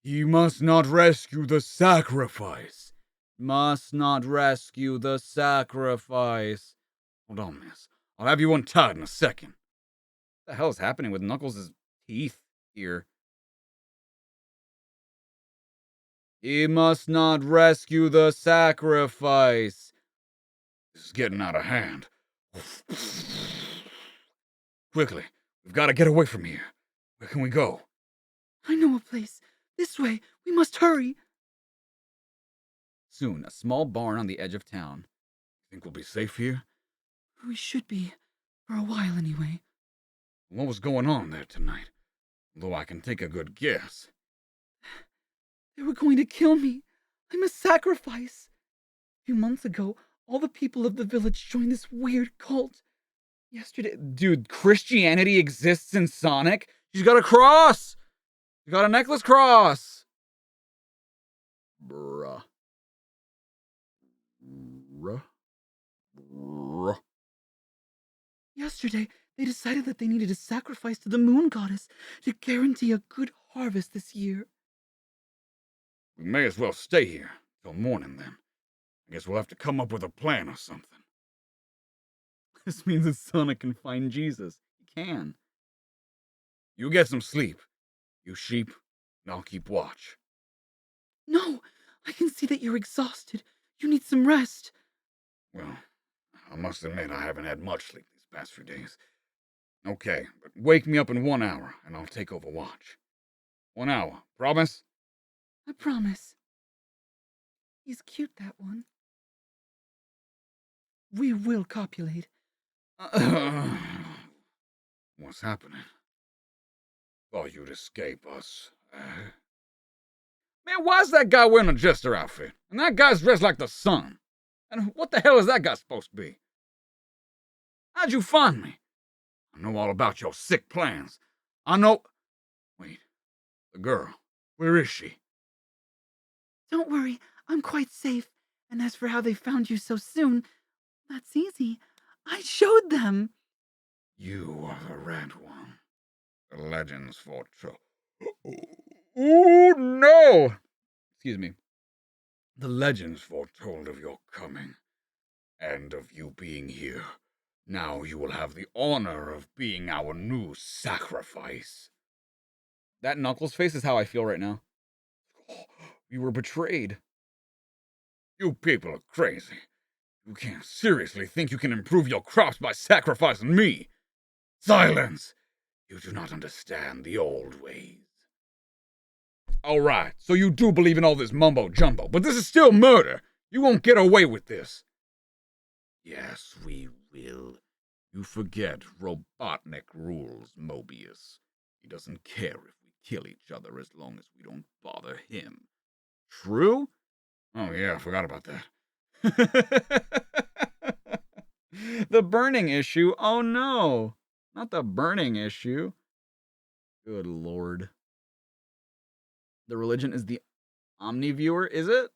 You must not rescue the sacrifice. Must not rescue the sacrifice. Hold on, miss. I'll have you untied in a second. What the hell is happening with Knuckles' teeth here? He must not rescue the sacrifice. This is getting out of hand. Quickly, we've got to get away from here. Where can we go? I know a place. This way. We must hurry. Soon, a small barn on the edge of town. Think we'll be safe here? We should be. For a while, anyway. What was going on there tonight? Though I can take a good guess. They were going to kill me. I'm a sacrifice. A few months ago, all the people of the village joined this weird cult. Yesterday... Dude, Christianity exists in Sonic? She's got a cross! She got a necklace cross! Bruh. Yesterday, they decided that they needed a sacrifice to the moon goddess to guarantee a good harvest this year. We may as well stay here till morning then. I guess we'll have to come up with a plan or something. This means that Sonic can find Jesus. He can. You get some sleep. You sheep, and I'll keep watch. No, I can see that you're exhausted. You need some rest. Well, I must admit I haven't had much sleep these past few days. Okay, but wake me up in 1 hour, and I'll take over watch. 1 hour, promise? I promise. He's cute, that one. We will copulate. What's happening? Thought you'd escape us. Man, why's that guy wearing a jester outfit? And that guy's dressed like the sun. And what the hell is that guy supposed to be? How'd you find me? I know all about your sick plans. I know... Wait, the girl. Where is she? Don't worry, I'm quite safe. And as for how they found you so soon, that's easy. I showed them. You are the red one. The legends foretold. Oh no! Excuse me. The legends foretold of your coming, and of you being here. Now you will have the honor of being our new sacrifice. That Knuckles face is how I feel right now. You were betrayed. You people are crazy. You can't seriously think you can improve your crops by sacrificing me. Silence! You do not understand the old ways. Alright, so you do believe in all this mumbo-jumbo, but this is still murder. You won't get away with this. Yes, we will. You forget Robotnik rules, Mobius. He doesn't care if we kill each other as long as we don't bother him. True? Oh yeah, I forgot about that. The burning issue? Oh no. Not the burning issue. Good lord. The religion is the Omniviewer, is it?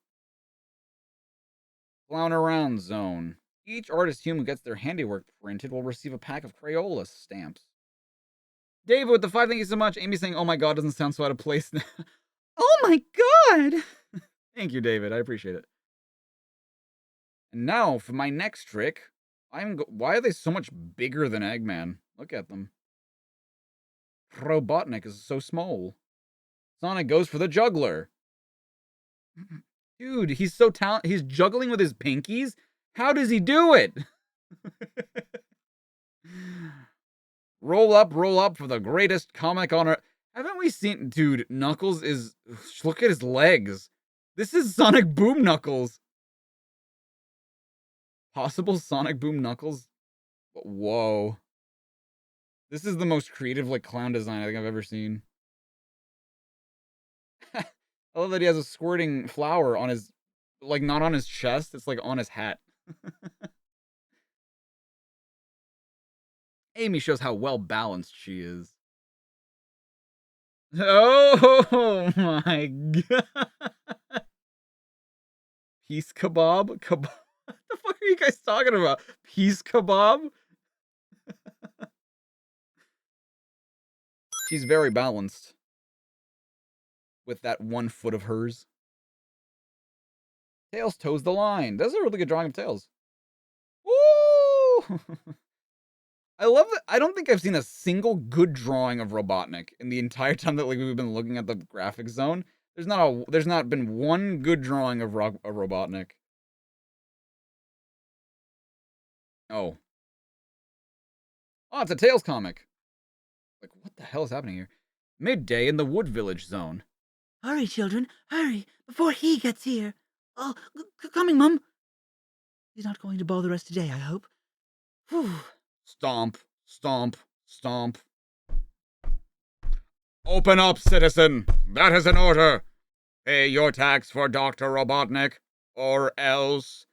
Clown around zone. Each artist human who gets their handiwork printed will receive a pack of Crayola stamps. David with the 5, thank you so much. Amy saying, oh my god, doesn't sound so out of place now. Oh my god! Thank you, David. I appreciate it. And now for my next trick. Why are they so much bigger than Eggman? Look at them. Robotnik is so small. Sonic goes for the juggler. Dude, he's so talented. He's juggling with his pinkies? How does he do it? Roll up for the greatest comic on earth. Haven't we seen... Dude, Knuckles is... Look at his legs. This is Sonic Boom Knuckles. Possible Sonic Boom Knuckles? Whoa. This is the most creative, like, clown design I think I've ever seen. I love that he has a squirting flower on his... Like, not on his chest. It's, like, on his hat. Amy shows how well-balanced she is. Oh my god. Peace kebab? Kebab? What the fuck are you guys talking about? Peace kebab? She's very balanced. With that 1 foot of hers. Tails toes the line. That's a really good drawing of Tails. Woo! I love that. I don't think I've seen a single good drawing of Robotnik in the entire time that we've been looking at the graphics zone. There's not been one good drawing of Robotnik. Oh. Oh, it's a Tails comic. Like, what the hell is happening here? Midday in the Wood Village zone. Hurry, children, hurry, before he gets here. Oh, coming, Mum. He's not going to bother us today, I hope. Whew. Stomp, stomp, stomp. Open up, citizen. That is an order. Pay your tax for Dr. Robotnik, or else...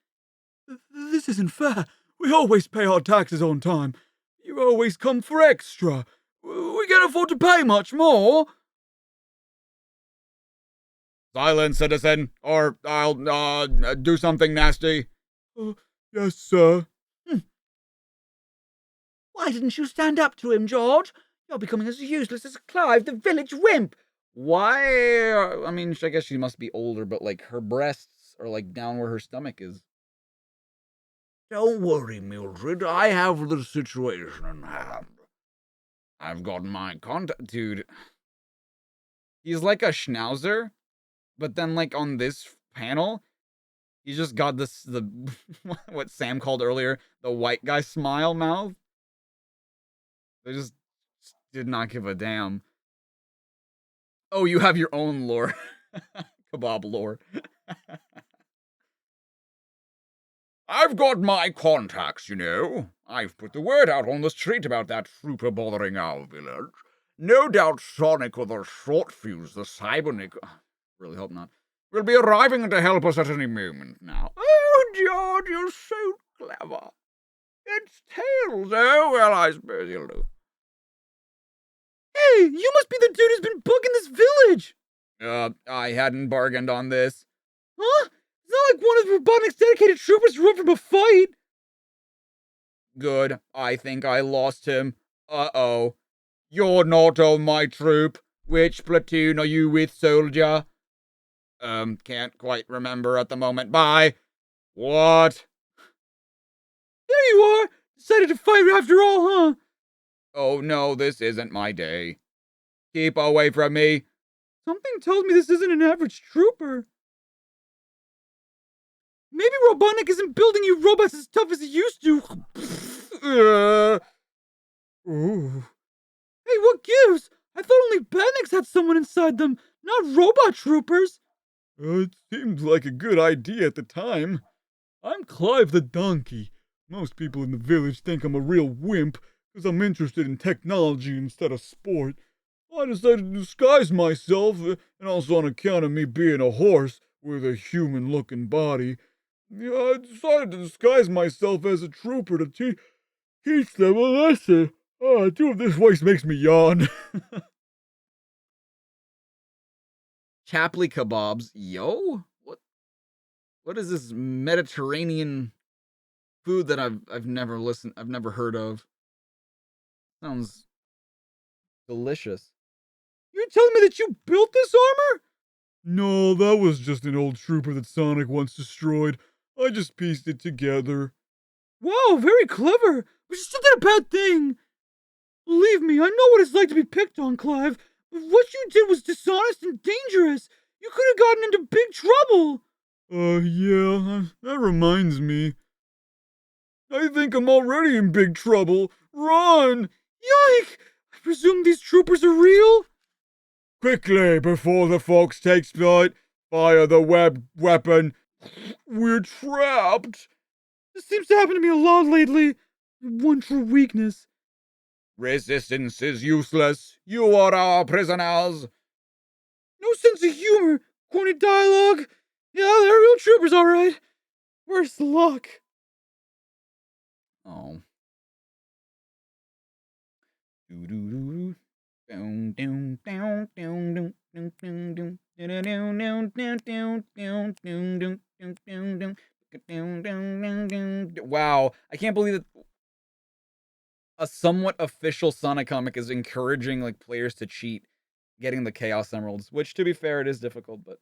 This isn't fair. We always pay our taxes on time. You always come for extra. We can't afford to pay much more. Silence, citizen, or I'll, do something nasty. Yes, sir. Why didn't you stand up to him, George? You're becoming as useless as Clive, the village wimp. Why? I mean, I guess she must be older, but, like, her breasts are, like, down where her stomach is. Don't worry, Mildred. I have the situation in hand. I've got my contact... Dude. He's like a schnauzer, but then, like, on this panel, he's just got this, what Sam called earlier, the white guy smile mouth. They just did not give a damn. Oh, you have your own lore. Kebab lore. I've got my contacts, you know. I've put the word out on the street about that trooper bothering our village. No doubt Sonic with a short fuse, the Cybernik... Really hope not. Will be arriving to help us at any moment now. Oh, George, you're so clever. It's Tails. Oh, well, I suppose you'll do. Hey, you must be the dude who's been bugging this village. I hadn't bargained on this. Huh? It's not like one of Robotnik's dedicated troopers to run from a fight. Good. I think I lost him. Uh-oh. You're not on my troop. Which platoon are you with, soldier? Can't quite remember at the moment. Bye. What? There you are! Decided to fight after all, huh? Oh no, this isn't my day. Keep away from me. Something tells me this isn't an average trooper. Maybe Robotnik isn't building you robots as tough as he used to. Ooh. Hey, what gives? I thought only Badniks had someone inside them, not robot troopers. It seemed like a good idea at the time. I'm Clive the donkey. Most people in the village think I'm a real wimp because I'm interested in technology instead of sport. I decided to disguise myself, and also on account of me being a horse with a human-looking body, I decided to disguise myself as a trooper to teach them a lesson. Doing this voice makes me yawn. Chapley kebabs. Yo? What is this Mediterranean food that I've never heard of? Sounds delicious. You're telling me that you built this armor? No, that was just an old trooper that Sonic once destroyed. I just pieced it together. Wow, very clever. But you still did a bad thing. Believe me, I know what it's like to be picked on, Clive. But what you did was dishonest and dangerous. You could have gotten into big trouble. Yeah, that reminds me. I think I'm already in big trouble. Run! Yike! I presume these troopers are real? Quickly, before the fox takes flight, fire the weapon. We're trapped. This seems to happen to me a lot lately. One true weakness. Resistance is useless. You are our prisoners. No sense of humor. Corny dialogue. Yeah, they're real troopers, all right. Worse luck. Oh. Wow, I can't believe that a somewhat official Sonic comic is encouraging like players to cheat getting the Chaos Emeralds, which to be fair, it is difficult, but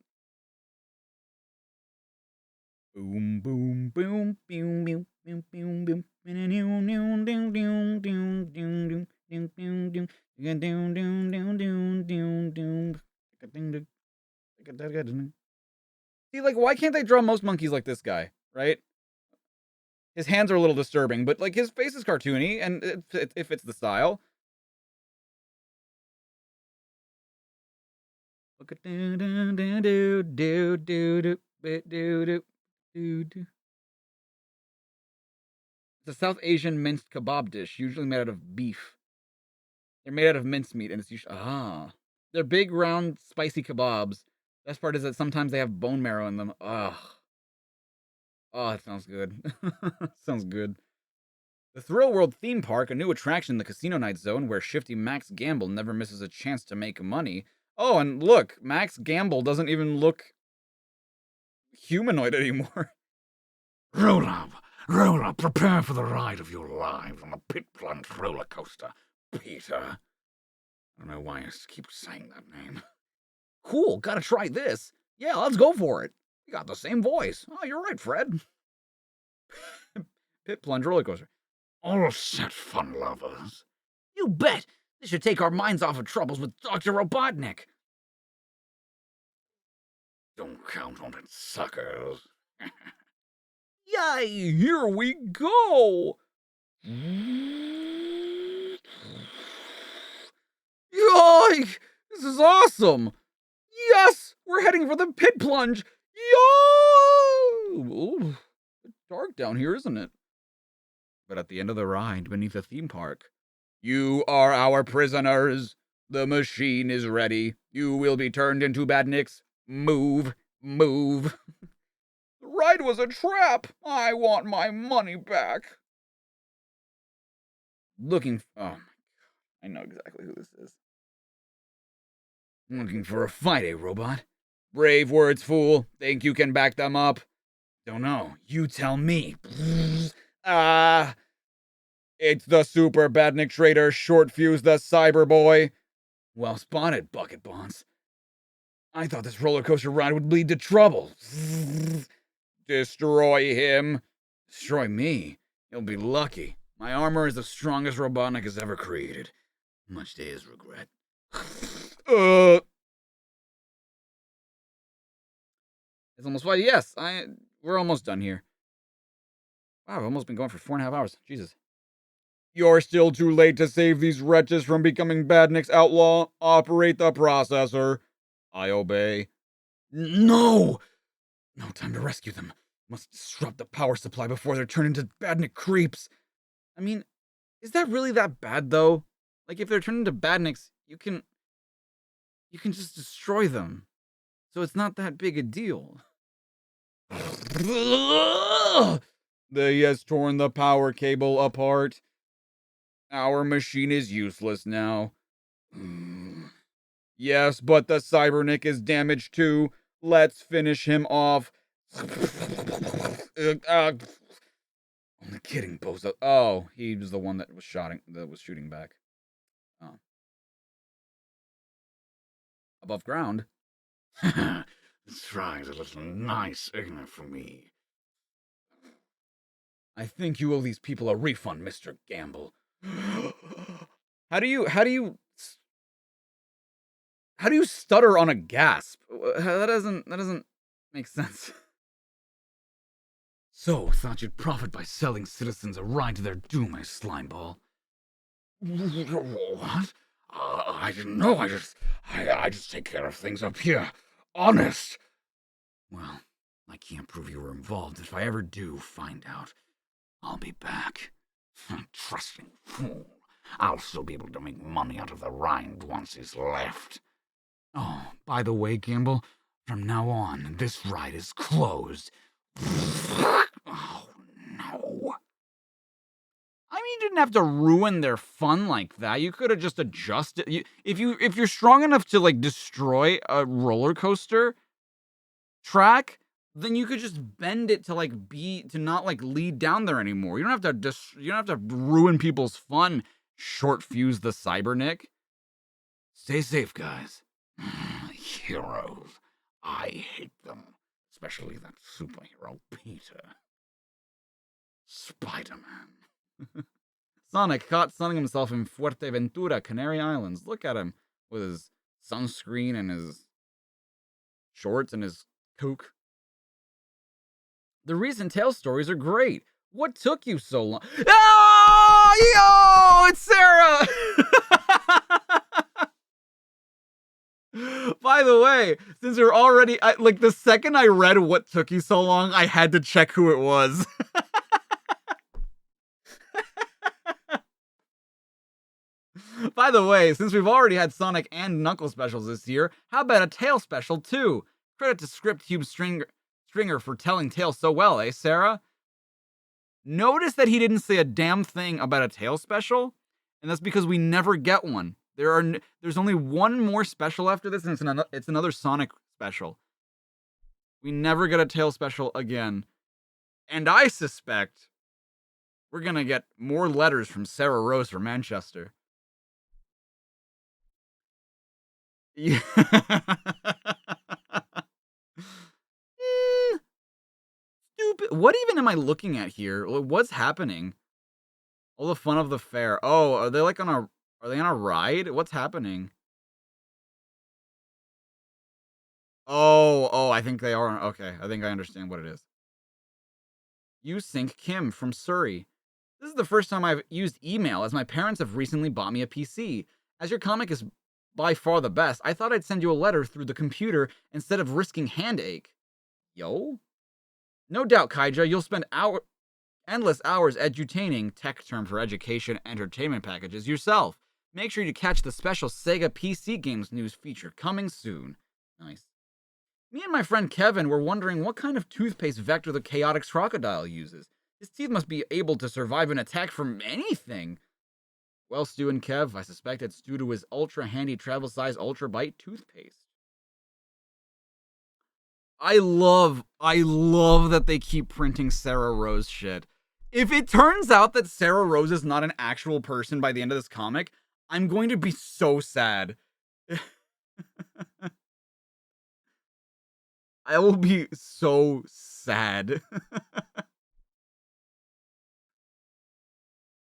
boom boom boom boom boom boom boom boom. See, like, why can't they draw most monkeys like this guy, right? His hands are a little disturbing, but like his face is cartoony and it fits the style. Look at It's a South Asian minced kebab dish, usually made out of beef. They're made out of mincemeat, and it's usually they're big, round, spicy kebabs. Best part is that sometimes they have bone marrow in them. Ugh. Oh, it sounds good. Sounds good. The Thrill World theme park, a new attraction in the Casino Night Zone where shifty Max Gamble never misses a chance to make money. Oh, and look, Max Gamble doesn't even look humanoid anymore. Roll up, prepare for the ride of your lives on the Pit Plunge roller coaster, Peter. I don't know why I keep saying that name. Cool, gotta try this. Yeah, let's go for it. You got the same voice. Oh, you're right, Fred. Pit Plunge roller coaster. All set, fun lovers. You bet. This should take our minds off of troubles with Dr. Robotnik. Don't count on it, suckers. Yay, here we go. Yoink! This is awesome. Yes, we're heading for the Pit Plunge. Yo! Ooh, it's dark down here, isn't it? But at the end of the ride, beneath the theme park, you are our prisoners. The machine is ready. You will be turned into badniks. Move, move. The ride was a trap. I want my money back. Oh my god, I know exactly who this is. Looking for a fight, eh, robot? Brave words, fool. Think you can back them up? Don't know. You tell me. It's the Super Badnik Trader, Short Fuse the Cyber Boy. Well spotted, Bucket Bonds. I thought this roller coaster ride would lead to trouble. Destroy him. Destroy me. He'll be lucky. My armor is the strongest Robotnik has ever created. Much to his regret. It's almost 5. Yes, we're almost done here. Wow, I've almost been going for 4.5 hours. Jesus. You're still too late to save these wretches from becoming Badnik's outlaw. Operate the processor. I obey. No! No time to rescue them. Must disrupt the power supply before they're turned into Badnik creeps. I mean, is that really that bad, though? Like, if they're turned into Badniks, you can just destroy them. So it's not that big a deal. They has torn the power cable apart. Our machine is useless now. Yes, but the Cybernik is damaged too. Let's finish him off. Only kidding, Bozo. Oh, he was the one that was shooting back. Oh. Above ground. This ride's a little nice, isn't it, for me? I think you owe these people a refund, Mr. Gamble. How do you stutter on a gasp? That doesn't make sense. So, thought you'd profit by selling citizens a ride to their doom, eh, slimeball? What? I didn't know. I just take care of things up here. Honest. Well, I can't prove you were involved. If I ever do find out, I'll be back. Trusting fool. I'll still be able to make money out of the rind once he's left. Oh, by the way, Gamble, from now on, this ride is closed. Oh, no. I mean, you didn't have to ruin their fun like that. You could have just adjusted. If you're strong enough to like destroy a roller coaster track, then you could just bend it to not lead down there anymore. You don't have to ruin people's fun. Short Fuse the Cybernik. Stay safe, guys. Heroes. I hate them. Especially that superhero, Peter. Spider-Man. Sonic caught sunning himself in Fuerteventura, Canary Islands. Look at him with his sunscreen and his shorts and his coke. The recent Tales stories are great. What took you so long? Oh, yo, it's Sarah! By the way, since you're already, the second I read what took you so long, I had to check who it was. By the way, since we've already had Sonic and Knuckles specials this year, how about a Tail special too? Credit to ScriptCube Stringer for telling Tails so well, eh, Sarah? Notice that he didn't say a damn thing about a Tail special, and that's because we never get one. There's only one more special after this, and it's another Sonic special. We never get a Tail special again. And I suspect we're gonna get more letters from Sarah Rose from Manchester. Yeah. Stupid. What even am I looking at here? What's happening? All the fun of the fair. Oh, are they on a ride? What's happening? Oh, I think they are. Okay, I think I understand what it is. You Sync Kim from Surrey. This is the first time I've used email, as my parents have recently bought me a PC. As your comic is by far the best, I thought I'd send you a letter through the computer instead of risking hand ache. Yo? No doubt, Kaija, you'll spend endless hours edutaining, tech term for education, entertainment packages, yourself. Make sure you catch the special Sega PC Games news feature coming soon. Nice. Me and my friend Kevin were wondering what kind of toothpaste Vector the Chaotic Crocodile uses. His teeth must be able to survive an attack from anything. Well, Stu and Kev, I suspect it's due to his ultra-handy travel-size Ultra Bite toothpaste. I love that they keep printing Sarah Rose shit. If it turns out that Sarah Rose is not an actual person by the end of this comic, I'm going to be so sad. I will be so sad.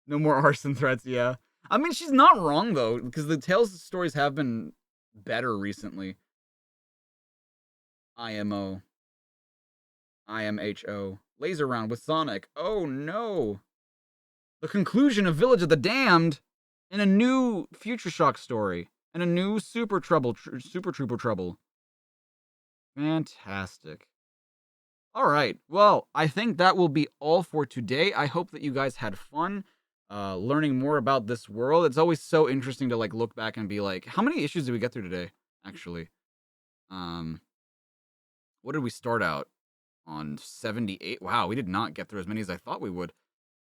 No more arson threats, yeah. I mean, she's not wrong, though, because the Tales stories have been better recently. IMO. IMHO. Laser round with Sonic. Oh, no. The conclusion of Village of the Damned in a new Future Shock story. And a new Super Trooper Trouble. Fantastic. All right. Well, I think that will be all for today. I hope that you guys had fun learning more about this world. It's always so interesting to like look back and be like, how many issues did we get through today? Actually, what did we start out on? 78. Wow, we did not get through as many as I thought we would.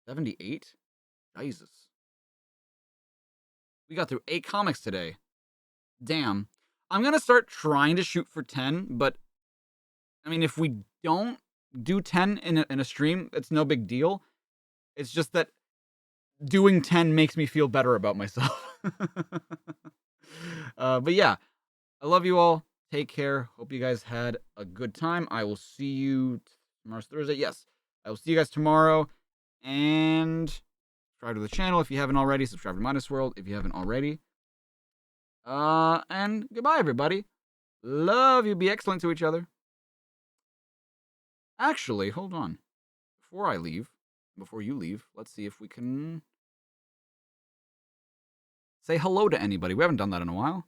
78. Jesus. We got through 8 comics today. Damn. I'm gonna start trying to shoot for 10, but I mean, if we don't do 10 in a stream, it's no big deal. It's just that doing 10 makes me feel better about myself. But yeah, I love you all. Take care. Hope you guys had a good time. I will see you tomorrow's Thursday. Yes, I will see you guys tomorrow. And subscribe to the channel if you haven't already. Subscribe to Minus World if you haven't already. And goodbye, everybody. Love you. Be excellent to each other. Actually, hold on. Before you leave, let's see if we can say hello to anybody. We haven't done that in a while.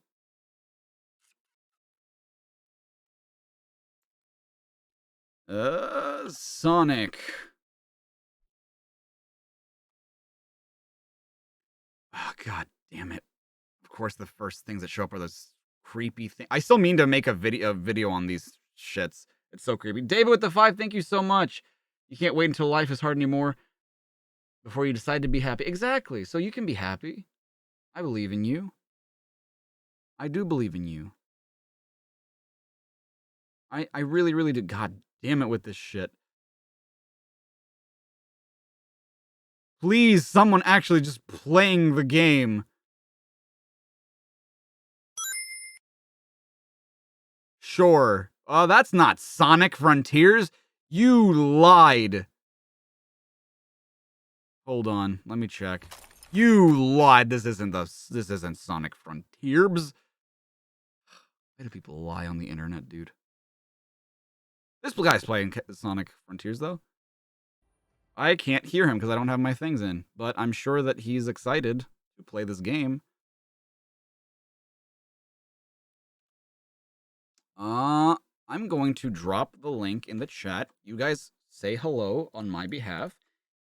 Sonic. Oh, God damn it. Of course, the first things that show up are those creepy things. I still mean to make a video on these shits. It's so creepy. David with the 5, thank you so much. You can't wait until life is hard anymore before you decide to be happy. Exactly. So you can be happy. I believe in you. I do believe in you. I really, really do. God damn it with this shit. Please, someone actually just playing the game. Sure. That's not Sonic Frontiers. You lied. Hold on, let me check. You lied. This isn't Sonic Frontiers. Why do people lie on the internet, dude? This guy's playing Sonic Frontiers, though. I can't hear him because I don't have my things in, but I'm sure that he's excited to play this game. I'm going to drop the link in the chat. You guys say hello on my behalf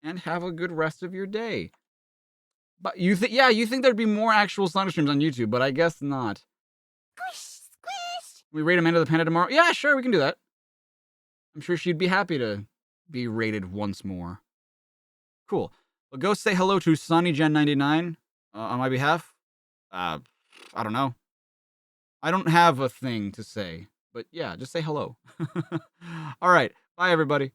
and have a good rest of your day. But you think there'd be more actual Sonic streams on YouTube, but I guess not. Squish, squish. We rate Amanda the Panda tomorrow? Yeah, sure, we can do that. I'm sure she'd be happy to be rated once more. Cool. Well, go say hello to SonnyGen99 on my behalf. I don't know. I don't have a thing to say, but yeah, just say hello. All right. Bye, everybody.